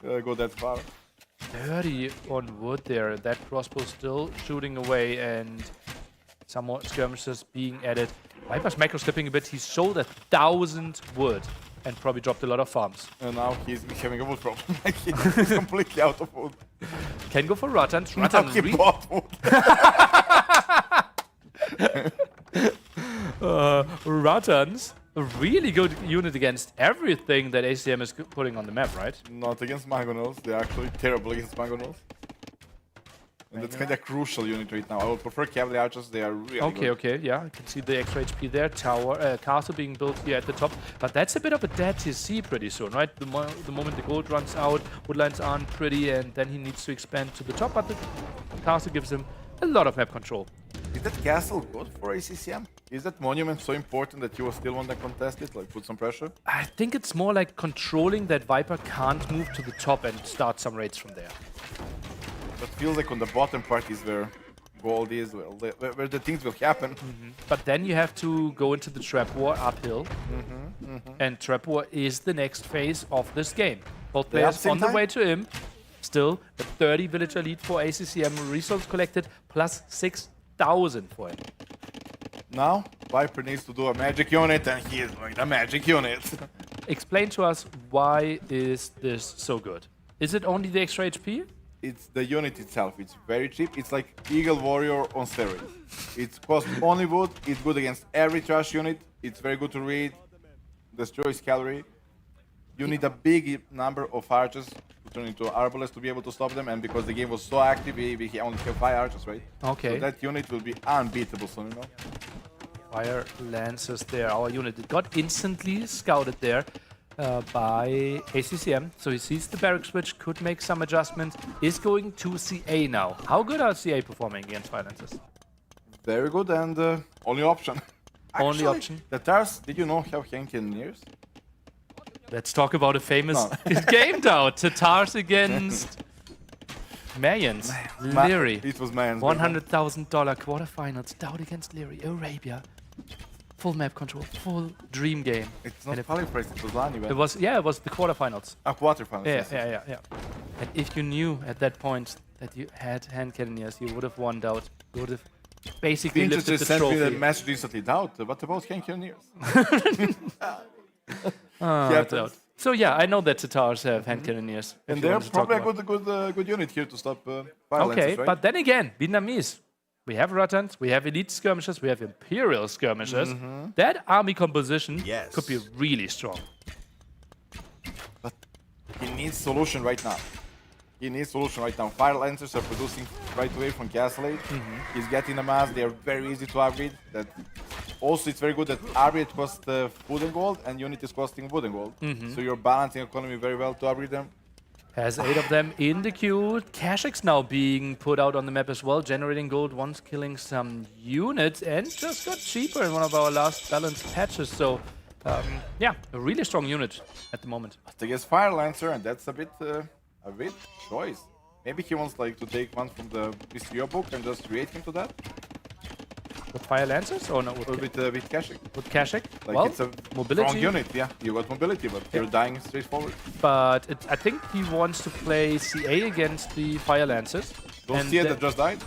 go that far. 30 on wood there. That crossbow still shooting away, and some more skirmishes being added. Viper's macro slipping a bit. He sold 1,000 wood and probably dropped a lot of farms. And now he's having a wood problem. He's completely out of wood. Can go for Ruttans. Now he bought wood. Ruttans, a really good unit against everything that ACM is putting on the map, right? Not against Mangonels. They're actually terrible against Mangonels. And that's kind of a crucial unit right now. I would prefer Cavalry Archers. They are really good. Okay, yeah. I can see the extra HP there. Tower, castle being built here at the top. But that's a bit of a dead TC pretty soon, right? The moment the gold runs out, woodlines aren't pretty, and then he needs to expand to the top. But the castle gives him a lot of map control. Is that castle good for ACCM? Is that monument so important that you still want to contest it? Like, put some pressure? I think it's more like controlling that Viper can't move to the top and start some raids from there. But feels like on the bottom part is where gold is, where the things will happen. But then you have to go into the trap war uphill. And trap war is the next phase of this game. Both players on the way to him. Still, a 30 villager lead for ACCM. Resources collected plus 6,000 for him. Now, Viper needs to do a magic unit, and he is doing the magic unit. Explain to us, why is this so good? Is it only the extra HP? It's the unit itself. It's very cheap. It's like Eagle Warrior on steroids. It costs only wood. It's good against every trash unit. It's very good to read. Destroys cavalry. You need a big number of archers to turn into arbalists to be able to stop them. And because the game was so active, we only have 5 archers, right? Okay. So that unit will be unbeatable soon, you know? Fire Lancers there. Our unit got instantly scouted there by ACCM. So he sees the barrack switch, could make some adjustments, is going to CA now. How good are CA performing against Fire Lancers? Very good, and only option. Only option. The Tars, did you know have Henkineers? Let's talk about a famous game now. Tatars against Mayans. Leary. It was Mayans. $100,000 quarterfinals. Dowd against Leary. Arabia. Full map control. Full dream game. It's not qualified. It was LAN event. It was, yeah, it was the quarterfinals. Quarterfinals. Yeah. And if you knew at that point that you had hand cannoneers, you would have won Dowd. You would have basically lifted the sent trophy. me the message recently. Dowd, what about Henkineers? So yeah, I know that Tatars have hand cannoneers. And they're probably a good unit here to stop Fire Lancers, right? But then again, Vietnamese. We have Ruttans, we have elite skirmishers, we have imperial skirmishers. That army composition could be really strong. But he needs solution right now. Fire Lancers are producing right away from Castle Age. He's getting the mass. They are very easy to upgrade. Also, it's very good that upgrade costs wood and gold, and unit is costing wood and gold. So you're balancing economy very well to upgrade them. Has 8 of them in the queue. Kashik's now being put out on the map as well, generating gold once killing some units, and just got cheaper in one of our last balanced patches. So, yeah, a really strong unit at the moment. I think it's Fire Lancer, and that's a bit choice. Maybe he wants like to take one from the Mysterio book and just create him to that. With Fire Lancers or not? With Kashik. With Kashik? Like well, it's a mobility. strong unit, yeah. You got mobility, but you're dying straightforward. But I think he wants to play CA against the Fire Lancers. Don't see it that just died.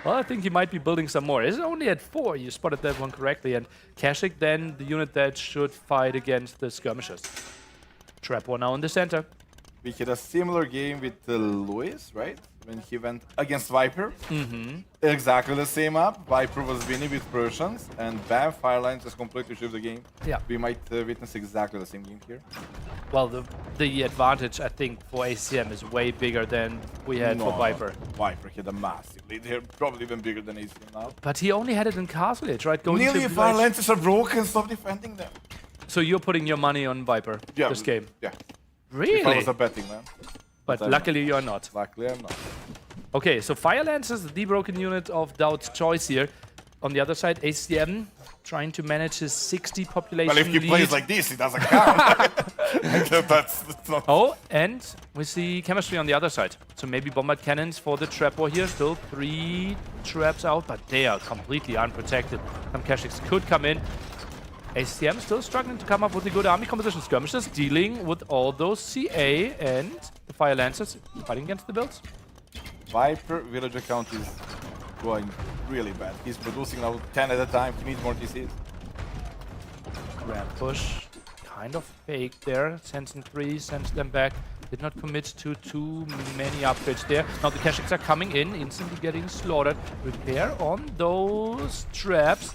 Well, I think he might be building some more. It's only at 4. You spotted that one correctly. And Kashik, then the unit that should fight against the skirmishers. Trap one now in the center. We had a similar game with Luis, right? When he went against Viper. Exactly the same map. Viper was winning with Persians, and bam, Firelines just completely shift the game. Yeah. We might witness exactly the same game here. Well, the advantage, I think, for ACM is way bigger than we had for Viper. Viper had a massive lead. They're probably even bigger than ACM now. But he only had it in Castle Age, right? Nearly Firelances are broken, stop defending them. So you're putting your money on Viper this game? Yeah. Really? If I was a betting man. But luckily you're not. Luckily I'm not. Okay, so Firelance is the broken unit of Doubt's choice here. On the other side, ACM trying to manage his 60 population Well, if he lead. plays like this, it doesn't count. that's not... Oh, and we see chemistry on the other side. So maybe bombard cannons for the trap war here. Still 3 traps out, but they are completely unprotected. Some Kashiks could come in. ACM still struggling to come up with a good army composition. Skirmishers dealing with all those CA and the Fire Lancers fighting against the builds. Viper villager count is going really bad. He's producing now 10 at a time. He needs more TCs. Grand push. Kind of fake there. Sends in 3, sends them back. Did not commit to too many upgrades there. Now the Kashiks are coming in, instantly getting slaughtered. Repair on those traps.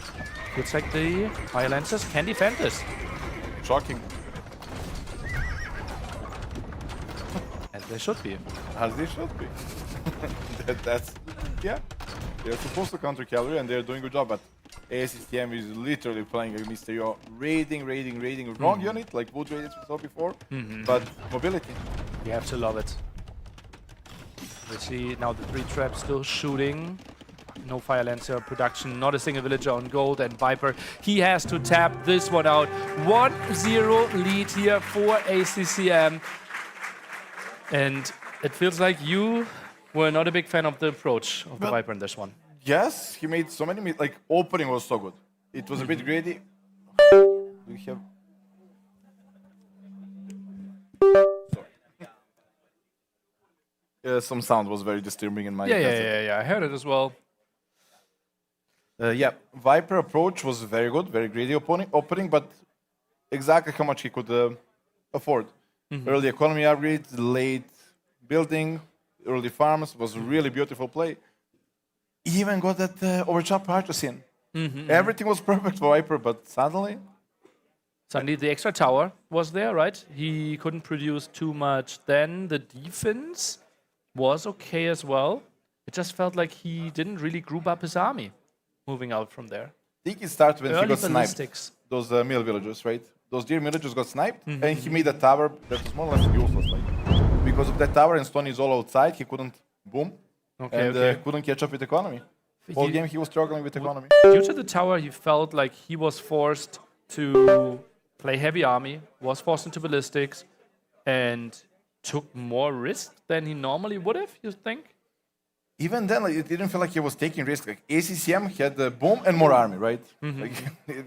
Looks like the Fire Lancers can defend this. Shocking. As they should be. As they should be. That's... Yeah. They're supposed to counter cavalry and they're doing a good job, but ASCM is literally playing a Mysterio. Raiding. Wrong unit, like Wood raided we saw before, but mobility. You have to love it. We see now the 3 traps still shooting. No Fire Lancer production, not a single villager on gold, and Viper, he has to tap this one out. 1-0 lead here for ACCM. And it feels like you were not a big fan of the approach of the Viper in this one. Yes, he made so many, like, opening was so good. It was a bit greedy. We have... Sorry. Some sound was very disturbing in my headset. Yeah, I heard it as well. Yeah, Viper approach was very good, very greedy opening, but exactly how much he could afford. Early economy upgrades, late building, early farms was a really beautiful play. He even got that overchop purchase in. Everything was perfect for Viper, but suddenly the extra tower was there, right? He couldn't produce too much. Then the defense was okay as well. It just felt like he didn't really group up his army moving out from there. I think it started when he got ballistics. sniped. Those mill villagers, right? Those deer villagers got sniped, and he made a tower that was more or less useless. Like, because of that tower and stone is all outside, he couldn't boom, couldn't catch up with economy. Whole game he was struggling with economy. Due to the tower, he felt like he was forced to play heavy army, was forced into ballistics, and took more risk than he normally would have, you think? Even then, like, it didn't feel like he was taking risks. Like ACCM had the boom and more army, right? Like,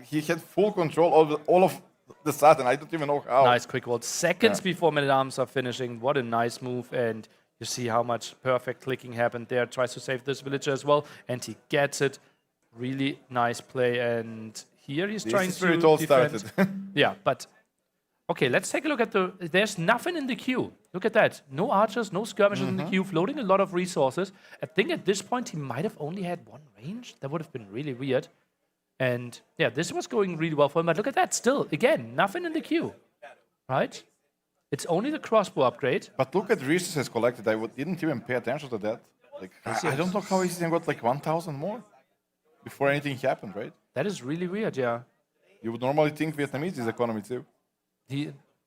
he had full control of all of the sudden. I don't even know how. Nice quick wall. Seconds before Men-at-Arms are finishing. What a nice move. And you see how much perfect clicking happened there. Tries to save this villager as well. And he gets it. Really nice play. And here he's trying to it all defend. started. Yeah, but... Okay, let's take a look at the... There's nothing in the queue. Look at that. No archers, no skirmishers in the queue, floating a lot of resources. I think at this point he might have only had 1 range. That would have been really weird. And yeah, this was going really well for him. But look at that, still, again, nothing in the queue. Right? It's only the crossbow upgrade. But look at the resources collected. I didn't even pay attention to that. Like, I don't know how ACCM got like 1,000 more before anything happened, right? That is really weird, yeah. You would normally think Vietnamese is economy too.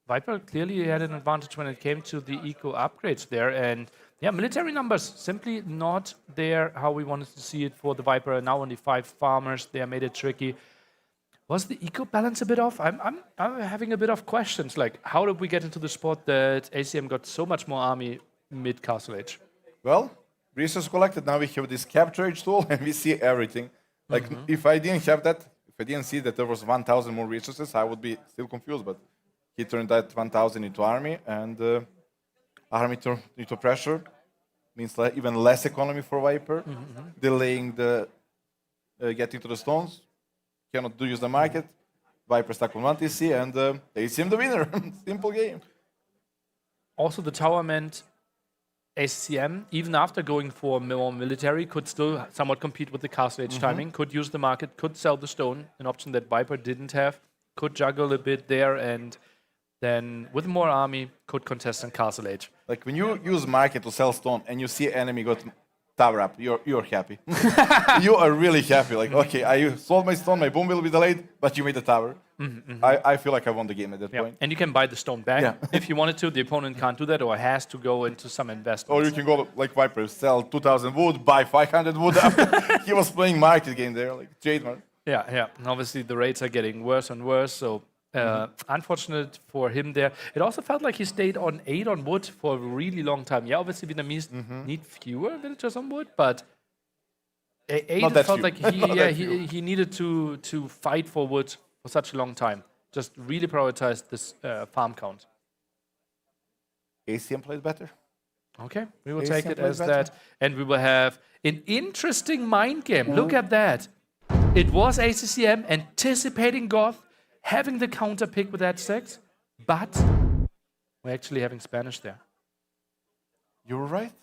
Viper clearly had an advantage when it came to the eco upgrades there, and yeah, military numbers simply not there how we wanted to see it for the Viper. Now only 5 farmers, they made it tricky. Was the eco balance a bit off? I'm having a bit of questions, like how did we get into the spot that ACM got so much more army mid Castle Age? Well, resources collected, now we have this capture age tool and we see everything. Like, if I didn't have that, if I didn't see that there was 1,000 more resources, I would be still confused, but he turned that 1,000 into army, and army into pressure means even less economy for Viper, delaying the getting to the stones, cannot use the market, Viper stuck on 1 TC, and they seem the winner. Simple game. Also, the tower meant ACM, even after going for more military, could still somewhat compete with the Castle Age timing, could use the market, could sell the stone, an option that Viper didn't have, could juggle a bit there, and then with more army, could contest in Castle Age. Like when you use market to sell stone and you see enemy got tower up, you're happy. You are really happy. Like, okay, I sold my stone, my boom will be delayed, but you made the tower. I feel like I won the game at that point. And you can buy the stone back if you wanted to. The opponent can't do that or has to go into some investment. Or you can go like Viper, sell 2,000 wood, buy 500 wood. He was playing market game there, like trademark. Yeah. And obviously the rates are getting worse and worse, so unfortunate for him there. It also felt like he stayed on 8 on wood for a really long time. Yeah, obviously Vietnamese need fewer villagers on wood, but 8 felt like he needed to fight for wood for such a long time. Just really prioritized this farm count. ACM played better. Okay, we will take it as that. And we will have an interesting mind game. Look at that. It was ACCM anticipating Goth, having the counter pick with that 6, but we're actually having Spanish there. You were right.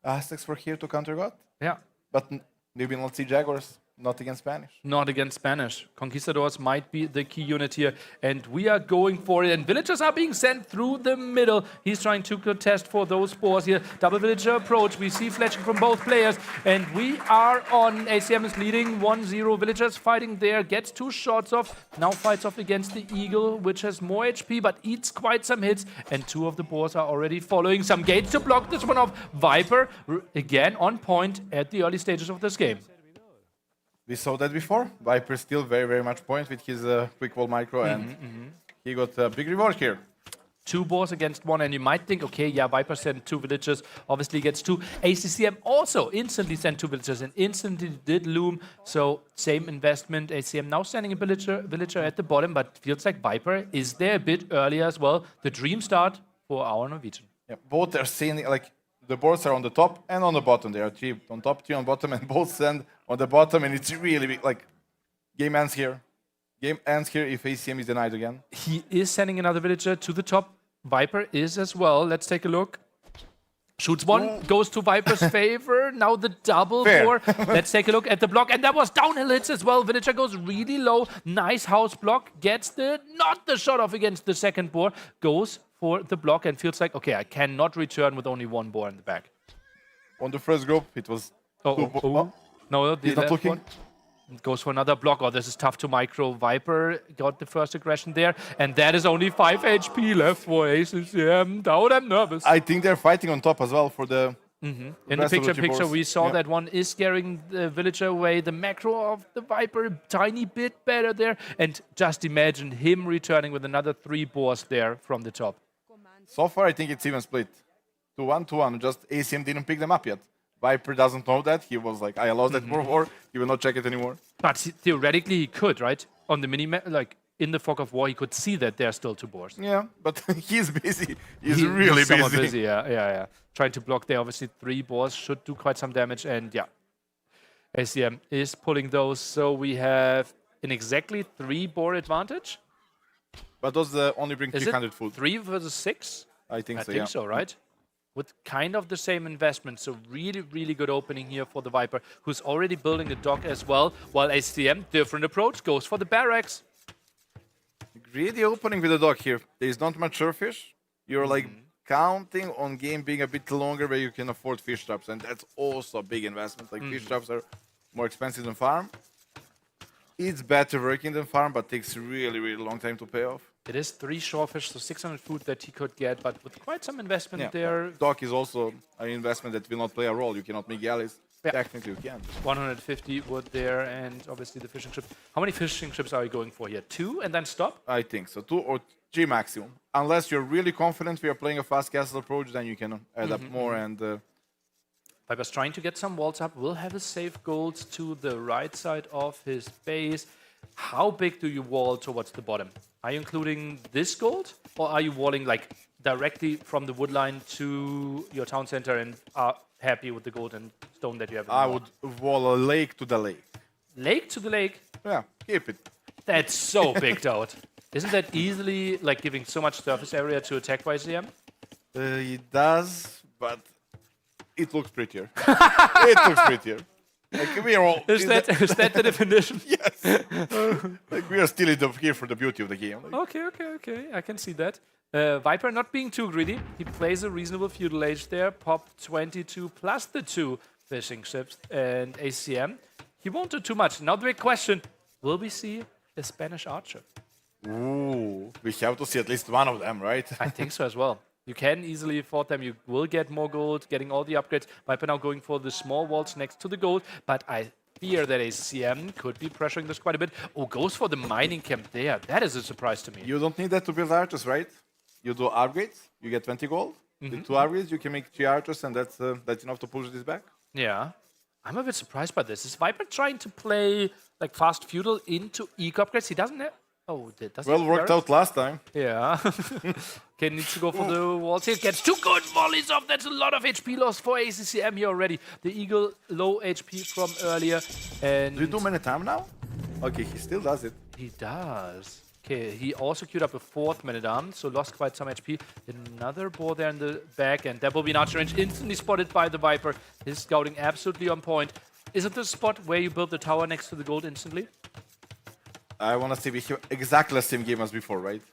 Aztecs were here to counter God. Yeah. But maybe not see Jaguars, not against Spanish. Not against Spanish. Conquistadors might be the key unit here, and we are going for it. And villagers are being sent through the middle. He's trying to contest for those spores here. Double villager approach. We see fletching from both players, and we are on. ACM is leading 1-0. Villagers fighting there. Gets 2 shots off. Now fights off against the Eagle, which has more HP, but eats quite some hits. And 2 of the boars are already following. Some gates to block this one off. Viper, again on point at the early stages of this game. We saw that before. Viper still very, very much point with his quick wall micro, and he got a big reward here. 2 boars against 1, and you might think, okay, yeah, Viper sent 2 villagers, obviously gets 2. ACCM also instantly sent 2 villagers and instantly did loom, so same investment. ACM now sending a villager at the bottom, but feels like Viper is there a bit earlier as well. The dream start for our Norwegian. Yeah, both are seeing, like, the boards are on the top and on the bottom. There are 3 on top, 3 on bottom, and both send on the bottom, and it's really big. Like, game ends here. Game ends here if ACM is denied again. He is sending another villager to the top. Viper is as well. Let's take a look. Shoots 1, goes to Viper's favor. Now the double boar. Let's take a look at the block, and that was downhill hits as well. Villager goes really low. Nice house block. Gets not the shot off against the second boar. Goes for the block and feels like, okay, I cannot return with only 1 boar in the back. On the first group, it was... No, he's not looking. Goes for another block. Oh, this is tough to micro. Viper got the first aggression there, and that is only 5 HP left for ACCM. Now I'm nervous. I think they're fighting on top as well for the... In the picture, we saw that one is scaring the villager away. The macro of the Viper, a tiny bit better there. And just imagine him returning with another 3 boars there from the top. So far, I think it's even split. 2-1, 2-1. Just ACM didn't pick them up yet. Viper doesn't know that. He was like, I lost that war. He will not check it anymore. But theoretically, he could, right? On the mini-map, like in the fog of war, he could see that there are still 2 boars. Yeah, but he's busy. He's really busy. Yeah. Trying to block there. Obviously, 3 boars should do quite some damage. And yeah, ACM is pulling those. So we have an exactly 3 boar advantage. But those only bring 300 food. 3 versus 6? I think so, I think so, right? With kind of the same investment. So really, really good opening here for the Viper, who's already building the dock as well, while ACM, different approach, goes for the barracks. Greedy opening with the dock here. There's not much surfish. You're like counting on game being a bit longer where you can afford fish traps, and that's also a big investment. Like fish traps are more expensive than farm. It's better working than farm, but takes really, really long time to pay off. It is 3 shortfish, so 600 food that he could get, but with quite some investment there. Dock is also an investment that will not play a role. You cannot make galleys. Yeah. Technically, you can. 150 wood there, and obviously the fishing ship. How many fishing ships are you going for here? 2 and then stop? I think so. 2 or 3 maximum. Unless you're really confident we are playing a fast castle approach, then you can add up more and... Viper's trying to get some walls up, will have his safe golds to the right side of his base. How big do you wall towards the bottom? Are you including this gold, or are you walling like directly from the wood line to your town center and are happy with the gold and stone that you have? I would wall a lake to the lake. Lake to the lake? Yeah, keep it. That's so bigged out. Isn't that easily like giving so much surface area to attack by CM? It does, but it looks prettier. It looks prettier. Like we are all. Is that the definition? Yes. Like we are still here for the beauty of the game. Like, Okay. I can see that. Viper not being too greedy. He plays a reasonable feudal age there. Pop 22 plus the 2 fishing ships and ACM. He won't do too much. Now the big question: will we see a Spanish archer? ooh, we have to see at least one of them, right? I think so as well. You can easily afford them. You will get more gold, getting all the upgrades. Viper now going for the small walls next to the gold, but I fear that ACM could be pressuring this quite a bit. Oh, goes for the mining camp there. That is a surprise to me. You don't need that to build archers, right? You do upgrades, you get 20 gold. With 2 upgrades, you can make 3 archers, and that's enough to push this back. Yeah. I'm a bit surprised by this. Is Viper trying to play like fast feudal into eco upgrades? He doesn't have... Oh, it doesn't. Well, worked out last time. Yeah. Okay, needs to go for the walls here. Gets 2 good volleys off. That's a lot of HP loss for ACCM here already. The Eagle, low HP from earlier. And do you do many time now? Okay, he still does it. He does. Okay, he also queued up a 4th Man-at-Arm, so lost quite some HP. Another ball there in the back, and that will be an archer range instantly spotted by the Viper. His scouting absolutely on point. Is it the spot where you build the tower next to the gold instantly? I want to say we have exactly the same game as before, right?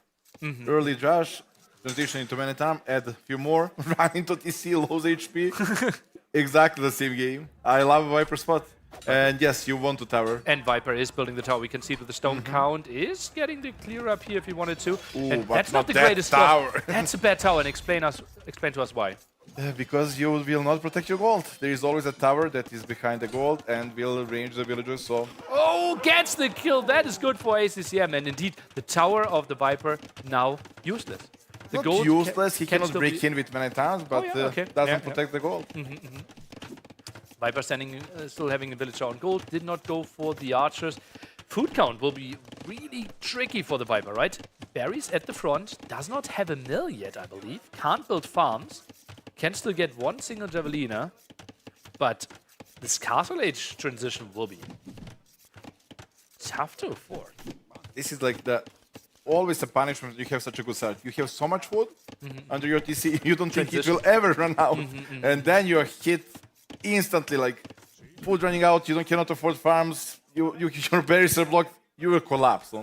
Early Josh, transition into Man-at-Arm, add a few more, run into TC, lose HP. Exactly the same game. I love Viper spot. And yes, you want to tower. And Viper is building the tower. We can see that the stone count is getting the clear up here if he wanted to. Ooh, and but that's not the that greatest tower. That's a bad tower, and explain to us why. Because you will not protect your gold. There is always a tower that is behind the gold and will range the villagers, so... Oh, gets the kill. That is good for ACCM. And indeed, the tower of the Viper now useless. The Not gold useless, he can cannot still break be... in with many times, but doesn't protect the gold. Viper standing, still having the villager on gold, did not go for the archers. Food count will be really tricky for the Viper, right? Barry's at the front, does not have a mill yet, I believe. Can't build farms, can still get 1 single javelina, but this Castle Age transition will be tough to afford. This is like always a punishment you have such a good start. You have so much food under your TC, you don't think it will ever run out. And then you're hit instantly, like food running out, you cannot afford farms, your berries are blocked, you will collapse.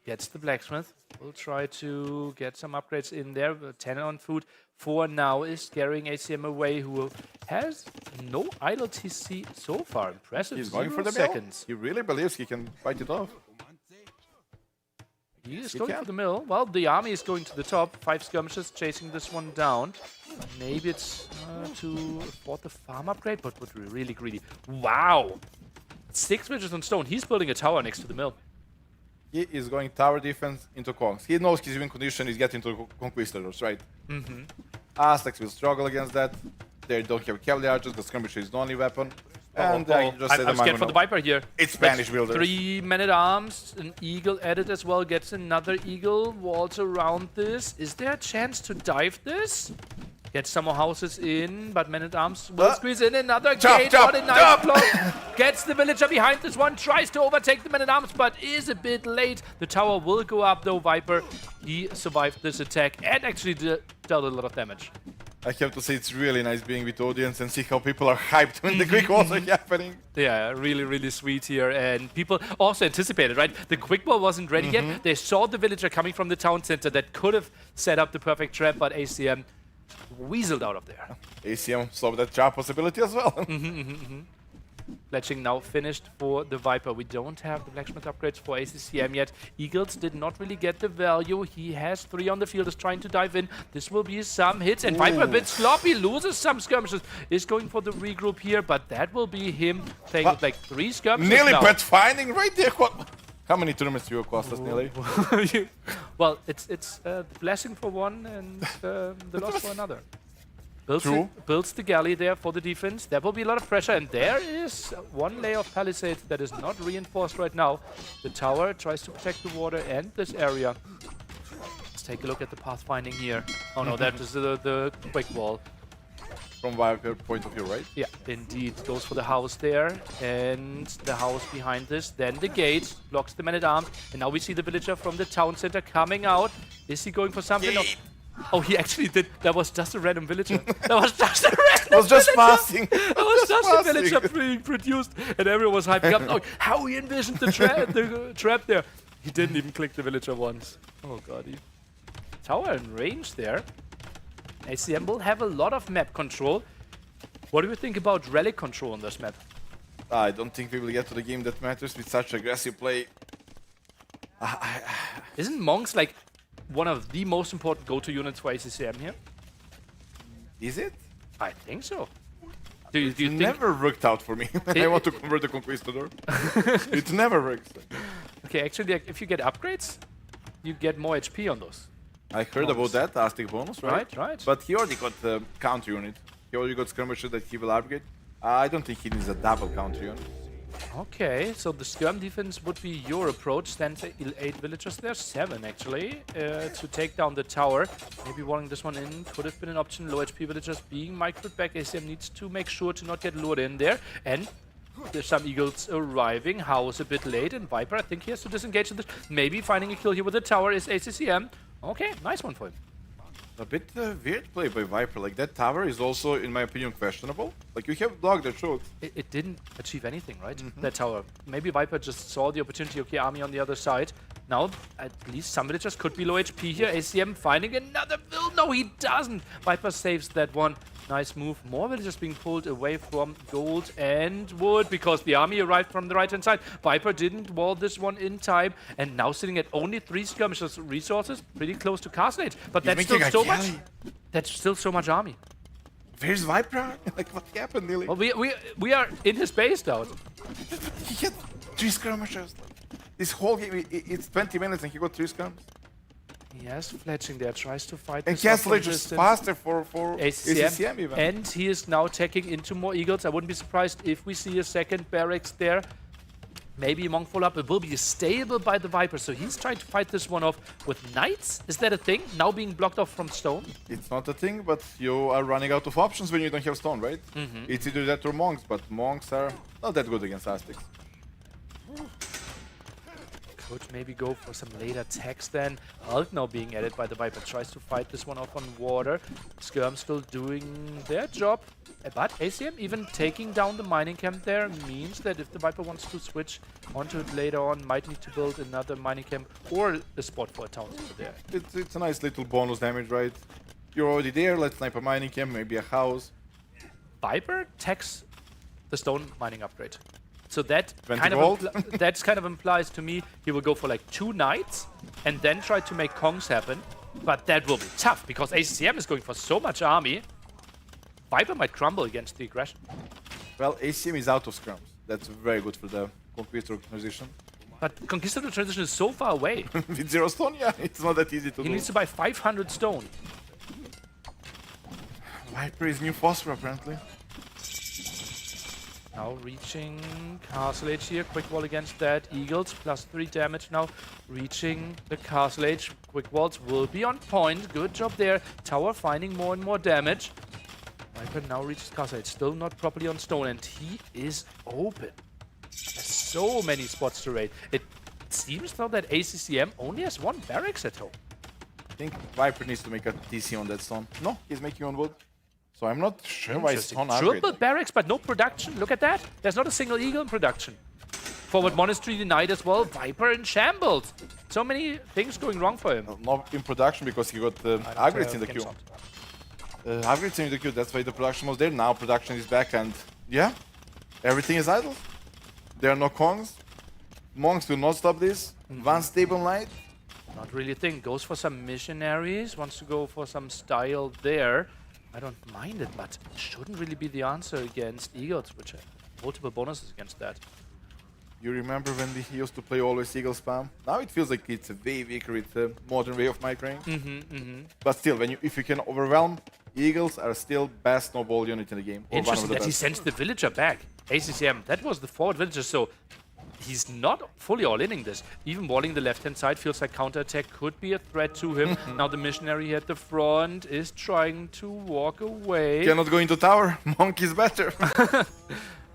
Gets the blacksmith. We'll try to get some upgrades in there. 10 on food for now is carrying ACM away, who has no idle TC so far. Impressive. He's going for the seconds. mill. He really believes he can fight it off. He is going for the mill. Well, the army is going to the top. 5 skirmishes chasing this one down. Maybe it's to afford the farm upgrade, but would be really greedy. Wow! 6 villages on stone. He's building a tower next to the mill. He is going tower defense into Kongs. He knows his win condition is getting to Conquistadors, right? Aztecs will struggle against that. They don't have cavalry archers, the skirmisher is the only weapon. And I'm scared for the Viper here. It's Spanish builders. 3 men-at-arms, an eagle added as well, gets another eagle, walls around this. Is there a chance to dive this? Get some more houses in, but men-at-arms will squeeze in another gate. What a nice block. Gets the villager behind this one, tries to overtake the men-at-arms, but is a bit late. The tower will go up though, Viper. He survived this attack and actually dealt a lot of damage. I have to say it's really nice being with the audience and see how people are hyped when the quick walls are happening. Yeah, really, really sweet here. And people also anticipated, right? The quick ball wasn't ready yet. They saw the villager coming from the town center that could have set up the perfect trap, but ACM weaseled out of there. ACM saw that trap possibility as well. Fletching now finished for the Viper. We don't have the Blacksmith upgrades for ACCM yet. Eagles did not really get the value. He has 3 on the field, is trying to dive in. This will be some hits, and Viper a bit sloppy, loses some skirmishes. Is going for the regroup here, but that will be him playing with like 3 skirmishes Nearly now. pathfinding right there. How many tournaments do you cost us, nearly? Well, it's the blessing for one and the loss for another. Builds the galley there for the defense. There will be a lot of pressure, and there is one layer of palisades that is not reinforced right now. The tower tries to protect the water and this area. Let's take a look at the pathfinding here. Oh no, that is the quick wall. From Viper point of view, right? Yeah, indeed. Goes for the house there, and the house behind this. Then the gate blocks the man-at-arms, and now we see the villager from the town center coming out. Is he going for something? No. Oh, he actually did. That was just a random villager. That was just a random I was just villager. passing. That was just a villager being produced, and everyone was hyping up. Oh, how he envisioned the trap there. He didn't even click the villager once. Oh, God. Tower in range there. ACM will have a lot of map control. What do you think about relic control on this map? I don't think we will get to the game that matters with such aggressive play. Isn't Monks like one of the most important go-to units for ACCM here? Is it? I think so. Do you think never worked out for me when I want to convert the Conquistador. It never works. Okay, actually, like, if you get upgrades, you get more HP on those. I heard about that, Aztec bonus, right? Right. But he already got the counter unit. He already got skirmisher that he will upgrade. I don't think he needs a double counter unit. Okay, so the skirm defense would be your approach. Stands 8 villagers there, 7 actually, to take down the tower. Maybe walling this one in could have been an option. Low HP villagers being microed back. ACM needs to make sure to not get lured in there. And there's some eagles arriving. House a bit late, and Viper, I think he has to disengage with this. Maybe finding a kill here with the tower is ACCM. Okay, nice one for him. A bit weird play by Viper. Like, that tower is also, in my opinion, questionable. Like, you have dog that shot. It didn't achieve anything, right? That tower. Maybe Viper just saw the opportunity. Okay, army on the other side. Now, at least some villagers could be low HP here. ACM finding another build. No, he doesn't. Viper saves that one. Nice move. More villagers being pulled away from gold and wood because the army arrived from the right-hand side. Viper didn't wall this one in time, and now sitting at only 3 skirmishers resources, pretty close to Castle Age. But that's still so much. That's still so much army. Where's Viper? Like, what happened, nearly? Well, we are in his base now. He had 3 skirmishers. This whole game, it's 20 minutes and he got 3 skirms. Yes, Fletching there tries to fight. And Castle Age is faster for ACCM even. And he is now taking into more eagles. I wouldn't be surprised if we see a second barracks there. Maybe Monk follow-up. It will be stable by the Viper. So he's trying to fight this one off with knights. Is that a thing? Now being blocked off from stone? It's not a thing, but you are running out of options when you don't have stone, right? It's either that or monks, but monks are not that good against Aztecs. Could maybe go for some late attacks then. Alt now being added by the Viper. Tries to fight this one off on water. Skirm still doing their job. But ACM even taking down the mining camp there means that if the Viper wants to switch onto it later on, might need to build another mining camp or a spot for a town center there. It's a nice little bonus damage, right? You're already there, let's snipe a mining camp, maybe a house. Viper takes the stone mining upgrade. So that that's kind of implies to me he will go for like 2 knights and then try to make Kongs happen. But that will be tough because ACM is going for so much army. Viper might crumble against the aggression. Well, ACM is out of scrums. That's very good for the Conquistador transition. But Conquistador transition is so far away. With 0 stone, yeah, it's not that easy to do. He needs to buy 500 stone. Viper is new phosphor, apparently. Now reaching Castle Age here. Quick wall against that. Eagles plus 3 damage now. Reaching the Castle Age. Quick walls will be on point. Good job there. Tower finding more and more damage. Viper now reaches Castle Age. Still not properly on stone, and he is open. There's so many spots to raid. It seems though that ACCM only has 1 barracks at home. I think Viper needs to make a TC on that stone. No, he's making on wood. So I'm not sure why it's on upgrade. Triple barracks, but no production. Look at that. There's not a single eagle in production. Forward Monastery denied as well. Viper in shambles. So many things going wrong for him. Not in production because he got upgrades in the queue. Upgrades in the queue, that's why the production was there. Now production is back and yeah. Everything is idle. There are no Kongs. Monks will not stop this. One stable knight. Not really a thing. Goes for some missionaries. Wants to go for some style there. I don't mind it, but it shouldn't really be the answer against Eagles, which have multiple bonuses against that. You remember when we used to play always Eagle spam? Now it feels like it's a way weaker. It's a modern way of microing. But still, if you can overwhelm, Eagles are still best snowball unit in the game. Or one of Interesting the that he best. sends the villager back. ACCM, that was the forward villager, so he's not fully all-inning this. Even walling the left-hand side feels like counterattack could be a threat to him. Now the missionary at the front is trying to walk away. Cannot go into tower. Monk is better.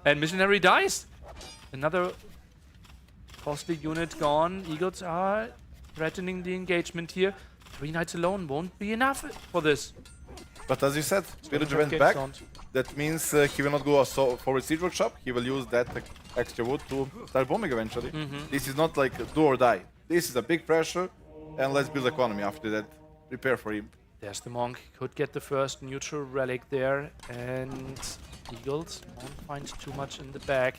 And missionary dies. Another costly unit gone. Eagles are threatening the engagement here. 3 knights alone won't be enough for this. But as you said, villager went back. That means he will not go forward siege workshop. He will use that extra wood to start bombing eventually. This is not like do or die. This is a big pressure, and let's build economy after that. Prepare for him. There's the monk. Could get the first neutral relic there, and Eagles won't find too much in the bag.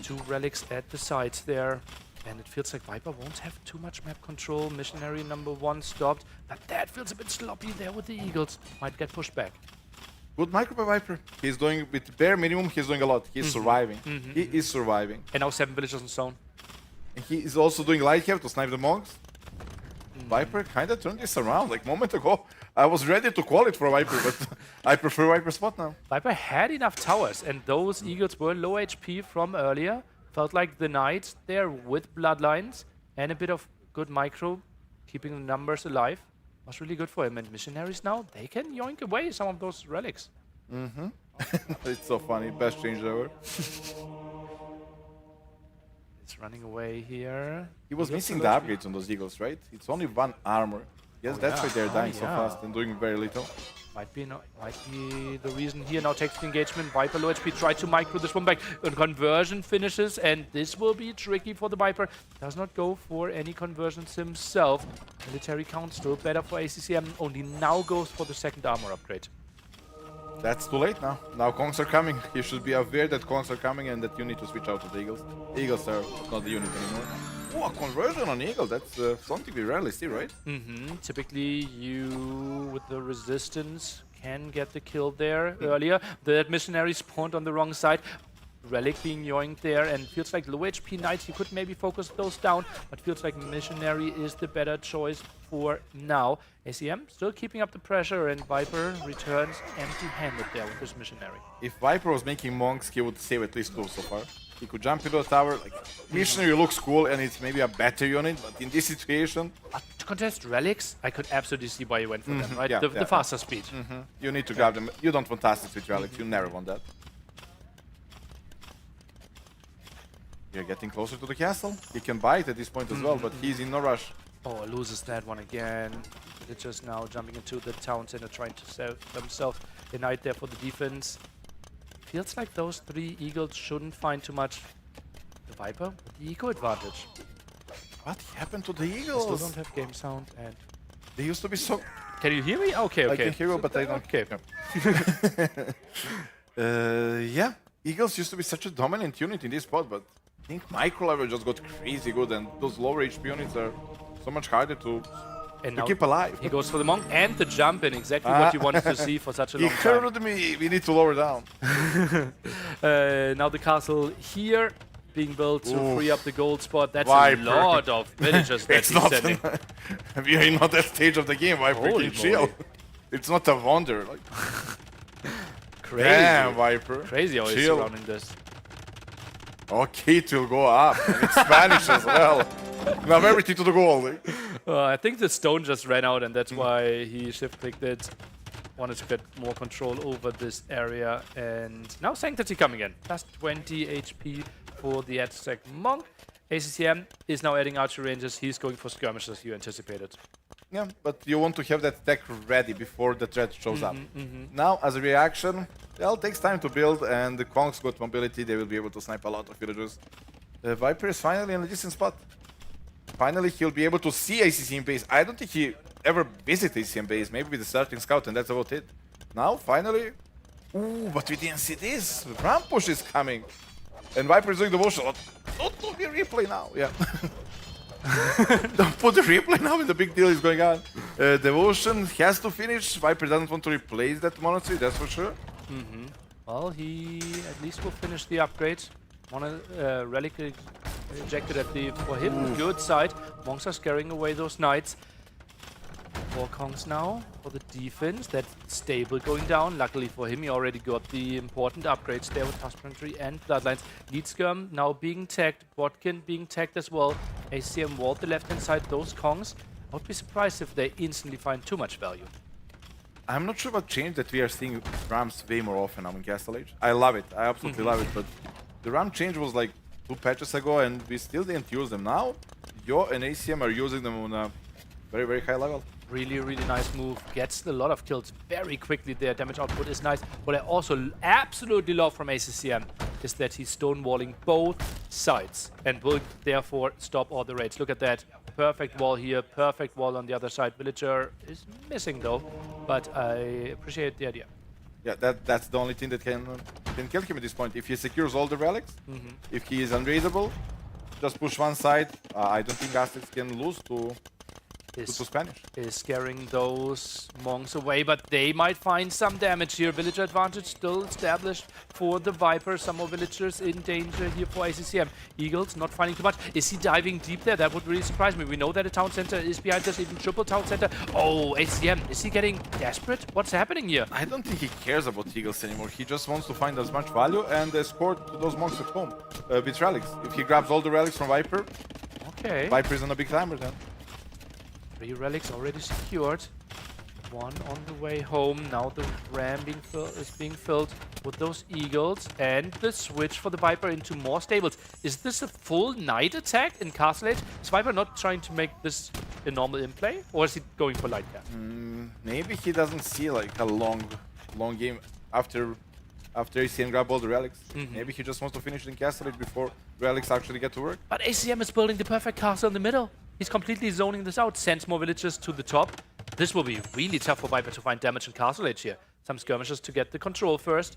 2 relics at the sides there. And it feels like Viper won't have too much map control. Missionary number 1 stopped, but that feels a bit sloppy there with the Eagles. Might get pushed back. Good micro by Viper. He's doing with bare minimum. He's doing a lot. He's surviving. He is surviving. And now 7 villagers in zone. And he is also doing light care to snipe the monks. Viper kind of turned this around. Like moment ago, I was ready to call it for Viper, but I prefer Viper spot now. Viper had enough towers, and those Eagles were low HP from earlier. Felt like the knights there with bloodlines and a bit of good micro, keeping the numbers alive. Was really good for him. And missionaries now, they can yoink away some of those relics. It's so funny. Best change ever. It's running away here. He was missing the upgrades on those Eagles, right? It's only 1 armor. Yes, that's why they're dying so fast and doing very little. Might be the reason here. Now takes the engagement. Viper low HP, tried to micro this one back. And conversion finishes, and this will be tricky for the Viper. Does not go for any conversions himself. Military count still better for ACCM. Only now goes for the second armor upgrade. That's too late now. Now Kongs are coming. You should be aware that Kongs are coming and that you need to switch out to the Eagles. Eagles are not the unit anymore. Oh, a conversion on Eagle. That's something we rarely see, right? Typically, you, with the resistance, can get the kill there earlier. The missionary spawned on the wrong side. Relic being yoinked there, and feels like low HP knights, you could maybe focus those down, but feels like missionary is the better choice for now. ACM still keeping up the pressure, and Viper returns empty-handed there with his missionary. If Viper was making monks, he would save at least 2 so far. He could jump into the tower. Like, missionary looks cool, and it's maybe a better unit, but in this situation... to contest relics, I could absolutely see why you went for them, right? The faster speed. You need to grab them. You don't want Tastics with relics, you never want that. You're getting closer to the castle. He can buy it at this point as well, but he's in no rush. Oh, loses that one again. They're just now jumping into the town center, trying to save themselves a knight there for the defense. Feels like those 3 Eagles shouldn't find too much. The Viper with the eco advantage. What happened to the I Eagles? still don't have game sound, and they used to be so... Can you hear me? Okay, okay. I can hear you, but I don't... Okay. Yeah, Eagles used to be such a dominant unit in this spot, but I think micro level just got crazy good, and those lower HP units are so much harder to keep alive. He goes for the monk and the jump in, exactly what you wanted to see for such a long time. He heard me. We need to lower down. Now the castle here being built to free up the gold spot. That's Viper. a lot of villagers that he's sending. We are not that stage of the game. Viper Holy can chill. moly. It's not a wonder. Like, Crazy. damn, Viper. Crazy how he's Chill. surrounding this. Okay, it will go up. And it's Spanish as well. Now everything to the goal. Like. I think the stone just ran out, and that's why he shift-clicked it. Wanted to get more control over this area, and now Sanctity coming in. Plus 20 HP for the Aztec Monk. ACCM is now adding archery ranges. He's going for skirmishes, as you anticipated. Yeah, but you want to have that tech ready before the threat shows up. Now, as a reaction, well, it takes time to build, and the Kongs got mobility. They will be able to snipe a lot of villagers. Viper is finally in a decent spot. Finally, he'll be able to see ACCM base. I don't think he ever visited ACCM base, maybe with the starting scout, and that's about it. Now, finally... Ooh, but we didn't see this. Rampush is coming. And Viper is doing devotion. Don't do the replay now. Yeah. Don't put the replay now when the big deal is going on. Devotion has to finish. Viper doesn't want to replace that monastery, that's for sure. Well, he at least will finish the upgrade. Relic ejected at the, for him, good side. Monks are scaring away those knights. 4 Kongs now for the defense. That stable going down. Luckily for him, he already got the important upgrades there with Husbandry and Bloodlines. Lead Skirm now being tagged. Botkin being tagged as well. ACM walled the left-hand side. Those Kongs, I would be surprised if they instantly find too much value. I'm not sure what changed that we are seeing Rams way more often now in Castle Age. I love it. I absolutely love it. But the Ram change was like 2 patches ago and we still didn't use them. Now, Yo and ACM are using them on a very, very high level. Really, really nice move. Gets a lot of kills very quickly there. Damage output is nice. What I also absolutely love from ACCM is that he's stonewalling both sides and will therefore stop all the raids. Look at that. Perfect wall here. Perfect wall on the other side. Villager is missing though, but I appreciate the idea. Yeah, that's the only thing that can kill him at this point. If he secures all the relics, if he is unraidable, just push one side. I don't think Aztecs can lose to Spanish. Is scaring those monks away, but they might find some damage here. Villager advantage still established for the Viper. Some more villagers in danger here for ACCM. Eagles not finding too much. Is he diving deep there? That would really surprise me. We know that a town center is behind us, even triple town center. Oh, ACCM, is he getting desperate? What's happening here? I don't think he cares about Eagles anymore. He just wants to find as much value and escort those monks at home with relics. If he grabs all the relics from Viper, okay, Viper is on a big timer then. 3 relics already secured. 1 on the way home. Now the ram is being filled with those eagles. And the switch for the Viper into more stables. Is this a full knight attack in Castle Age? Is Viper not trying to make this a normal in play? Or is he going for light cap? Maybe he doesn't see like a long game after ACM grab all the relics. Maybe he just wants to finish in Castle Age before relics actually get to work. But ACM is building the perfect castle in the middle. He's completely zoning this out. Sends more villagers to the top. This will be really tough for Viper to find damage in Castle Age here. Some skirmishes to get the control first.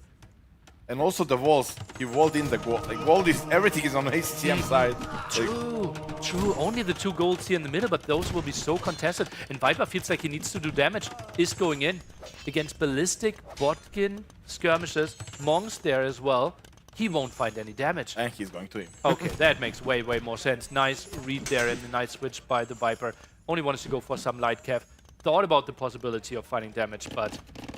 And also the walls. He walled in the wall. Like walled is everything is on the ACM side. True. Only the 2 golds here in the middle, but those will be so contested. And Viper feels like he needs to do damage. Is going in against ballistic Botkin skirmishes. Monks there as well. He won't find any damage. And he's going to him. Okay, that makes way more sense. Nice read there and a nice switch by the Viper. Only wants to go for some light cav. Thought about the possibility of finding damage, but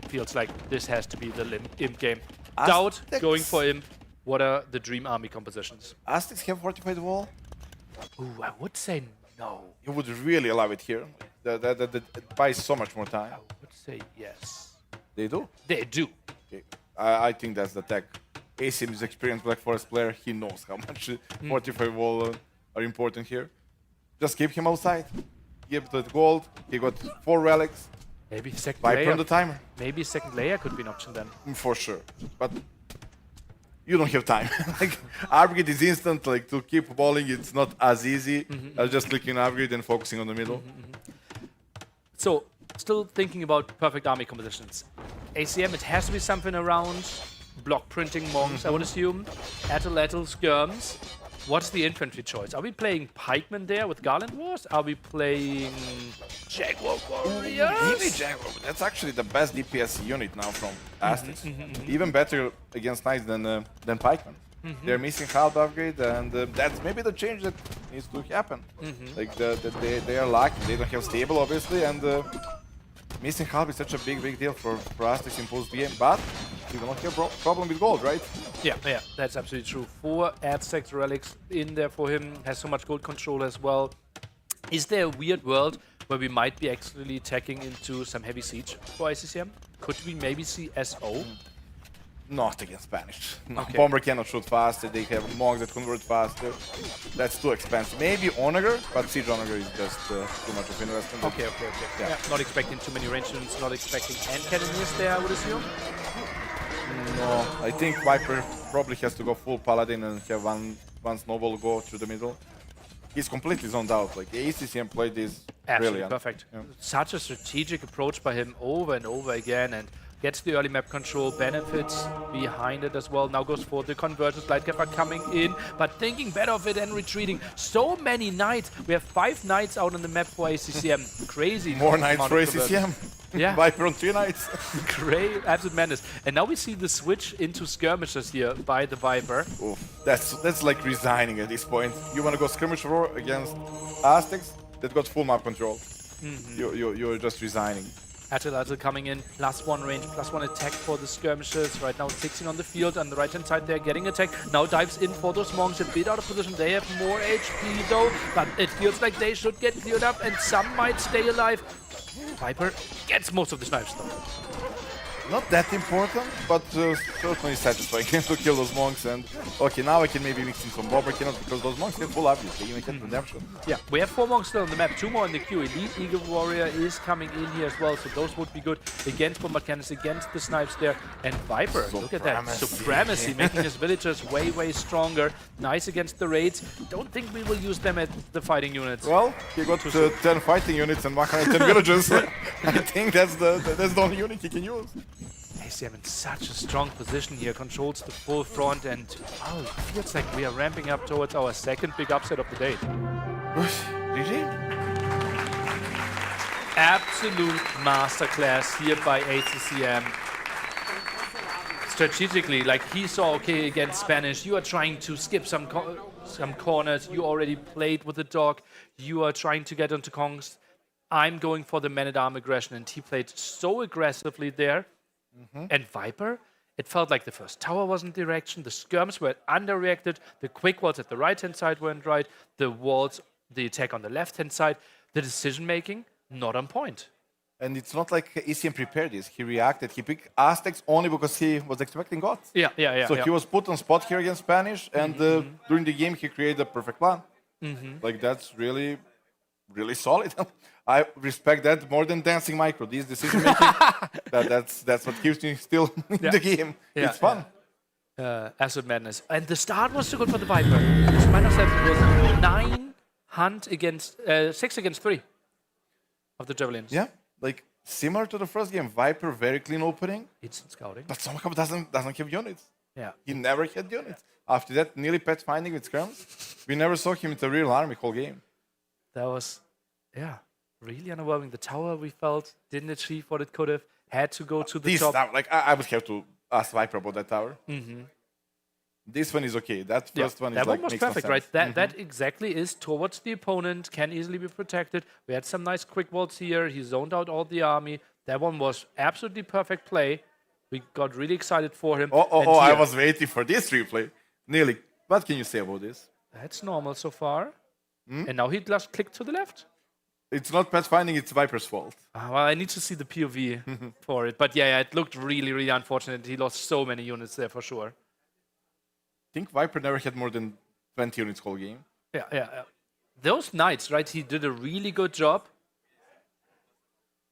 feels like this has to be the imp game. Doubt going for imp. What are the dream army compositions? Aztecs have fortified wall? Ooh, I would say no. You would really love it here. That buys so much more time. I would say yes. They do? They do. Okay. I think that's the tech. ACM is experienced Black Forest player. He knows how much fortified wall are important here. Just keep him outside. Give the gold. He got 4 relics. Maybe second Viper layer. on the timer. Maybe second layer could be an option then. For sure. But you don't have time. Like upgrade is instant. Like to keep balling, it's not as easy as just clicking upgrade and focusing on the middle. So, still thinking about perfect army compositions. ACM, it has to be something around block printing monks, I would assume. Atlatl skirms. What's the infantry choice? Are we playing pikemen there with Garland Wars? Are we playing Jaguar Warriors? Maybe Jaguar. That's actually the best DPS unit now from Aztecs. Even better against knights than pikemen. They're missing half upgrade, and that's maybe the change that needs to happen. Like they are lacking. They don't have stable, obviously, and missing half is such a big deal for Aztecs in post BM. But you don't have problem with gold, right? Yeah, that's absolutely true. 4 Aztecs relics in there for him. Has so much gold control as well. Is there a weird world where we might be actually attacking into some heavy siege for ICCM? Could we maybe see SO? Not against Spanish. No, Okay. Bomber cannot shoot faster. They have monks that convert faster. That's too expensive. Maybe Onager, but Siege Onager is just too much of investment. Okay. Yeah. Not expecting too many range units, not expecting end cannoneers there, I would assume. No, I think Viper probably has to go full Paladin and have one snowball go through the middle. He's completely zoned out. Like the ACCM played this Absolutely brilliant. perfect. Yeah. Such a strategic approach by him over and over again, and gets the early map control, benefits behind it as well. Now goes for the conversions. Lightcap coming in, but thinking better of it and retreating. So many knights. We have 5 knights out on the map for ACCM. Crazy. More knights amount for of conversions. ACCM. Yeah. Viper on 3 knights. Great, absolute madness. And now we see the switch into skirmishes here by the Viper. Oof, that's like resigning at this point. You want to go skirmish war against Aztecs that got full map control. You're just resigning. Attilatel coming in, +1 range, +1 attack for the skirmishes. Right now 16 on the field, on the right hand side they're getting attacked. Now dives in for those monks, a bit out of position. They have more HP though, but it feels like they should get cleared up and some might stay alive. Viper gets most of the snipes though. Not that important, but certainly satisfying to kill those monks. And okay, now I can maybe mix in some Bobber Killers because those monks get full obvious. They even get redemption. Yeah, we have 4 monks still on the map, 2 more in the queue. Elite Eagle Warrior is coming in here as well, so those would be good against Bombardiers, against the snipes there. And Viper, look at that, supremacy, making his villagers way, way stronger. Nice against the raids. Don't think we will use them at the fighting units. Well, he got 10 fighting units and 110 villages. I think that's the only unit he can use. ACM in such a strong position here, controls the full front, and oh, it feels like we are ramping up towards our second big upset of the day. Absolute masterclass here by ACCM. Strategically, like he saw, okay, against Spanish, you are trying to skip some corners, you already played with the dog, you are trying to get onto Kongs. I'm going for the man-at-arm aggression, and he played so aggressively there. And Viper, it felt like the first tower wasn't direction, the skirms were underreacted, the quick walls at the right-hand side weren't right, the walls, the attack on the left-hand side, the decision-making, not on point. And it's not like ECM prepared this. He reacted. He picked Aztecs only because he was expecting gods. Yeah. So he was put on spot here against Spanish, and during the game he created a perfect plan. Like that's really, really solid. I respect that more than dancing micro. This decision making, that's what keeps me still in the game. It's fun. Absolute madness. And the start was so good for the Viper. This -7 was 9 hunt against 6 against 3 of the Javelins. Yeah, like similar to the first game. Viper very clean opening. Instant scouting. But somehow doesn't have units. Yeah. He never had units. After that, nearly pet finding with scrums. We never saw him with a real army whole game. That was, really underwhelming. The tower we felt didn't achieve what it could have. Had to go to the top. Tower, like I would have to ask Viper about that tower. This one is okay. That first one is that like one was makes no perfect, sense. right? That exactly is towards the opponent, can easily be protected. We had some nice quick walls here. He zoned out all the army. That one was absolutely perfect play. We got really excited for him. I was waiting for this replay. Nearly. What can you say about this? That's normal so far. And now he just clicked to the left. It's not pathfinding, it's Viper's fault. Well, I need to see the POV for it. But yeah, it looked really, really unfortunate. He lost so many units there for sure. I think Viper never had more than 20 units whole game. Yeah. Those knights, right? He did a really good job.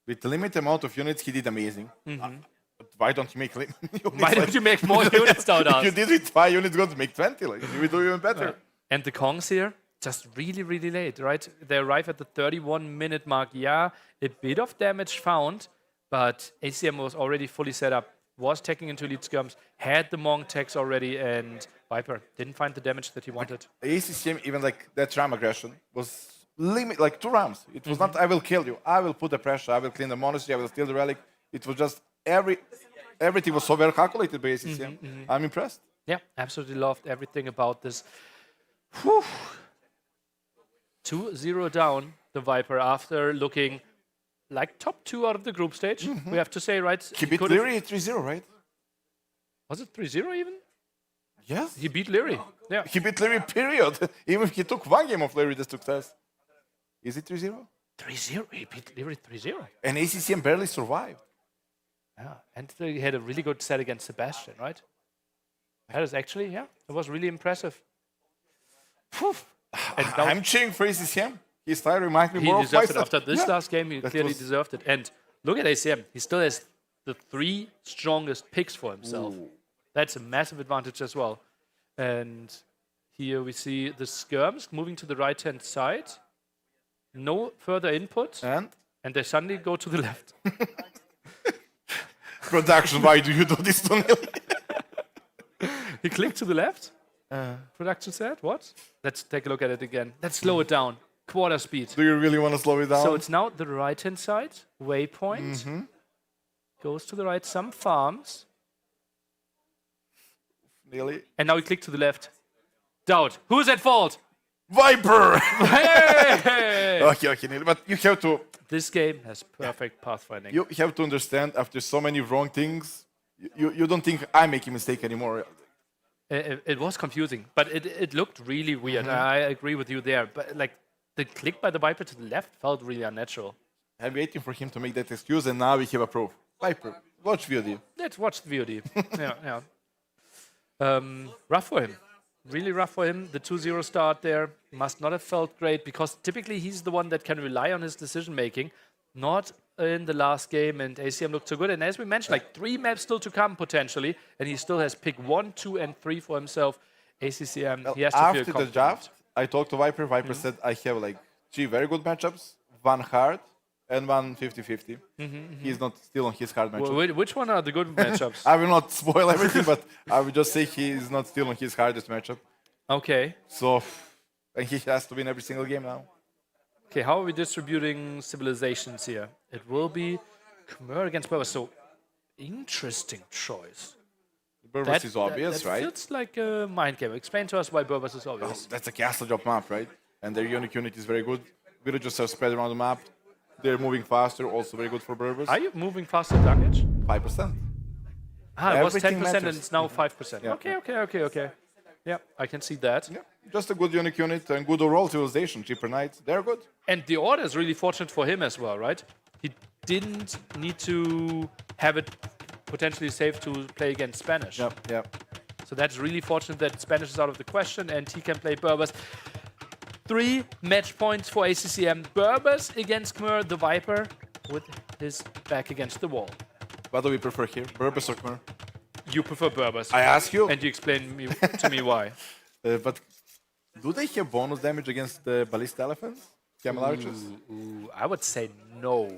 With the limited amount of units, he did amazing. But why don't you make units? Why don't you make more units out of? If you did with 5 units, go to make 20. Like, you will do even better. And the Kongs here, just really, really late, right? They arrive at the 31-minute mark. Yeah, a bit of damage found, but ACM was already fully set up, was taking into elite skirms, had the Monk tags already, and Viper didn't find the damage that he wanted. ACCM, even like that ram aggression, was like 2 rams. It was not, I will kill you, I will put the pressure, I will clean the monastery, I will steal the relic. It was just everything was so well calculated by ACCM. I'm impressed. Yeah, absolutely loved everything about this. 2-0 down, the Viper, after looking like top 2 out of the group stage. We have to say, right? He beat Leary 3-0, right? Was it 3-0 even? Yes. He beat Leary. Yeah. He beat Leary, period. Even if he took 1 game of Leary, the success. Is it 3-0? 3-0. He beat Leary 3-0. And ACCM barely survived. Yeah, and he had a really good set against Sebastian, right? That is actually, it was really impressive. And I'm cheering for ACCM. His style reminds me more of deserved it myself. after this last game. He clearly deserved it. And look at ACM. He still has the 3 strongest picks for himself. That's a massive advantage as well. And here we see the skirms moving to the right-hand side. No further input. And they suddenly go to the left. Production, why do you do this to me? He clicked to the left. Production said, what? Let's take a look at it again. Let's slow it down. Quarter speed. Do you really want to slow it down? So it's now the right-hand side. Waypoint. Goes to the right. Some farms. Nearly. And now we click to the left. Doubt. Who's at fault? Viper! Hey! Okay, Nearly. But you have to... This game has perfect pathfinding. You have to understand, after so many wrong things, you don't think I make a mistake anymore. It was confusing, but it looked really weird. I agree with you there. But like the click by the Viper to the left felt really unnatural. I'm waiting for him to make that excuse, and now we have a proof. Viper, watch VOD. Let's watch the VOD. yeah. Rough for him. Really rough for him. The 2-0 start there must not have felt great because typically he's the one that can rely on his decision making. Not in the last game, and ACM looked so good. And as we mentioned, like 3 maps still to come potentially, and he still has pick 1, 2, and 3 for himself. ACCM, he has to feel confident. After the draft, I talked to Viper. Viper said I have like 3 very good matchups, 1 hard, and 1 50-50. He's not still on his hard matchup. Which one are the good matchups? I will not spoil everything, but I will just say he is not still on his hardest matchup. Okay. So, and he has to win every single game now. Okay, how are we distributing civilizations here? It will be Khmer against Berbers. So, interesting choice. Berbers is obvious, that right? Feels like a mind game. Explain to us why Berbers is obvious. That's a castle job map, right? And their unique unit is very good. Villagers are spread around the map. They're moving faster, also very good for Berbers. Are you moving faster, Darkage? 5%. Ah, it was 10% matters. and it's now 5%. Yeah. Okay. Yeah, I can see that. Yeah. Just a good unique unit and good overall civilization. Cheaper knights, they're good. And the order is really fortunate for him as well, right? He didn't need to have it potentially safe to play against Spanish. Yep. So that's really fortunate that Spanish is out of the question and he can play Berbers. 3 match points for ACCM. Berbers against Khmer, the Viper, with his back against the wall. What do we prefer here, Berbers or Khmer? You prefer Berbers. I ask you. And you explain to me why. But do they have bonus damage against the ballista elephants? Camel archers? I would say no.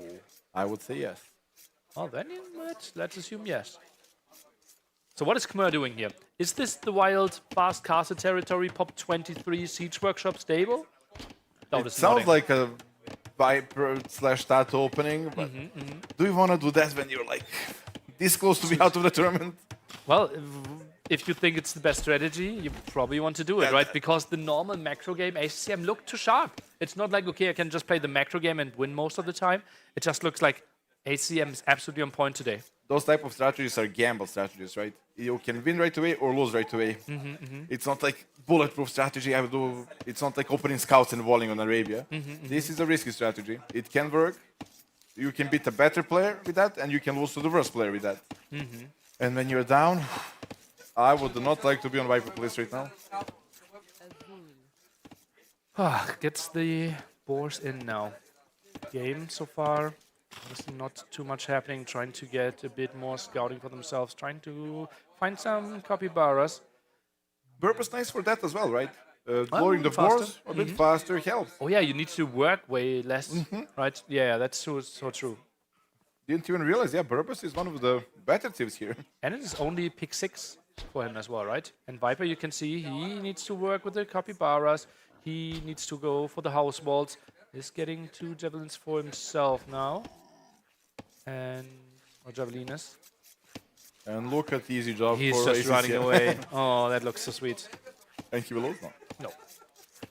I would say yes. Oh, then let's assume yes. So what is Khmer doing here? Is this the wild, fast castle territory, pop 23 siege workshop stable? It sounds like a Viper/Tato opening, but do you want to do that when you're like this close to be out of the tournament? Well, if you think it's the best strategy, you probably want to do it, right? Because the normal macro game, ACCM looked too sharp. It's not like, okay, I can just play the macro game and win most of the time. It just looks like ACCM is absolutely on point today. Those type of strategies are gamble strategies, right? You can win right away or lose right away. It's not like bulletproof strategy. It's not like opening scouts and walling on Arabia. This is a risky strategy. It can work. You can beat a better player with that, and you can lose to the worst player with that. And when you're down, I would not like to be on Viper place right now. Gets the boars in now. Game so far, honestly not too much happening. Trying to get a bit more scouting for themselves. Trying to find some capybaras. Berbers nice for that as well, right? Lowering the boars a bit faster helps. Oh yeah, you need to work way less, right? Yeah, that's so true. Didn't even realize, Berbers is one of the better teams here. And it is only pick 6 for him as well, right? And Viper, you can see, he needs to work with the capybaras. He needs to go for the house walls. He's getting 2 javelins for himself now. Or javelinas. And look at the easy job He's for just ACCM. running away. Oh, that looks so sweet. And he will lose now. No.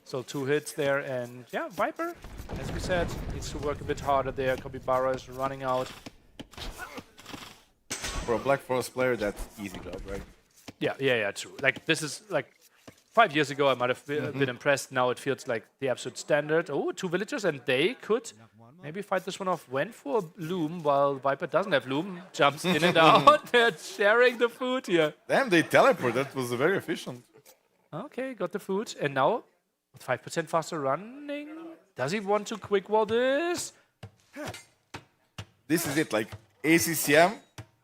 So 2 hits there, and yeah, Viper, as we said, needs to work a bit harder there. Capybara is running out. For a Black Forest player, that's easy job, right? Yeah, true. Like, this is, like, 5 years ago, I might have been impressed. Now it feels like the absolute standard. Oh, 2 villagers, and they could maybe fight this one off. Went for Loom, while Viper doesn't have Loom. Jumps in and out. They're sharing the food here. Damn, they teleport. That was very efficient. Okay, got the food. And now, 5% faster running. Does he want to quick wall this? This is it. Like, ACCM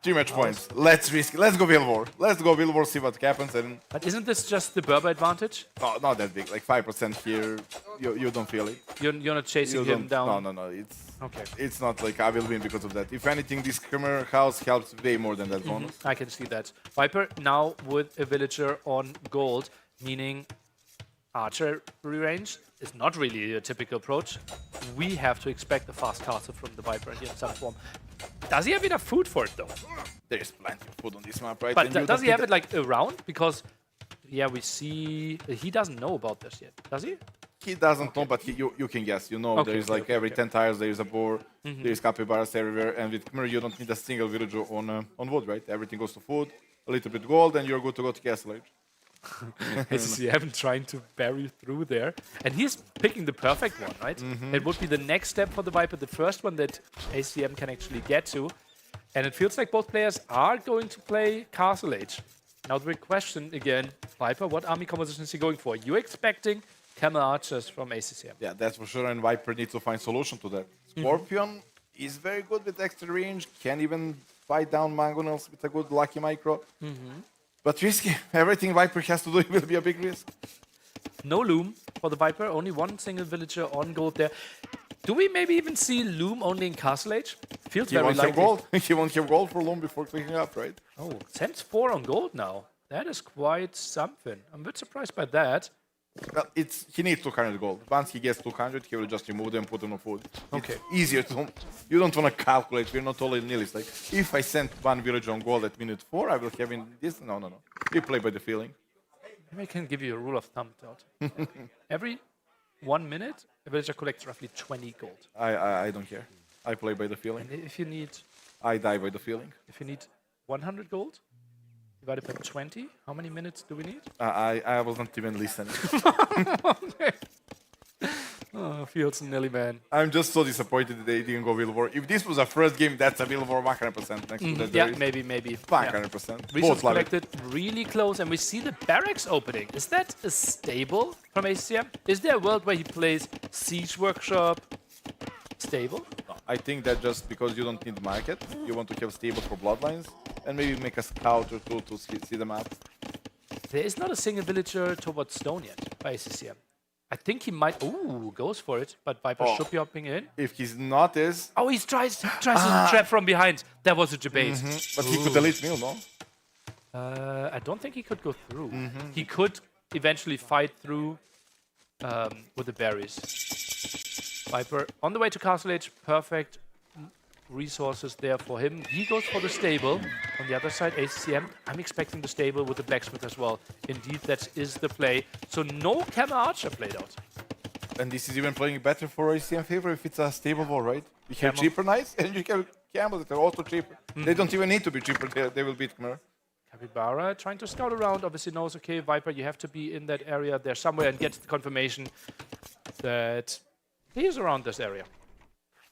3 match points. Let's risk it. Let's go Vilvor. Let's go Vilvor, see what happens. And But isn't this just the Berber advantage? no, not that big. Like 5% here. You don't feel it. You're not chasing You him don't- down? No. Okay. It's not like I will win because of that. If anything, this Hammer House helps way more than that bonus. I can see that. Viper now with a villager on gold, meaning archery range is not really a typical approach. We have to expect a fast castle from the Viper here in some form. Does he have enough food for it though? There is plenty of food on this map, right? But And you does don't he have need it like around? Because yeah, we see he doesn't know about this yet, does he? He doesn't know, but you can guess. You know, Okay, there is okay, like every 10 tires, there is a boar, Mhm. there is capybaras everywhere, and with Khmer you don't need a single villager on wood, right? Everything goes to food, a little bit gold, and you're good to go to Castle Age. ACCM trying to bury through there. And he's picking the perfect one, right? It would be the next step for the Viper, the first one that ACM can actually get to. And it feels like both players are going to play Castle Age. Now the big question again, Viper, what army composition is he going for? You expecting Camel Archers from ACCM? Yeah, that's for sure, and Viper needs to find solution to that. Scorpion is very good with extra range, can even fight down Mangonels with a good lucky micro. But risky. Everything Viper has to do will be a big risk. No Loom for the Viper, only one single villager on gold there. Do we maybe even see Loom only in Castle Age? Feels He very won't have likely. gold. He won't have gold for long before clicking up, right? Oh, sends 4 on gold now. That is quite something. I'm a bit surprised by that. Well, he needs 200 gold. Once he gets 200, he will just remove them and put them on food. Okay. It's easier to... You don't want to calculate. We're not all nihilists. Like, if I send one villager on gold at minute 4, I will have in this... No. We play by the feeling. Maybe I can give you a rule of thumb, Todd. Every 1 minute, a villager collects roughly 20 gold. I don't care. I play by the feeling. And if you need... I die by the feeling. If you need 100 gold, divided by 20, how many minutes do we need? I wasn't even listening. Oh, Fields and Nelly, man. I'm just so disappointed that they didn't go Vilvor. If this was a first game, that's a Vilvor 100% next to that. Yeah, there is maybe. 100%. Resource Both love it. collected really close, and we see the barracks opening. Is that a stable from ACM? Is there a world where he plays Siege Workshop stable? I think that just because you don't need market, you want to have stable for bloodlines, and maybe make a scout or two to see the map. There is not a single villager towards stone yet by ACCM. I think he might... Ooh, goes for it, but Viper should be hopping in. If he's not this... Oh, he tries to trap from behind. That was a debate. But he could elite mill, no? I don't think he could go through. He could eventually fight through with the berries. Viper on the way to Castle Age, perfect resources there for him. He goes for the stable. On the other side, ACCM, I'm expecting the stable with the blacksmith as well. Indeed, that is the play. So no Camel Archer played out. And this is even playing better for ACM favor if it's a stable wall, right? You have Camel. cheaper knights, and you have camels that are also cheaper. They don't even need to be cheaper, they will beat Khmer. Capybara trying to scout around, obviously knows, okay, Viper, you have to be in that area there somewhere and gets the confirmation that he is around this area.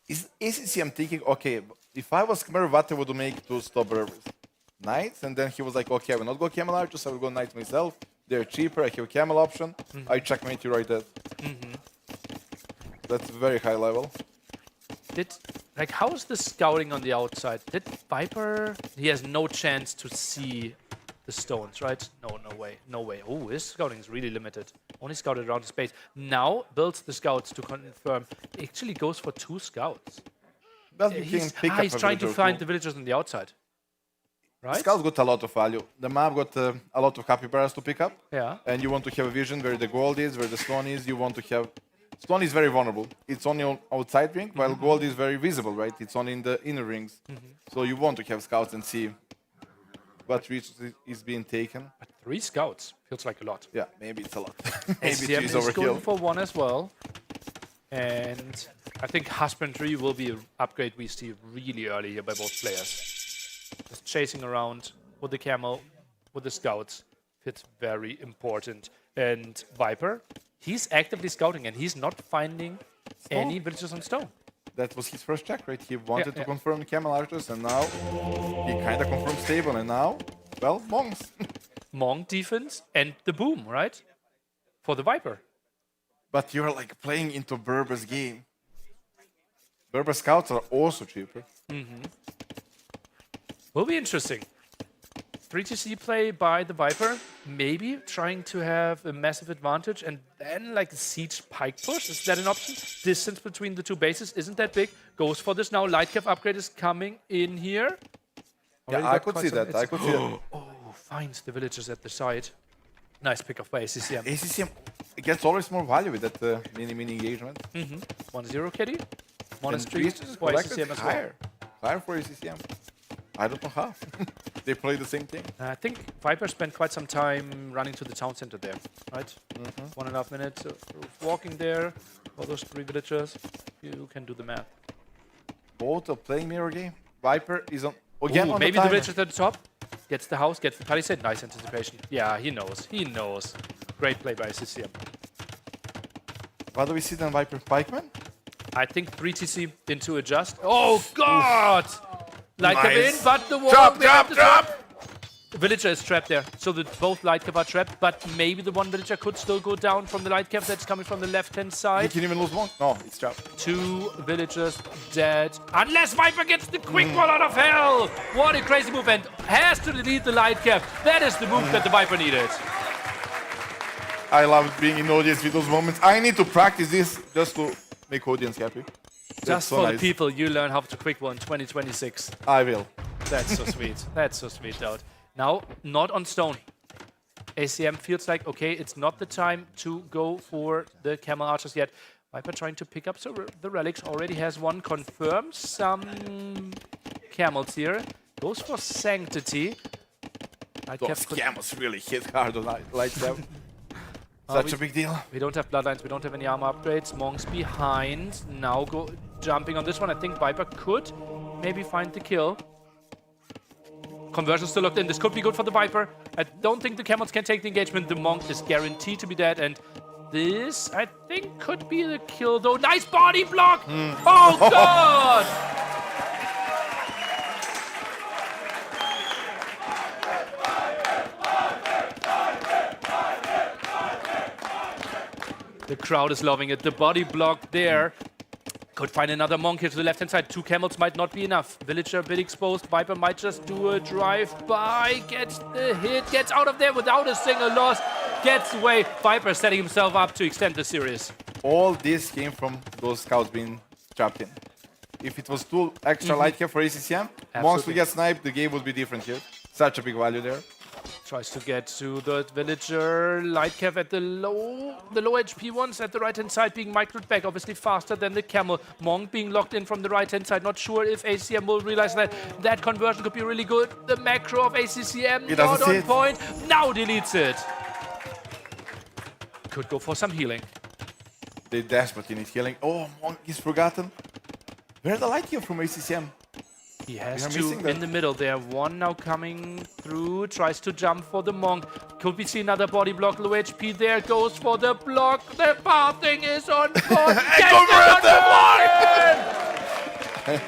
Is ACCM thinking, okay, if I was Khmer, what I would make to stop Berbers? Knights, and then he was like, okay, I will not go Camel Archers, I will go Knights myself. They're cheaper, I have Camel option. I checkmate you right there. That's very high level. How's the scouting on the outside? Did Viper... He has no chance to see the stones, right? No way. Oh, his scouting is really limited. Only scouted around the space. Now builds the scouts to confirm. Actually goes for 2 scouts. Well, you can pick up he's a trying to villager find too. the villagers on the outside. Right? Scouts got a lot of value. The map got a lot of capybaras to pick up. Yeah. And you want to have a vision where the gold is, where the stone is. You want to have... Stone is very vulnerable. It's only on outside ring, while gold is very visible, right? It's only in the inner rings. So you want to have scouts and see what resources is being taken. But 3 scouts feels like a lot. Yeah, maybe it's a lot. Maybe ACM it's is going overkill. for 1 as well. And I think Husbandry will be an upgrade we see really early here by both players. Just chasing around with the camel, with the scouts. It's very important. And Viper, he's actively scouting and he's not finding any villagers on stone. That was his first check, right? He wanted to confirm the Camel Archers, and now he kind of confirmed stable, and now, well, Monks. Monk defense and the boom, right? For the Viper. But you're like playing into Berber's game. Berber scouts are also cheaper. Will be interesting. 3TC play by the Viper, maybe trying to have a massive advantage and then like a siege pike push. Is that an option? Distance between the two bases isn't that big. Goes for this now. Lightcap upgrade is coming in here. Yeah, I could see that. I could see that. Oh, finds the villagers at the side. Nice pick up by ACCM. ACCM gets always more value with that mini engagement. 1-0 Kitty. One is And three Beast is for collected ACCM as well. higher. Higher for ACCM. I don't know how. They play the same thing. I think Viper spent quite some time running to the town center there, right? 1.5 minutes of walking there for those 3 villagers. You can do the math. Both are playing mirror game. Viper is on again Ooh, on maybe the the timer. villagers at the top. Gets the house, gets the palisade. Nice anticipation. Yeah, he knows. He knows. Great play by CCM. What do we see then, Viper? Pikeman? I think 3TC into adjust. Oh, God! Light cap in, Nice. but the wall. Drop, behind drop, the drop! The villager is trapped there. So that both light cap are trapped, but maybe the one villager could still go down from the light cap that's coming from the left-hand He side. can even lose one. No, it's trapped. 2 villagers dead. Unless Viper gets the quick ball out of hell! What a crazy move, and has to delete the light cap. That is the move that the Viper needed. I love being in audience with those moments. I need to practice this just to make audience happy. That's Just so for nice. the people, you learn how to quick one 2026. I will. That's so sweet. That's so sweet, Dowd. Now, not on stone. ACM feels like, okay, it's not the time to go for the camel archers yet. Viper trying to pick up the relics. Already has one confirmed. Some camels here. Goes for sanctity. Those camels really hit hard on light cap. Such a big deal. We don't have bloodlines. We don't have any armor upgrades. Monks behind. Now jumping on this one. I think Viper could maybe find the kill. Conversion still locked in. This could be good for the Viper. I don't think the camels can take the engagement. The Monk is guaranteed to be dead. And this, I think, could be the kill, though. Nice body block! Oh, God! The crowd is loving it. The body block there. Could find another monk here to the left-hand side. 2 camels might not be enough. Villager a bit exposed. Viper might just do a drive-by. Gets the hit. Gets out of there without a single loss. Gets away. Viper setting himself up to extend the series. All this came from those scouts being trapped in. If it was 2 extra light cap for ACCM, once we get sniped, the game would be different here. Such a big value there. Tries to get to the villager. Light cap at the low HP ones at the right-hand side being microed back, obviously faster than the camel. Monk being locked in from the right-hand side. Not sure if ACM will realize that. That conversion could be really good. The macro of ACCM not on point. Now deletes it. Could go for some healing. They desperately need healing. Oh, Monk is forgotten. Where's the light cap from ACCM? He has 2 in the middle there. 1 now coming through. Tries to jump for the Monk. Could we see another body block? Low HP there. Goes for the block. The pathing is on point.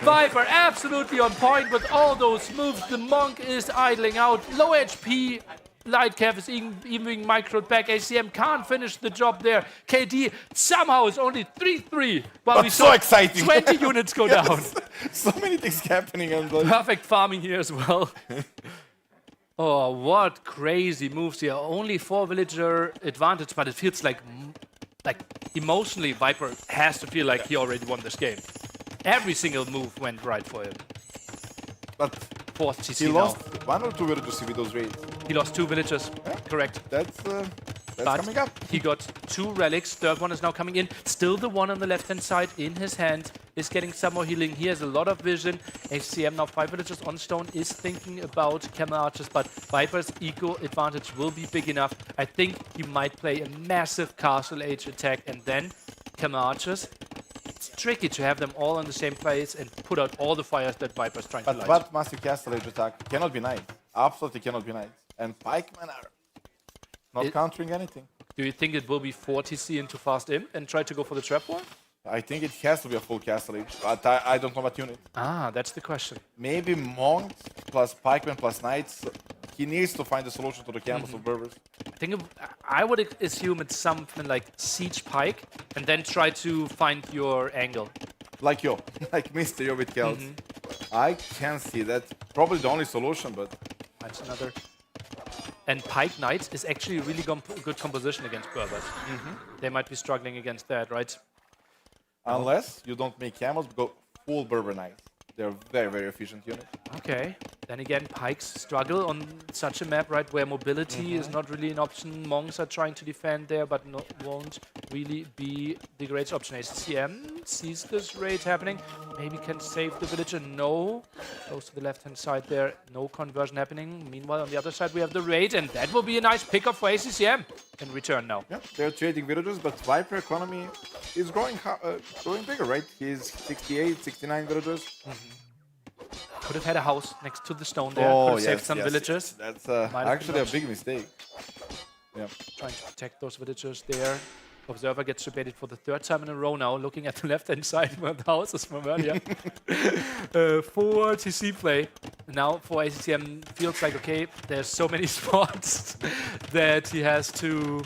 Viper absolutely on point with all those moves. The Monk is idling out. Low HP. Light cap is even being microed back. ACM can't finish the job there. KD somehow is only 3-3. While we so saw exciting. 20 units go down. So many things happening. And Perfect farming here as well. Oh, what crazy moves here. Only 4 villager advantage, but it feels like emotionally Viper has to feel like he already won this game. Every single move went right for him. But 4th TC he now. lost 1 or 2 villagers with those raids. He lost 2 villagers. Yeah. Correct. That's but coming up. He got 2 relics. 3rd one is now coming in. Still the one on the left-hand side in his hand is getting some more healing. He has a lot of vision. HCM now 5 villagers on stone is thinking about camel archers, but Viper's eco advantage will be big enough. I think he might play a massive castle age attack and then camel archers. It's tricky to have them all in the same place and put out all the fires that Viper's trying to light. But massive castle age attack cannot be nice. Absolutely cannot be nice. And pikemen are not countering anything. Do you think it will be 4 TC into fast imp and try to go for the trap wall? I think it has to be a full castle age, but I don't know what unit. Ah, that's the question. Maybe monks plus pikemen plus knights. He needs to find a solution to the camels or berbers. I would assume it's something like siege pike and then try to find your angle. Like Mr. Yo with kills. I can see that. Probably the only solution, but... That's another. And Pike Knight is actually a really good composition against Berbers. They might be struggling against that, right? Unless you don't make camels, go full Berber Knights. They're very, very efficient unit. Okay. Then again, Pikes struggle on such a map, right, where mobility is not really an option. Monks are trying to defend there, but won't really be the greatest option. ACCM sees this raid happening. Maybe can save the villager. No. Goes to the left-hand side there. No conversion happening. Meanwhile, on the other side, we have the raid, and that will be a nice pickup for ACCM in return now. Yeah, they're trading villagers, but Viper economy is growing bigger, right? He's 68, 69 villagers. Could have had a house next to the stone there. Could have saved some villagers. That's actually a big mistake. Yeah. Trying to protect those villagers there. Observer gets debated for the third time in a row now, looking at the left-hand side where the houses from earlier. For TC play. Now for ACCM, feels like, okay, there's so many spots that he has to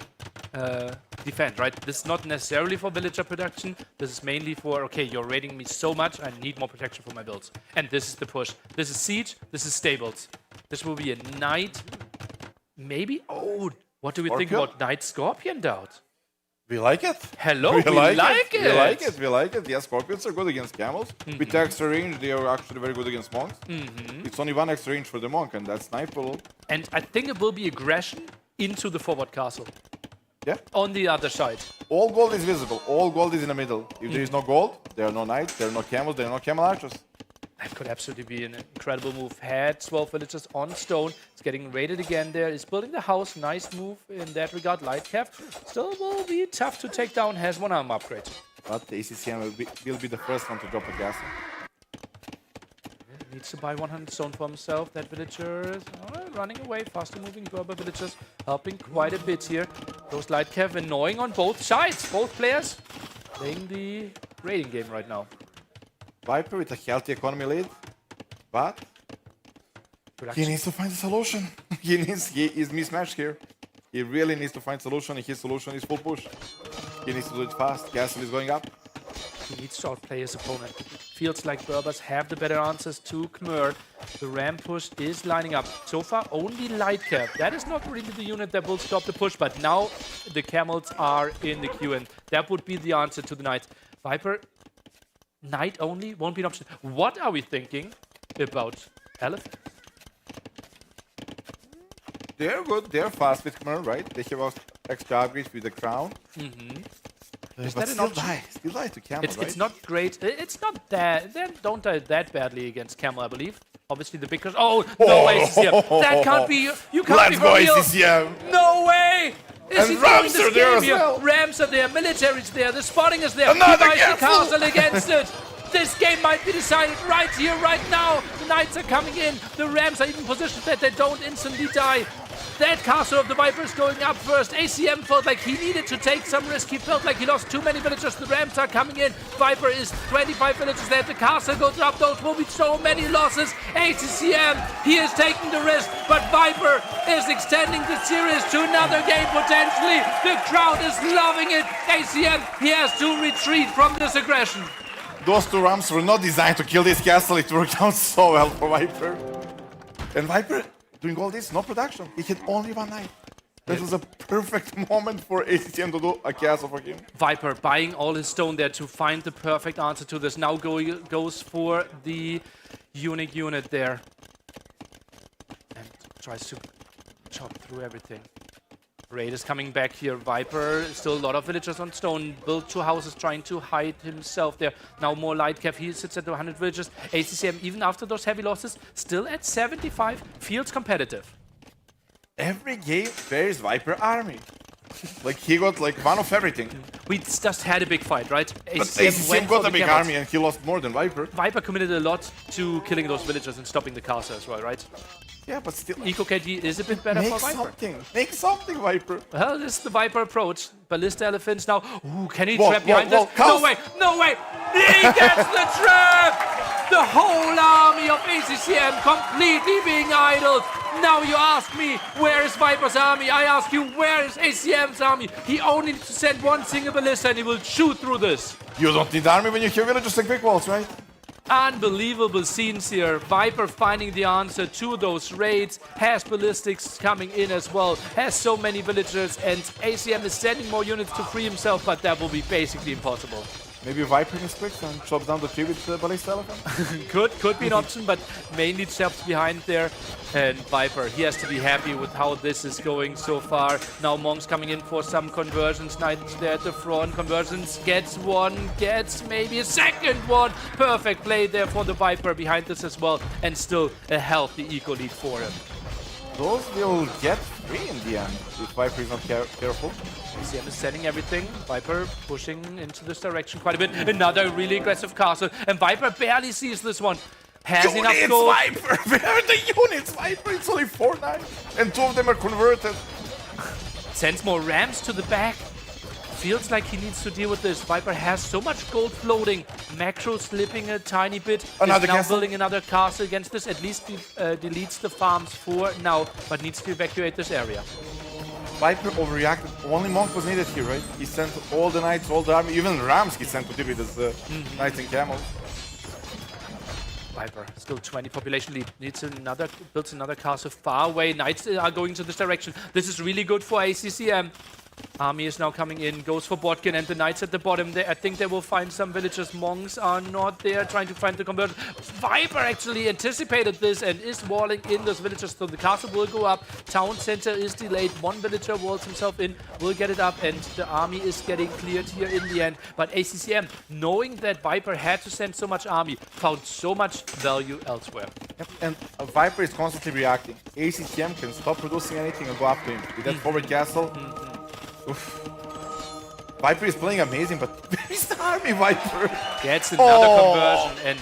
defend, right? This is not necessarily for villager production. This is mainly for, okay, you're raiding me so much, I need more protection for my builds. And this is the push. This is siege, this is stables. This will be a knight, maybe? Oh, what do we think about Knight Scorpion Doubt? We like it. Hello, we like it. We like it. We like it. Yeah, Scorpions are good against camels. With extra range, they are actually very good against monks. It's only one extra range for the monk, and that's knightful. And I think it will be aggression into the forward castle. Yeah. On the other side. All gold is visible. All gold is in the middle. If there is no gold, there are no knights, there are no camels, there are no camel archers. That could absolutely be an incredible move. Had 12 villagers on stone. It's getting raided again there. He's building the house. Nice move in that regard. Lightcap still will be tough to take down. Has one arm upgrade. But the ACCM will be the first one to drop a castle. Needs to buy 100 stone for himself. That villager is running away. Faster moving Berber villagers. Helping quite a bit here. Those Lightcap annoying on both sides. Both players playing the raiding game right now. Viper with a healthy economy lead, but he needs to find a solution. He is mismatched here. He really needs to find a solution, and his solution is full push. He needs to do it fast. Castle is going up. He needs to outplay his opponent. Feels like Berbers have the better answers to Khmer. The ram push is lining up. So far, only Lightcap. That is not really the unit that will stop the push, but now the camels are in the queue, and that would be the answer to the knight. Viper, knight only won't be an option. What are we thinking about Elephant? They're good. They're fast with Khmer, right? They have extra upgrades with the crown. Is but that an still option? Still die to camel, right? It's not great. It's not that. They don't die that badly against camel, I believe. Obviously, the big... Oh, no way, ACCM. That can't be... You can't be for real. ACCM. No way! Is And he Rams doing are this there game as here? well. Rams are there, military's there, the spotting is there. Another he buys the castle. castle against it. This game might be decided right here, right now. The Knights are coming in. The Rams are even positioned that they don't instantly die. That castle of the Viper is going up first. ACM felt like he needed to take some risk. He felt like he lost too many villagers. The Rams are coming in. Viper is 25 villagers there. The castle goes up. Those will be so many losses. ACCM, he is taking the risk, but Viper is extending the series to another game potentially. The crowd is loving it. ACM, he has to retreat from this aggression. Those two Rams were not designed to kill this castle. It worked out so well for Viper. And Viper, doing all this, no production. He hit only one knight. This was a perfect moment for ACCM to do a castle for him. Viper buying all his stone there to find the perfect answer to this. Now goes for the unique unit there. And tries to chop through everything. Raid is coming back here. Viper, still a lot of villagers on stone. Built two houses, trying to hide himself there. Now more Lightcap. He sits at 100 villagers. ACCM, even after those heavy losses, still at 75. Feels competitive. Every game, there is Viper army. Like, he got like one of everything. We just had a big fight, right? But ACCM got a big army and he lost more than Viper. Viper committed a lot to killing those villagers and stopping the castle as well, right? Yeah, but still... EcoKG is a bit better for Viper. Make something, Viper. Well, this is the Viper approach. Ballista Elephants now. Ooh, can he trap behind this? No way, no way! He gets the trap! The whole army of ACCM completely being idled. Now you ask me, where is Viper's army? I ask you, where is ACM's army? He only needs to send one single ballista and he will shoot through this. You don't need army when you have villagers and quick walls, right? Unbelievable scenes here. Viper finding the answer to those raids, has ballistics coming in as well, has so many villagers, and ACM is sending more units to free himself, but that will be basically impossible. Maybe Viper is quick and chops down the tree with the Ballista Elephant? Could be an option, but mainly traps behind there. And Viper, he has to be happy with how this is going so far. Now Monks coming in for some conversions. Knights there at the front. Conversions, gets one, gets maybe a second one. Perfect play there for the Viper behind this as well. And still a healthy eco lead for him. Those will get free in the end if Viper is not careful. ACM is setting everything. Viper pushing into this direction quite a bit. Another really aggressive castle. And Viper barely sees this one. Has enough gold. Viper! Where are the units? Viper, it's only 4-9. And 2 of them are converted. Sends more rams to the back. Feels like he needs to deal with this. Viper has so much gold floating. Macro slipping a tiny bit. Another is now castle. building another castle against this. At least deletes the farms for now, but needs to evacuate this area. Viper overreacted. Only Monk was needed here, right? He sent all the knights, all the army, even rams he sent to deal with his knights and camels. Viper, still 20 population lead. Builds another castle far away. Knights are going to this direction. This is really good for ACCM. Army is now coming in, goes for Botkin, and the Knights at the bottom. I think they will find some villagers. Monks are not there, trying to find the conversion. Viper actually anticipated this and is walling in those villagers, so the castle will go up. Town center is delayed. One villager walls himself in, will get it up, and the army is getting cleared here in the end. But ACCM, knowing that Viper had to send so much army, found so much value elsewhere. Yep. And Viper is constantly reacting. ACCM can stop producing anything and go after him. With that forward castle, oof. Viper is playing amazing, but where is the army, Viper? Gets another conversion, and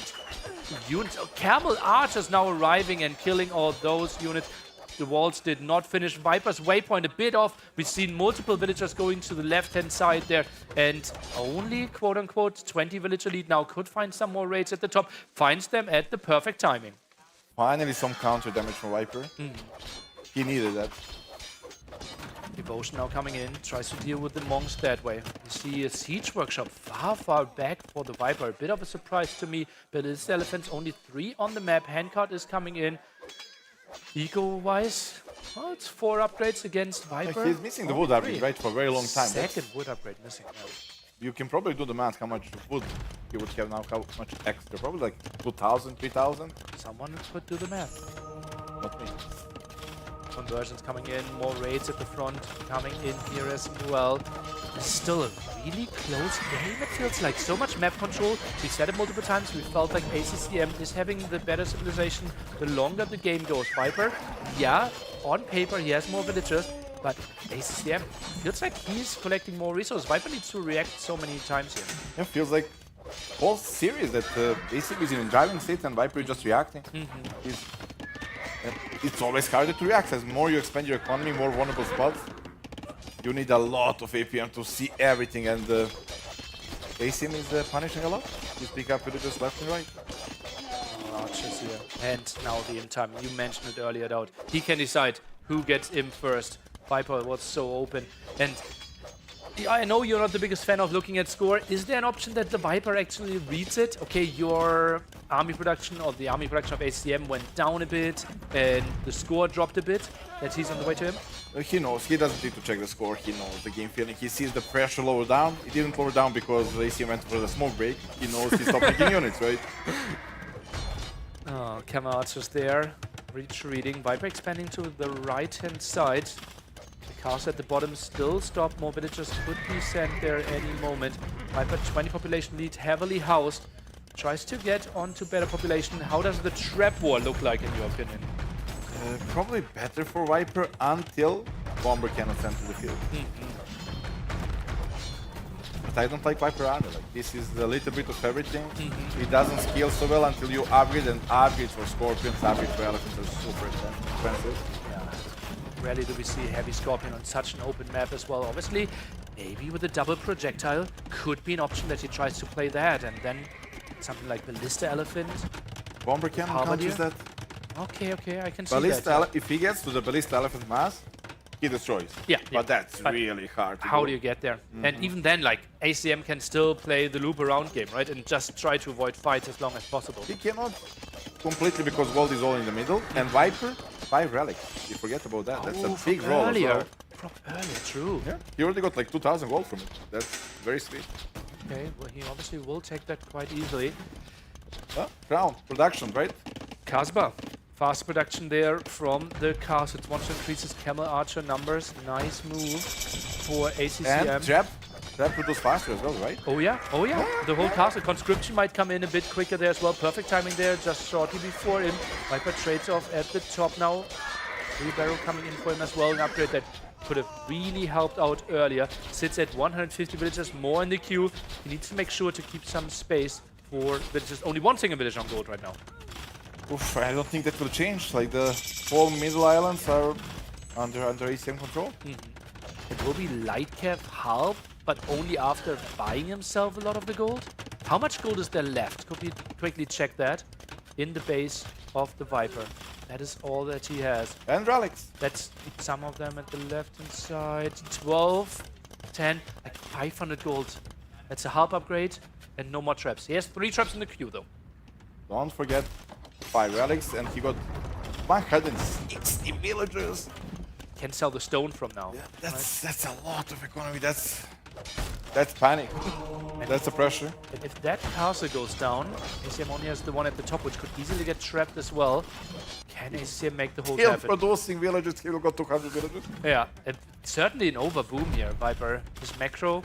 units, Camel Archers now arriving and killing all those units. The walls did not finish. Viper's waypoint a bit off. We've seen multiple villagers going to the left-hand side there, and only, quote-unquote, 20 villager lead now. Could find some more raids at the top. Finds them at the perfect timing. Finally some counter damage from Viper. He needed that. Devotion now coming in, tries to deal with the Monks that way. You see a Siege Workshop far back for the Viper. A bit of a surprise to me, but it's Elephants, only 3 on the map. Handcart is coming in. Eco-wise, well, it's 4 upgrades against Viper. He's missing the wood upgrade, right, for a very long time. Second wood upgrade missing. You can probably do the math how much wood he would have now, how much extra. Probably like 2,000, 3,000. Someone could do the math. Not me. Conversions coming in, more raids at the front coming in here as well. It's still a really close game, it feels like. So much map control. We said it multiple times, we felt like ACCM is having the better civilization the longer the game goes. Viper, yeah, on paper he has more villagers, but ACCM feels like he's collecting more resources. Viper needs to react so many times here. Yeah, feels like whole series that ACCM is in a driving state and Viper is just reacting. It's always harder to react. As more you expand your economy, more vulnerable spots, you need a lot of APM to see everything, and ACM is punishing a lot. You pick up villagers left and right. Archers here. And now the in time. You mentioned it earlier, Daud. He can decide who gets in first. Viper was so open. And I know you're not the biggest fan of looking at score. Is there an option that the Viper actually reads it? Okay, your army production or the army production of ACM went down a bit and the score dropped a bit, that he's on the way to him? He knows. He doesn't need to check the score. He knows the game feeling. He sees the pressure lower down. It didn't lower down because ACM went for the smoke break. He knows he stopped making units, right? Oh, Camel Archers there. Retreating. Viper expanding to the right-hand side. Castle at the bottom still stop. More villagers could be sent there any moment. Viper 20 population lead, heavily housed. Tries to get onto better population. How does the trap war look like in your opinion? Probably better for Viper until Bomber cannot send to the field. But I don't like Viper armor. Like, this is a little bit of everything. It doesn't scale so well until you upgrade, and upgrades for Scorpions, upgrades for Elephants are super expensive. Rarely do we see a heavy Scorpion on such an open map as well. Obviously, maybe with a double projectile could be an option that he tries to play that, and then something like Ballista Elephant. Bomber cannon counters that. Okay, I can see Ballista that. If he gets to the Ballista Elephant mass, he destroys. Yeah, but that's really hard. How do you get there? And even then, like, ACM can still play the loop around game, right? And just try to avoid fights as long as possible. He cannot completely because gold is all in the middle. And Viper, 5 relics. You forget about that. That's a big roll as well. Earlier, true. Yeah, he already got like 2,000 gold from it. That's very sweet. Okay, well, he obviously will take that quite easily. Crown, production, right? Kasba. Fast production there from the castle. It wants to increase his Camel Archer numbers. Nice move for ACCM. And Trap produces faster as well, right? Oh yeah, oh yeah. The whole castle. Conscription might come in a bit quicker there as well. Perfect timing there, just shortly before him. Viper trades off at the top now. Barrel coming in for him as well. An upgrade that could have really helped out earlier. Sits at 150 villagers more in the queue. He needs to make sure to keep some space for villagers. Only one single village on gold right now. Oof, I don't think that will change. Like the whole middle islands are under ACM control. It will be Lightcap help, but only after buying himself a lot of the gold. How much gold is there left? Could we quickly check that in the base of the Viper? That is all that he has. And relics. That's some of them at the left-hand side. 12, 10, like 500 gold. That's a help upgrade and no more traps. He has 3 traps in the queue though. Don't forget 5 relics and he got 160 villagers. Can sell the stone from now. Yeah, that's a lot of economy. That's panic. That's the pressure. And if that castle goes down, ACM only has the one at the top, which could easily get trapped as well. Can ACM make the whole Still happen? producing villagers, he will got 200 villagers. Yeah, and certainly an overboom here, Viper. His macro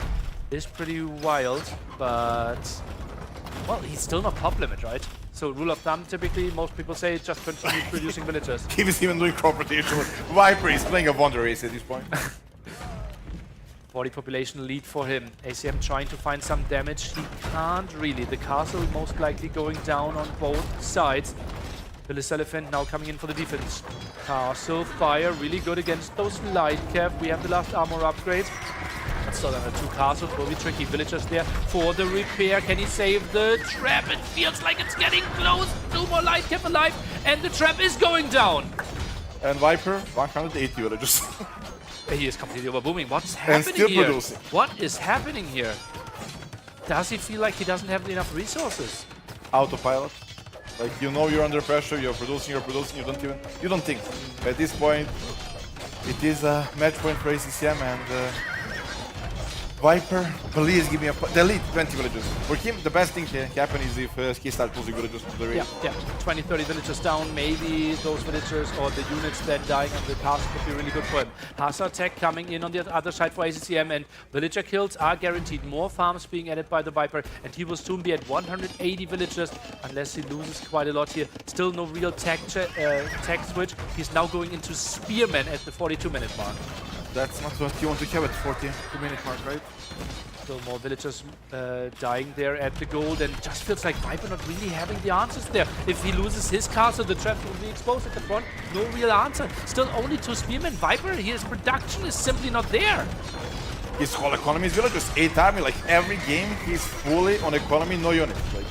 is pretty wild, but well, he's still not top limit, right? So rule of thumb, typically, most people say just continue producing villagers. He was even doing crop rotation. Viper is playing a wonder race at this point. 40 population lead for him. ACM trying to find some damage. He can't really. The castle most likely going down on both sides. Phyllis Elephant now coming in for the defense. Castle fire really good against those light cap. We have the last armor upgrade. But still under 2 castles will be tricky. Villagers there for the repair. Can he save the trap? It feels like it's getting close. 2 more light cap alive and the trap is going down. And Viper, 180 villagers. He is completely overbooming. What's happening and still here? producing. What is happening here? Does he feel like he doesn't have enough resources? Autopilot. Like, you know you're under pressure, you're producing, you don't think. At this point, it is a match point for ACCM and Viper, please give me a... Delete 20 villagers. For him, the best thing can happen is if he starts losing villagers to the raid. Yeah, 20, 30 villagers down. Maybe those villagers or the units then dying on the castle could be really good for him. Hazard tech coming in on the other side for ACCM, and villager kills are guaranteed. More farms being added by the Viper, and he will soon be at 180 villagers unless he loses quite a lot here. Still no real tech switch. He's now going into Spearman at the 42-minute mark. That's not what you want to have at 42-minute mark, right? Still more villagers dying there at the gold, and just feels like Viper not really having the answers there. If he loses his castle, the trap will be exposed at the front. No real answer. Still only 2 spearmen. Viper, his production is simply not there. His whole economy is villagers. 8 army, like every game, he's fully on economy, no units. Like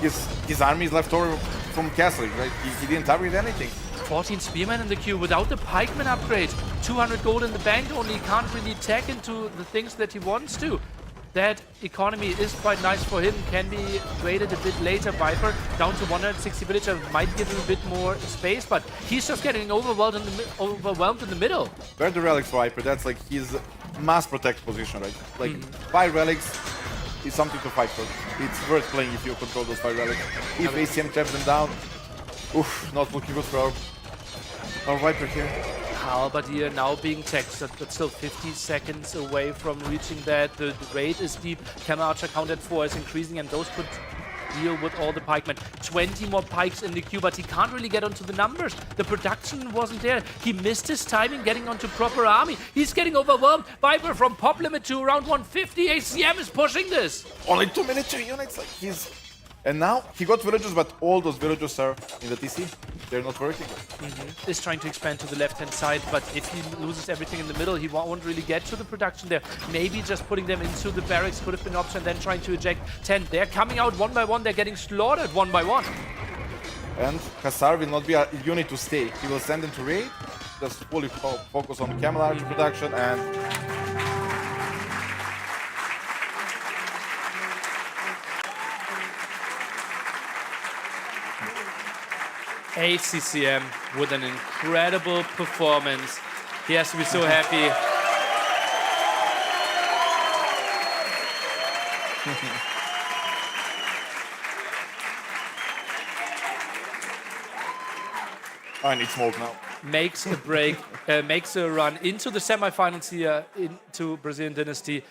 his army is left over from castling, right? He didn't upgrade anything. 14 spearmen in the queue without the pikeman upgrade. 200 gold in the bank, only can't really tech into the things that he wants to. That economy is quite nice for him, can be graded a bit later. Viper down to 160 villager might give him a bit more space, but he's just getting overwhelmed in the middle. Where the relics Viper, that's like his mass protect position, right? Like 5 relics is something to fight for. It's worth playing if you control those 5 relics. If ACM traps them down, oof, not looking good for our Viper here. Halberdier now being texted, but still 50 seconds away from reaching that. The raid is deep. Camel Archer count at 4 is increasing, and those could deal with all the pikemen. 20 more pikes in the queue, but he can't really get onto the numbers. The production wasn't there. He missed his timing getting onto proper army. He's getting overwhelmed. Viper from pop limit to around 150. ACM is pushing this. Only 2 military units, like he's... And now he got villagers, but all those villagers are in the TC. They're not working. He's trying to expand to the left-hand side, but if he loses everything in the middle, he won't really get to the production there. Maybe just putting them into the barracks could have been an option, then trying to eject 10. They're coming out one by one. They're getting slaughtered one by one. And Kassar will not be a unit to stay. He will send them to raid. just fully focus on camera production and ACCM with an incredible performance. He has to be so happy. I need smoke now. Makes a break, makes a run into the semifinals here, into Brazilian Dynasty.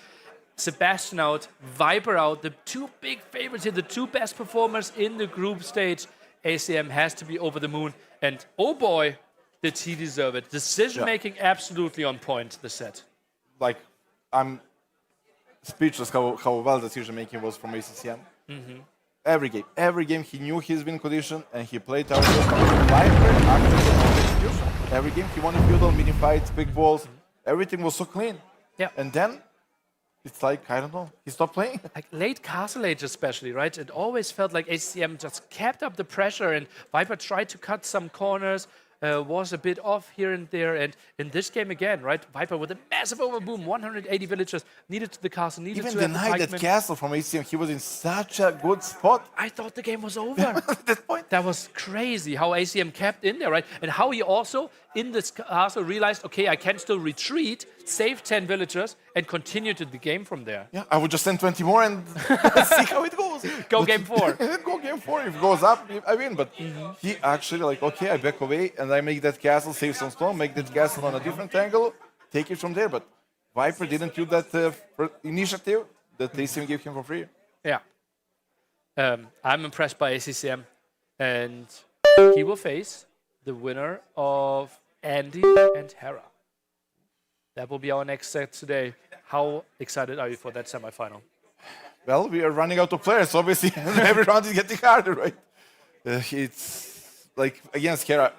Sebastian out, Viper out, the two big favorites here, the two best performers in the group stage. ACM has to be over the moon. And oh boy, did he deserve it. Decision making absolutely on point, the set. Like, I'm speechless how well decision making was from ACCM. Every game he knew his win condition and he played out Viper actually on execution. Every game he won in feudal, mini fights, big balls, everything was so clean. Yeah. And then it's like, I don't know, he stopped playing. Like late Castle Age especially, right? It always felt like ACM just kept up the pressure and Viper tried to cut some corners, was a bit off here and there. And in this game again, right? Viper with a massive overboom, 180 villagers, needed to the castle, needed Even to the have night that pikemen. castle from ACM, he was in such a good spot. I thought the game was over. At that point. That was crazy how ACM kept in there, right? And how he also, in this castle, realized, okay, I can still retreat, save 10 villagers, and continue to the game from there. Yeah, I would just send 20 more and see how it goes. Go game 4. Go game 4. If it goes up, I win. But he actually like, okay, I back away and I make that castle, save some stone, make that castle on a different angle, take it from there. But Viper didn't use that initiative that ACM gave him for free. Yeah. I'm impressed by ACCM. And he will face the winner of Andy and Hera. That will be our next set today. How excited are you for that semifinal? Well, we are running out of players, obviously. Every round is getting harder, right? It's like against Hera,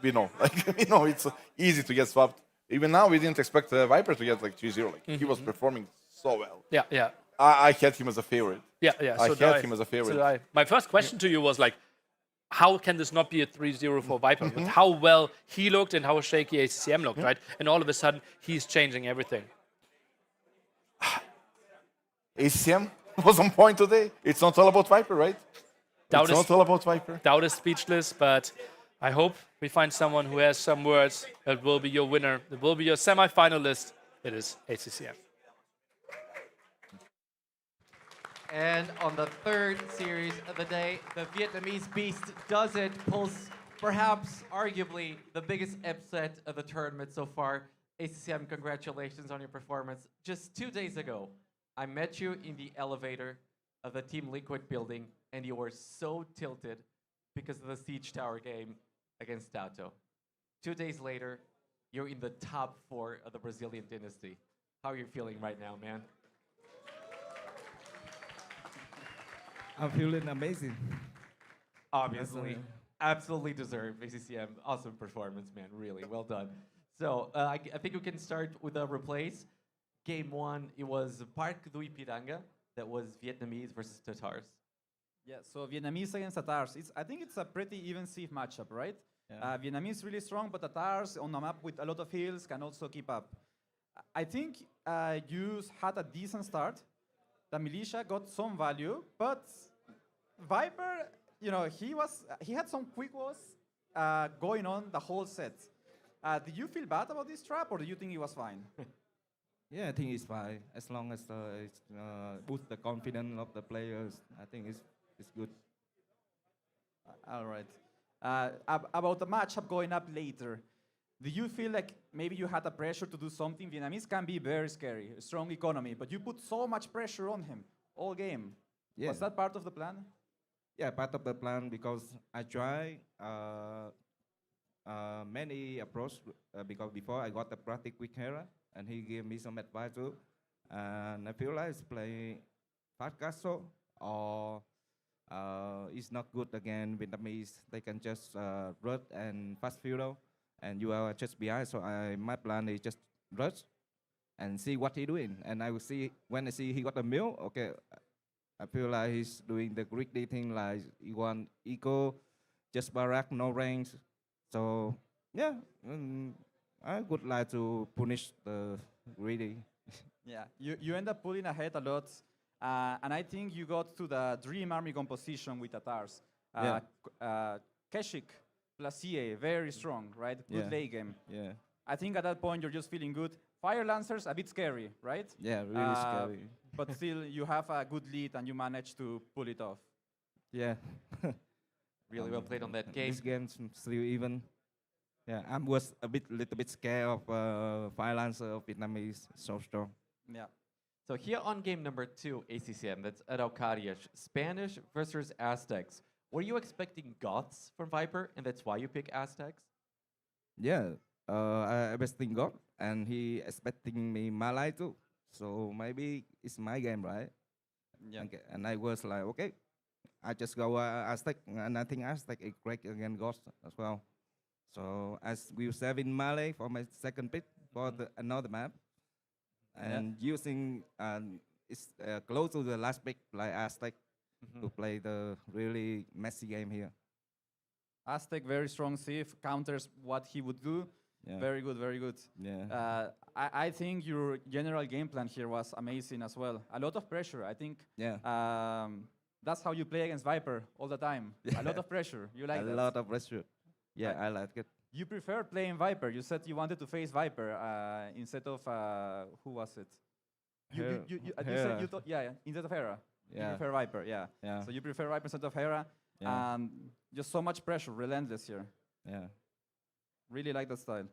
we know. Like we know it's easy to get swapped. Even now, we didn't expect Viper to get like 3-0. Like he was performing so well. Yeah, yeah. I had him as a favorite. Yeah, yeah. I So had him as a So favorite. did I. My first question to you was like, how can this not be a 3-0 for Viper? With how well he looked and how shaky ACCM looked, right? And all of a sudden, he's changing everything. ACM was on point today. It's not all about Viper, right? It's not all about Viper. Doubt is speechless, but I hope we find someone who has some words that will be your winner. That will be your semi-finalist. It is ACCM. And on the third series of the day, the Vietnamese beast does it, pulls perhaps, arguably, the biggest upset of the tournament so far. ACCM, congratulations on your performance. Just 2 days ago, I met you in the elevator of the Team Liquid building, and you were so tilted because of the Siege Tower game against Tato. 2 days later, you're in the top 4 of the Brazilian Dynasty. How are you feeling right now, man? I'm feeling amazing. Obviously. Absolutely deserved. ACCM, awesome performance, man. Really, well done. So I think we can start with a replace. Game 1, it was Parque do Ipiranga. That was Vietnamese versus Tatars. Yeah, so Vietnamese against Tatars. I think it's a pretty even Civ matchup, right? Yeah. Vietnamese really strong, but Tatars on a map with a lot of hills can also keep up. I think you had a decent start. The militia got some value, but Viper, you know, he had some quick walls going on the whole set. Did you feel bad about this trap, or do you think it was fine? Yeah, I think it's fine. As long as it boosts the confidence of the players, I think it's good. All right. About the matchup going up later, do you feel like maybe you had a pressure to do something? Vietnamese can be very scary, a strong economy, but you put so much pressure on him all game. Yeah. Was that part of the plan? Yeah, part of the plan because I try many approach because before I got the practice with Hera and he gave me some advice too, and I feel like it's play fast castle or it's not good again. Vietnamese they can just rush and fast feudal, and you are just behind. So my plan is just rush and see what he doing, and I will see when I see he got a mill. Okay, I feel like he's doing the greedy thing, like he want eco, just barrack, no range. So yeah, I would like to punish the greedy. Yeah, you end up pulling ahead a lot, and I think you got to the dream army composition with Tatars. Keshik plus CA, very strong, right? Good late game. Yeah. I think at that point you're just feeling good. Fire Lancers, a bit scary, right? Yeah, really scary. But still, you have a good lead and you manage to pull it off. Yeah. Really well played on that game. This game's still even. Yeah, I was little bit scared of Fire Lancer of Vietnamese, so strong. Yeah. So here on game number 2, ACCM, that's Araucarias, Spanish versus Aztecs. Were you expecting Goths from Viper, and that's why you pick Aztecs? Yeah, I expecting God, and he expecting me Malay too. So maybe it's my game, right? Yeah. Okay. And I was like, okay, I just go Aztec, and I think Aztec is great against Ghost as well. So as we save in Malay for my second pick for another map, and using it's close to the last pick like Aztec to play the really messy game here. Aztec, very strong Sith, counters what he would do. Yeah. Very good, very good. Yeah. I think your general game plan here was amazing as well. A lot of pressure, I think. Yeah. That's how you play against Viper all the time. A lot of pressure. You like that? A lot of pressure. Yeah, I like it. You prefer playing Viper. You said you wanted to face Viper instead of who was it? You said you thought, yeah, instead of Hera. Yeah. You prefer Viper, yeah. Yeah. So you prefer Viper instead of Hera, and just so much pressure, relentless here. Yeah. Really like that style.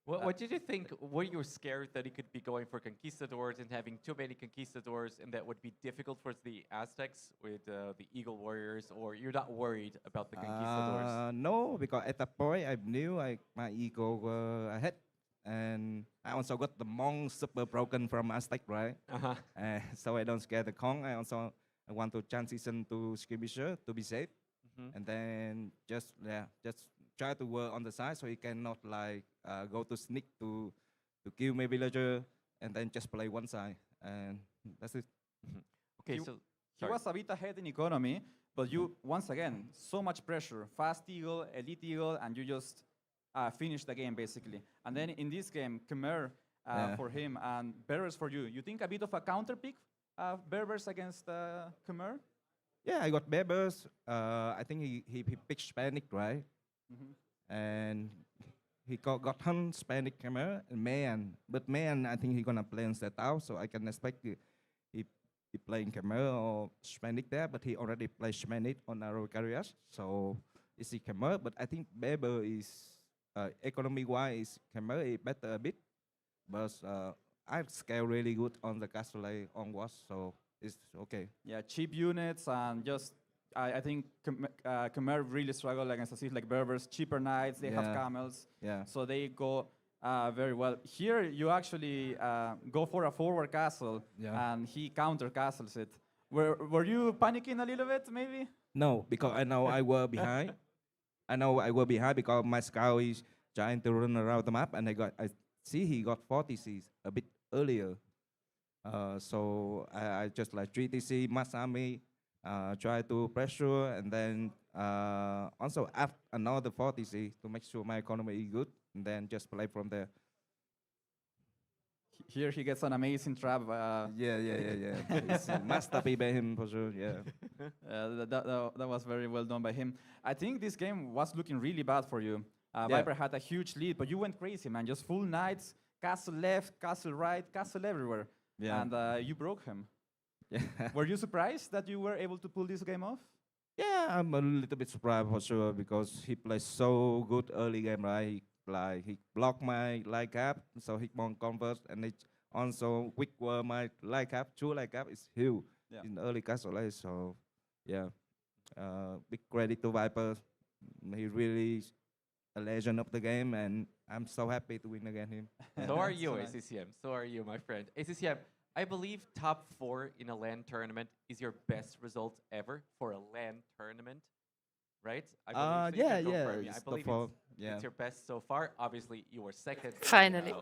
What did you think? Were you scared that he could be going for conquistadors and having too many conquistadors, and that would be difficult for the Aztecs with the Eagle Warriors, or you're not worried about the conquistadors? No, because at that point I knew my ego were ahead, and I also got the Mong super broken from Aztec, right? So I don't scare the Kong. I want to transition to skirmisher to be safe, and then just try to work on the side so he cannot like go to sneak to kill my villager and then just play one side, and that's it. Okay, he was a bit ahead in economy, but you once again so much pressure, fast eagle, elite eagle, and you just finish the game basically. And then in this game, Khmer for him and Berbers for you. You think a bit of a counter pick, Berbers against Khmer? Yeah, I got Berbers. I think he picked Hispanic, right? And he got Hun, Hispanic Khmer, and Man. But Man, I think he's gonna play on set out, so I can expect he playing Khmer or Hispanic there, but he already played Hispanic on Araucarias, so it's Khmer. But I think Berber is economy-wise, Khmer is better a bit, but I scale really good on the castle onwards, so it's okay. Yeah, cheap units and just I think Khmer really struggle against a city like Berbers. Cheaper knights, they have camels, so they go very well. Here you actually go for a forward castle, and he counter castles it. Were you panicking a little bit, maybe? No, because I know I were behind. I know I were behind because my scout is trying to run around the map, and I see he got 40 Cs a bit earlier. So I just like 3 TC, mass army, try to pressure, and then also add another 40 C to make sure my economy is good, and then just play from there. Here he gets an amazing trap. Yeah. It's a masterpiece by him for sure. Yeah. That was very well done by him. I think this game was looking really bad for you. Viper had a huge lead, but you went crazy, man. Just full knights, castle left, castle right, castle everywhere. Yeah. And you broke him. Yeah. Were you surprised that you were able to pull this game off? Yeah, I'm a little bit surprised for sure because he plays so good early game, right? He blocked my light cap, so he won't convert, and it also quick were my light cap, true light cap is huge in early castle, right? So yeah, big credit to Viper. He really is a legend of the game, and I'm so happy to win against him. So are you, ACCM. So are you, my friend. ACCM, I believe top 4 in a LAN tournament is your best result ever for a LAN tournament, right? I believe I believe it's your best so far. Obviously, you were second. Finally.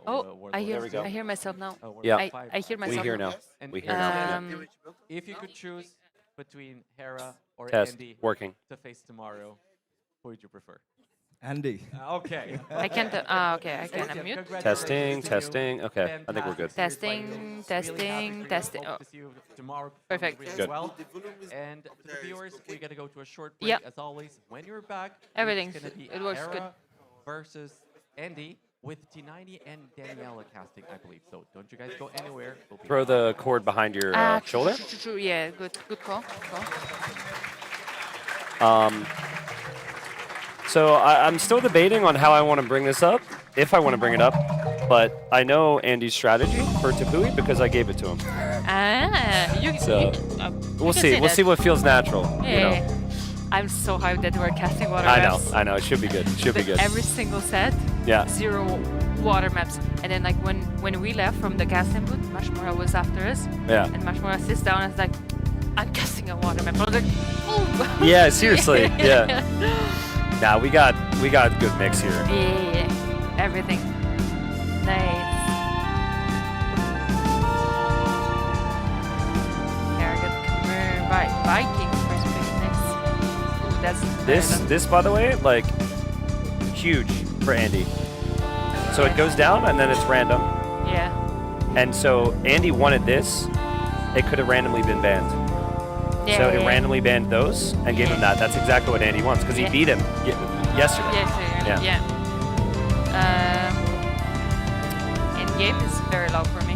I hear myself now. I hear myself. We hear now. And We hear now. If you could choose between Hera or Test. Andy Working. to face tomorrow, who would you prefer? Andy. Okay. I can't. Okay, I can unmute. Testing, testing. Okay, I think we're good. Testing, testing, testing. Oh. Perfect. Good. Well. And to the viewers, we gotta go to a short break. Yep. As always, when you're back, Everything. it's gonna be It works good. Era versus Andy with T90 and Daniela casting, I believe. So don't you guys go anywhere. We'll be Throw right the cord behind your shoulder. True. Yeah, good call. So I'm still debating on how I want to bring this up, if I want to bring it up. But I know Andy's strategy for Tapui because I gave it to him. We'll see. We'll see what feels natural. Yeah. You know. I'm so hyped that we're casting water I maps. know. It should be good. It should be But good. every single set, Yeah. 0 water maps. And then like when we left from the casting booth, Mashmura was after us. Yeah. And Mashmura sits down and is like, I'm casting a water map. I was like, oh. Yeah, seriously. Yeah. Nah, we got good mix here. Yeah. Everything. Nice. Viking first pick next. Ooh, that's This by the way, like huge for Andy. So it goes down and then it's random. Yeah. And so Andy wanted this. It could have randomly been banned. Yeah, so it yeah. randomly banned those and gave him that. That's exactly what Andy wants because he beat him yesterday. Yes, yeah. In game is very low for me.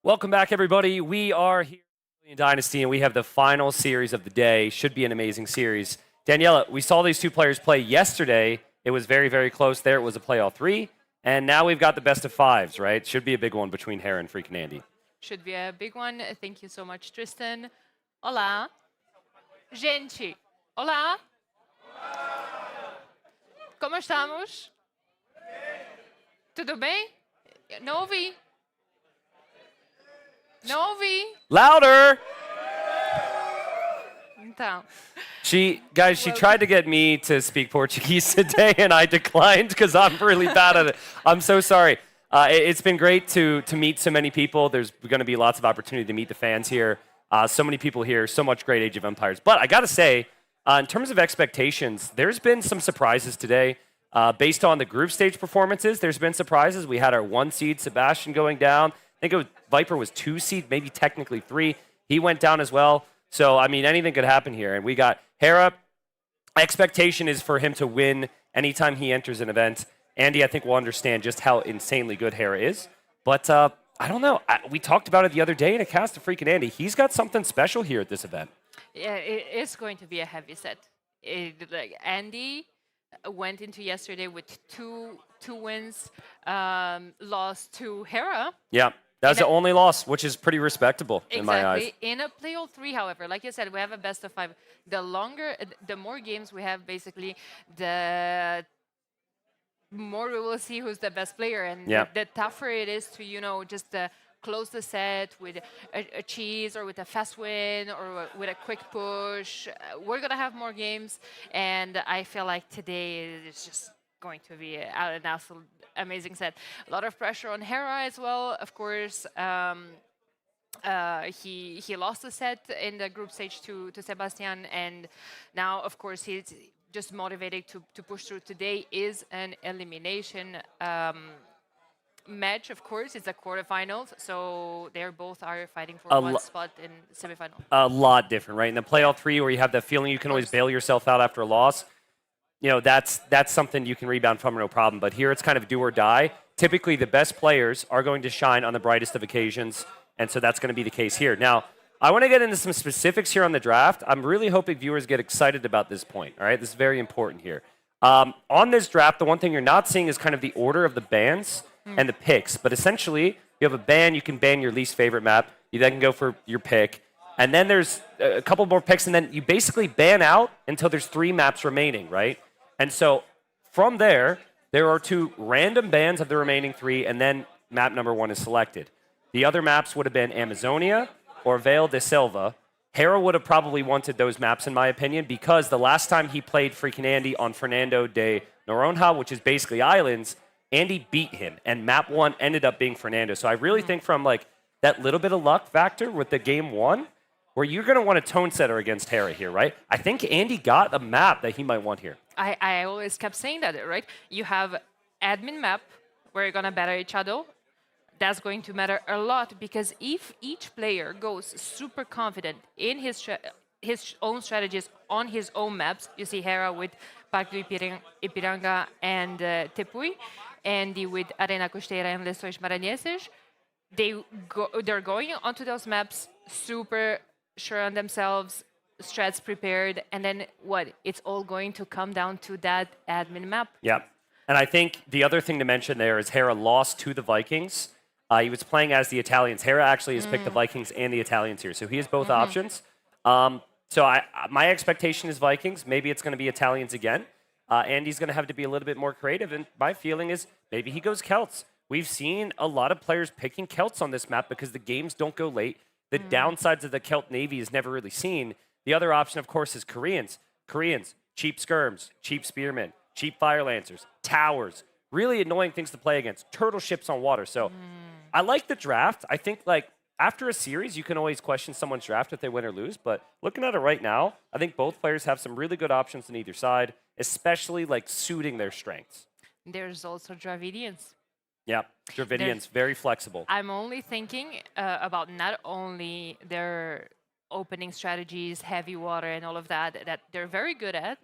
Welcome back, everybody. We are here in Dynasty, and we have the final series of the day. Should be an amazing series. Daniela, we saw these two players play yesterday. It was very, very close there. It was a play all three. And now we've got the best of fives, right? Should be a big one between Hera and freaking Andy. Should be a big one. Thank you so much, Tristan. Olá. Gente. Olá. Como estamos? Tudo bem? Não ouvi. Não ouvi. Louder! Então. She tried to get me to speak Portuguese today, and I declined because I'm really bad at it. I'm so sorry. It's been great to meet so many people. There's going to be lots of opportunity to meet the fans here. So many people here, so much great Age of Empires. But I got to say, in terms of expectations, there's been some surprises today. Based on the group stage performances, there's been surprises. We had our 1 seed, Sebastian, going down. I think Viper was 2 seed, maybe technically 3. He went down as well. So, I mean, anything could happen here. And we got Hera. Expectation is for him to win anytime he enters an event. Andy, I think, will understand just how insanely good Hera is. But I don't know. We talked about it the other day in a cast of freaking Andy. He's got something special here at this event. Yeah, it's going to be a heavy set. Andy went into yesterday with two wins, lost to Hera. Yeah. That was the only loss, which is pretty respectable in my eyes. Exactly. In a playoff 3, however, like you said, we have a best of 5. The more games we have, basically, the more we will see who's the best player, and the tougher it is to, just close the set with a cheese or with a fast win or with a quick push. We're gonna have more games, and I feel like today is just going to be an absolute amazing set. A lot of pressure on Hera as well, of course. He lost the set in the group stage to Sebastian, and now, of course, he's just motivated to push through. Today is an elimination match, of course. It's a quarterfinals, so they both are fighting for one spot in semifinal. A lot different, right? In the playoff 3, where you have that feeling you can always bail yourself out after a loss, that's something you can rebound from, no problem. But here it's kind of do or die. Typically, the best players are going to shine on the brightest of occasions, and so that's going to be the case here. Now, I want to get into some specifics here on the draft. I'm really hoping viewers get excited about this point, all right? This is very important here. On this draft, the one thing you're not seeing is kind of the order of the bans and the picks. But essentially, you have a ban, you can ban your least favorite map. You then can go for your pick. And then there's a couple more picks, and then you basically ban out until there's 3 maps remaining, right? And so from there are 2 random bans of the remaining 3, and then map number 1 is selected. The other maps would have been Amazonia or Vale de Selva. Hera would have probably wanted those maps, in my opinion, because the last time he played freaking Andy on Fernando de Noronha, which is basically islands, Andy beat him, and map 1 ended up being Fernando. So I really think from that little bit of luck factor with the game 1, where you're going to want a tone setter against Hera here, right? I think Andy got a map that he might want here. I always kept saying that, right? You have admin map where you're going to battle each other. That's going to matter a lot, because if each player goes super confident in his own strategies on his own maps, you see Hera with Parque do Ipiranga and Tepuy, Andy with Arena Costeira and Lençóis Maranhenses, they're going onto those maps super sure on themselves, strats prepared, and then what? It's all going to come down to that admin map. Yeah. And I think the other thing to mention there is Hera lost to the Vikings. He was playing as the Italians. Hera actually has picked the Vikings and the Italians here, so he has both options. So my expectation is Vikings. Maybe it's going to be Italians again. Andy's going to have to be a little bit more creative, and my feeling is maybe he goes Celts. We've seen a lot of players picking Celts on this map because the games don't go late. The downsides of the Celt Navy is never really seen. The other option, of course, is Koreans. Koreans, cheap skirms, cheap spearmen, cheap fire lancers, towers, really annoying things to play against, turtle ships on water. So I like the draft. I think after a series, you can always question someone's draft if they win or lose. But looking at it right now, I think both players have some really good options on either side, especially suiting their strengths. There's also Dravidians. Yeah, Dravidians, very flexible. I'm only thinking about not only their opening strategies, heavy water, and all of that they're very good at,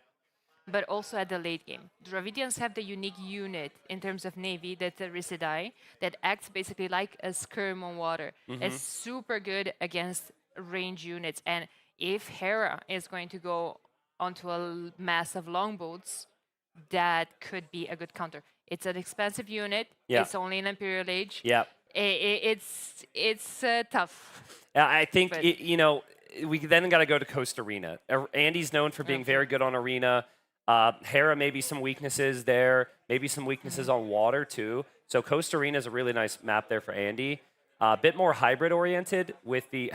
but also at the late game. Dravidians have the unique unit in terms of Navy, that's the Risidai, that acts basically like a skirm on water. It's super good against range units. And if Hera is going to go onto a mass of longboats, that could be a good counter. It's an expensive unit. Yeah. It's only an Imperial Age. Yeah. it's tough. I think you know, we then got to go to Coast Arena. Andy's known for being very good on Arena. Hera, maybe some weaknesses there, maybe some weaknesses on water too. So Coast Arena is a really nice map there for Andy. A bit more hybrid oriented with the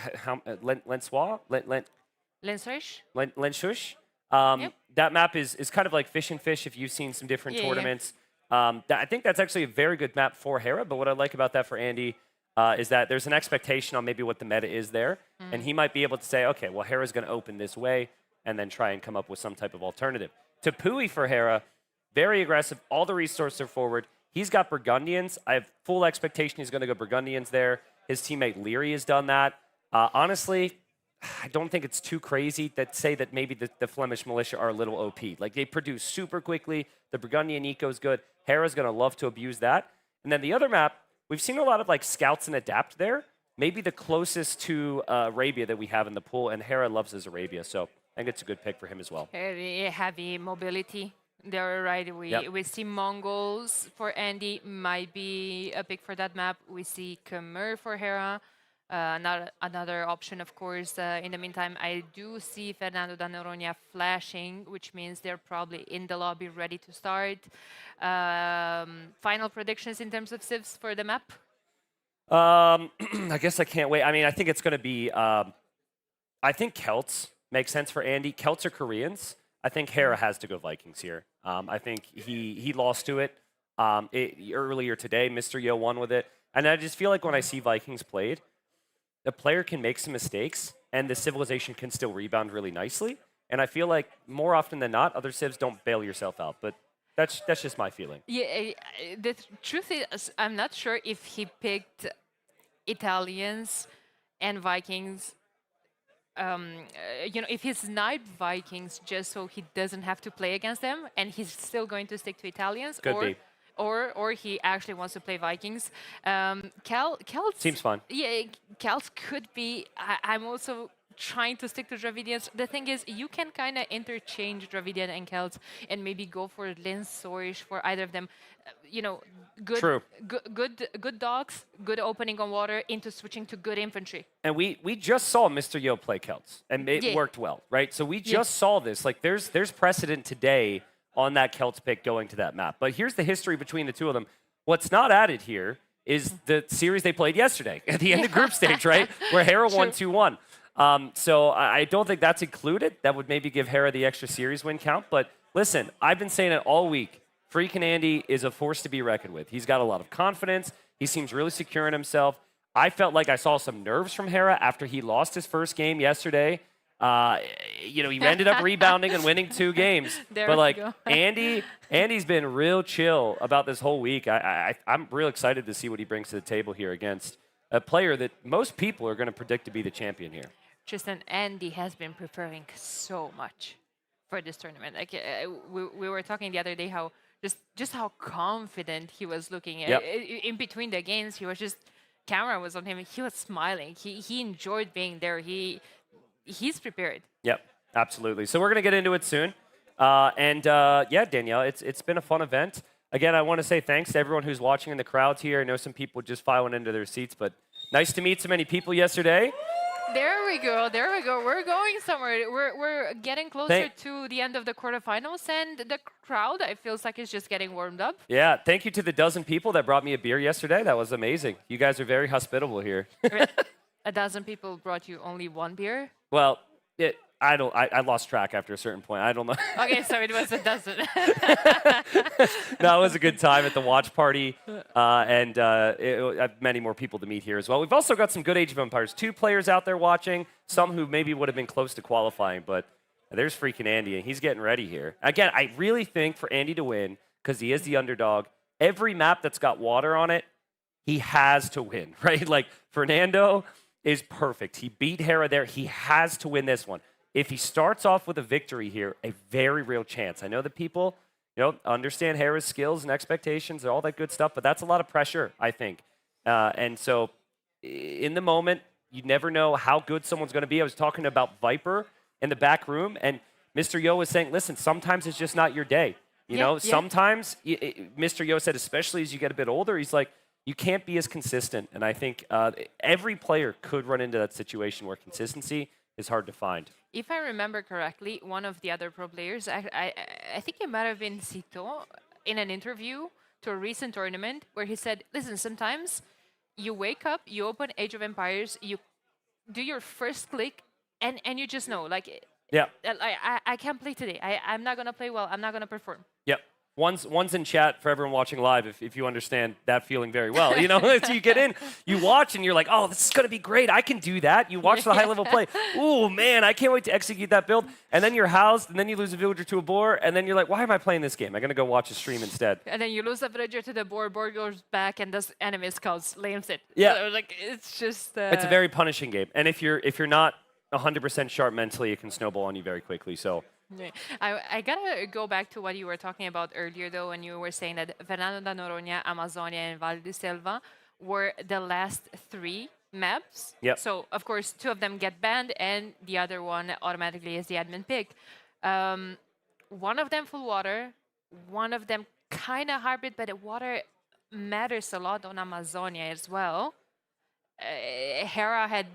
Lenshush. That map is kind of like Fish and Fish if you've seen some different tournaments. I think that's actually a very good map for Hera, but what I like about that for Andy is that there's an expectation on maybe what the meta is there, and he might be able to say, okay, well, Hera's going to open this way, and then try and come up with some type of alternative. Tepui for Hera, very aggressive, all the resources are forward. He's got Burgundians. I have full expectation he's going to go Burgundians there. His teammate Leary has done that. Honestly, I don't think it's too crazy that say that maybe the Flemish militia are a little OP. Like, they produce super quickly. The Burgundian eco is good. Hera's going to love to abuse that. And then the other map, we've seen a lot of like scouts and adapt there. Maybe the closest to Arabia that we have in the pool, and Hera loves his Arabia, so I think it's a good pick for him as well. Heavy mobility. They're right. We see Mongols for Andy, might be a pick for that map. We see Khmer for Hera. Another option, of course. In the meantime, I do see Fernando da Noronha flashing, which means they're probably in the lobby ready to start. Final predictions in terms of civs for the map? I guess I can't wait. I mean, I think it's going to be, I think Celts make sense for Andy. Celts are Koreans. I think Hera has to go Vikings here. I think he lost to it, earlier today. Mr. Yo won with it. And I just feel like when I see Vikings played, the player can make some mistakes, and the civilization can still rebound really nicely. And I feel like more often than not, other civs don't bail yourself out. But that's just my feeling. Yeah, the truth is, I'm not sure if he picked Italians and Vikings. You know, if he sniped Vikings just so he doesn't have to play against them, and he's still going to stick to Italians, Could be. Or he actually wants to play Vikings. Celts Seems fun. Yeah, Celts could be. I'm also trying to stick to Dravidians. The thing is, you can kind of interchange Dravidian and Celts and maybe go for Linsorge for either of them. You know, good dogs, good opening on water into switching to good infantry. And we just saw Mr. Yo play Celts, and it worked well, right? So we just saw this. Like, there's precedent today on that Celts pick going to that map. But here's the history between the two of them. What's not added here is the series they played yesterday at the end of group stage, right? Where Hera won 2-1. So I don't think that's included. That would maybe give Hera the extra series win count. But listen, I've been saying it all week. Freaking Andy is a force to be reckoned with. He's got a lot of confidence. He seems really secure in himself. I felt like I saw some nerves from Hera after he lost his first game yesterday. You know, he ended up rebounding and winning 2 games. But like Andy's been real chill about this whole week. I'm real excited to see what he brings to the table here against a player that most people are going to predict to be the champion here. Tristan, Andy has been preparing so much for this tournament. Like we were talking the other day how just how confident he was looking. In between the games, he was just camera was on him. He was smiling. He enjoyed being there. He's prepared. Yep, absolutely. So we're going to get into it soon. Yeah, Danielle, it's been a fun event. Again, I want to say thanks to everyone who's watching in the crowds here. I know some people just filing into their seats, but nice to meet so many people yesterday. There we go. There we go. We're going somewhere. We're getting closer to the end of the quarterfinals, and the crowd, I feels like, is just getting warmed up. Yeah, thank you to the dozen people that brought me a beer yesterday. That was amazing. You guys are very hospitable here. A dozen people brought you only 1 beer? Well, I lost track after a certain point. I don't know. Okay, so it was a dozen. No, it was a good time at the watch party, and many more people to meet here as well. We've also got some good Age of Empires 2 players out there watching, some who maybe would have been close to qualifying, but there's freaking Andy, and he's getting ready here. Again, I really think for Andy to win, because he is the underdog, every map that's got water on it, he has to win, right? Like, Fernando is perfect. He beat Hera there. He has to win this one. If he starts off with a victory here, a very real chance. I know that people, understand Hera's skills and expectations and all that good stuff, but that's a lot of pressure, I think. And so in the moment, you never know how good someone's going to be. I was talking about Viper in the back room, and Mr. Yo was saying, listen, sometimes it's just not your day. Sometimes Mr. Yo said, especially as you get a bit older, he's like, you can't be as consistent. And I think every player could run into that situation where consistency is hard to find. If I remember correctly, one of the other pro players, I think it might have been Cito, in an interview to a recent tournament where he said, listen, sometimes you wake up, you open Age of Empires, you do your first click, and you just know, like, Yeah. I can't play today. I'm not going to play well. I'm not going to perform. Yep. One's in chat for everyone watching live, if you understand that feeling very well. You know, so you get in, you watch, and you're like, oh, this is going to be great. I can do that. You watch the high-level play. Ooh, man, I can't wait to execute that build. And then you're housed, and then you lose a villager to a boar, and then you're like, why am I playing this game? I'm going to go watch a stream instead. And then you lose the villager to the boar goes back, and does enemy scouts, lames it. Yeah. So, like, it's just... It's a very punishing game. And if you're not 100% sharp mentally, it can snowball on you very quickly. So... Yeah. I gotta go back to what you were talking about earlier, though, when you were saying that Fernando da Noronha, Amazonia, and Val di Selva were the last 3 maps. Yep. So, of course, 2 of them get banned, and the other one automatically is the admin pick. One of them full water, one of them kind of hybrid, but the water matters a lot on Amazonia as well. Hera had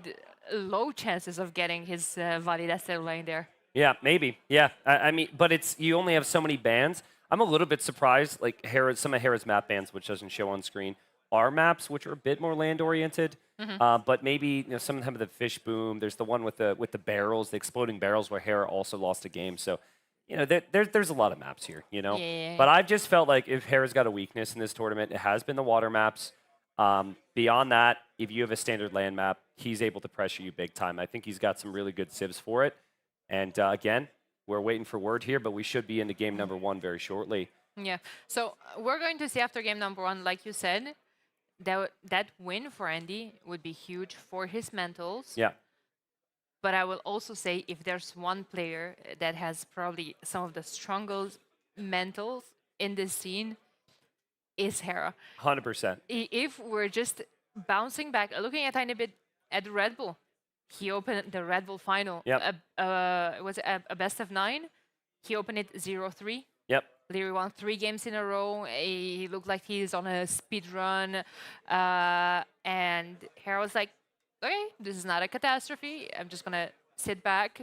low chances of getting his Val di Selva in there. Yeah, maybe. Yeah, I mean, but it's you only have so many bans. I'm a little bit surprised, like some of Hera's map bans, which doesn't show on screen, are maps which are a bit more land-oriented. But maybe some of them have the fish boom. There's the one with the barrels, the exploding barrels, where Hera also lost a game. So, there's a lot of maps here. Yeah. But I've just felt like if Hera's got a weakness in this tournament, it has been the water maps. Beyond that, if you have a standard land map, he's able to pressure you big time. I think he's got some really good civs for it. And again, we're waiting for word here, but we should be into game number 1 very shortly. Yeah. So we're going to see after game number 1, like you said, that win for Andy would be huge for his mentals. Yeah. But I will also say if there's one player that has probably some of the strongest mentals in this scene, is Hera. 100%. If we're just bouncing back, looking a tiny bit at Red Bull, he opened the Red Bull final. Yep. Was it a best of 9? He opened it 0-3. Yep. Leary won 3 games in a row. He looked like he's on a speed run. And Hera was like, okay, this is not a catastrophe. I'm just going to sit back,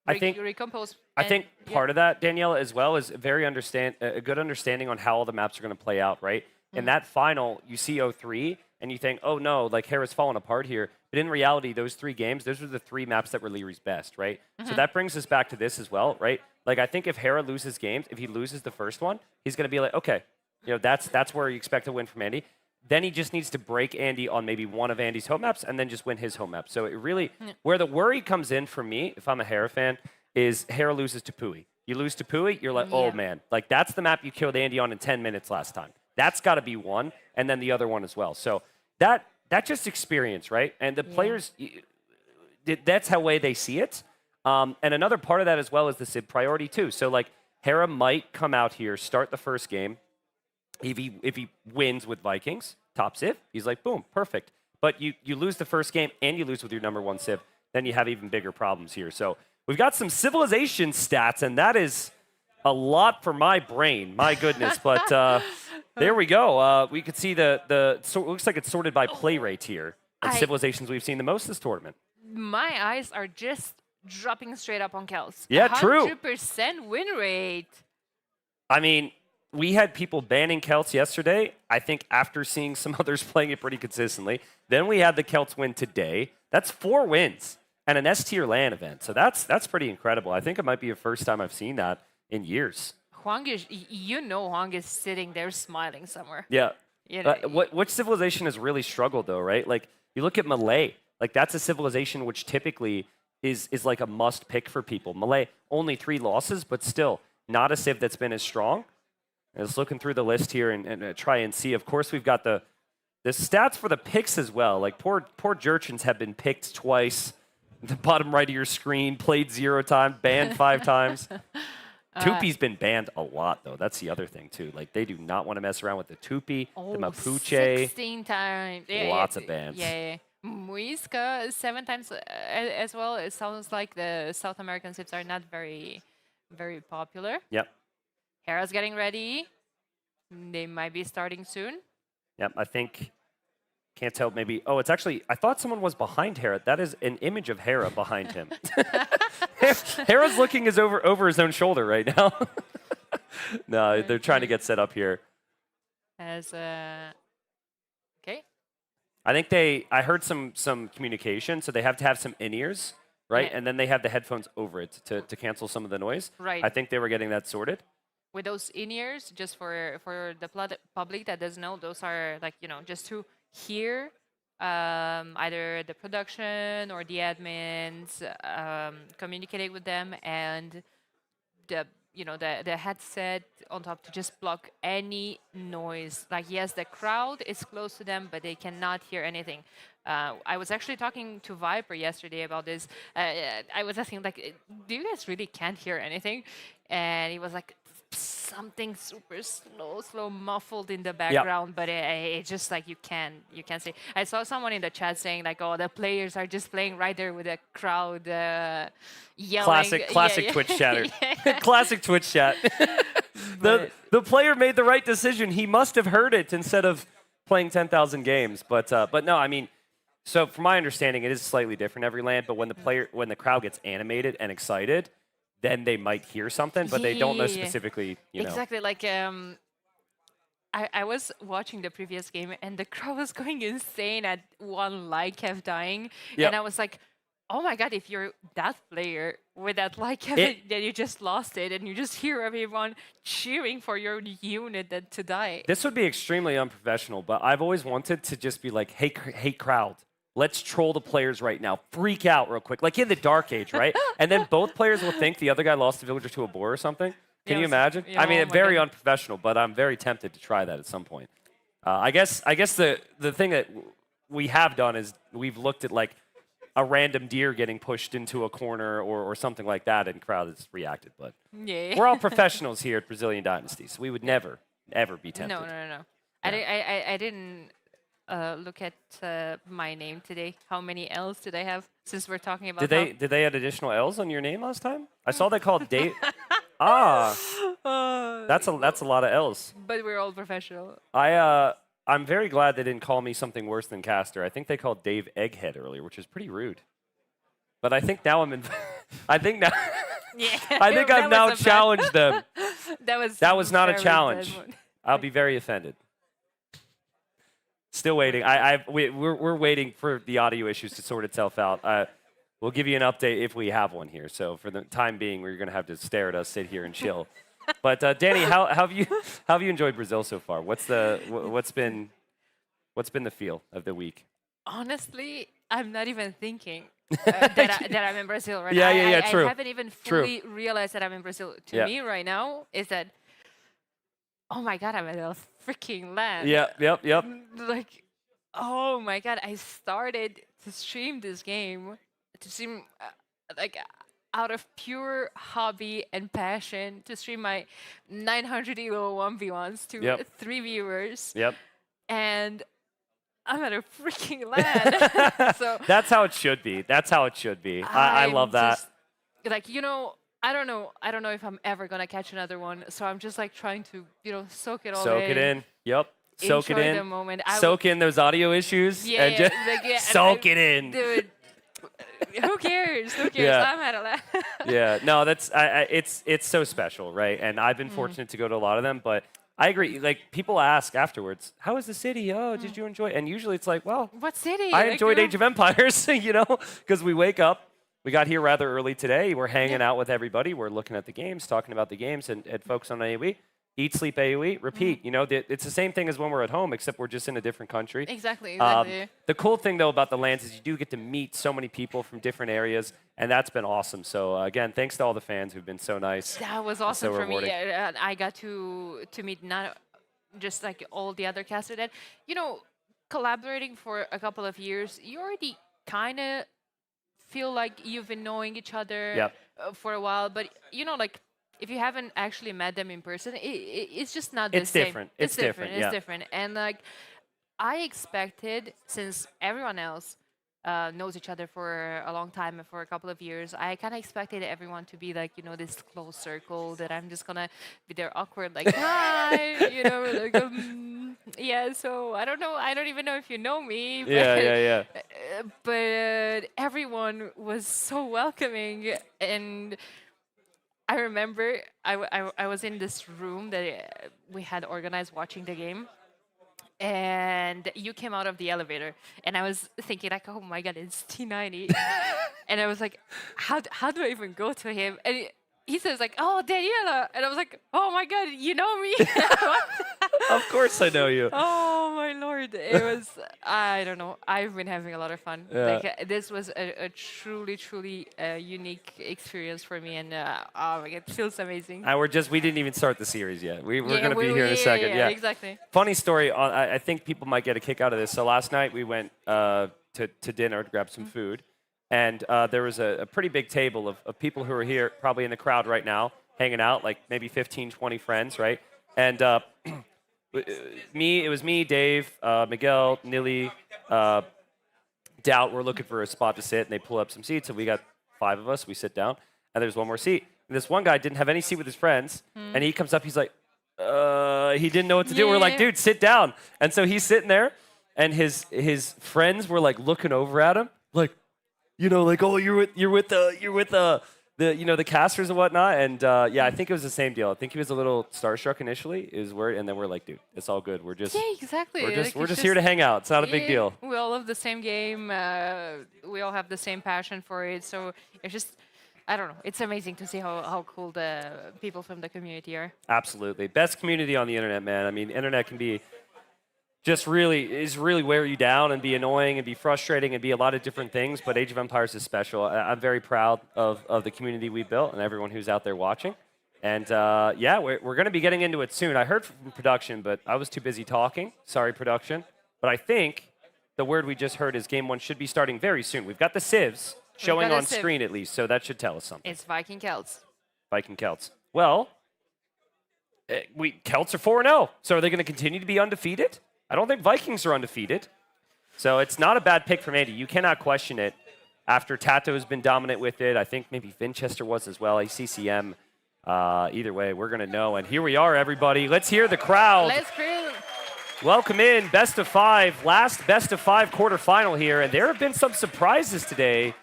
recompose. I think part of that, Daniela, as well, is a good understanding on how all the maps are going to play out, right? In that final, you see 0-3, and you think, oh no, like Hera's falling apart here. But in reality, those 3 games, those were the 3 maps that were Leary's best, right? So that brings us back to this as well, right? Like I think if Hera loses games, if he loses the first one, he's going to be like, okay, that's where you expect to win from Andy. Then he just needs to break Andy on maybe one of Andy's home maps and then just win his home map. So it really, where the worry comes in for me, if I'm a Hera fan, is Hera loses to Pui. You lose to Pui, you're like, oh man, like that's the map you killed Andy on in 10 minutes last time. That's got to be one, and then the other one as well. So that's just experience, right? And the players, that's how way they see it. And another part of that as well is the Civ priority too. So like Hera might come out here, start the first game. If he wins with Vikings, top Civ, he's like, boom, perfect. But you lose the first game and you lose with your number 1 Civ, then you have even bigger problems here. So we've got some civilization stats, and that is a lot for my brain. My goodness, but. There we go. We could see it looks like it's sorted by play rate here. And civilizations we've seen the most this tournament. My eyes are just dropping straight up on Kels. Yeah, true. 100% win rate. I mean, we had people banning Celts yesterday. I think after seeing some others playing it pretty consistently. Then we had the Celts win today. That's 4 wins and an S-tier LAN event. So that's pretty incredible. I think it might be the first time I've seen that in years. Huang is sitting there smiling somewhere. Yeah. You know, which civilization has really struggled though, right? Like you look at Malay, like that's a civilization which typically is like a must pick for people. Malay only 3 losses, but still not a civ that's been as strong. I was looking through the list here and try and see. Of course, we've got the stats for the picks as well. Like poor Jurchens have been picked twice. The bottom right of your screen, played 0 times, banned 5 times. Tupi's been banned a lot, though. That's the other thing, too. Like, they do not want to mess around with the Tupi, the Mapuche. 16 times. Lots of bans. Yeah. Muisca, 7 times as well. It sounds like the South American civs are not very, very popular. Yep. Hera's getting ready. They might be starting soon. Yep, I think, can't tell, maybe, oh, it's actually, I thought someone was behind Hera. That is an image of Hera behind him. Hera's looking over his own shoulder right now. No, they're trying to get set up here. As okay. I think I heard some communication, so they have to have some in-ears, right? Yeah. And then they have the headphones over it to cancel some of the noise. Right. I think they were getting that sorted. With those in-ears, just for the public that doesn't know, those are like, just to hear either the production or the admins, communicating with them, and the headset on top to just block any noise. Like, yes, the crowd is close to them, but they cannot hear anything. I was actually talking to Viper yesterday about this. I was asking, like, do you guys really can't hear anything? And he was like, something super slow, muffled in the background, but it's just like you can't see. I saw someone in the chat saying like, "Oh, the players are just playing right there with the crowd yelling." Classic Twitch chatter. Classic Twitch chat. the player made the right decision. He must have heard it instead of playing 10,000 games. But no, I mean, so from my understanding, it is slightly different every LAN. But when the crowd gets animated and excited, then they might hear something, but they don't know specifically, Exactly, like I was watching the previous game and the crowd was going insane at one light kept dying. Yep. And I was like, oh my god, if you're that player with that light kept then you just lost it and you just hear everyone cheering for your unit to die. This would be extremely unprofessional, but I've always wanted to just be like, hey crowd. Let's troll the players right now. Freak out real quick. Like in the Dark Age, right? And then both players will think the other guy lost the villager to a boar or something. Can you imagine? Yeah, I mean, very unprofessional, but I'm very tempted to try that at some point. I guess the thing that we have done is we've looked at like a random deer getting pushed into a corner or something like that, and crowd has reacted. But we're all professionals here at Brazilian Dynasty, so we would never, ever be tempted. No. Yeah. I didn't look at my name today. How many L's did I have? Since we're talking about Did they add additional L's on your name last time? I saw they called Dave. That's a lot of L's. But we're all professional. I'm very glad they didn't call me something worse than Caster. I think they called Dave Egghead earlier, which is pretty rude. But I think now I'm in. I think now. Yeah. I think I've now challenged them. That was not a challenge. I'll be very offended. Still waiting. We're waiting for the audio issues to sort itself out. We'll give you an update if we have one here. So for the time being, we're going to have to stare at us, sit here, and chill. But Danny, how have you enjoyed Brazil so far? What's been the feel of the week? Honestly, I'm not even thinking that I'm in Brazil right now. Yeah, true. I haven't even fully realized that I'm in Brazil. To me, right now, is that, oh my god, I'm at a freaking LAN. Yep. Like, oh my god, I started to stream this game to stream like out of pure hobby and passion to stream my 900 elo 1v1s to 3 viewers. Yep. And I'm at a freaking LAN. So that's how it should be. I love that. Like, I don't know if I'm ever gonna catch another one. So I'm just like trying to, soak it all in. Soak it in. Yep. Soak it in. The moment. Soak in those audio issues. Yeah. And just soak it in. Dude, who cares? Yeah. I'm at a LAN. Yeah. No, it's so special, right? And I've been fortunate to go to a lot of them, but I agree. Like, people ask afterwards, how was the city? Oh, did you enjoy it? And usually it's like, well, what city? I enjoyed Age of Empires, because we wake up. We got here rather early today. We're hanging out with everybody. We're looking at the games, talking about the games, and focus on AoE. Eat, sleep, AoE, repeat. It's the same thing as when we're at home, except we're just in a different country. Exactly. The cool thing, though, about the LANs is you do get to meet so many people from different areas, and that's been awesome. So, again, thanks to all the fans who've been so nice. That was awesome so for rewarding. me. I got to meet not just like all the other casters that, collaborating for a couple of years, you already kind of feel like you've been knowing each other for a while. But, like, if you haven't actually met them in person, it's just not the same. Different. It's different. Yeah. It's different. And, like, I expected, since everyone else knows each other for a long time and for a couple of years, I kind of expected everyone to be like, this close circle that I'm just going to be there awkward, like, hi, like, yeah. So I don't know. I don't even know if you know me. But, Yeah. But everyone was so welcoming, and I remember I was in this room that we had organized watching the game, and you came out of the elevator, and I was thinking like, oh my god, it's T90, and I was like, how do I even go to him? And he says like, oh, Daniela, and I was like, oh my god, you know me? Of course I know you. Oh my lord, it was, I don't know, I've been having a lot of fun. Yeah. Like this was a truly unique experience for me, and oh my god, it feels amazing. We didn't even start the series yet. We're Yeah, going to be here in a second. yeah, exactly. Funny story. I think people might get a kick out of this. So last night we went to dinner to grab some food, and there was a pretty big table of people who are here, probably in the crowd right now, hanging out, like maybe 15, 20 friends, right? And it was me, Dave, Miguel, Nili, Doubt. We're looking for a spot to sit, and they pull up some seats, and we got 5 of us. We sit down, and there's one more seat. And this one guy didn't have any seat with his friends, and he comes up, he's like, he didn't know what to do. We're like, dude, sit down. And so he's sitting there, and his friends were like looking over at him, like, you know, like, oh, you're with the casters and whatnot. And yeah, I think it was the same deal. I think he was a little starstruck initially, and then we're like, dude, it's all good. We're just exactly. We're just here to hang out. It's not a big deal. We all love the same game. We all have the same passion for it. So it's just, I don't know. It's amazing to see how cool the people from the community are. Absolutely, best community on the internet, man. I mean, internet can be really wear you down and be annoying and be frustrating and be a lot of different things, but Age of Empires is special. I'm very proud of the community we built and everyone who's out there watching. And yeah, we're going to be getting into it soon. I heard from production, but I was too busy talking. Sorry, production. But I think the word we just heard is Game 1 should be starting very soon. We've got the civs showing on screen at least, so that should tell us something. It's Viking Celts. Viking Celts. Well, Celts are 4-0, so are they going to continue to be undefeated? I don't think Vikings are undefeated. So it's not a bad pick from Andy. You cannot question it. After Tato has been dominant with it, I think maybe Vinchester was as well, ACCM. Either way, we're going to know. And here we are, everybody. Let's hear the crowd. Let's hear. Welcome in, best of 5. Last best of 5 quarterfinal here. And there have been some surprises today.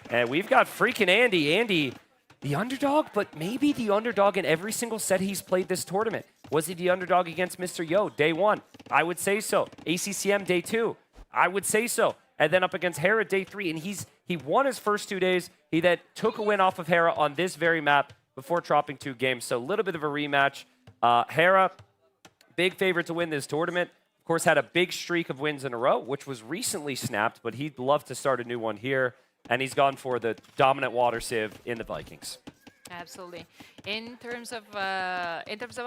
And we've got freaking Andy. Andy, the underdog, but maybe the underdog in every single set he's played this tournament. Was he the underdog against Mr. Yo, day 1? I would say so. ACCM, day 2? I would say so. And then up against Hera, day 3. And he won his first 2 days. He then took a win off of Hera on this very map before dropping 2 games. So a little bit of a rematch. Hera, big favorite to win this tournament. Of course, had a big streak of wins in a row, which was recently snapped, but he'd love to start a new one here. And he's gone for the dominant water civ in the Vikings. Absolutely. In terms of a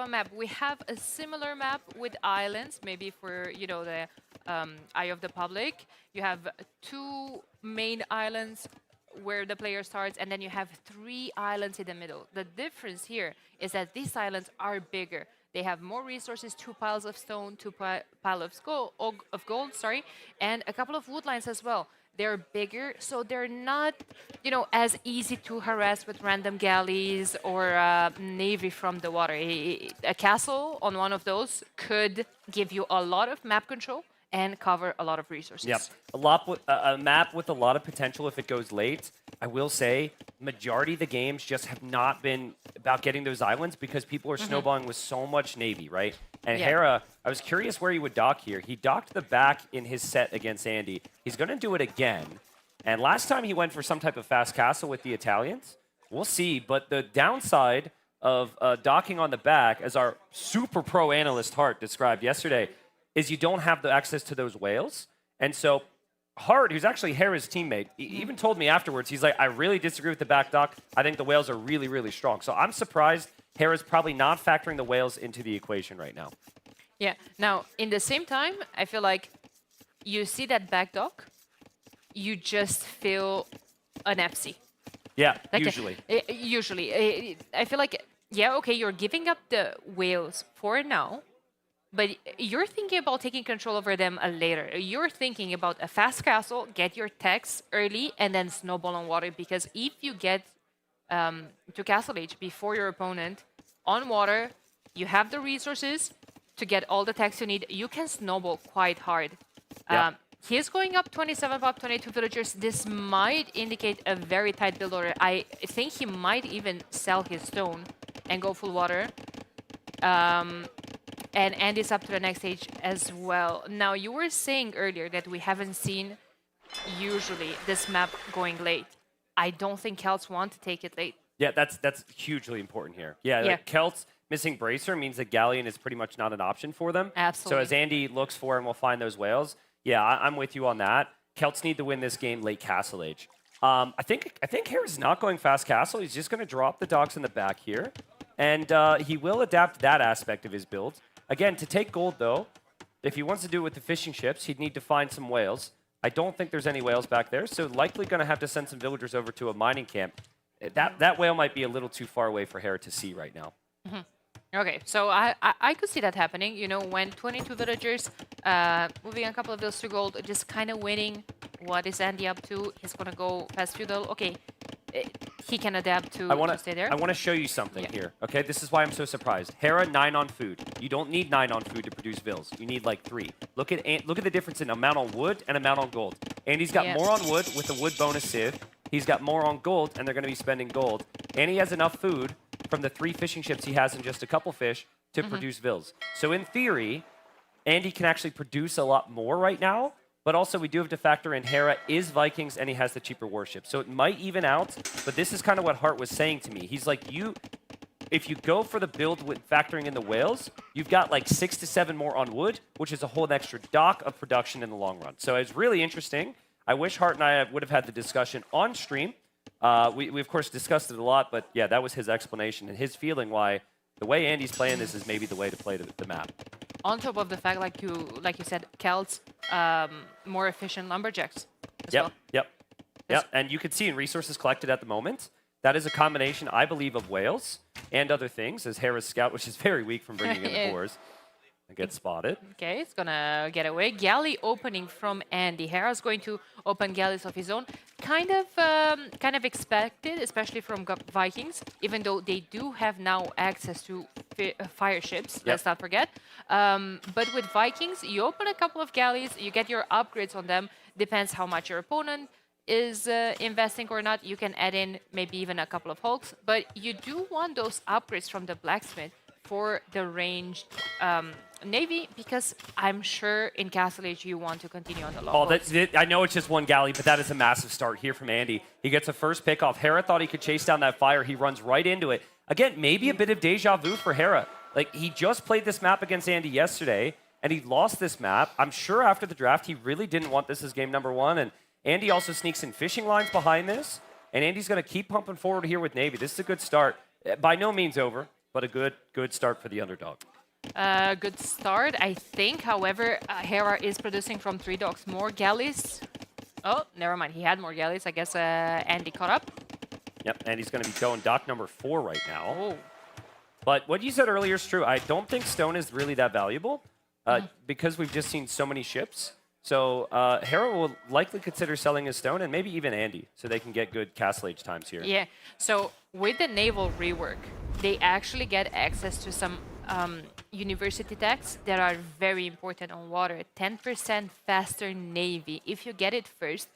map, we have a similar map with islands. Maybe for the Eye of the Public, you have 2 main islands where the player starts, and then you have 3 islands in the middle. The difference here is that these islands are bigger. They have more resources, 2 piles of stone, 2 piles of gold, sorry, and a couple of wood lines as well. They're bigger, so they're not, as easy to harass with random galleys or navy from the water. A castle on one of those could give you a lot of map control and cover a lot of resources. Yep, a map with a lot of potential if it goes late. I will say, majority of the games just have not been about getting those islands because people are snowballing with so much navy, right? And Hera, I was curious where he would dock here. He docked the back in his set against Andy. He's going to do it again. And last time he went for some type of fast castle with the Italians. We'll see. But the downside of docking on the back, as our super pro analyst Hart described yesterday, is you don't have the access to those whales. And so Hart, who's actually Hera's teammate, he even told me afterwards, he's like, I really disagree with the back dock. I think the whales are really, really strong. So I'm surprised Hera's probably not factoring the whales into the equation right now. Yeah. Now, in the same time, I feel like you see that back dock, you just feel an FC. Yeah, like usually. Usually. I feel like, yeah, okay, you're giving up the whales for now, but you're thinking about taking control over them later. You're thinking about a fast castle, get your techs early, and then snowball on water. Because if you get to Castle Age before your opponent on water, you have the resources, to get all the techs you need, you can snowball quite hard. Yeah. He's going up 27 pop, 22 villagers. This might indicate a very tight build order. I think he might even sell his stone and go full water. And Andy's up to the next stage as well. Now, you were saying earlier that we haven't seen usually this map going late. I don't think Celts want to take it late. Yeah, that's hugely important here. Yeah, like Celts missing Bracer means that Galleon is pretty much not an option for them. Absolutely. So as Andy looks for and will find those whales, yeah, I'm with you on that. Celts need to win this game late Castle Age. I think Hera's not going fast Castle. He's just going to drop the docks in the back here. And he will adapt that aspect of his build. Again, to take gold, though, if he wants to do it with the fishing ships, he'd need to find some whales. I don't think there's any whales back there, so likely going to have to send some villagers over to a mining camp. That whale might be a little too far away for Hera to see right now. Okay, so I could see that happening. You know, when 22 villagers, moving a couple of those to gold, just kind of waiting. What is Andy up to? He's going to go past feudal. Okay, he can adapt to stay there. I want to show you something here. Okay, this is why I'm so surprised. Hera 9 on food. You don't need 9 on food to produce vills. You need like 3. Look at the difference in amount on wood and amount on gold. Andy's got more on wood with the wood bonus sieve. He's got more on gold, and they're going to be spending gold. And he has enough food from the 3 fishing ships he has and just a couple fish to produce vills. So in theory, Andy can actually produce a lot more right now. But also, we do have to factor in Hera is Vikings, and he has the cheaper warship. So it might even out, but this is kind of what Hart was saying to me. He's like, if you go for the build with factoring in the whales, you've got like 6 to 7 more on wood, which is a whole extra dock of production in the long run. So it's really interesting. I wish Hart and I would have had the discussion on stream. We of course, discussed it a lot, but yeah, that was his explanation and his feeling why the way Andy's playing this is maybe the way to play the map. On top of the fact, like you said, Celts, more efficient lumberjacks as well. Yep. And you can see in resources collected at the moment, that is a combination, I believe, of whales and other things, as Hera's scout, which is very weak from bringing in the boars. And get spotted. Okay, it's gonna get away. Galley opening from Andy. Hera's going to open galleys of his own. Kind of expected, especially from Vikings, even though they do have now access to fire ships. Let's not forget. But with Vikings, you open a couple of galleys, you get your upgrades on them. Depends how much your opponent is investing or not. You can add in maybe even a couple of hulks, but you do want those upgrades from the blacksmith for the ranged navy, because I'm sure in Castle Age you want to continue on the long I know it's just 1 galley, but that is a massive start here from Andy. He gets a first pick off. Hera thought he could chase down that fire. He runs right into it. Again, maybe a bit of deja vu for Hera. Like, he just played this map against Andy yesterday, and he lost this map. I'm sure after the draft, he really didn't want this as game number 1, and Andy also sneaks in fishing lines behind this, and Andy's going to keep pumping forward here with Navy. This is a good start. By no means over, but a good start for the underdog. Good start, I think. However, Hera is producing from 3 docks. More galleys. Oh, never mind. He had more galleys. I guess Andy caught up. Yep, Andy's going to be going dock number 4 right now. Oh. But what you said earlier is true. I don't think stone is really that valuable because we've just seen so many ships. So Hera will likely consider selling his stone, and maybe even Andy, so they can get good Castle Age times here. Yeah, so with the naval rework, they actually get access to some university techs that are very important on water. 10% faster navy. If you get it first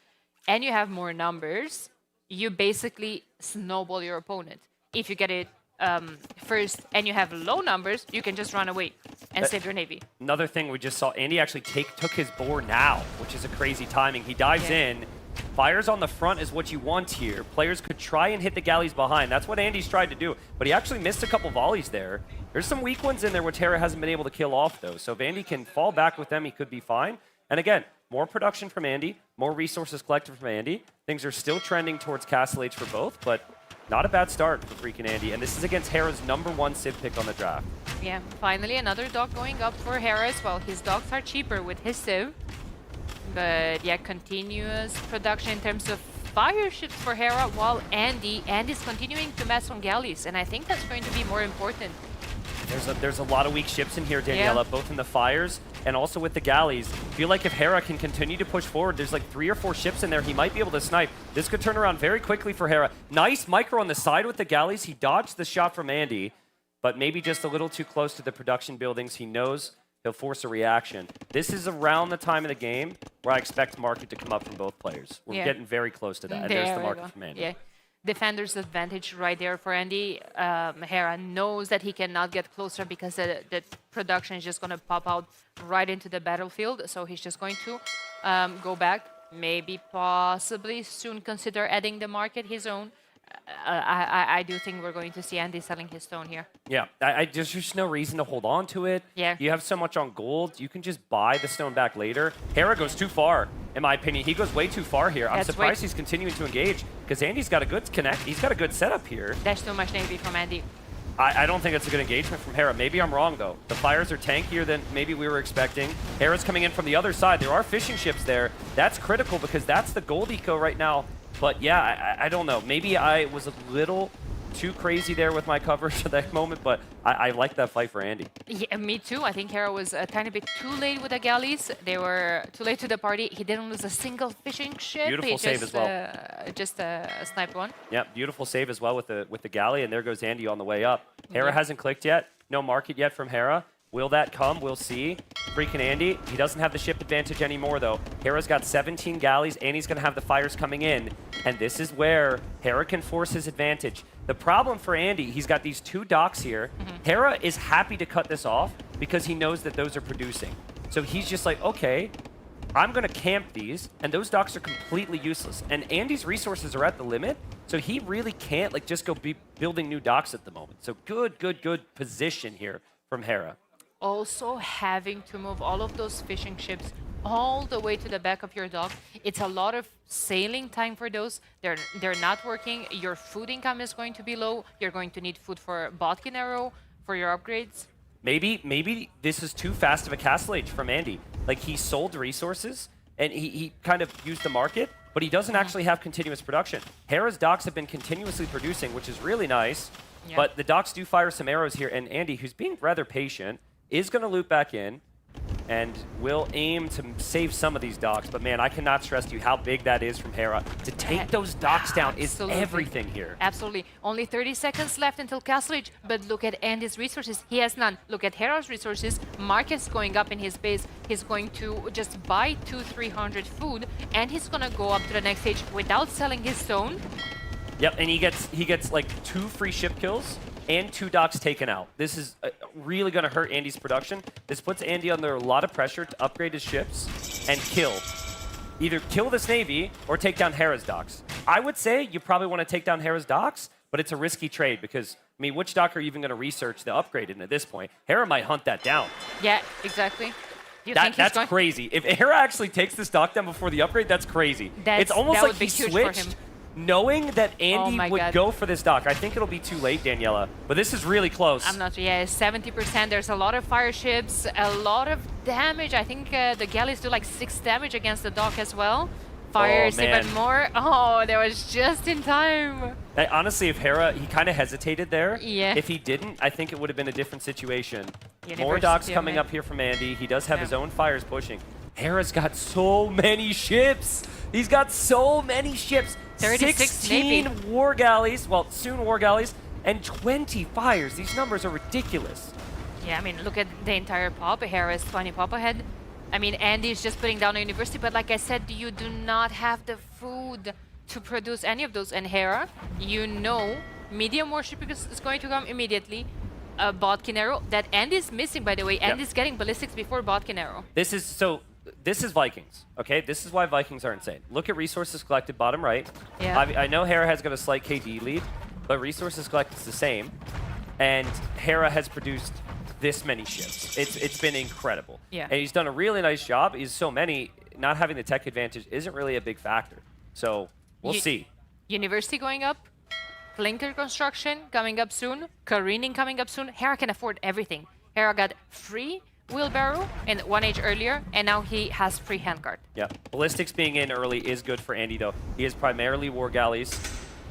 and you have more numbers, you basically snowball your opponent. If you get it first and you have low numbers, you can just run away and save your navy. Another thing we just saw, Andy actually took his boar now, which is a crazy timing. He dives in. Fires on the front is what you want here. Players could try and hit the galleys behind. That's what Andy's tried to do, but he actually missed a couple volleys there. There's some weak ones in there which Hera hasn't been able to kill off, though. So if Andy can fall back with them, he could be fine. And again, more production from Andy, more resources collected from Andy. Things are still trending towards Castle Age for both, but not a bad start for freaking Andy. And this is against Hera's #1 civ pick on the draft. Yeah, finally another dog going up for Hera as well. His dogs are cheaper with his civ. But yeah, continuous production in terms of fire ships for Hera, while Andy's continuing to mess on galleys, and I think that's going to be more important. There's a lot of weak ships in here, Daniela, both in the fires and also with the galleys. I feel like if Hera can continue to push forward, there's like 3 or 4 ships in there he might be able to snipe. This could turn around very quickly for Hera. Nice micro on the side with the galleys. He dodged the shot from Andy, but maybe just a little too close to the production buildings. He knows he'll force a reaction. This is around the time of the game where I expect market to come up from both players. We're getting very close to that. And there's the market from Andy. Yeah. Defender's advantage right there for Andy. Hera knows that he cannot get closer because the production is just going to pop out right into the battlefield. So he's just going to go back, maybe possibly soon consider adding the market his own. I do think we're going to see Andy selling his stone here. Yeah, there's just no reason to hold on to it. Yeah. You have so much on gold. You can just buy the stone back later. Hera goes too far, in my opinion. He goes way too far here. I'm surprised he's continuing to engage because Andy's got a good connect. He's got a good setup here. That's too much Navy from Andy. I don't think it's a good engagement from Hera. Maybe I'm wrong, though. The fires are tankier than maybe we were expecting. Hera's coming in from the other side. There are fishing ships there. That's critical because that's the gold eco right now. But yeah, I don't know. Maybe I was a little too crazy there with my coverage at that moment, but I like that fight for Andy. Yeah, me too. I think Hera was a tiny bit too late with the galleys. They were too late to the party. He didn't lose a single fishing ship. Beautiful save as well. Just a sniped one. Yeah, beautiful save as well with the galley, and there goes Andy on the way up. Hera hasn't clicked yet. No market yet from Hera. Will that come? We'll see. Freaking Andy. He doesn't have the ship advantage anymore, though. Hera's got 17 galleys, and he's going to have the fires coming in. And this is where Hera can force his advantage. The problem for Andy, he's got these 2 docks here. Hera is happy to cut this off because he knows that those are producing. So he's just like, okay, I'm going to camp these, and those docks are completely useless. And Andy's resources are at the limit, so he really can't like just go be building new docks at the moment. So good position here from Hera. Also having to move all of those fishing ships all the way to the back of your dock. It's a lot of sailing time for those. They're not working. Your food income is going to be low. You're going to need food for Botkin Arrow, for your upgrades. Maybe this is too fast of a castle age from Andy. Like, he sold resources, and he kind of used the market, but he doesn't actually have continuous production. Hera's docks have been continuously producing, which is really nice, but the docks do fire some arrows here, and Andy, who's being rather patient, is going to loop back in and will aim to save some of these docks. But man, I cannot stress to you how big that is from Hera. To take those docks down is everything here. Absolutely. Only 30 seconds left until Castle Age, but look at Andy's resources. He has none. Look at Hera's resources. Market's going up in his base. He's going to just buy 200-300 food, and he's going to go up to the next stage without selling his stone. Yep, and he gets like 2 free ship kills and 2 docks taken out. This is really going to hurt Andy's production. This puts Andy under a lot of pressure to upgrade his ships and either kill this navy or take down Hera's docks. I would say you probably want to take down Hera's docks, but it's a risky trade because, I mean, which dock are you even going to research the upgrade in at this point? Hera might hunt that down. Yeah, exactly. That's crazy. If Hera actually takes this dock down before the upgrade, that's crazy. It's almost like he switched knowing that Andy would go for this dock. I think it'll be too late, Daniela, but this is really close. I'm not sure. Yeah, 70%. There's a lot of fire ships, a lot of damage. I think the galleys do like 6 damage against the dock as well. Fires even more. Oh, that was just in time. Honestly, if Hera, he kind of hesitated there. Yeah. If he didn't, I think it would have been a different situation. More docks coming up here from Andy. He does have his own fires pushing. Hera's got so many ships. He's got so many ships. 16 war galleys, well, soon war galleys, and 20 fires. These numbers are ridiculous. Yeah, I mean, look at the entire pop. Hera is 20 pop ahead. I mean, Andy's just putting down a university, but like I said, you do not have the food to produce any of those. And Hera, you know, medium warship is going to come immediately. Botkin Arrow, that Andy's missing, by the way. Andy's getting ballistics before Botkin Arrow. This is Vikings, okay? This is why Vikings are insane. Look at resources collected bottom right. Yeah. I know Hera has got a slight KD lead, but resources collected is the same. And Hera has produced this many ships. It's been incredible. Yeah. And he's done a really nice job. He's so many, not having the tech advantage isn't really a big factor. So we'll see. University going up. Clinker construction coming up soon. Careening coming up soon. Hera can afford everything. Hera got free wheelbarrow in 1 age earlier, and now he has free handguard. Yeah, ballistics being in early is good for Andy, though. He is primarily war galleys.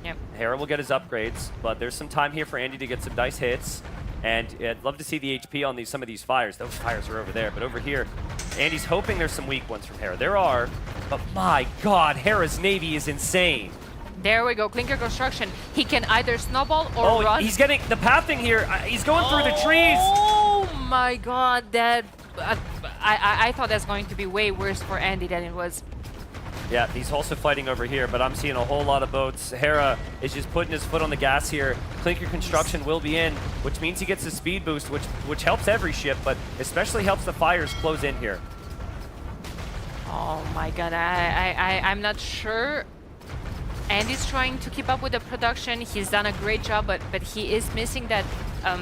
Yep. Hera will get his upgrades, but there's some time here for Andy to get some nice hits. And I'd love to see the HP on some of these fires. Those fires are over there, but over here, Andy's hoping there's some weak ones from Hera. There are, but my God, Hera's navy is insane. There we go, Clinker Construction. He can either snowball or run. He's getting the pathing here. He's going through the trees. Oh my god, that... I thought that's going to be way worse for Andy than it was. Yeah, he's also fighting over here, but I'm seeing a whole lot of boats. Hera is just putting his foot on the gas here. Clinker Construction will be in, which means he gets a speed boost, which helps every ship, but especially helps the fires close in here. Oh my god, I'm not sure. Andy's trying to keep up with the production. He's done a great job, but he is missing that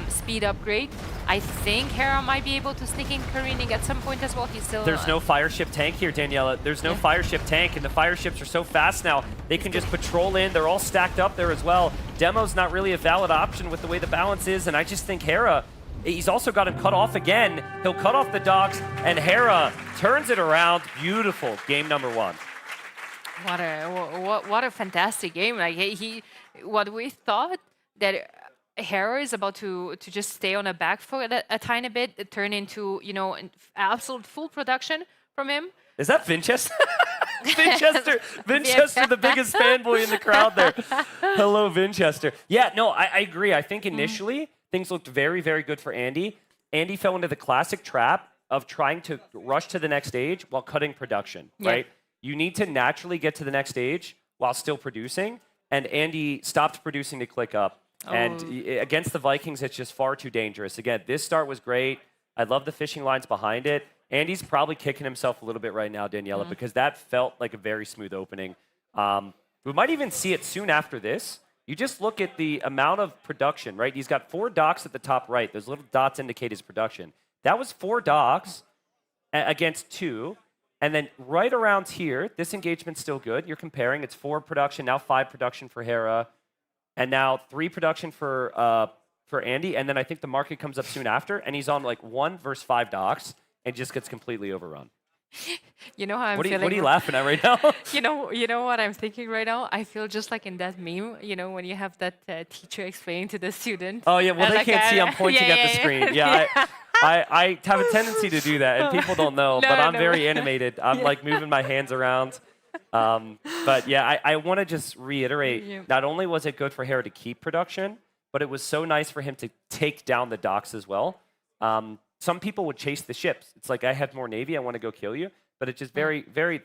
speed upgrade. I think Hera might be able to sneak in careening at some point as well. He's still... There's no fire ship tank here, Daniela. There's no fire ship tank, and the fire ships are so fast now, they can just patrol in. They're all stacked up there as well. Demo's not really a valid option with the way the balance is, and I just think Hera, he's also got him cut off again. He'll cut off the docks, and Hera turns it around. Beautiful. Game number 1. What a fantastic game. Like what we thought that Hera is about to just stay on a back foot a tiny bit, it turned into, you know, absolute full production from him. Is that Vinchester? Vinchester, the biggest fanboy in the crowd there. Hello, Vinchester. Yeah, no, I agree. I think initially things looked very, very good for Andy. Andy fell into the classic trap of trying to rush to the next stage while cutting production, right? You need to naturally get to the next stage while still producing, and Andy stopped producing to click up. And against the Vikings, it's just far too dangerous. Again, this start was great. I love the fishing lines behind it. Andy's probably kicking himself a little bit right now, Daniela, because that felt like a very smooth opening. We might even see it soon after this. You just look at the amount of production, right? He's got 4 docks at the top right. Those little dots indicate his production. That was 4 docks against 2. And then right around here, this engagement's still good. You're comparing. It's 4 production, now 5 production for Hera. And now 3 production for Andy, and then I think the market comes up soon after, and he's on like 1 versus 5 docks, and just gets completely overrun. You know how I'm feeling? What are you laughing at right now? you know what I'm thinking right now? I feel just like in that meme, you know, when you have that teacher explaining to the student. Oh yeah, well they like can't see. I'm pointing at the screen. Yeah, I have a tendency to do that, and people don't know, but I'm very animated. I'm like moving my hands around. But yeah, I want to just reiterate, not only was it good for Hera to keep production, but it was so nice for him to take down the docks as well. Some people would chase the ships. It's like, I have more Navy, I want to go kill you. But it's just very, very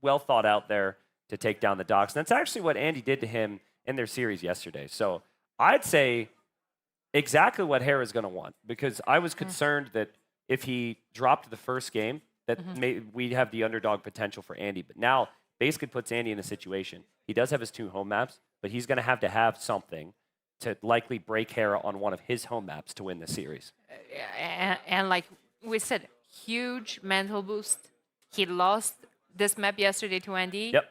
well thought out there to take down the docks. And that's actually what Andy did to him in their series yesterday. So I'd say exactly what Hera's going to want, because I was concerned that if he dropped the first game, that we'd have the underdog potential for Andy. But now basically puts Andy in a situation. He does have his 2 home maps, but he's going to have something to likely break Hera on one of his home maps to win the series. And like we said, huge mental boost. He lost this map yesterday to Andy. Yep.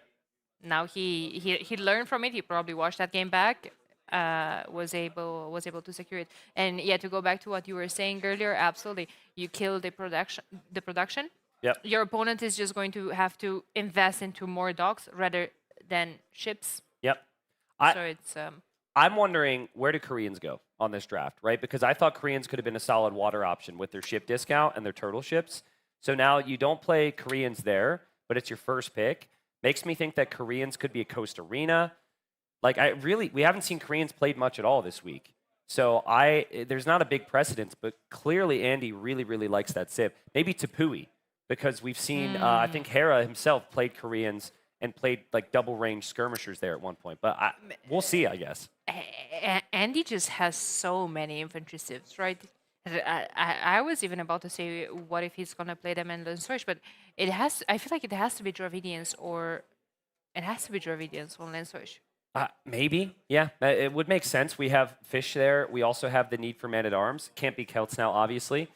Now he learned from it. He probably watched that game back. Was able to secure it. And yeah, to go back to what you were saying earlier, absolutely, you kill the production. Yep. Your opponent is just going to have to invest into more docks rather than ships. Yep. So it's I'm wondering, where do Koreans go on this draft, right? Because I thought Koreans could have been a solid water option with their ship discount and their turtle ships. So now you don't play Koreans there, but it's your first pick. Makes me think that Koreans could be a Coast Arena. Like, we haven't seen Koreans played much at all this week. So there's not a big precedence, but clearly Andy really, really likes that SIP. Maybe Tapui, because we've seen, I think Hera himself played Koreans and played like double range skirmishers there at one point. But we'll see, I guess. Andy just has so many infantry SIPs, right? I was even about to say, what if he's gonna play them in the Switch? But I feel like it has to be Dravidians, or it has to be Dravidians on Land Switch. Maybe, yeah. It would make sense. We have fish there. We also have the need for man-at-arms. Can't be Celts now, obviously.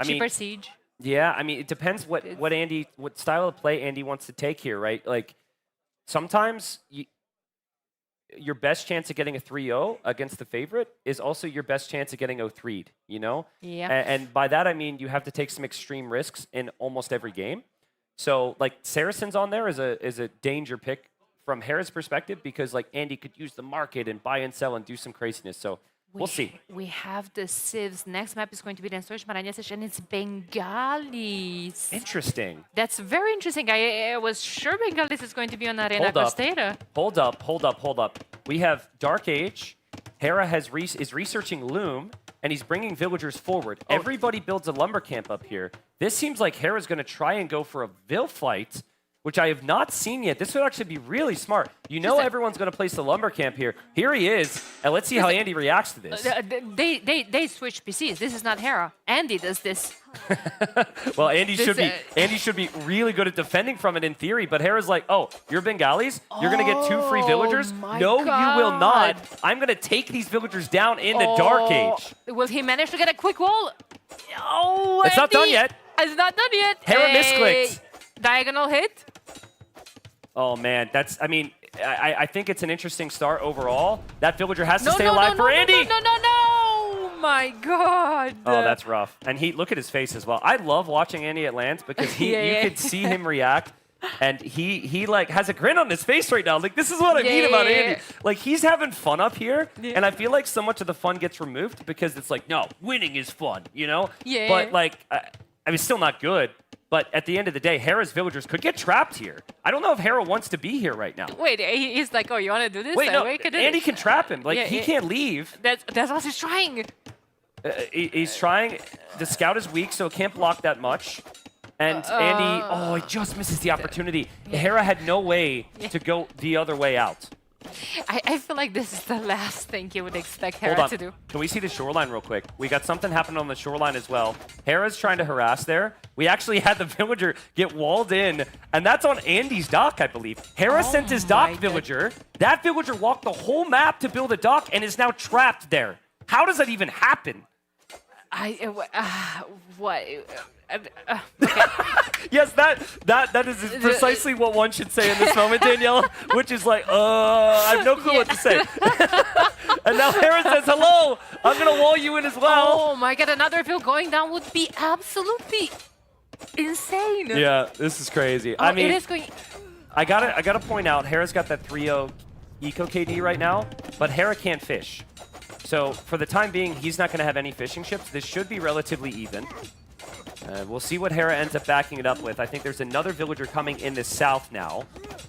Cheaper siege. Yeah, I mean, it depends what style of play Andy wants to take here, right? Like, sometimes your best chance of getting a 3-0 against the favorite is also your best chance of getting 0-3'd, you know? Yeah. And by that, I mean you have to take some extreme risks in almost every game. So, like, Saracens on there is a danger pick from Hera's perspective, because, like, Andy could use the market and buy and sell and do some craziness. So We'll see. We have the Civs. Next map is going to be the Insurgent Maranhão, and it's Bengalis. Interesting. That's very interesting. I was sure Bengalis is going to be on Arena Costeira. Hold up. We have Dark Age. Hera is researching Loom, and he's bringing villagers forward. Everybody builds a lumber camp up here. This seems like Hera's going to try and go for a Vil fight, which I have not seen yet. This would actually be really smart. You know everyone's going to place the lumber camp here. Here he is, and let's see how Andy reacts to this. They switch PCs. This is not Hera. Andy does this. Well, Andy should be really good at defending from it in theory, but Hera's like, oh, you're Bengalis? You're going to get 2 free villagers? No, you will not. I'm going to take these villagers down in the Dark Age. Will he manage to get a quick wall? Oh, it's not done yet. It's not done yet. Hera misclicked. Diagonal hit. Oh, man. I think it's an interesting start overall. That villager has to stay alive for Andy. No, my God. Oh, that's rough. And look at his face as well. I love watching Andy at LANs because you can see him react. And he like has a grin on his face right now. Like, this is what I mean about Andy. Like, he's having fun up here. And I feel like so much of the fun gets removed because it's like, no, winning is fun, you know? Yeah. But like, I mean, still not good. But at the end of the day, Hera's villagers could get trapped here. I don't know if Hera wants to be here right now. Wait, he's like, oh, you want to do this? Wait, no, Andy can trap him. Like, he can't leave. That's what he's trying. He's trying. The scout is weak, so it can't block that much. And Andy, he just misses the opportunity. Hera had no way to go the other way out. I feel like this is the last thing you would expect Hera to do. Can we see the shoreline real quick? We got something happening on the shoreline as well. Hera's trying to harass there. We actually had the villager get walled in, and that's on Andy's dock, I believe. Hera sent his dock villager. That villager walked the whole map to build a dock and is now trapped there. How does that even happen? What? Yes, that is precisely what one should say in this moment, Daniela, which is like, I have no clue what to say. And now Hera says, hello, I'm going to wall you in as well. Oh my God, another Vil going down would be absolutely insane. Yeah, this is crazy. Oh, I mean, it is going... I gotta point out, Hera's got that 3-0 eco KD right now, but Hera can't fish. So for the time being, he's not going to have any fishing ships. This should be relatively even. We'll see what Hera ends up backing it up with. I think there's another villager coming in the south now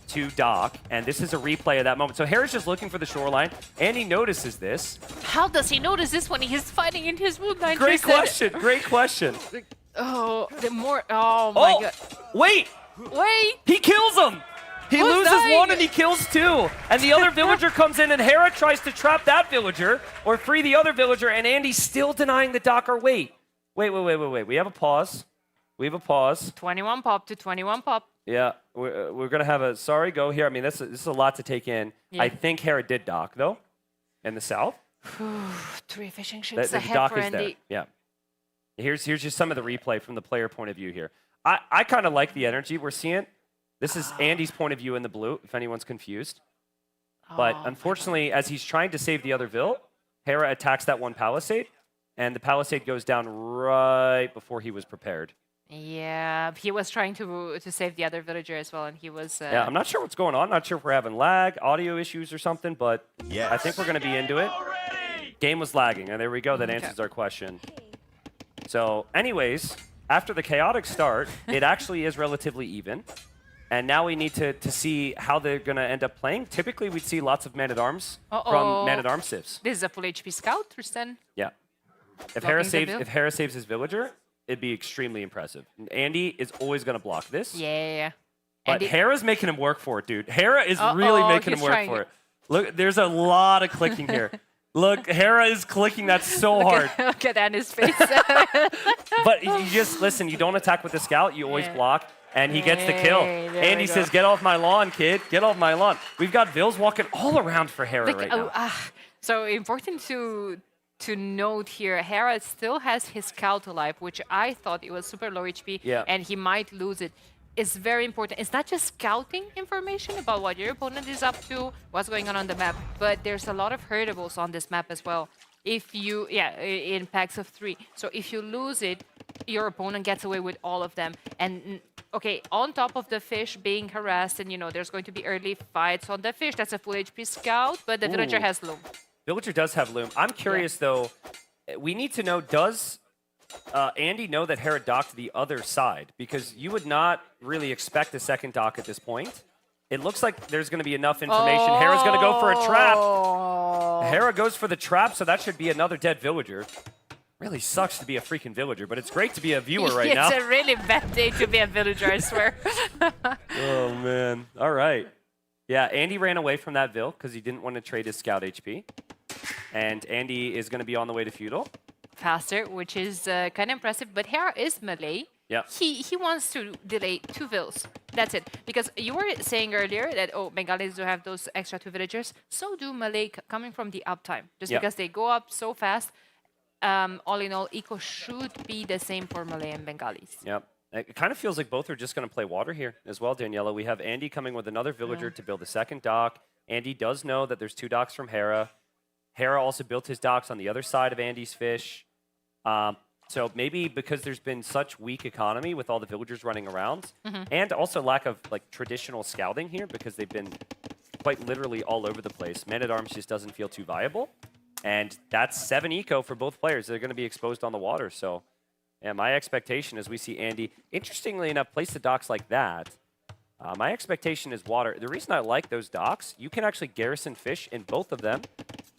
to dock, and this is a replay of that moment. So Hera's just looking for the shoreline, and he notices this. How does he notice this when he's fighting in his wood line? Great question. Great question. Oh, my God. Wait. He kills him. He loses one and he kills 2. And the other villager comes in and Hera tries to trap that villager or free the other villager, and Andy's still denying the docker. Wait. We have a pause. 21 pop to 21 pop. Yeah, we're going to have a sorry go here. I mean, this is a lot to take in. Yeah. I think Hera did dock, though, in the south. 3 fishing ships ahead dock for is Andy. There. Yeah. Here's just some of the replay from the player point of view here. I kind of like the energy we're seeing. This is Andy's point of view in the blue, if anyone's confused. But unfortunately, as he's trying to save the other Vil, Hera attacks that one palisade, and the palisade goes down right before he was prepared. Yeah, he was trying to save the other villager as well, and he was... Yeah, I'm not sure what's going on. Not sure if we're having lag, audio issues or something, but I think we're going to be into it. Game was lagging, and there we go. That answers our question. So anyways, after the chaotic start, it actually is relatively even. And now we need to see how they're going to end up playing. Typically, we'd see lots of Man-at-Arms from Man-at-Arms civs. This is a full HP scout, Tristan. Yeah. If Hera saves his villager, it'd be extremely impressive. And Andy is always going to block this. Yeah. But Hera's making him work for it, dude. Hera is really making him work for it. Look, there's a lot of clicking here. Look, Hera is clicking that so hard. Look at Andy's face. But you just, listen, you don't attack with the scout. You always block. And he gets the kill. Andy says, get off my lawn, kid. Get off my lawn. We've got Vils walking all around for Hera right now. So important to note here, Hera still has his scout alive, which I thought it was super low HP, and he might lose it. It's very important. It's not just scouting information about what your opponent is up to, what's going on the map, but there's a lot of hurtables on this map as well. If you, in packs of 3. So if you lose it, your opponent gets away with all of them. And okay, on top of the fish being harassed, and there's going to be early fights on the fish. That's a full HP scout, but the villager has low. Villager does have Loom. I'm curious, though. We need to know, does Andy know that Hera docked the other side? Because you would not really expect a second dock at this point. It looks like there's going to be enough information. Hera's going to go for a trap. Hera goes for the trap, so that should be another dead villager. Really sucks to be a freaking villager, but it's great to be a viewer right now. It's a really bad day to be a villager, I swear. Oh, man. All right. Yeah, Andy ran away from that Vill because he didn't want to trade his scout HP. And Andy is going to be on the way to feudal. Faster, which is kind of impressive, but Hera is melee. Yeah. He wants to delay 2 vills. That's it. Because you were saying earlier that, oh, Bengalis do have those extra 2 villagers. So do melee coming from the uptime. Just because they go up so fast. All in all, eco should be the same for Malay and Bengalis. Yep. It kind of feels like both are just going to play water here as well, Daniela. We have Andy coming with another villager to build a second dock. Andy does know that there's 2 docks from Hera. Hera also built his docks on the other side of Andy's fish. So maybe because there's been such weak economy with all the villagers running around, and also lack of like traditional scouting here because they've been quite literally all over the place. Man-at-Arms just doesn't feel too viable. And that's 7 eco for both players. They're going to be exposed on the water. So yeah, my expectation is we see Andy, interestingly enough, place the docks like that. My expectation is water. The reason I like those docks, you can actually garrison fish in both of them.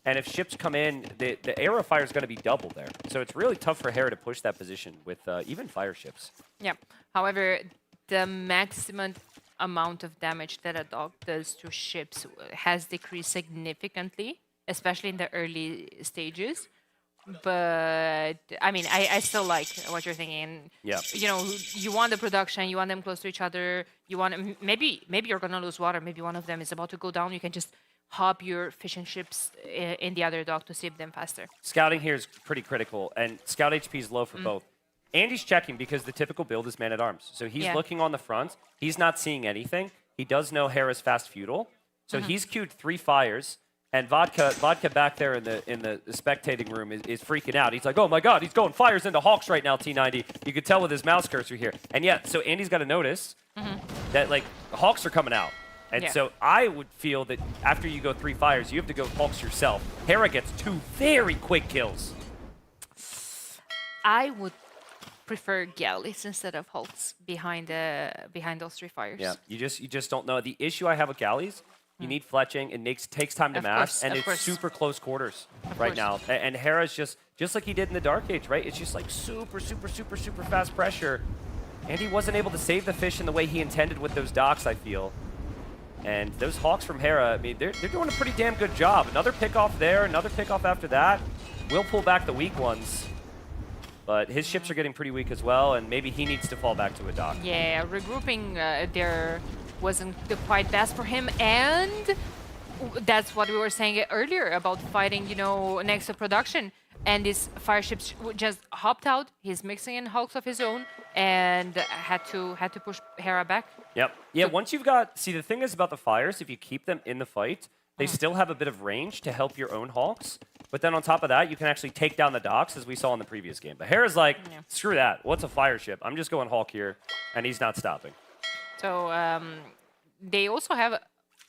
And if ships come in, the arrow fire is going to be double there. So it's really tough for Hera to push that position with even fire ships. Yeah. However, the maximum amount of damage that a dock does to ships has decreased significantly, especially in the early stages. But I mean, I still like what you're thinking. Yeah. You know, you want the production, you want them close to each other. You want maybe you're gonna lose water. Maybe one of them is about to go down. You can just hop your fishing ships in the other dock to save them faster. Scouting here is pretty critical, and scout HP is low for both. Andy's checking because the typical build is man-at-arms. So he's looking on the front. He's not seeing anything. He does know Hera's fast feudal. So he's queued 3 fires. And Vodka back there in the spectating room is freaking out. He's like, oh my god, he's going fires into Hawks right now, T90. You could tell with his mouse cursor here. And yeah, so Andy's got to notice that like Hawks are coming out. And so I would feel that after you go 3 fires, you have to go Hawks yourself. Hera gets 2 very quick kills. I would prefer galleys instead of Hawks behind those 3 fires. Yeah, you just don't know. The issue I have with galleys, you need fletching. It takes time to mash, and it's super close quarters right now. And Hera's just like he did in the Dark Age, right? It's just like super fast pressure. And he wasn't able to save the fish in the way he intended with those docks, I feel. And those Hawks from Hera, I mean, they're doing a pretty damn good job. Another pick-off there, another pick-off after that. Will pull back the weak ones. But his ships are getting pretty weak as well, and maybe he needs to fall back to a dock. Yeah, regrouping there wasn't quite best for him, and that's what we were saying earlier about fighting, you know, next to production. And these fire ships just hopped out. He's mixing in Hulks of his own, and had to push Hera back. Yep. Yeah. Once you've got, see, the thing is about the fires, if you keep them in the fight, they still have a bit of range to help your own Hawks. But then on top of that, you can actually take down the docks, as we saw in the previous game. But Hera's like, screw that. What's a fire ship? I'm just going Hawk here, and he's not stopping. So they also have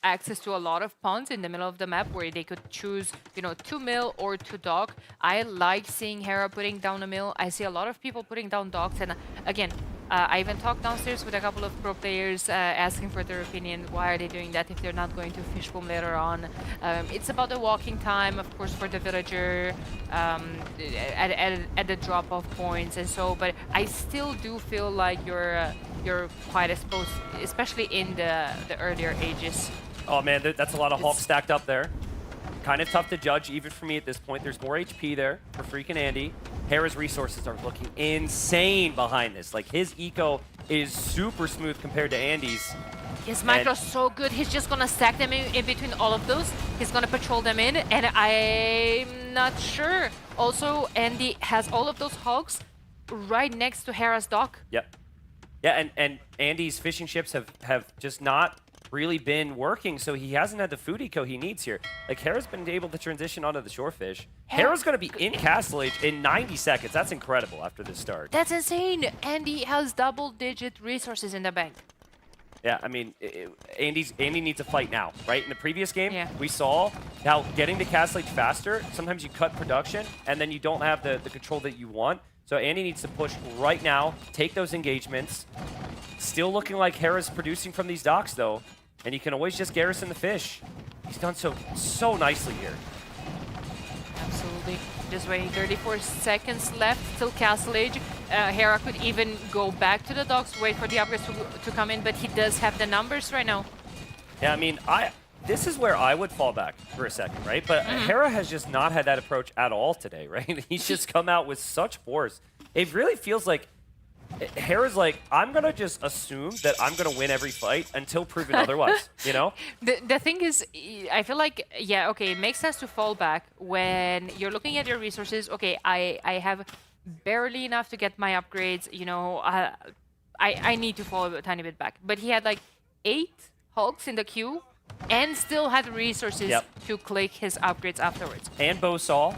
access to a lot of ponds in the middle of the map where they could choose, you know, 2 mill or 2 dock. I like seeing Hera putting down a mill. I see a lot of people putting down docks, and again, I even talked downstairs with a couple of pro players asking for their opinion. Why are they doing that if they're not going to fishboom later on? It's about the walking time, of course, for the villager at the drop-off points and so. But I still do feel like you're quite exposed, especially in the earlier ages. Oh man, that's a lot of Hawks stacked up there. Kind of tough to judge, even for me at this point. There's more HP there for freaking Andy. Hera's resources are looking insane behind this. Like, his eco is super smooth compared to Andy's. His micro's so good. He's just going to stack them in between all of those. He's going to patrol them in, and I'm not sure. Also, Andy has all of those hogs right next to Hera's dock. Yep. Yeah, and Andy's fishing ships have just not really been working, so he hasn't had the food eco he needs here. Like, Hera's been able to transition onto the shorefish. Hera's going to be in Castle Age in 90 seconds. That's incredible after this start. That's insane. Andy has double-digit resources in the bank. Yeah, I mean, Andy needs a fight now, right? In the previous game, Yeah. we saw how getting to Castle Age faster, sometimes you cut production, and then you don't have the control that you want. So Andy needs to push right now, take those engagements. Still looking like Hera's producing from these docks, though. And you can always just garrison the fish. He's done so nicely here. Absolutely. Just waiting 34 seconds left till Castle Age. Hera could even go back to the docks, wait for the upgrades to come in, but he does have the numbers right now. Yeah, I mean, this is where I would fall back for a second, right? But Hera has just not had that approach at all today, right? He's just come out with such force. It really feels like Hera's like, I'm going to just assume that I'm going to win every fight until proven otherwise, you know? The thing is, I feel like, yeah, okay, it makes sense to fall back when you're looking at your resources. Okay, I have barely enough to get my upgrades, you know, I need to fall a tiny bit back. But he had like 8 Hulks in the queue and still had resources to click his upgrades afterwards. And Bosaw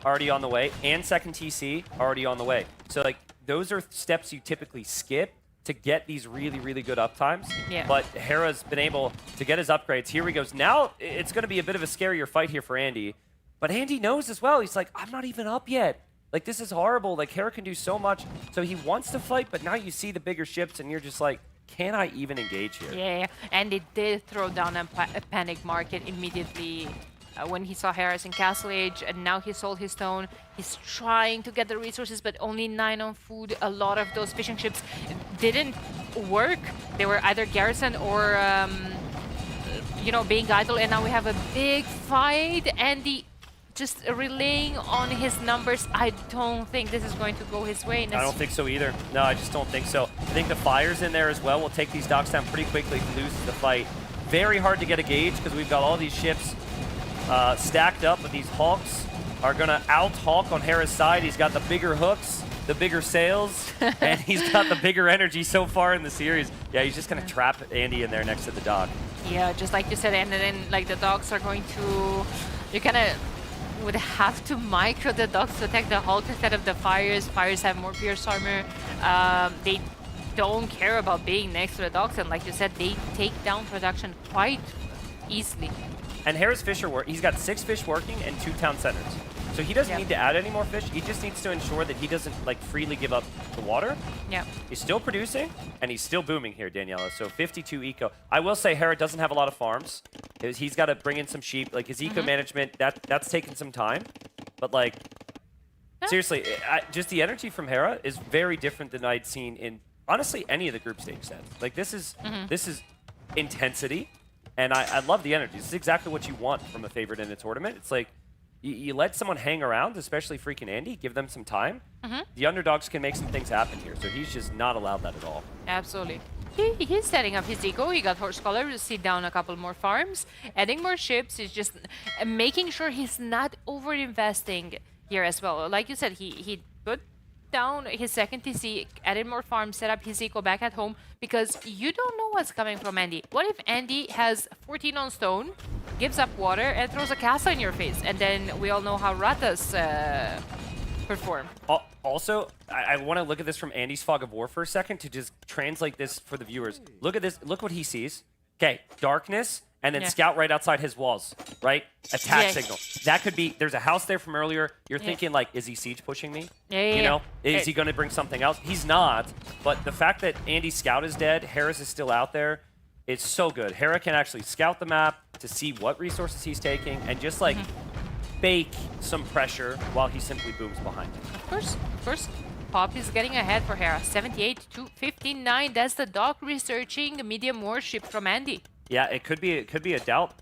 already on the way, and second TC already on the way. So like, those are steps you typically skip to get these really, really good uptimes. Yeah. But Hera's been able to get his upgrades. Here he goes. Now it's going to be a bit of a scarier fight here for Andy. But Andy knows as well. He's like, I'm not even up yet. Like, this is horrible. Like, Hera can do so much. So he wants to fight, but now you see the bigger ships, and you're just like, can I even engage here? Yeah, and it did throw down a panic market immediately when he saw Hera's in Castle Age, and now he sold his stone. He's trying to get the resources, but only 9 on food. A lot of those fishing ships didn't work. They were either garrisoned or, you know, being idle, and now we have a big fight. Andy just relaying on his numbers. I don't think this is going to go his way. I don't think so either. No, I just don't think so. I think the fire's in there as well. We'll take these docks down pretty quickly if he loses the fight. Very hard to get a gauge because we've got all these ships stacked up, but these Hawks are going to out-Hawk on Hera's side. He's got the bigger hooks, the bigger sails, and he's got the bigger energy so far in the series. Yeah, he's just going to trap Andy in there next to the dock. Yeah, just like you said, and then like the dogs are going to... You kind of would have to micro the dogs to attack the Hulk instead of the Fires. Fires have more pierce armor. They don't care about being next to the dogs, and like you said, they take down production quite easily. And Hera's fish are he's got 6 fish working and 2 town centers. So he doesn't need to add any more fish. He just needs to ensure that he doesn't like freely give up the water. Yeah. He's still producing, and he's still booming here, Daniela. So 52 eco. I will say Hera doesn't have a lot of farms. He's got to bring in some sheep. Like his eco management, that's taken some time. But like, seriously, just the energy from Hera is very different than I'd seen in honestly any of the group stage sets. Like this is intensity. And I love the energy. This is exactly what you want from a favorite in a tournament. It's like, you let someone hang around, especially freaking Andy, give them some time. The underdogs can make some things happen here, so he's just not allowed that at all. Absolutely. He's setting up his eco. He got Horse Collar to sit down a couple more farms, adding more ships. He's just making sure he's not over-investing here as well. Like you said, he put down his second TC, added more farms, set up his eco back at home, because you don't know what's coming from Andy. What if Andy has 14 on stone, gives up water, and throws a castle in your face? And then we all know how Ratas perform. Also, I want to look at this from Andy's Fog of War for a second to just translate this for the viewers. Look at this. Look what he sees. Okay, darkness, and then scout right outside his walls, right? Attack signal. That could be, there's a house there from earlier. You're thinking like, is he siege pushing me? You know, is he going to bring something else? He's not, but the fact that Andy's scout is dead, Harris is still out there, it's so good. Hera can actually scout the map to see what resources he's taking and just like bake some pressure while he simply booms behind him. Of course. Pop is getting ahead for Hera. 78 to 59. That's the dock researching the medium warship from Andy. Yeah, it could be a doubt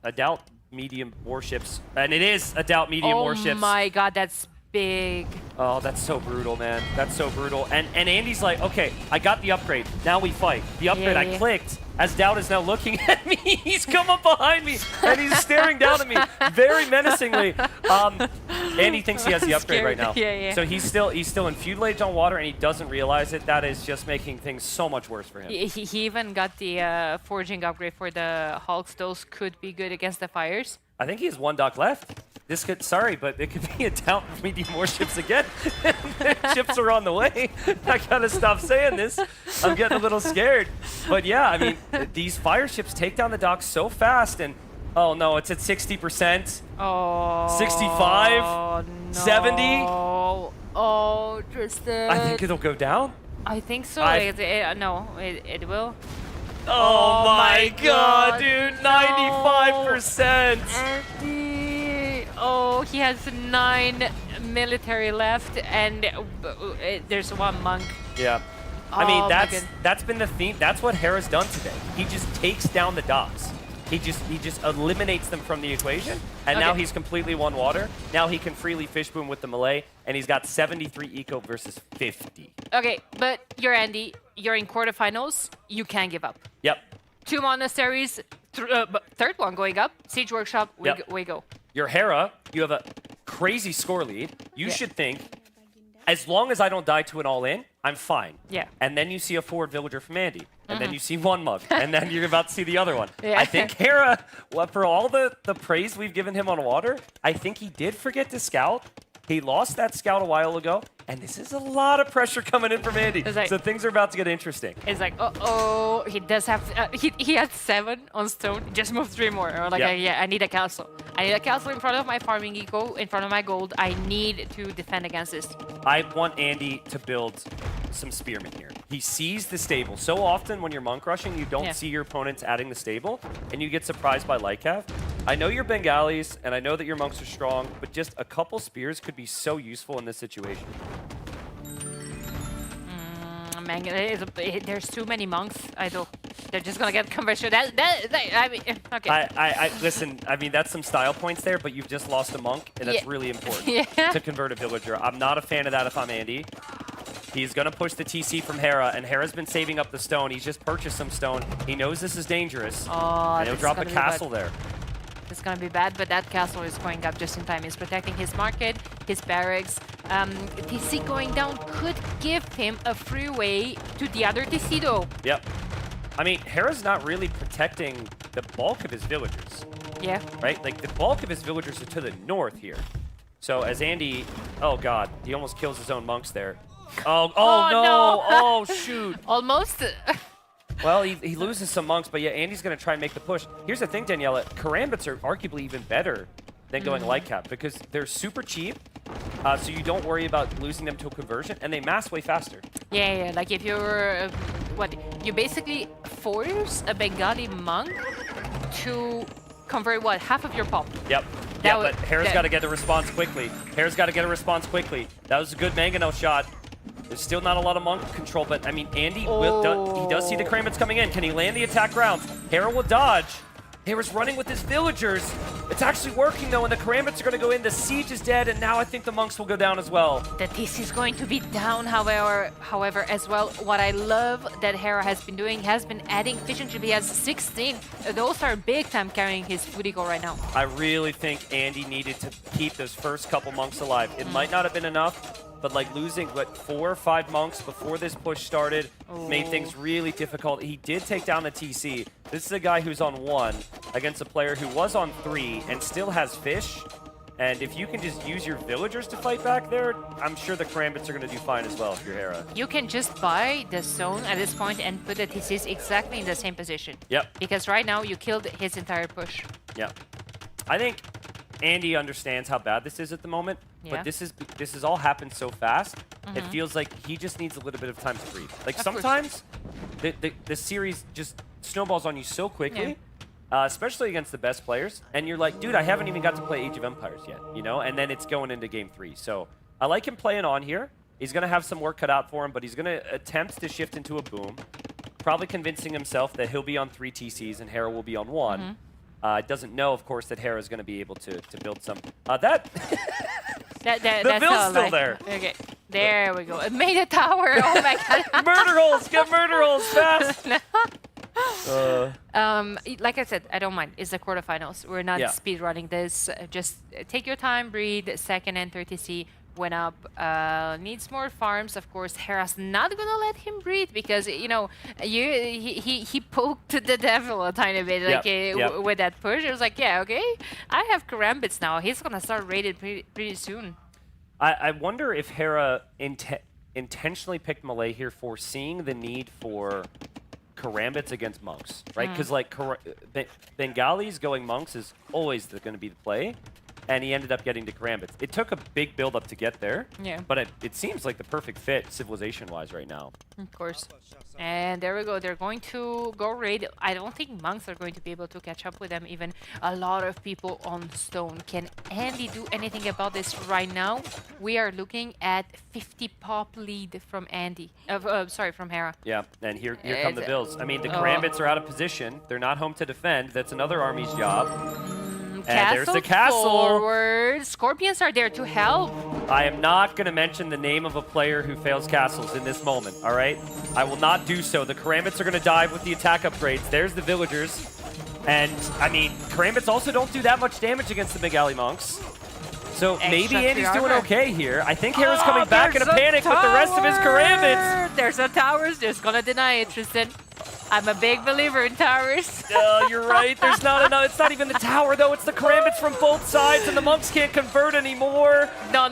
medium warships, and it is a doubt medium warships. Oh my God, that's big. Oh, that's so brutal, man. That's so brutal. And Andy's like, okay, I got the upgrade. Now we fight. The upgrade I clicked. As Doubt is now looking at me, he's come up behind me and he's staring down at me very menacingly. Andy thinks he has the upgrade right now. So he's still in feudal age on water and he doesn't realize it. That is just making things so much worse for him. He even got the forging upgrade for the Hulks. Those could be good against the Fires. I think he has 1 dock left. this could, sorry, but it could be a doubt if we need more ships again. Ships are on the way. I gotta stop saying this. I'm getting a little scared. But yeah, I mean, these fire ships take down the docks so fast, and oh no, it's at 60%. Oh. 65. No. 70. Oh, Tristan. I think it'll go down. I think so. I- No, it will. Oh my god, dude, 95%. Andy. Oh, he has 9 military left, and there's 1 monk. Yeah. I mean, Oh, my that's been the theme. That's what Hera's done today. He just takes down the docks. He just eliminates them from the equation, and now Okay. he's completely one water. Now he can freely fish boom with the melee, and he's got 73 eco versus 50. Okay, but you're Andy. You're in quarterfinals. You can't give up. Yep. 2 monasteries. Third one going up. Siege Workshop. We go. You're Hera. You have a crazy score lead. You should think, as long as I don't die to an all-in, I'm fine. Yeah. And then you see a forward villager from Andy. And then you see 1 mug. And then you're about to see the other one. Yeah. I think Hera, well, for all the praise we've given him on water, I think he did forget to scout. He lost that scout a while ago. And this is a lot of pressure coming in from Andy. It's like- So things are about to get interesting. It's like, uh-oh, he does have, he had 7 on stone, just moved 3 more. Or like, Yeah. I need a castle. I need a castle in front of my farming eco, in front of my gold. I need to defend against this. I want Andy to build some spearmen here. He sees the stable. So often when you're monk rushing, you don't see your opponents adding the stable, and you get surprised by Lycav. I know you're Bengalis, and I know that your monks are strong, but just a couple spears could be so useful in this situation. Man, there's too many monks. I do. They're just gonna get conversion. I mean, okay. I listen, I mean, that's some style points there, but you've just lost a monk, and that's Yeah. really important Yeah. to convert a villager. I'm not a fan of that if I'm Andy. He's going to push the TC from Hera, and Hera's been saving up the stone. He's just purchased some stone. He knows this is dangerous. Oh, and he'll this is drop a gonna be bad. castle there. It's gonna be bad, but that castle is going up just in time. He's protecting his market, his barracks. TC going down could give him a free way to the other TC though. Yep. I mean, Hera's not really protecting the bulk of his villagers. Yeah. Right? Like, the bulk of his villagers are to the north here. So as Andy... Oh, God. He almost kills his own monks there. Oh no! Oh, shoot! Almost. Well, he loses some monks, but yeah, Andy's going to try and make the push. Here's the thing, Daniela. Karambits are arguably even better than going Lightcap because they're super cheap, so you don't worry about losing them to a conversion, and they mass way faster. Yeah. Like if you're, you basically force a Bengali monk to convert what, half of your pop. Yep. Yeah, but Hera's got to get a response quickly. Hera's got to get a response quickly. That was a good mangonel shot. There's still not a lot of monk control, but I mean, Andy he does see the Karambits coming in. Can he land the attack rounds? Hera will dodge. Hera's running with his villagers. It's actually working though, and the Karambits are going to go in. The siege is dead, and now I think the monks will go down as well. The TC is going to be down, however, as well. What I love that Hera has been doing has been adding efficiency. He has 16. Those are big time carrying his food eco right now. I really think Andy needed to keep those first couple monks alive. It might not have been enough, but like losing, 4 or 5 monks before this push started made things really difficult. He did take down the TC. This is a guy who's on 1 against a player who was on 3 and still has fish. And if you can just use your villagers to fight back there, I'm sure the Karambits are going to do fine as well if you're Hera. You can just buy the zone at this point and put the TCs exactly in the same position. Yep. Because right now you killed his entire push. Yep. I think Andy understands how bad this is at the moment, but this has all happened so fast. It feels like he just needs a little bit of time to breathe. Like sometimes the series just snowballs on you so quickly, especially against the best players, and you're like, dude, I haven't even got to play Age of Empires yet, you know? And then it's going into game 3. So I like him playing on here. He's going to have some work cut out for him, but he's going to attempt to shift into a boom, probably convincing himself that he'll be on 3 TCs and Hera will be on 1. Doesn't know, of course, that Hera is going to be able to build some. The That's build's still there. Okay, there we go. It made a tower. Oh my god. Murder holes! Get murder holes fast! Like I said, I don't mind. It's the quarterfinals. We're not speed running this. Just take your time, breathe. Second and 30C. went up. Needs more farms, of course. Hera's not gonna let him breathe because you know he poked the devil a tiny bit like with that push. It was like, yeah, okay, I have Karambits now. He's gonna start raided pretty soon. I wonder if Hera intentionally picked Malay here, foreseeing the need for Karambits against monks, right? Because like Bengalis going monks is always going to be the play, and he ended up getting to Karambits. It took a big build-up to get there, but it seems like the perfect fit civilization-wise right now. Of course. And there we go. They're going to go raid. I don't think monks are going to be able to catch up with them. Even a lot of people on stone. Can Andy do anything about this right now? We are looking at 50 pop lead from Andy. Sorry, from Hera. Yeah, and here come the Bills. I mean, the Karambits are out of position. They're not home to defend. That's another army's job. And there's the castle. Forward. Scorpions are there to help. I am not going to mention the name of a player who fails castles in this moment, all right? I will not do so. The Karambits are going to dive with the attack upgrades. There's the villagers. And, I mean, Karambits also don't do that much damage against the Bengali monks. So maybe Andy's doing okay here. I think Hera's coming back in a panic with the rest of his Karambits. There's no towers. Just going to deny it, Tristan. I'm a big believer in towers. You're right. There's not enough. It's not even the tower, though. It's the Karambits from both sides, and the monks can't convert anymore. No.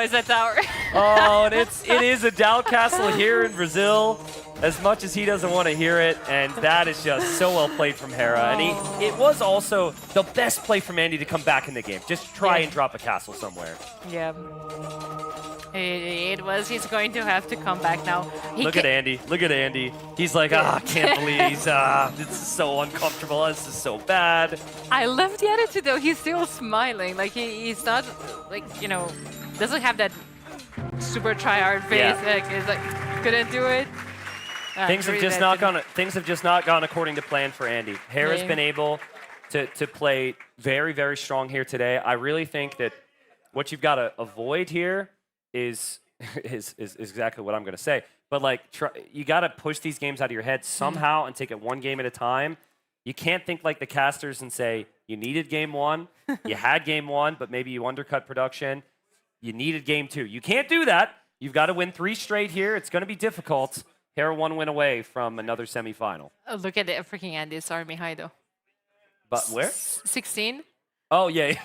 It's a tower. Oh, and it is a doubt castle here in Brazil, as much as he doesn't want to hear it, and that is just so well played from Hera. And it was also the best play from Andy to come back in the game. Just try and drop a castle somewhere. Yeah. It was. He's going to have to come back now. Look at Andy. Look at Andy. He's like, I can't believe he's, this is so uncomfortable. This is so bad. I love the attitude, though. He's still smiling. Like, he's not, like, you know, doesn't have that super try-hard face. Yeah. Like, he's like, couldn't do it. Things have just not gone according to plan for Andy. Hera's been able to play very, very strong here today. I really think that what you've got to avoid here is exactly what I'm going to say. But like, you got to push these games out of your head somehow and take it one game at a time. You can't think like the casters and say, you needed game one, you had game one, but maybe you undercut production. You needed game two. You can't do that. You've got to win 3 straight here. It's going to be difficult. Hera 1 win away from another semifinal. Look at it, freaking Andy's army high, though. But where? 16. Oh, yeah.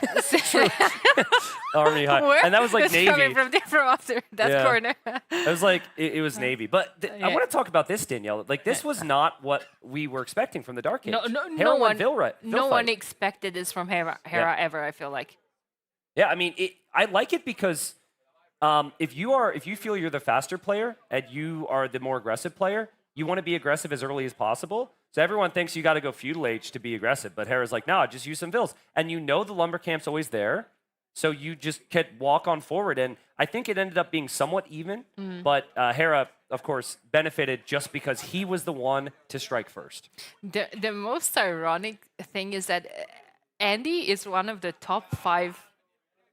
Army high. Where? And that was like it's Navy. Coming from different after that corner. It was like, it was Navy. But I want to talk about this, Danielle. Like, this was not what we were expecting from the Dark Age. No one fight. expected this from Hera ever, I feel like. Yeah, I mean, I like it because if you feel you're the faster player and you are the more aggressive player, you want to be aggressive as early as possible. So everyone thinks you got to go feudal age to be aggressive, but Hera's like, no, just use some vills. And you know the lumber camp's always there, so you just can walk on forward. And I think it ended up being somewhat even, but Hera, of course, benefited just because he was the one to strike first. The most ironic thing is that Andy is one of the top 5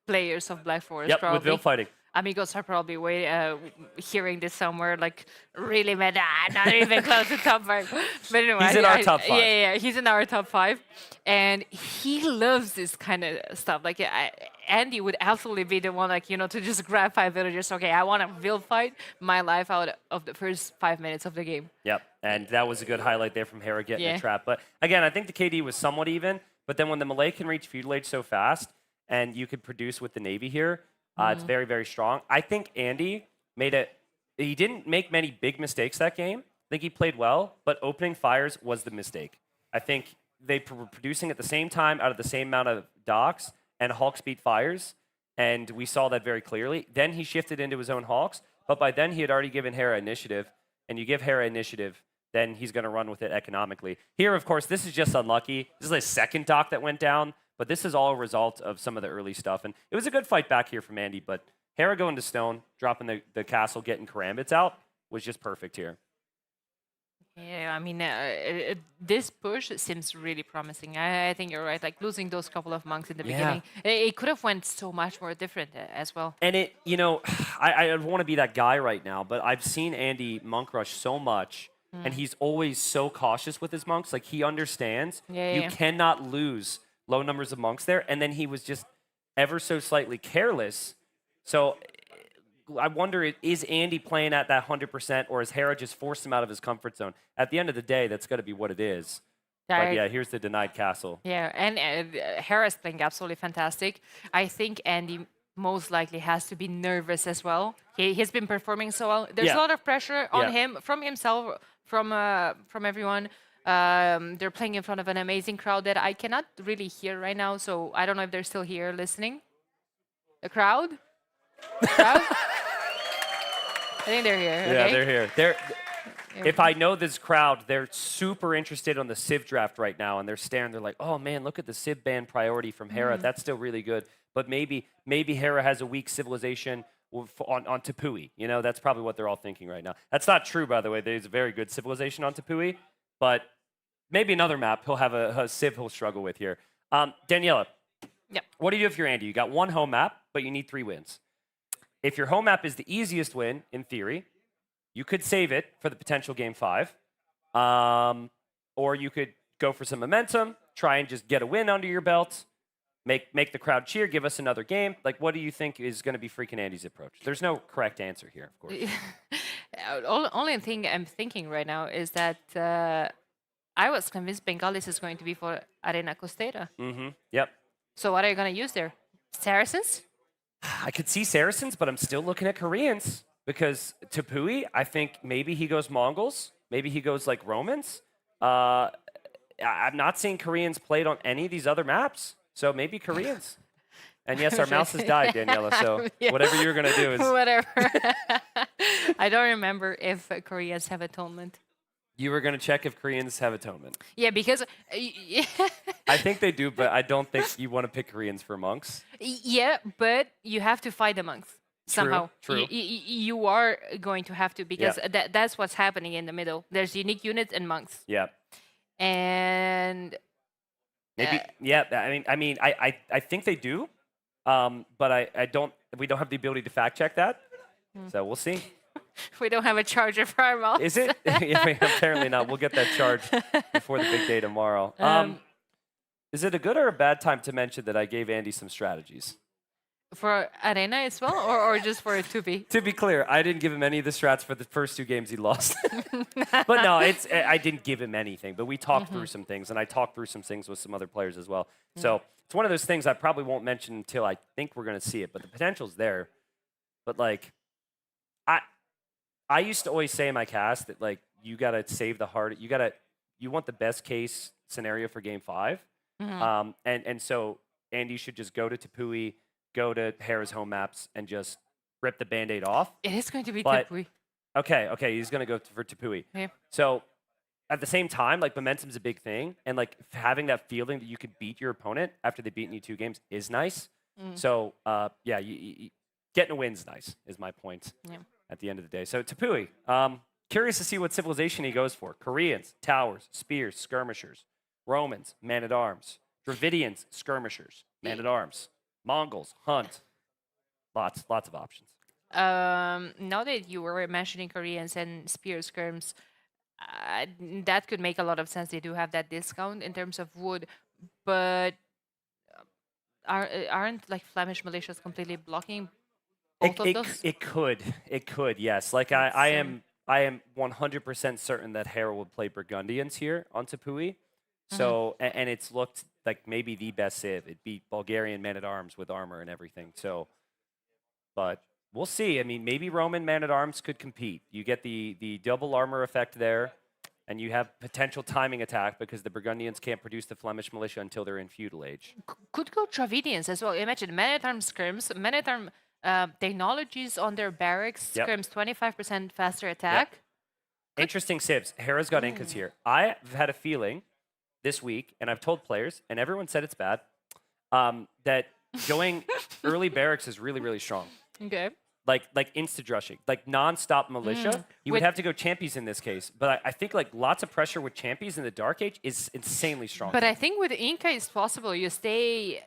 players of Black Forest, probably. With vill fighting. Amigos are probably hearing this somewhere, like, really mad. Not even close to top 5. But anyway, he's in our top 5. Yeah, he's in our top 5. And he loves this kind of stuff. Like, Andy would absolutely be the one, like, you know, to just grab 5 villagers. Okay, I want to vill fight my life out of the first 5 minutes of the game. Yep, and that was a good highlight there from Hera getting a trap. But again, I think the KD was somewhat even. But then when the Malay can reach feudal age so fast, and you could produce with the Navy here, it's very, very strong. I think Andy he didn't make many big mistakes that game. I think he played well, but opening fires was the mistake. I think they were producing at the same time out of the same amount of docks, and Hawks beat fires, and we saw that very clearly. Then he shifted into his own Hawks, but by then he had already given Hera initiative, and you give Hera initiative, then he's going to run with it economically. Here, of course, this is just unlucky. This is the second dock that went down. But this is all a result of some of the early stuff. And it was a good fight back here from Andy, but Hera going to stone, dropping the castle, getting Karambits out, was just perfect here. Yeah, I mean, this push seems really promising. I think you're right. Like, losing those couple of monks in the beginning, it could have went so much more different as well. And it, you know, I don't want to be that guy right now, but I've seen Andy monk rush so much, and he's always so cautious with his monks. Like, he understands you cannot lose low numbers of monks there, and then he was just ever so slightly careless. So I wonder, is Andy playing at that 100%, or has Hera just forced him out of his comfort zone? At the end of the day, that's got to be what it is. But yeah, here's the denied castle. Yeah, and Hera's playing absolutely fantastic. I think Andy most likely has to be nervous as well. He's been performing so well. There's a lot of pressure on him, from himself, from everyone. They're playing in front of an amazing crowd that I cannot really hear right now, so I don't know if they're still here listening. The crowd? The crowd? I think they're here. Yeah, okay. they're here. If I know this crowd, they're super interested on the Civ draft right now, and they're staring. They're like, "Oh man, look at the Civ ban priority from Hera. That's still really good." But maybe Hera has a weak civilization on Tepui. You know, that's probably what they're all thinking right now. That's not true, by the way. There's a very good civilization on Tepui, but maybe another map he'll have a Civ he'll struggle with here. Daniela, what do you do if you're Andy? You got one home map, but you need 3 wins. If your home map is the easiest win, in theory, you could save it for the potential game 5, or you could go for some momentum, try and just get a win under your belt, make the crowd cheer, give us another game. Like, what do you think is going to be freaking Andy's approach? There's no correct answer here, of course. Only thing I'm thinking right now is that I was convinced Bengalis is going to be for Arena Costera. Yep. So what are you going to use there? Saracens? I could see Saracens, but I'm still looking at Koreans. Because Tepui, I think maybe he goes Mongols. Maybe he goes like Romans. I'm not seeing Koreans played on any of these other maps. So maybe Koreans. And yes, our mouse has died, Daniela. So whatever you're going to do is... Whatever. I don't remember if Koreans have atonement. You were going to check if Koreans have atonement. Yeah, because... I think they do, but I don't think you want to pick Koreans for monks. Yeah, but you have to fight the monks. Somehow. True. You are going to have to, because that's what's happening in the middle. There's unique units and monks. Yeah. And... Maybe, I think they do, but I don't. We don't have the ability to fact check that, so we'll see. We don't have a charger for our mouse. Is it? Yeah, apparently not. We'll get that charged before the big day tomorrow. Is it a good or a bad time to mention that I gave Andy some strategies? For Arena as well, or just for 2B? To be clear, I didn't give him any of the strats for the first 2 games he lost. But no, I didn't give him anything. But we talked through some things, and I talked through some things with some other players as well. So it's one of those things I probably won't mention until I think we're going to see it. But the potential's there. But like, I used to always say in my cast that like you got to save the heart. You want the best case scenario for game 5. And so Andy should just go to Tepui, go to Hera's home maps, and just rip the Band-Aid off. It is going to be Tepui. Okay, he's going to go for Tepui. Yeah. So at the same time, like, momentum's a big thing, and like having that feeling that you could beat your opponent after they've beaten you 2 games is nice. So getting a win's nice, is my point at the end of the day. So Tepui, curious to see what civilization he goes for. Koreans, towers, spears, skirmishers. Romans, man-at-arms. Dravidians, skirmishers, man-at-arms. Mongols, hunt. Lots of options. Now that you were mentioning Koreans and spear skirms, that could make a lot of sense. They do have that discount in terms of wood, but aren't like Flemish militias completely blocking both of those? It could, yes. Like I am 100% certain that Hera will play Burgundians here on Tepui. So and it's looked like maybe the best Civ. It beat Bulgarian man-at-arms with armor and everything. So, but we'll see. I mean, maybe Roman man-at-arms could compete. You get the double armor effect there, and you have potential timing attack because the Burgundians can't produce the Flemish militia until they're in feudal age. Could go Dravidians as well. Imagine man-at-arms skirms, man-at-arm technologies on their barracks, skirms 25% faster attack. Interesting Civs. Hera's got Incas here. I've had a feeling this week, and I've told players, and everyone said it's bad, that going early barracks is really, really strong. Okay. Like insta-drushing, like non-stop militia. You would have to go champions in this case, but I think like lots of pressure with champions in the Dark Age is insanely strong. But I think with Inca it's possible. You stay,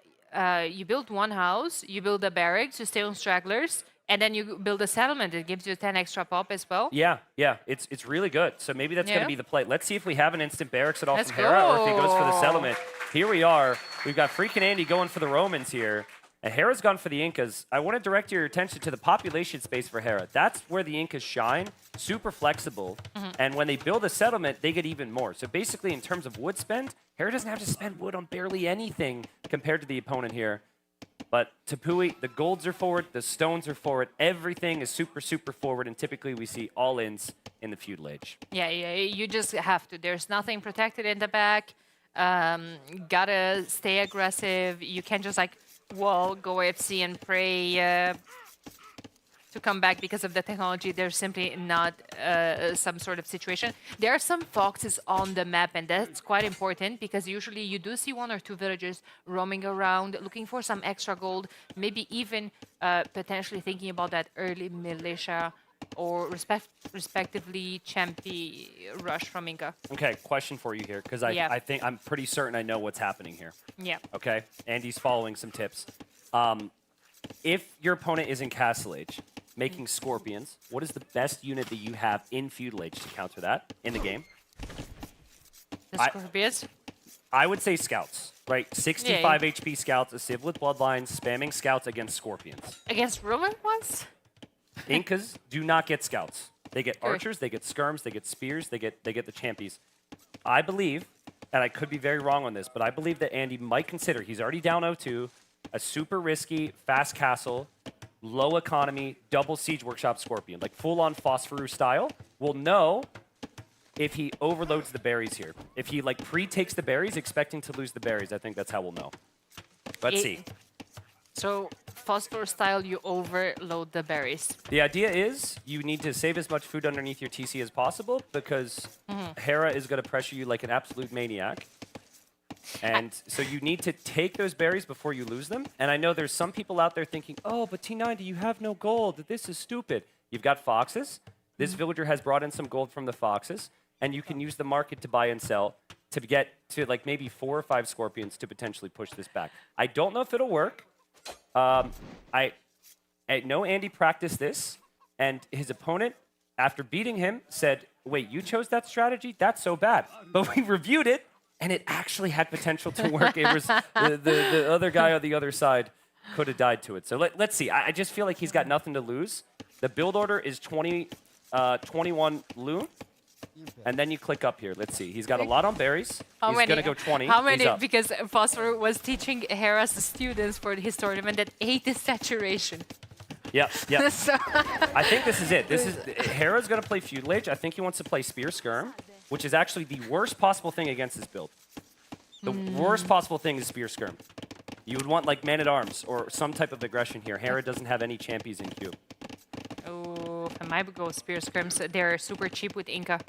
you build one house, you build a barracks, you stay on stragglers, and then you build a settlement. It gives you 10 extra pop as well. Yeah, it's really good. So maybe that's going to be the play. Let's see if we have an instant barracks at all Let's from Hera, or if he goes for the go. settlement. Here we are. We've got freaking Andy going for the Romans here. And Hera's gone for the Incas. I want to direct your attention to the population space for Hera. That's where the Incas shine, super flexible. And when they build a settlement, they get even more. So basically, in terms of wood spend, Hera doesn't have to spend wood on barely anything compared to the opponent here. But Tepui, the golds are forward, the stones are forward, everything is super, super forward, and typically we see all-ins in the feudal age. Yeah, you just have to. There's nothing protected in the back. Gotta stay aggressive. You can't just like wall, go AFC and pray to come back because of the technology. There's simply not some sort of situation. There are some foxes on the map, and that's quite important because usually you do see 1 or 2 villagers roaming around, looking for some extra gold, maybe even potentially thinking about that early militia or respectively Champy rush from Inca. Okay, question for you here, because I think I'm pretty certain I know what's happening here. Yeah. Okay, Andy's following some tips. If your opponent is in Castle Age, making Scorpions, what is the best unit that you have in Feudal Age to counter that in the game? The Scorpions? I would say Scouts, right? 65 HP Scouts, a Civ with Bloodlines, spamming Scouts against Scorpions. Against Roman ones? Incas do not get Scouts. They get Archers, they get Skirms, they get Spears, they get the Champies. I believe, and I could be very wrong on this, but I believe that Andy might consider, he's already down 0-2, a super risky, fast castle, low economy, double Siege Workshop Scorpion, like full-on Phosphorus style. We'll know if he overloads the berries here. If he like pre-takes the berries, expecting to lose the berries, I think that's how we'll know. Let's see. So, Phosphorus style, you overload the berries. The idea is you need to save as much food underneath your TC as possible because Hera is going to pressure you like an absolute maniac. And so you need to take those berries before you lose them. And I know there's some people out there thinking, oh, but T90, you have no gold. This is stupid. You've got foxes. This villager has brought in some gold from the foxes. And you can use the market to buy and sell to get to like maybe 4 or 5 scorpions to potentially push this back. I don't know if it'll work. I know Andy practiced this. And his opponent, after beating him, said, wait, you chose that strategy? That's so bad. But we reviewed it. And it actually had potential to work. It was the other guy on the other side could have died to it. So let's see. I just feel like he's got nothing to lose. The build order is 21 loon. And then you click up here. Let's see. He's got a lot on berries. He's going to go 20. How many? Because Phosphor was teaching Hera's students for his tournament that 8 is saturation. Yep. I think this is it. Hera's going to play Feudal Age. I think he wants to play Spear Skirm, which is actually the worst possible thing against this build. The worst possible thing is Spear Skirm. You would want like Man-at-Arms or some type of aggression here. Hera doesn't have any champions in queue. Oh, I might go Spear Skirms. They're super cheap with Inca.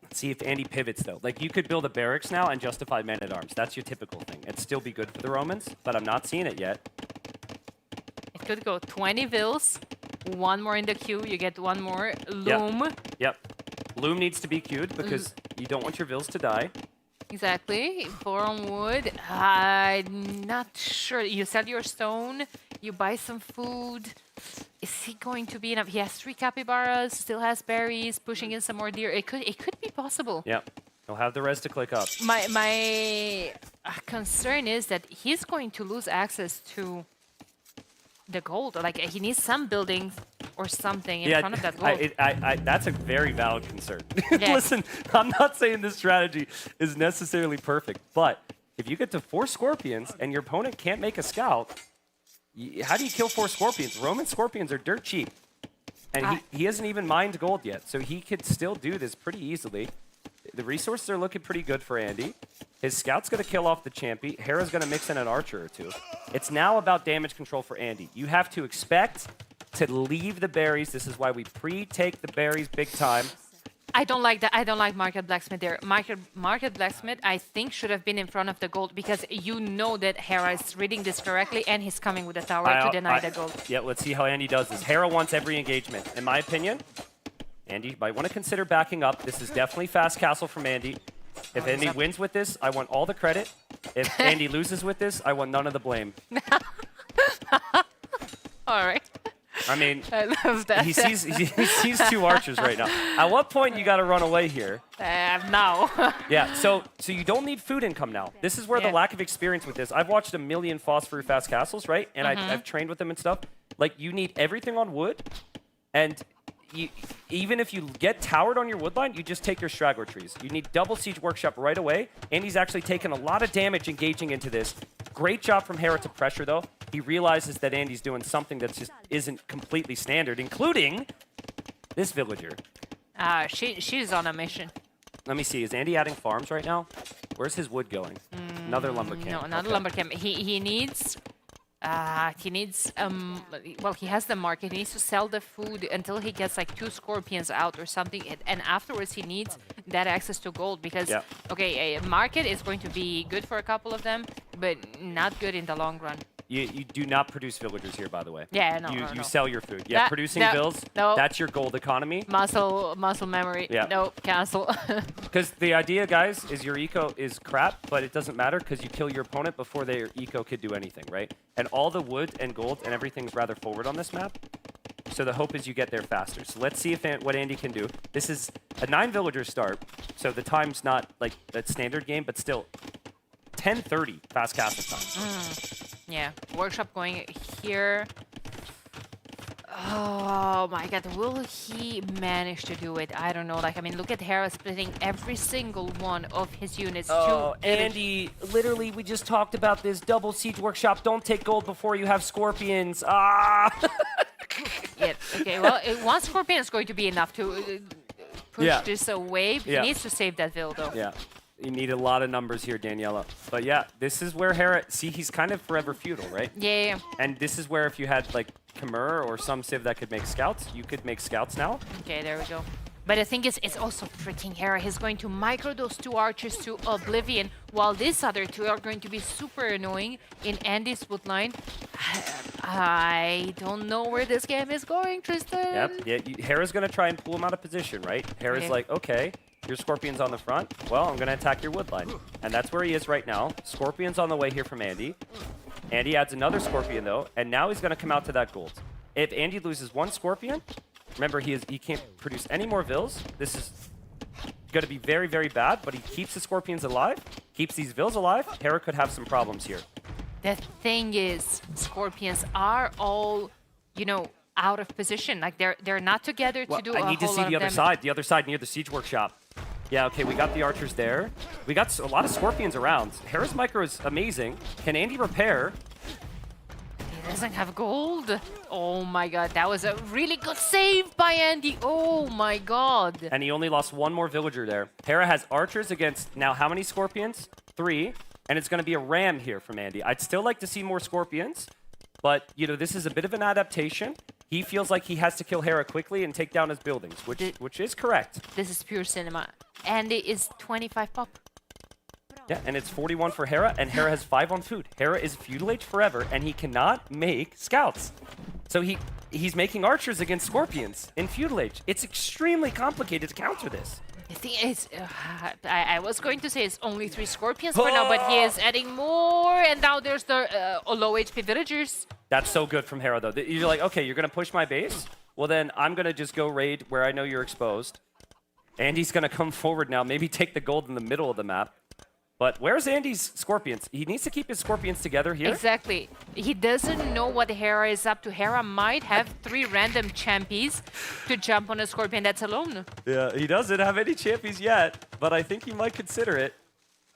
Let's see if Andy pivots though. Like you could build a barracks now and justify Man-at-Arms. That's your typical thing. It'd still be good for the Romans, but I'm not seeing it yet. It could go 20 vills, 1 more in the queue, you get 1 more. Loom. Yep. Loom needs to be queued because you don't want your vills to die. Exactly. 4 on wood. I'm not sure. You sell your stone, you buy some food. Is he going to be enough? He has 3 capybaras, still has berries, pushing in some more deer. It could be possible. Yep. He'll have the res to click up. My concern is that he's going to lose access to the gold. Like he needs some buildings or something in front of that gold. That's a very valid concern. Listen, I'm not saying this strategy is necessarily perfect, but if you get to 4 scorpions and your opponent can't make a scout, how do you kill 4 scorpions? Roman scorpions are dirt cheap. And he hasn't even mined gold yet, so he could still do this pretty easily. The resources are looking pretty good for Andy. His scout's going to kill off the Champy. Hera's going to mix in an archer or 2. It's now about damage control for Andy. You have to expect to leave the berries. This is why we pre-take the berries big time. I don't like that. I don't like Market Blacksmith there. Market Blacksmith, I think, should have been in front of the gold because you know that Hera is reading this correctly and he's coming with a tower to deny the gold. Yeah, let's see how Andy does this. Hera wants every engagement. In my opinion, Andy might want to consider backing up. This is definitely fast castle from Andy. If Andy wins with this, I want all the credit. If Andy loses with this, I want none of the blame. All right. I mean, I love that. he sees two archers right now. At what point you got to run away here? Now. Yeah, so you don't need food income now. This is where the lack of experience with this. I've watched a million Phosphor Fast Castles, right? And I've trained with them and stuff. Like, you need everything on wood, and even if you get towered on your wood line, you just take your straggler trees. You need double Siege Workshop right away, and he's actually taken a lot of damage engaging into this. Great job from Hera to pressure, though. He realizes that Andy's doing something that just isn't completely standard, including this villager. She's on a mission. Let me see. Is Andy adding farms right now? Where's his wood going? Another lumber camp. No, another lumber camp. He needs... well, he has the market. He needs to sell the food until he gets like 2 scorpions out or something. And afterwards, he needs that access to gold because, okay, a market is going to be good for a couple of them, but not good in the long run. You do not produce villagers here, by the way. Yeah, no, You sell your food. Yeah, producing bills, that's your gold economy. Muscle memory. Yeah. No, cancel. Because the idea, guys, is your eco is crap, but it doesn't matter because you kill your opponent before their eco could do anything, right? And all the wood and gold and everything's rather forward on this map. So the hope is you get there faster. So let's see what Andy can do. This is a 9 villager start, so the time's not like that standard game, but still 10:30 fast castle time. Yeah, workshop going here. Oh my god, will he manage to do it? I don't know. Like, I mean, look at Hera splitting every single one of his units. Oh, Andy, literally, we just talked about this. Double Siege Workshop, don't take gold before you have scorpions. Yeah, okay, well, one scorpion is going to be enough to push this away. He needs to save that Vil, though. Yeah. You need a lot of numbers here, Daniela. But yeah, this is where Hera... See, he's kind of forever feudal, right? Yeah. And this is where if you had, like, Khmer or some civ that could make scouts, you could make scouts now. Okay, there we go. But the thing is, it's also freaking Hera. He's going to micro those 2 archers to oblivion, while these other 2 are going to be super annoying in Andy's woodline. I don't know where this game is going, Tristan. Yep. Yeah, Hera's going to try and pull him out of position, right? Hera's like, okay... Your Scorpion's on the front. Well, I'm going to attack your woodline. And that's where he is right now. Scorpion's on the way here from Andy. Andy adds another Scorpion, though, and now he's going to come out to that gold. If Andy loses 1 Scorpion, remember, he can't produce any more Vils. This is going to be very, very bad, but he keeps the Scorpions alive, keeps these Vils alive. Hera could have some problems here. The thing is, Scorpions are all, you know, out of position. Like, they're not together to do a whole lot of damage. I need to see the other side near the Siege Workshop. Yeah, okay, we got the archers there. We got a lot of scorpions around. Hera's micro is amazing. Can Andy repair? He doesn't have gold. Oh my god, that was a really good save by Andy. Oh my god. And he only lost 1 more villager there. Hera has archers against now how many scorpions? 3. And it's going to be a ram here from Andy. I'd still like to see more scorpions. But, you know, this is a bit of an adaptation. He feels like he has to kill Hera quickly and take down his buildings, which is correct. This is pure cinema. And it is 25 pop. Yeah, and it's 41 for Hera, and Hera has 5 on food. Hera is feudal age forever, and he cannot make scouts. So he's making archers against scorpions in feudal age. It's extremely complicated to counter this. The thing is, I was going to say it's only 3 scorpions for now, but he is adding more, and now there's the low HP villagers. That's so good from Hera, though. You're like, okay, you're going to push my base? Well, then I'm going to just go raid where I know you're exposed. Andy's going to come forward now, maybe take the gold in the middle of the map. But where's Andy's scorpions? He needs to keep his scorpions together here. Exactly. He doesn't know what Hera is up to. Hera might have 3 random champions to jump on a scorpion that's alone. Yeah, he doesn't have any champions yet, but I think he might consider it.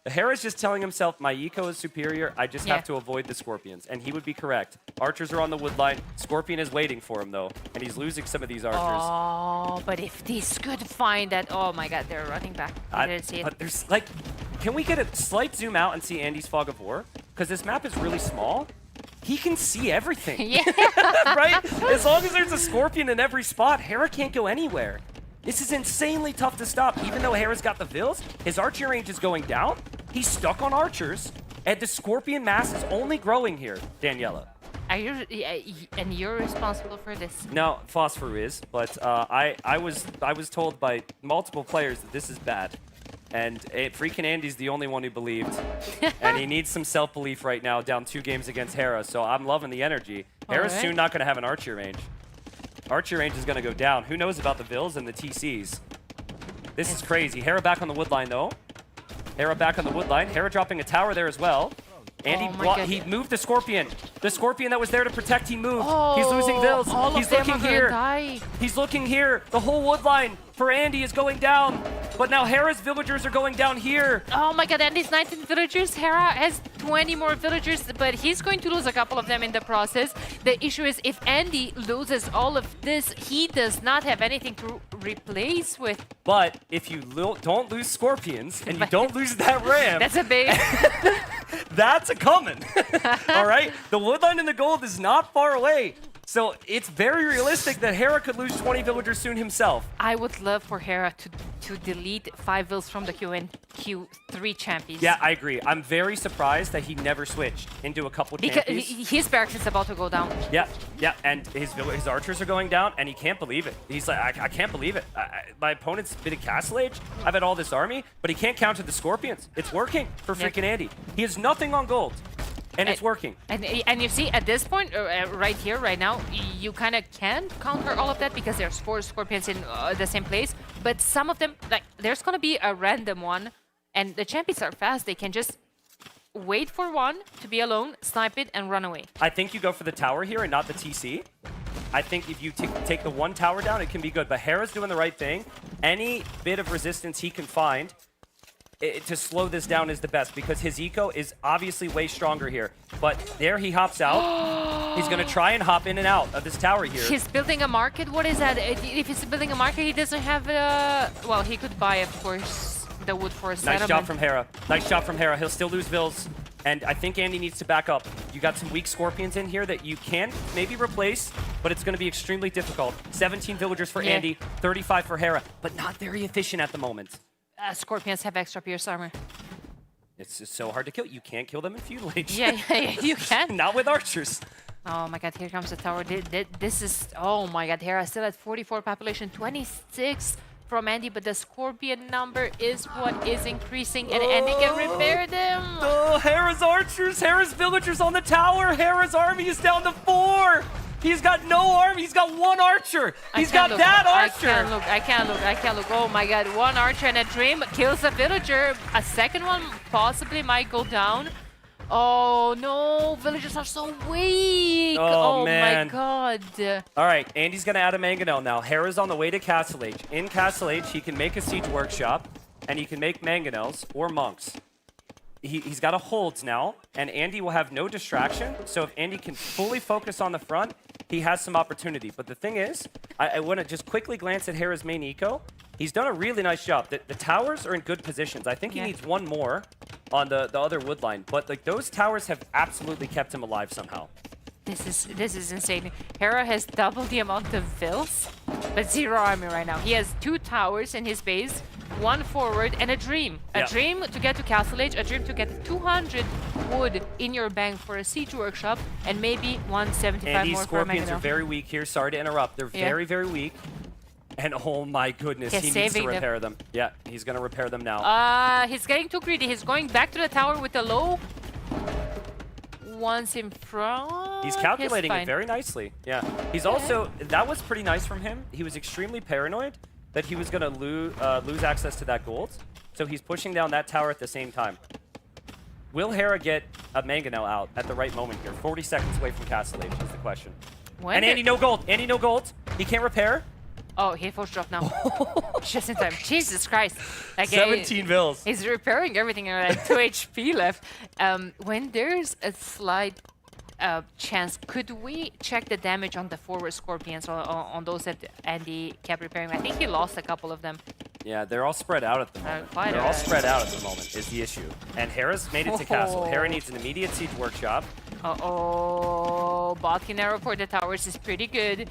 Hera's just telling himself, my eco is superior, I just have to avoid the scorpions. And he would be correct. Archers are on the wood line. Scorpion is waiting for him, though. And he's losing some of these archers. Oh, but if this could find that... Oh my god, they're running back. I didn't see it. But there's, like... Can we get a slight zoom out and see Andy's Fog of War? Because this map is really small. He can see everything. Yeah. Right? As long as there's a scorpion in every spot, Hera can't go anywhere. This is insanely tough to stop. Even though Hera's got the Vils, his archer range is going down. He's stuck on archers, and the scorpion mass is only growing here, Daniela. And you're responsible for this. No, Phosphor is, but I was told by multiple players that this is bad. And freaking Andy's the only one who believed. And he needs some self-belief right now, down 2 games against Hera, so I'm loving the energy. Hera's soon not going to have an archer range. Archer range is going to go down. Who knows about the Vills and the TCs? This is crazy. Hera back on the wood line, though. Hera back on the wood line. Hera dropping a tower there as well. And he moved the Scorpion. The Scorpion that was there to protect, he moved. He's losing Vills. He's looking here. He's looking here. The whole wood line for Andy is going down. But now Hera's villagers are going down here. Oh my god, Andy's 19 villagers. Hera has 20 more villagers, but he's going to lose a couple of them in the process. The issue is if Andy loses all of this, he does not have anything to replace with. But if you don't lose Scorpions and you don't lose that Ram... That's a big... That's a coming. All right? The woodline and the gold is not far away. So it's very realistic that Hera could lose 20 villagers soon himself. I would love for Hera to delete 5 vills from the Q and Q3 champions. Yeah, I agree. I'm very surprised that he never switched into a couple champions. Because his barracks is about to go down. Yeah, and his archers are going down, and he can't believe it. He's like, I can't believe it. My opponent's been a Castle Age. I've had all this army, but he can't counter the Scorpions. It's working for freaking Andy. He has nothing on gold. And it's working. And you see, at this point, right here, right now, you kind of can counter all of that because there's 4 Scorpions in the same place. But some of them, like, there's going to be a random one. And the champions are fast. They can just wait for one to be alone, snipe it, and run away. I think you go for the tower here and not the TC. I think if you take the one tower down, it can be good. But Hera's doing the right thing. Any bit of resistance he can find to slow this down is the best because his eco is obviously way stronger here. But there he hops out. He's going to try and hop in and out of this tower here. He's building a market. What is that? If he's building a market, he doesn't have... well, he could buy, of course, the wood for a settlement. Nice job from Hera. Nice job from Hera. He'll still lose Vills. And I think Andy needs to back up. You got some weak Scorpions in here that you can maybe replace, but it's going to be extremely difficult. 17 villagers for Andy, 35 for Hera, but not very efficient at the moment. Scorpions have extra pierce armor. It's just so hard to kill. You can't kill them in feudal age. Yeah, you can. Not with archers. Oh my god, here comes the tower. This is... Oh my god, Hera still at 44 population, 26 from Andy, but the Scorpion number is what is increasing, and Andy can repair them. Oh, Hera's archers, Hera's villagers on the tower. Hera's army is down to 4. He's got no army. He's got 1 archer. He's got that archer. I can't look. Oh my god, 1 archer and a dream kills a villager. A second one possibly might go down. Oh no, villagers are so weak. Oh man. My god. All right, Andy's going to add a mangonel now. Hera's on the way to Castle Age. In Castle Age, he can make a siege workshop, and he can make mangonels or monks. He's got a holds now, and Andy will have no distraction. So if Andy can fully focus on the front, he has some opportunity. But the thing is, I want to just quickly glance at Hera's main eco. He's done a really nice job. The towers are in good positions. I think he needs 1 more on the other wood line. But like those towers have absolutely kept him alive somehow. This is insane. Hera has double the amount of vills, but 0 army right now. He has 2 towers in his base, 1 forward, and a dream. A dream to get to Castle Age, a dream to get 200 wood in your bank for a siege workshop, and maybe 175 and these more for a Scorpions mangonel. are very weak here. Sorry to interrupt. They're very, very weak. And oh my goodness, he needs to repair them. Yeah, he's going to repair them now. He's getting too greedy. He's going back to the tower with the low. Once in front. He's calculating it very nicely. Yeah. He's also, that was pretty nice from him. He was extremely paranoid that he was going to lose access to that gold. So he's pushing down that tower at the same time. Will Hera get a mangonel out at the right moment here? 40 seconds away from Castle Age is the question. And Andy, no gold. Andy, no gold. He can't repair. Oh, he force drop now. Just in time. Jesus Christ. Like, 17 vills. He's repairing everything and like 2 HP left. When there's a slight chance, could we check the damage on the forward Scorpions on those that Andy kept repairing? I think he lost a couple of them. Yeah, they're all spread out at the moment. They're all spread out at the moment is the issue. And Hera's made it to Castle. Hera needs an immediate siege workshop. Uh-oh. Botkin arrow for the towers is pretty good.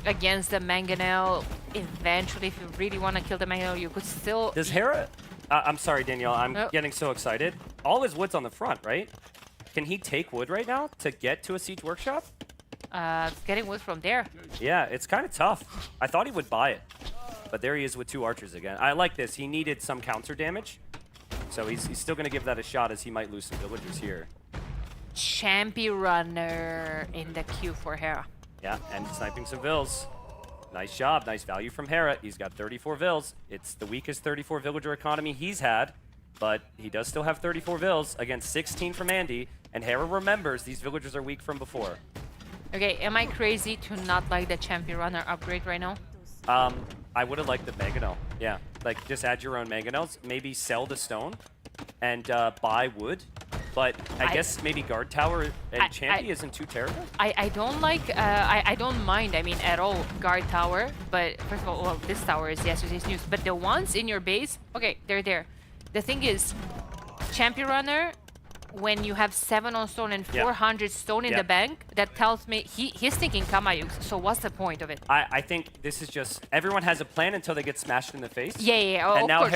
Against the mangonel, eventually, if you really want to kill the mangonel, you could still... Does Hera... I'm sorry, Danielle. I'm getting so excited. All his wood's on the front, right? Can he take wood right now to get to a siege workshop? Getting wood from there. Yeah, it's kind of tough. I thought he would buy it. But there he is with 2 archers again. I like this. He needed some counter damage. So he's still going to give that a shot as he might lose some villagers here. Champion runner in the queue for Hera. Yeah, and sniping some vills. Nice job, nice value from Hera. He's got 34 vills. It's the weakest 34 villager economy he's had, but he does still have 34 vills against 16 from Andy, and Hera remembers these villagers are weak from before. Okay, am I crazy to not like the champion runner upgrade right now? I would have liked the mangonel. Yeah, like just add your own mangonels, maybe sell the stone, and buy wood. But I guess maybe guard tower and champy isn't too terrible. I don't like, I don't mind, I mean, at all, guard tower. But first of all, well, this tower is yesterday's news. But the ones in your base, okay, they're there. The thing is, champion runner, when you have 7 on stone and 400 stone in the bank, that tells me he's thinking Kamayuks. So what's the point of it? I think this is just everyone has a plan until they get smashed in the face. Yeah. Oh, and now course,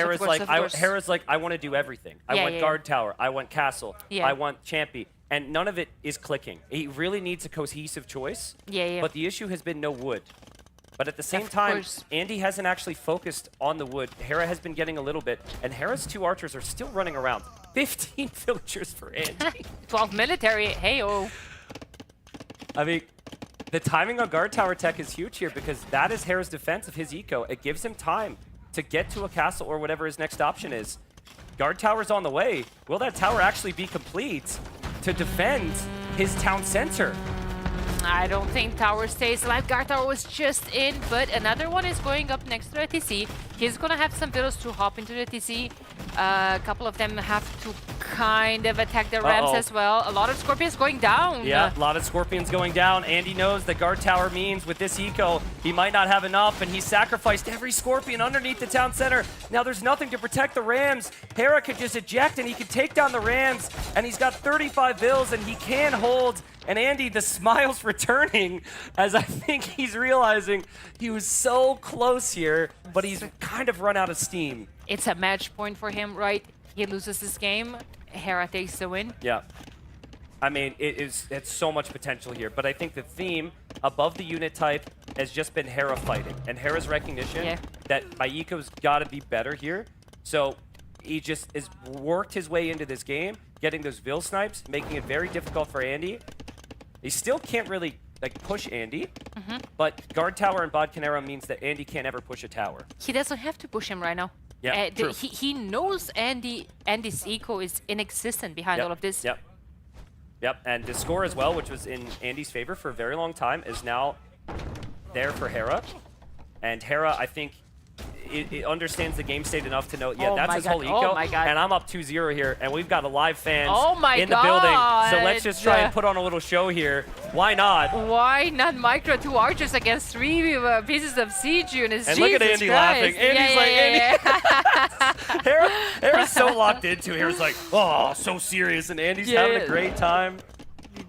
Hera's like, I want to do everything. I want guard tower. I want castle. I want champy. And none of it is clicking. He really needs a cohesive choice. But the issue has been no wood. But at the same time, Andy hasn't actually focused on the wood. Hera has been getting a little bit, and Hera's 2 archers are still running around. 15 villagers for Andy. 12 military, hey-oh. I mean, the timing on guard tower tech is huge here because that is Hera's defense of his eco. It gives him time to get to a castle or whatever his next option is. Guard tower's on the way. Will that tower actually be complete to defend his town center? I don't think tower stays alive. Guard tower was just in, but another one is going up next to the TC. He's gonna have some villas to hop into the TC. A couple of them have to kind of attack the Rams as well. A lot of Scorpions going down. Yeah, a lot of Scorpions going down. Andy knows that guard tower means with this eco, he might not have enough, and he sacrificed every Scorpion underneath the town center. Now there's nothing to protect the Rams. Hera could just eject, and he can take down the Rams, and he's got 35 vills, and he can hold. And Andy, the smile's returning as I think he's realizing he was so close here, but he's kind of run out of steam. It's a match point for him, right? He loses this game, Hera takes the win. Yeah. I mean, it's so much potential here, but I think the theme above the unit type has just been Hera fighting, and Hera's recognition that my eco's got to be better here. So he just has worked his way into this game, getting those Vil snipes, making it very difficult for Andy. He still can't really push Andy, but guard tower and Bodcanera means that Andy can't ever push a tower. He doesn't have to push him right now. Yeah, true. He knows Andy's eco is inexistent behind all of this. Yep, and the score as well, which was in Andy's favor for a very long time, is now there for Hera. And Hera, I think, it understands the game state enough to know, that's his whole eco. And I'm up 2-0 here, and we've got a live fans in the building. So let's just try and put on a little show here. Why not? Why not micro 2 archers against 3 pieces of siege units? And look at Andy laughing. Andy's Andy. Hera's so locked into it. Hera's like, oh, so serious, and Andy's having a great time.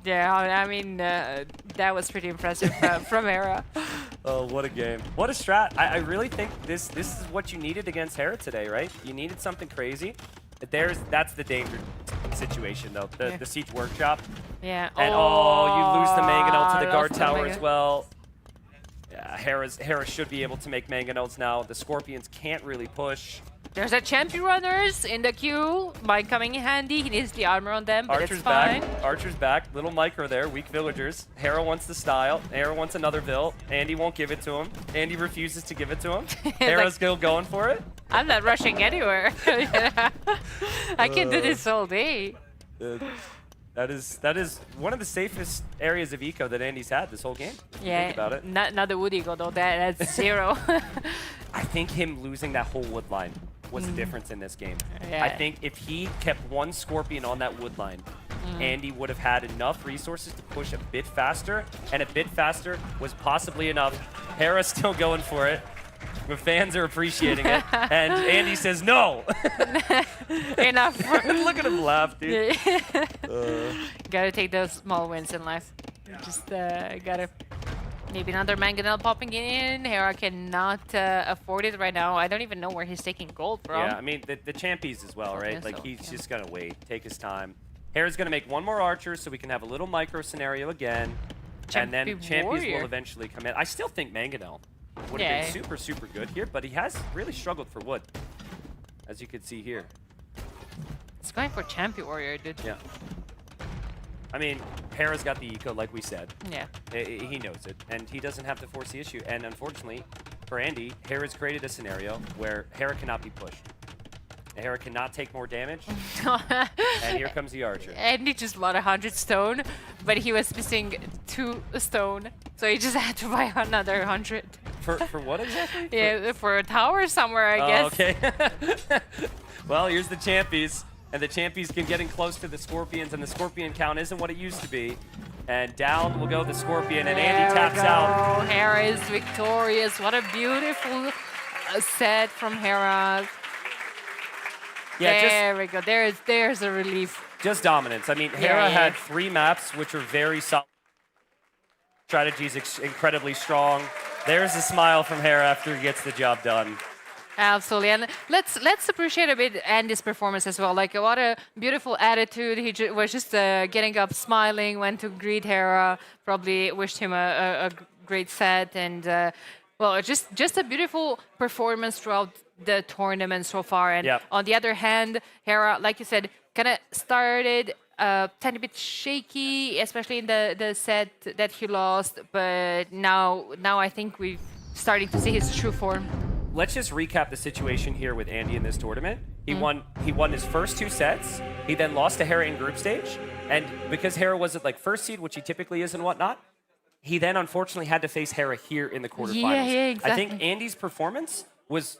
Yeah, I mean, that was pretty impressive from Hera. Oh, what a game. What a strat. I really think this is what you needed against Hera today, right? You needed something crazy. That's the danger situation, though. The Siege Workshop. Yeah. And you lose the Mangonel to the guard tower as well. Yeah, Hera should be able to make Mangonels now. The Scorpions can't really push. There's a champion runners in the queue. Might coming in handy. He needs the armor on them, but it's fine. Archer's back. Little micro there. Weak villagers. Hera wants the style. Hera wants another Vil. Andy won't give it to him. Andy refuses to give it to him. Hera's still going for it. I'm not rushing anywhere. I can do this all day. That is one of the safest areas of eco that Andy's had this whole game. Yeah, think about it. Not the wood eco though. That's 0. I think him losing that whole wood line was the difference in this game. Yeah. I think if he kept one Scorpion on that wood line, Andy would have had enough resources to push a bit faster, and a bit faster was possibly enough. Hera's still going for it. The fans are appreciating it, and Andy says no. Enough. Look at him laugh, dude. Gotta take those small wins in life. Just gotta. Maybe another Mangonel popping in. Hera cannot afford it right now. I don't even know where he's taking gold from. Yeah, I mean, the champies as well, right? Like, he's just going to wait, take his time. Hera's going to make one more archer so we can have a little micro scenario again. And then champions will eventually come in. I still think Mangonel would have been super, super good here, but he has really struggled for wood, as you can see here. It's going for champion warrior, dude. Yeah. I mean, Hera's got the eco, like we said. Yeah. He knows it, and he doesn't have to force the issue. And unfortunately, for Andy, Hera's created a scenario where Hera cannot be pushed. Hera cannot take more damage. And here comes the Archer. Andy just bought 100 stone, but he was missing 2 stone, so he just had to buy another 100. For what exactly? Yeah, for a tower somewhere, I guess. Okay. Well, here's the Champions, and the Champions can get in close to the Scorpions, and the Scorpion count isn't what it used to be. And down will go the Scorpion, and Andy taps out. Hera is victorious. What a beautiful set from Hera. Yeah, there we go. There's a relief. Just dominance. I mean, Hera had 3 maps, which are very solid. Strategy's incredibly strong. There's a smile from Hera after he gets the job done. Absolutely, and let's appreciate a bit Andy's performance as well. Like, what a beautiful attitude. He was just getting up, smiling, went to greet Hera, probably wished him a great set, and well, just a beautiful performance throughout the tournament so far. And on the other hand, Hera, like you said, kind of started tiny bit shaky, especially in the set that he lost. But now I think we're starting to see his true form. Let's just recap the situation here with Andy in this tournament. He won his first 2 sets. He then lost to Hera in group stage. And because Hera was at like first seed, which he typically is and whatnot, he then unfortunately had to face Hera here in the quarterfinals. Yeah, exactly. I think Andy's performance was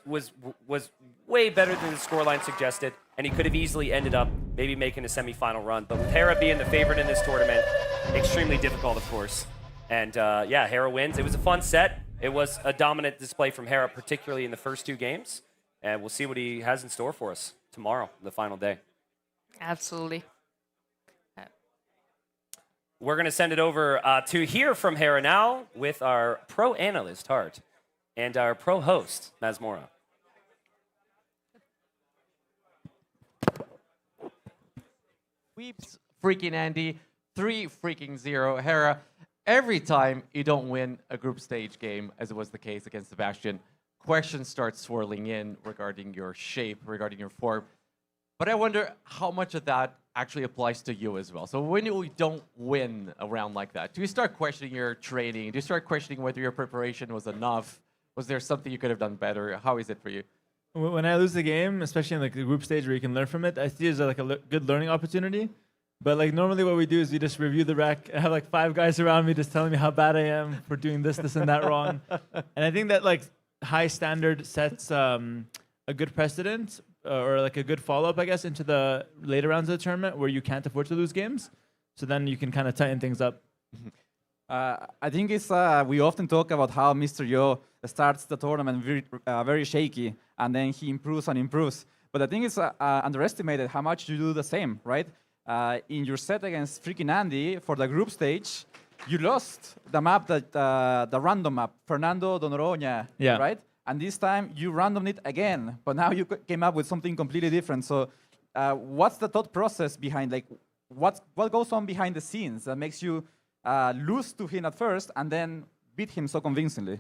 way better than the scoreline suggested, and he could have easily ended up maybe making a semifinal run. But with Hera being the favorite in this tournament, extremely difficult, of course. And yeah, Hera wins. It was a fun set. It was a dominant display from Hera, particularly in the first 2 games. And we'll see what he has in store for us tomorrow, the final day. Absolutely. We're going to send it over to hear from Hera now with our pro analyst, Hart, and our pro host, Mazmora. Sweeps freaking Andy, 3-0 Hera. Every time you don't win a group stage game, as it was the case against Sebastian, questions start swirling in regarding your shape, regarding your form. But I wonder how much of that actually applies to you as well. So when you don't win a round like that, do you start questioning your training? Do you start questioning whether your preparation was enough? Was there something you could have done better? How is it for you? When I lose the game, especially in like the group stage where you can learn from it, I see it as like a good learning opportunity. But like normally what we do is we just review the rec. I have like 5 guys around me just telling me how bad I am for doing this, and that wrong. And I think that like high standard sets a good precedent or like a good follow-up, I guess, into the later rounds of the tournament where you can't afford to lose games. So then you can kind of tighten things up. I think it's we often talk about how Mr. Yo starts the tournament very shaky, and then he improves and improves. But I think it's underestimated how much you do the same, right? In your set against freaking Andy for the group stage, you lost the map, the random map, Fernando de Noronha, right? And this time you randomed it again, but now you came up with something completely different. So what's the thought process behind, like, what goes on behind the scenes that makes you lose to him at first and then beat him so convincingly?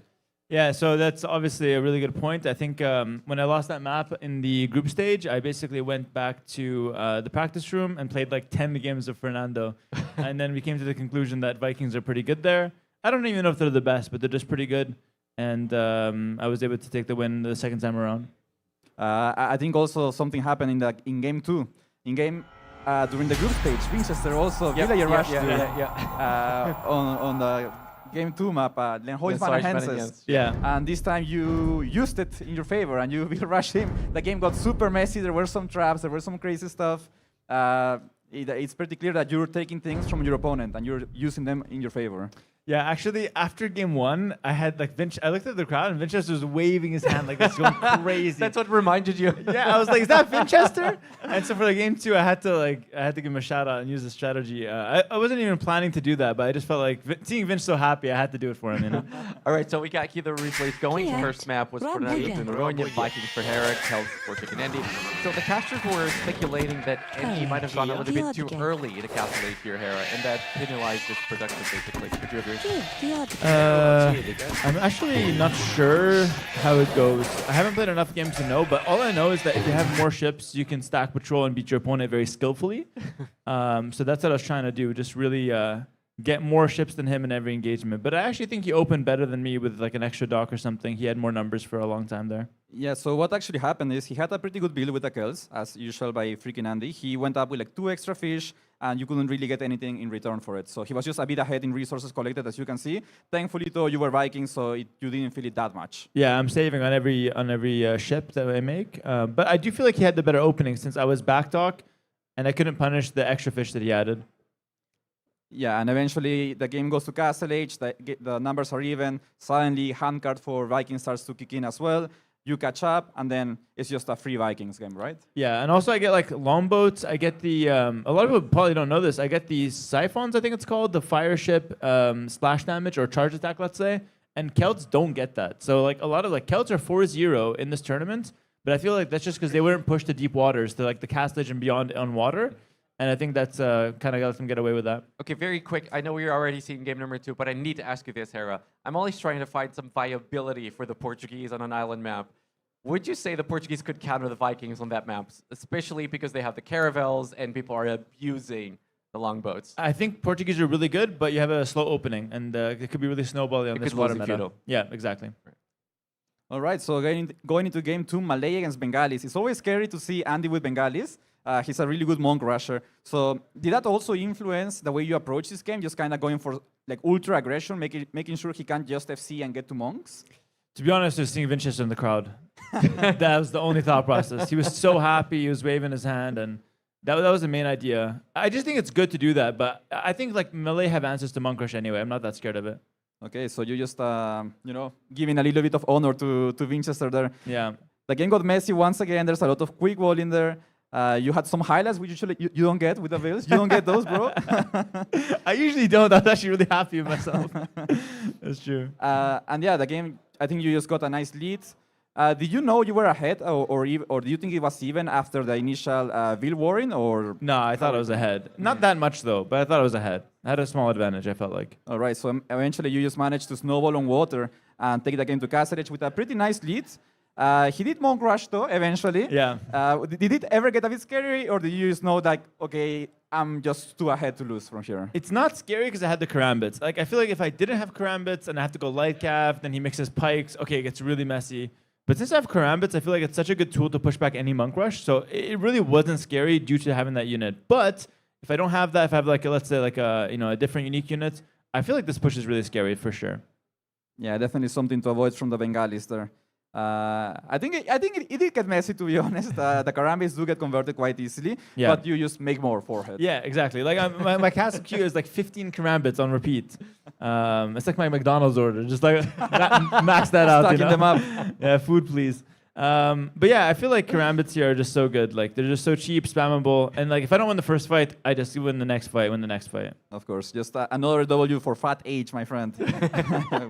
Yeah, so that's obviously a really good point. I think when I lost that map in the group stage, I basically went back to the practice room and played like 10 games of Fernando. And then we came to the conclusion that Vikings are pretty good there. I don't even know if they're the best, but they're just pretty good. And I was able to take the win the second time around. I think also something happened in game 2. In game during the group stage, Winchester also Villager rushed on the game 2 map, Lenhoisman. Yeah. And this time you used it in your favor and you will rush him. The game got super messy. There were some traps. There were some crazy stuff. It's pretty clear that you're taking things from your opponent and you're using them in your favor. Yeah, actually, after game 1, I had like I looked at the crowd and Vinchester was waving his hand like this, going crazy. That's what reminded you. Yeah, I was like, "Is that Vinchester?" And so for the game 2, I had to give him a shout out and use the strategy. I wasn't even planning to do that, but I just felt like seeing Vinch so happy, I had to do it for him. You know. All right, so we got the replays going. First map was Fernando de Noronha, Vikings for Herrick, Health for Chicken Andy. So the casters were speculating that Andy might have gone a little bit too early to calculate your Hera, and that penalized his production basically. Would you agree? I'm actually not sure how it goes. I haven't played enough games to know, but all I know is that if you have more ships, you can stack patrol and beat your opponent very skillfully. So that's what I was trying to do, just really get more ships than him in every engagement. But I actually think he opened better than me with like an extra dock or something. He had more numbers for a long time there. Yeah, so what actually happened is he had a pretty good build with the kills, as usual by freaking Andy. He went up with like 2 extra fish, and you couldn't really get anything in return for it. So he was just a bit ahead in resources collected, as you can see. Thankfully, though, you were Vikings, so you didn't feel it that much. Yeah, I'm saving on every ship that I make. But I do feel like he had the better opening since I was back dock, and I couldn't punish the extra fish that he added. Yeah, and eventually the game goes to Castle Age, the numbers are even. Suddenly, handcard for Vikings starts to kick in as well. You catch up, and then it's just a free Vikings game, right? Yeah, and also I get like longboats. I get the a lot of people probably don't know this. I get the siphons, I think it's called, the fire ship splash damage or charge attack, let's say. And Celts don't get that. So like a lot of like Celts are 4-0 in this tournament, but I feel like that's just because they weren't pushed to deep waters, to like the Castle Age and beyond on water. And I think that's kind of got them get away with that. Okay, very quick. I know we're already seeing game number 2, but I need to ask you this, Hera. I'm always trying to find some viability for the Portuguese on an island map. Would you say the Portuguese could counter the Vikings on that map, especially because they have the caravels and people are abusing the longboats? I think Portuguese are really good, but you have a slow opening, and it could be really snowballing on this water meta. Yeah, exactly. All right, so going into game 2, Malay against Bengalis. It's always scary to see Andy with Bengalis. He's a really good monk rusher. So did that also influence the way you approach this game? Just kind of going for like ultra aggression, making sure he can't just FC and get to monks? To be honest, I was seeing Vinchester in the crowd. That was the only thought process. He was so happy. He was waving his hand, and that was the main idea. I just think it's good to do that, but I think like Malay have answers to monk rush anyway. I'm not that scared of it. Okay, so you just giving a little bit of honor to Winchester there. Yeah. The game got messy once again. There's a lot of quick ball in there. You had some highlights which usually you don't get with the Bills. You don't get those, bro. I usually don't. I'm actually really happy with myself. That's true. And yeah, the game, I think you just got a nice lead. Did you know you were ahead, or do you think it was even after the initial Bill Warren? Or no, I thought I was ahead. Not that much though, but I thought I was ahead. I had a small advantage, I felt like. All right, so eventually you just managed to snowball on water and take the game to Castle Age with a pretty nice lead. He did monk rush though, eventually. Yeah. Did it ever get a bit scary, or did you just know like, okay, I'm just too ahead to lose from here? It's not scary because I had the karambits. Like I feel like if I didn't have karambits and I have to go light calf, then he mixes pikes. Okay, it gets really messy. But since I have karambits, I feel like it's such a good tool to push back any monk rush. So it really wasn't scary due to having that unit. But if I don't have that, if I have like let's say like a different unique unit, I feel like this push is really scary for sure. Yeah, definitely something to avoid from the Bengalis there. I think it did get messy, to be honest. The karambits do get converted quite easily, but you just make more forehead. Yeah, exactly. Like my castle queue is like 15 karambits on repeat. It's like my McDonald's order. Just like max that out. Stacking them up. Yeah, food please. But yeah, I feel like karambits here are just so good. Like they're just so cheap, spammable, and like if I don't win the first fight, I just win the next fight. Of course, just another W for Fat H, my friend.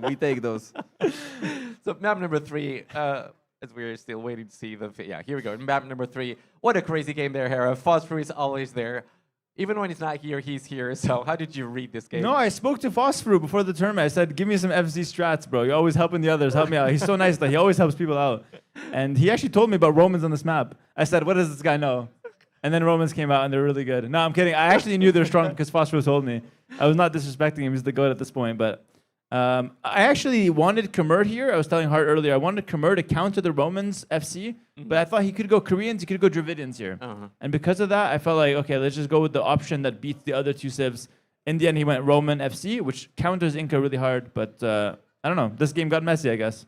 We take those. So map number 3, as we're still waiting to see here we go. Map number 3. What a crazy game there, Hera. Phosphor is always there. Even when he's not here, he's here. So how did you read this game? No, I spoke to Phosphor before the tournament. I said, give me some FC strats, bro. You're always helping the others. Help me out. He's so nice that he always helps people out. And he actually told me about Romans on this map. I said, what does this guy know? And then Romans came out and they're really good. No, I'm kidding. I actually knew they're strong because Phosphor told me. I was not disrespecting him. He's the goat at this point, but I actually wanted Khmer here. I was telling Hart earlier, I wanted Khmer to counter the Romans FC, but I thought he could go Koreans, he could go Dravidians here. And because of that, I felt like, okay, let's just go with the option that beats the other two civs. In the end, he went Roman FC, which counters Inca really hard, but I don't know. This game got messy, I guess.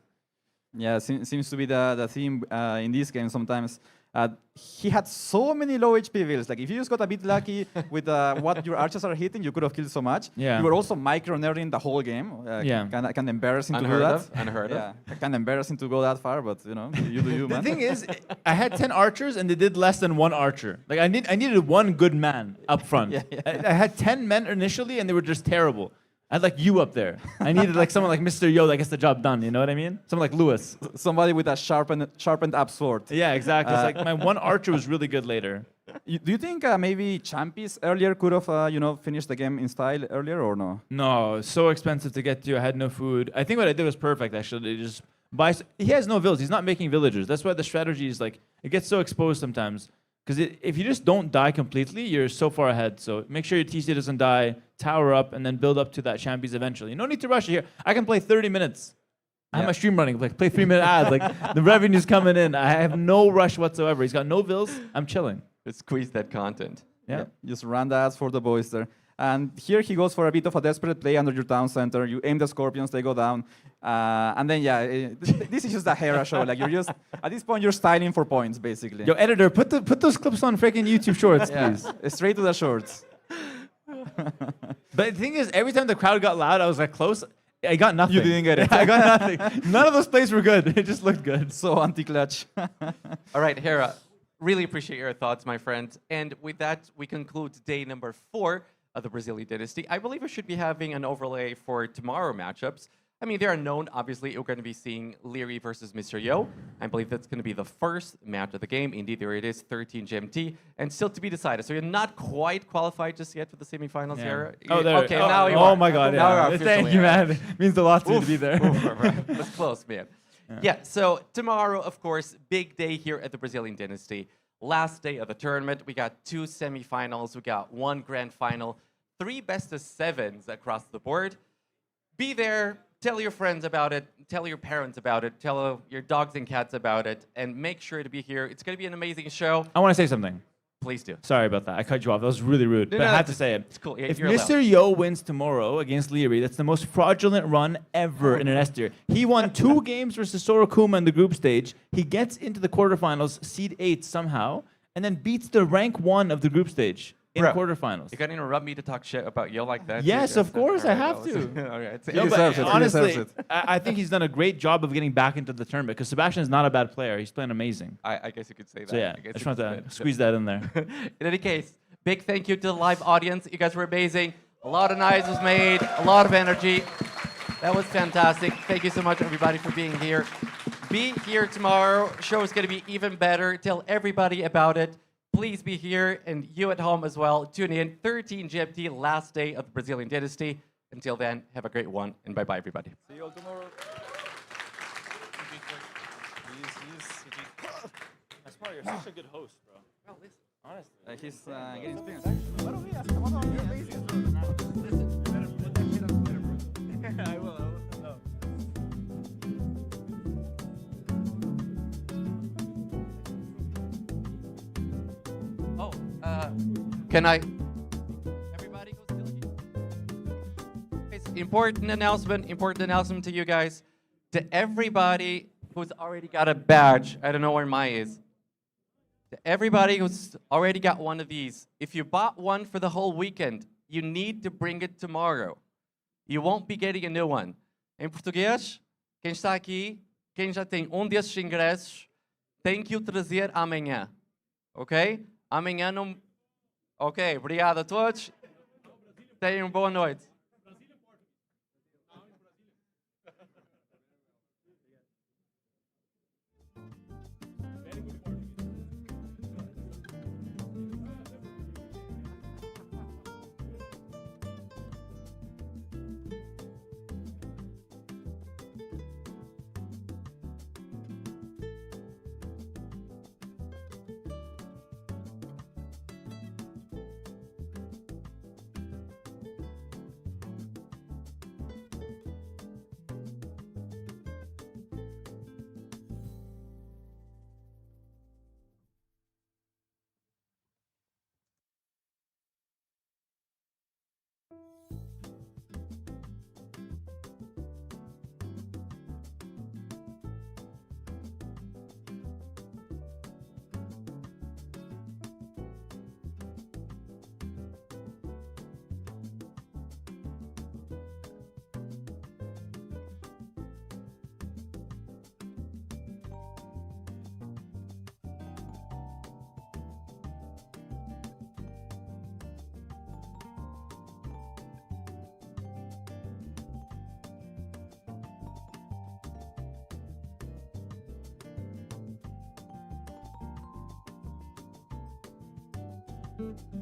Yeah, seems to be the theme in this game sometimes. He had so many low HP builds. Like if you just got a bit lucky with what your archers are hitting, you could have killed so much. Yeah. You were also micro-nerding the whole game. Kind of embarrassing to do that. Unheard of. Yeah, kind of embarrassing to go that far, but you know, you do you, man. The thing is, I had 10 archers and they did less than 1 archer. Like I needed one good man up front. I had 10 men initially and they were just terrible. I'd like you up there. I needed like someone like Mr. Yo that gets the job done. You know what I mean? Someone like Lewis. Somebody with a sharpened up sword. Yeah, exactly. It's like my one archer was really good later. Do you think maybe Champions earlier could have finished the game in style earlier or no? No, so expensive to get to. I had no food. I think what I did was perfect actually. Just buy. He has no villas. He's not making villagers. That's why the strategy is like it gets so exposed sometimes. Because if you just don't die completely, you're so far ahead. So make sure your TC doesn't die, tower up, and then build up to that champions eventually. No need to rush it here. I can play 30 minutes. I have my stream running, like play 3-minute ads. Like the revenue's coming in. I have no rush whatsoever. He's got no bills. I'm chilling. Let's squeeze that content. Yeah. Just run the ads for the boys there. And here he goes for a bit of a desperate play under your town center. You aim the scorpions, they go down. And then, this is just a Hera show. Like, you're just, at this point, you're styling for points, basically. Yo, editor, put those clips on freaking YouTube Shorts, please. Straight to the shorts. But the thing is, every time the crowd got loud, I was like close. I got nothing. You didn't get it. I got nothing. None of those plays were good. It just looked good. So anti-clutch. All right, Hera, really appreciate your thoughts, my friend. And with that, we conclude day number 4 of the Brazilian Dynasty. I believe we should be having an overlay for tomorrow matchups. I mean, they are known. Obviously, we're going to be seeing Leary versus Mr. Yo. I believe that's going to be the first match of the game. Indeed, there it is, 13 GMT, and still to be decided. So you're not quite qualified just yet for the semifinals here. Oh, there. Okay, now you are. Oh my God! Now Yeah. you are Thank you, man. It means a lot to me to be there. That's close, man. Yeah. So tomorrow, of course, big day here at the Brazilian Dynasty. Last day of the tournament. We got 2 semifinals. We got 1 grand final. 3 best-of-7s across the board. Be there, tell your friends about it, tell your parents about it, tell your dogs and cats about it, and make sure to be here. It's going to be an amazing show. I want to say something. Please do. Sorry about that. I cut you off. That was really rude. No, but no, I had to say it. It's cool. Yeah, If you're Mr. allowed. Yo wins tomorrow against Leary, that's the most fraudulent run ever in an S tier. He won 2 games versus Sorokuma in the group stage. He gets into the quarterfinals, seed 8 somehow, and then beats the rank 1 of the group stage in Bro, quarterfinals. You're going to interrupt me to talk shit about Yo like that? Yes, of course, I have to. No, but honestly, I think he's done a great job of getting back into the tournament because Sebastian is not a bad player. He's playing amazing. I guess you could say that. So yeah, I just wanted to squeeze that in there. In any case, big thank you to the live audience. You guys were amazing. A lot of noise was made, a lot of energy. That was fantastic. Thank you so much, everybody, for being here. Be here tomorrow. Show is going to be even better. Tell everybody about it. Please be here, and you at home as well. Tune in. 13 GMT, last day of the Brazilian Dynasty. Until then, have a great one, and bye-bye, everybody. See you all tomorrow. That's why you're such a good host, bro. Honestly. He's getting experience. I will. No. Can I? Everybody go still here. It's important announcement to you guys. To everybody who's already got a badge, I don't know where mine is. To everybody who's already got one of these, if you bought one for the whole weekend, you need to bring it tomorrow. You won't be getting a new one. Em português, quem está aqui, quem já tem desses ingressos, tem que o trazer amanhã. Ok? Amanhã não... Ok, obrigado a todos. Tenham boa noite. you.